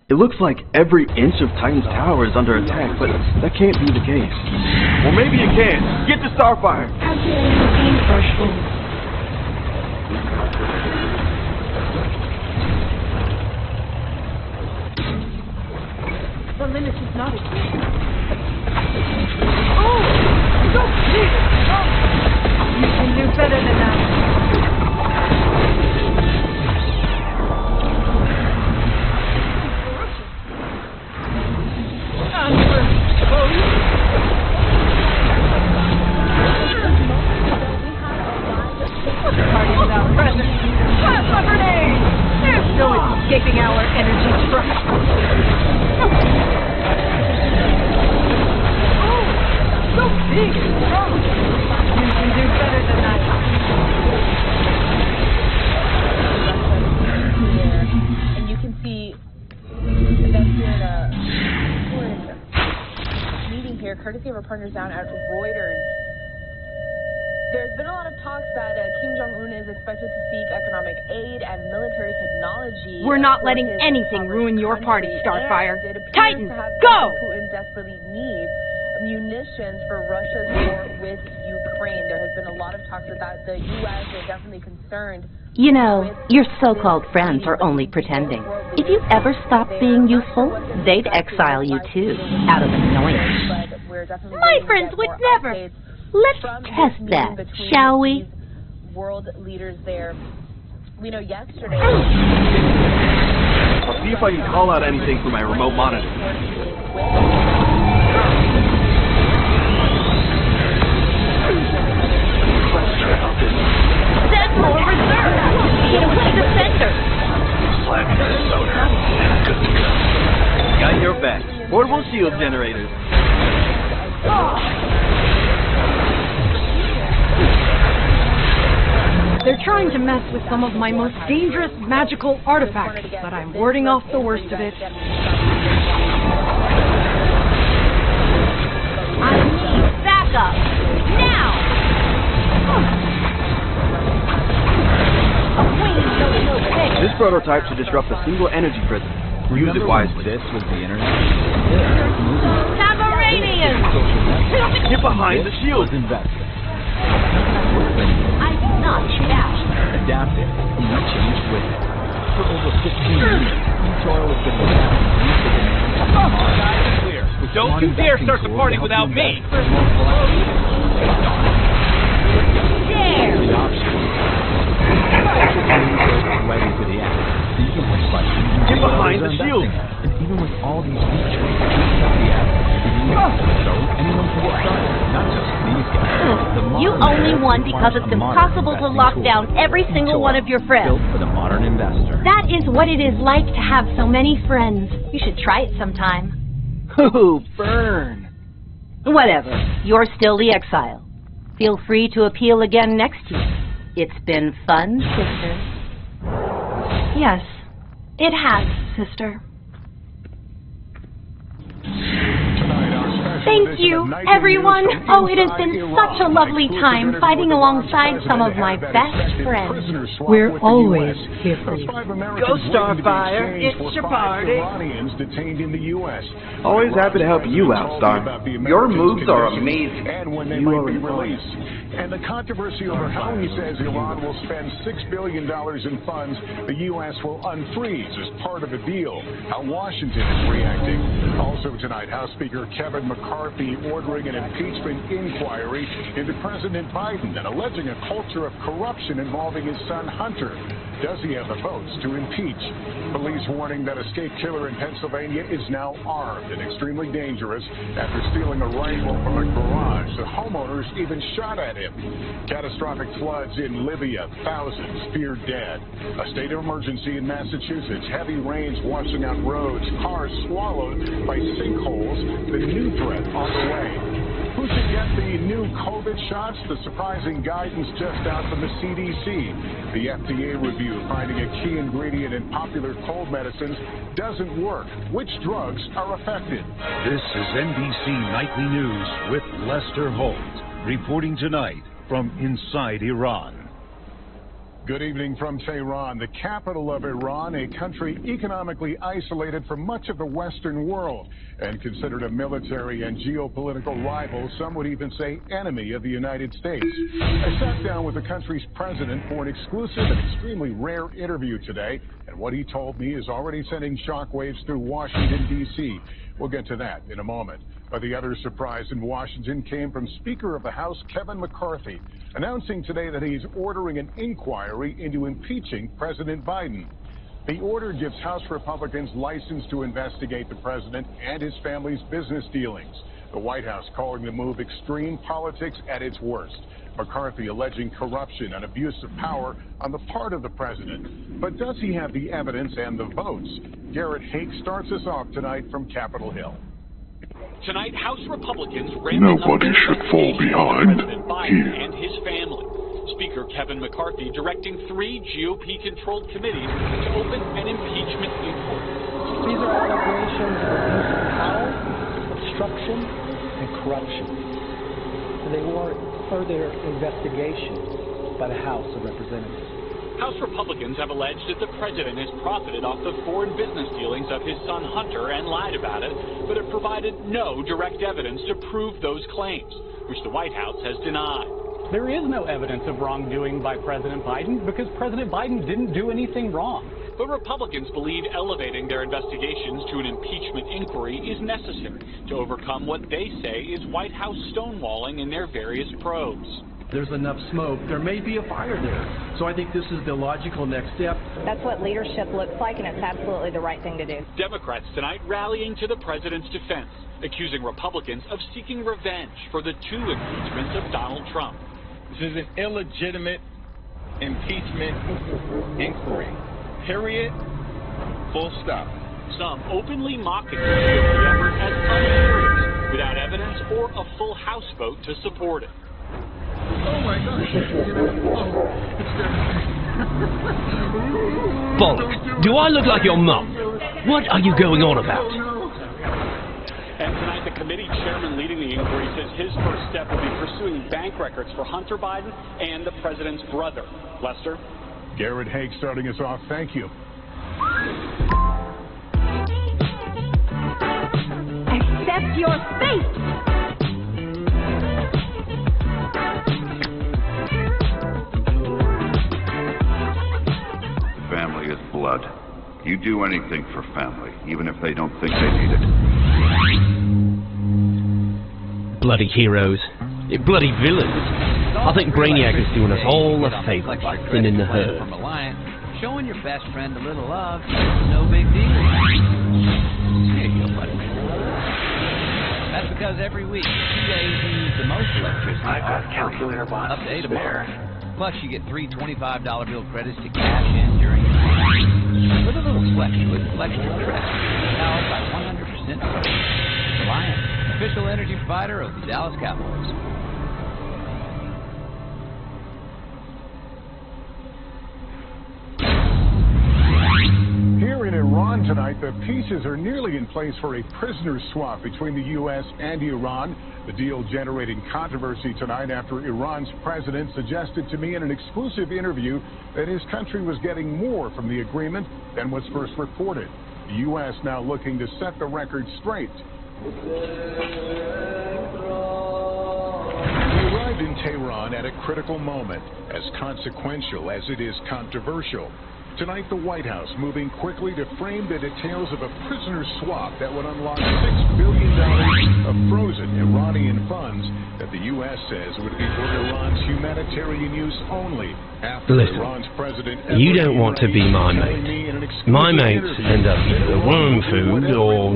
It looks like every inch of Titan's tower is under attack, but that can't be the case. Well, maybe it can. Get to Starfire! The limit is not achieved. Oh! Don't please! You can do better than that. Party without presents. Plasma grenade! There's no escaping our energy trust. Oh, so big and strong. You can do better than that. And you can see that we're in a meeting here, courtesy of our partners down at Reuters. There's been a lot of talks that Kim Jong-un is expected to seek economic aid and military technology. We're not letting anything ruin your party, Starfire. Titan, go! Putin desperately needs munitions for Russia's war with Ukraine. There has been a lot of talks about the U.S. is definitely concerned. You know, your so-called friends are only pretending. If you ever stop being useful, they'd exile you too, out of annoyance. My friends would never. Let's test that, shall we? World leaders there. We know yesterday. I'll see if I can call out anything from my remote monitor. Send more reserves! Hit with the defender! Got your back. Portable shield generators. They're trying to mess with some of my most dangerous magical artifacts, but I'm warding off the worst of it. I need backup! Now! This prototype should disrupt a single energy prison. Use it wisely. This was the internet. Tabaranians! Get behind the shield! I'm not dashed. Adapt it. You change with it. For over 15 years, Toil has been clear. Don't you dare start the party without me! There! The option. Waiting for the act. Get behind the shield! And even with all these features, the app so anyone can get started. Not just these guys. You only won because it's impossible to lock down every single one of your friends. Built for the modern investor. That is what it is like to have so many friends. You should try it sometime. Ooh, burn. Whatever. You're still the exile. Feel free to appeal again next year. It's been fun, sister. Yes, it has, sister. They Thank you, everyone. Oh, it has been such a lovely time fighting alongside some of my best friends. We're always here for you. Go, Starfire. It's your party. Detained in the U.S. Always happy to help you out, Star. Your moves are amazing. And when they might be released. And the controversy over how he says Iran will spend $6 billion in funds the U.S. will unfreeze as part of a deal. How Washington is reacting. Also tonight, House Speaker Kevin McCarthy ordering an impeachment inquiry into President Biden and alleging a culture of corruption involving his son Hunter. Does he have the votes to impeach? Police warning that escaped killer in Pennsylvania is now armed and extremely dangerous after stealing a rifle from a garage. The homeowners even shot at him. Catastrophic floods in Libya. Thousands feared dead. A state of emergency in Massachusetts. Heavy rains washing out roads. Cars swallowed by sinkholes. The new threat on the way. Who should get the new COVID shots? The surprising guidance just out from the CDC. The FDA review finding a key ingredient in popular cold medicines doesn't work. Which drugs are affected? This is NBC Nightly News with Lester Holt, reporting tonight from inside Iran. Good evening from Tehran, the capital of Iran, a country economically isolated from much of the Western world and considered a military and geopolitical rival, some would even say enemy of the United States. I sat down with the country's president for an exclusive and extremely rare interview today, and what he told me is already sending shockwaves through Washington, D.C. We'll get to that in a moment. But the other surprise in Washington came from Speaker of the House Kevin McCarthy, announcing today that he's ordering an inquiry into impeaching President Biden. The order gives House Republicans license to investigate the president and his family's business dealings. The White House calling the move extreme politics at its worst. McCarthy alleging corruption and abuse of power on the part of the president. But does he have the evidence and the votes? Garrett Haake starts us off tonight from Capitol Hill. Tonight, House Republicans nobody should fall behind President Biden here. and his family. Speaker Kevin McCarthy directing 3 GOP-controlled committees to open an impeachment inquiry. These are allegations of abuse of power, obstruction, and corruption. And they warrant further investigation by the House of Representatives. House Republicans have alleged that the president has profited off the foreign business dealings of his son Hunter and lied about it, but have provided no direct evidence to prove those claims, which the White House has denied. There is no evidence of wrongdoing by President Biden because President Biden didn't do anything wrong. But Republicans believe elevating their investigations to an impeachment inquiry is necessary to overcome what they say is White House stonewalling in their various probes. There's enough smoke. There may be a fire there. So I think this is the logical next step. That's what leadership looks like, and it's absolutely the right thing to do. Democrats tonight rallying to the president's defense, accusing Republicans of seeking revenge for the 2 impeachments of Donald Trump. This is an illegitimate impeachment inquiry. Period. Full stop. Some openly mocking the effort as unserious, without evidence or a full House vote to support it. Oh my gosh. Bollocks. Do I look like your mum? What are you going on about? And tonight, the committee chairman leading the inquiry says his first step will be pursuing bank records for Hunter Biden and the president's brother. Lester? Garrett Haake starting us off. Thank you. Accept your fate! Family is blood. You do anything for family, even if they don't think they need it. Bloody heroes. Bloody villains. I think Brainiac is doing us all a favor by thinning the herd. Showing your best friend a little love, no big deal. Here you go, buddy. That's because every week, 2 days you use the most electricity. I've got calculator box up to 8 spare. Plus, you get 3 $25 bill credits to cash in during your time. With a little flex with Electric Trek, powered by 100% solar. Reliant, official energy provider of the Dallas Cowboys. Here in Iran, Iran tonight, the pieces are nearly in place for a prisoner swap between the U.S. and Iran. The deal generating controversy tonight after Iran's president suggested to me in an exclusive interview that his country was getting more from the agreement than was first reported. The U.S. now looking to set the record straight. We arrived in Tehran at a critical moment, as consequential as it is controversial. Tonight, the White House moving quickly to frame the details of a prisoner swap that would unlock $6 billion of frozen Iranian funds that the U.S. says would be for Iran's humanitarian use only. After Listen, Iran's president, you don't want to be my mate. My mates end up either worm food or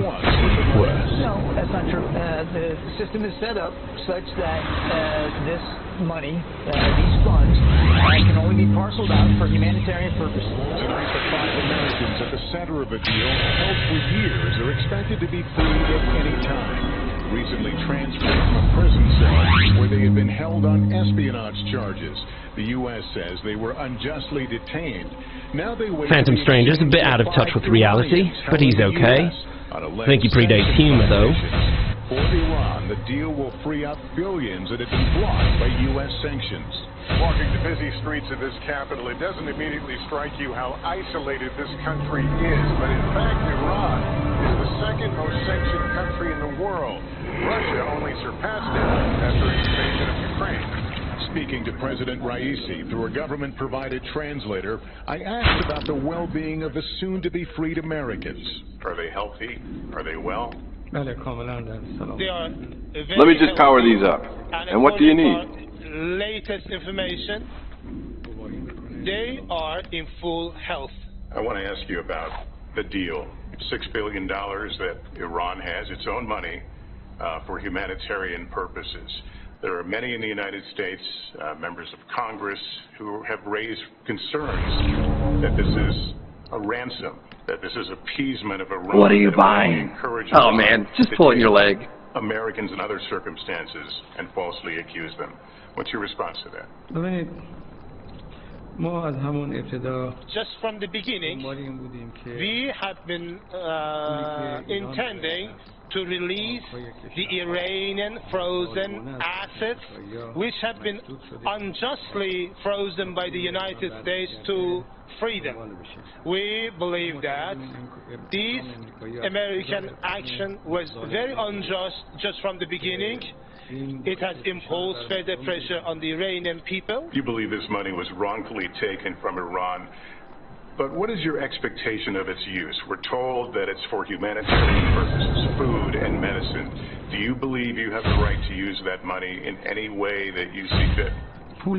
worse. No, that's not true. The system is set up such that this money, these funds, can only be parceled out for humanitarian purposes. Tonight, the 5 Americans at the center of a deal held for years are expected to be freed at any time. Recently transferred from a prison cell where they had been held on espionage charges. The U.S. says they were unjustly detained. Now they wait. Phantom Stranger's a bit out of touch with reality, but he's okay. I think he predates humor, though. For Iran, the deal will free up billions that have been blocked by U.S. sanctions. Walking the busy streets of this capital, it doesn't immediately strike you how isolated this country is. But in fact, Iran is the second most sanctioned country in the world. Russia only surpassed it after its invasion of Ukraine. Speaking to President Raisi through a government-provided translator, I asked about the well-being of the soon-to-be-freed Americans. Are they healthy? Are they well? Let me Let me just power these up. And what do you need? Latest information, they are in full health. I want to ask you about the deal. $6 billion that Iran has, its own money, for humanitarian purposes. There are many in the United States, members of Congress, who have raised concerns that this is a ransom, that this is appeasement of Iran. What are you buying? Oh man, just pulling your leg. Americans in other circumstances and falsely accuse them. What's your response to that? Just from the beginning, we have been intending to release the Iranian frozen assets, which have been unjustly frozen by the United States, to freedom. We believe that this American action was very unjust just from the beginning. It has imposed further pressure on the Iranian people. You believe this money was wrongfully taken from Iran, but what is your expectation of its use? We're told that it's for humanitarian purposes, food and medicine. Do you believe you have the right to use that money in any way that you see fit? This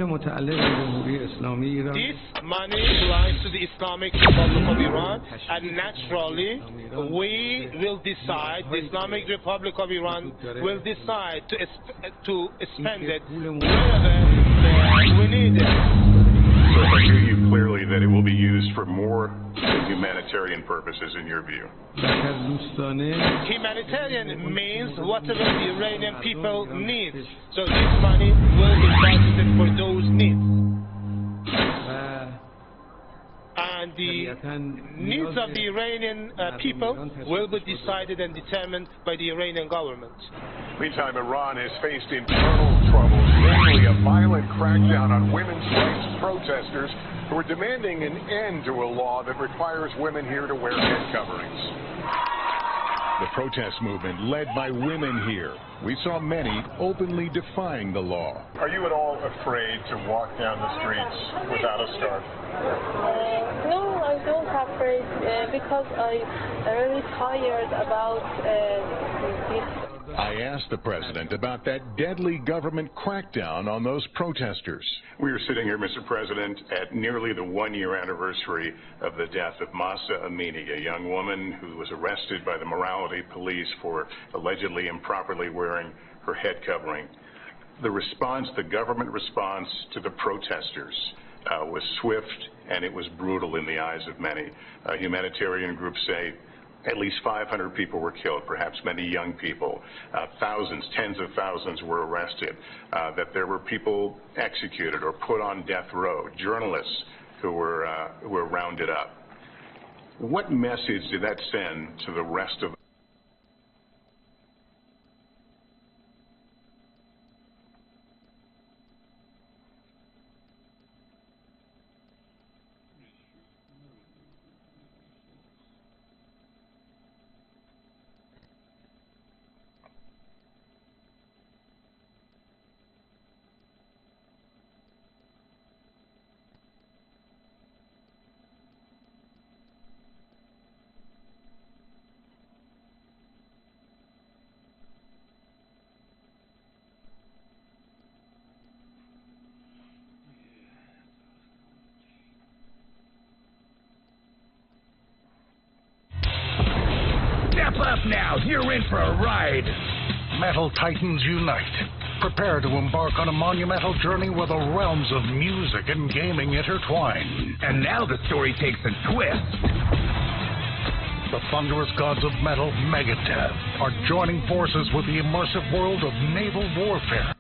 money belongs to the Islamic Republic of Iran, and naturally, we will decide, the Islamic Republic of Iran will decide to spend it wherever we need it. So if I hear you clearly, that it will be used for more than humanitarian purposes in your view. Humanitarian means whatever the Iranian people need. So this money will be budgeted for those needs. And the needs of the Iranian people will be decided and determined by the Iranian government. Meantime, Iran has faced internal troubles, namely a violent crackdown on women's rights protesters who are demanding an end to a law that requires women here to wear head coverings. The protest movement led by women here. We saw many openly defying the law. Are you at all afraid to walk down the streets without a scarf? No, I don't afraid because I'm very tired about this. I asked the president about that deadly government crackdown on those protesters. We are sitting here, Mr. President, at nearly the one-year anniversary of the death of Mahsa Amini, a young woman who was arrested by the morality police for allegedly improperly wearing her head covering. The response, the government response to the protesters was swift, and it was brutal in the eyes of many. Humanitarian groups say at least 500 people were killed, perhaps many young people. Thousands, tens of thousands were arrested. That there were people executed or put on death row. Journalists who were rounded up. What message did that send to the rest of Step up now, you're in for a ride. Metal Titans unite. Prepare to embark on a monumental journey where the realms of music and gaming intertwine. And now the story takes a twist. The thunderous gods of metal, Megadeth, are joining forces with the immersive world of naval warfare.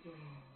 Oh.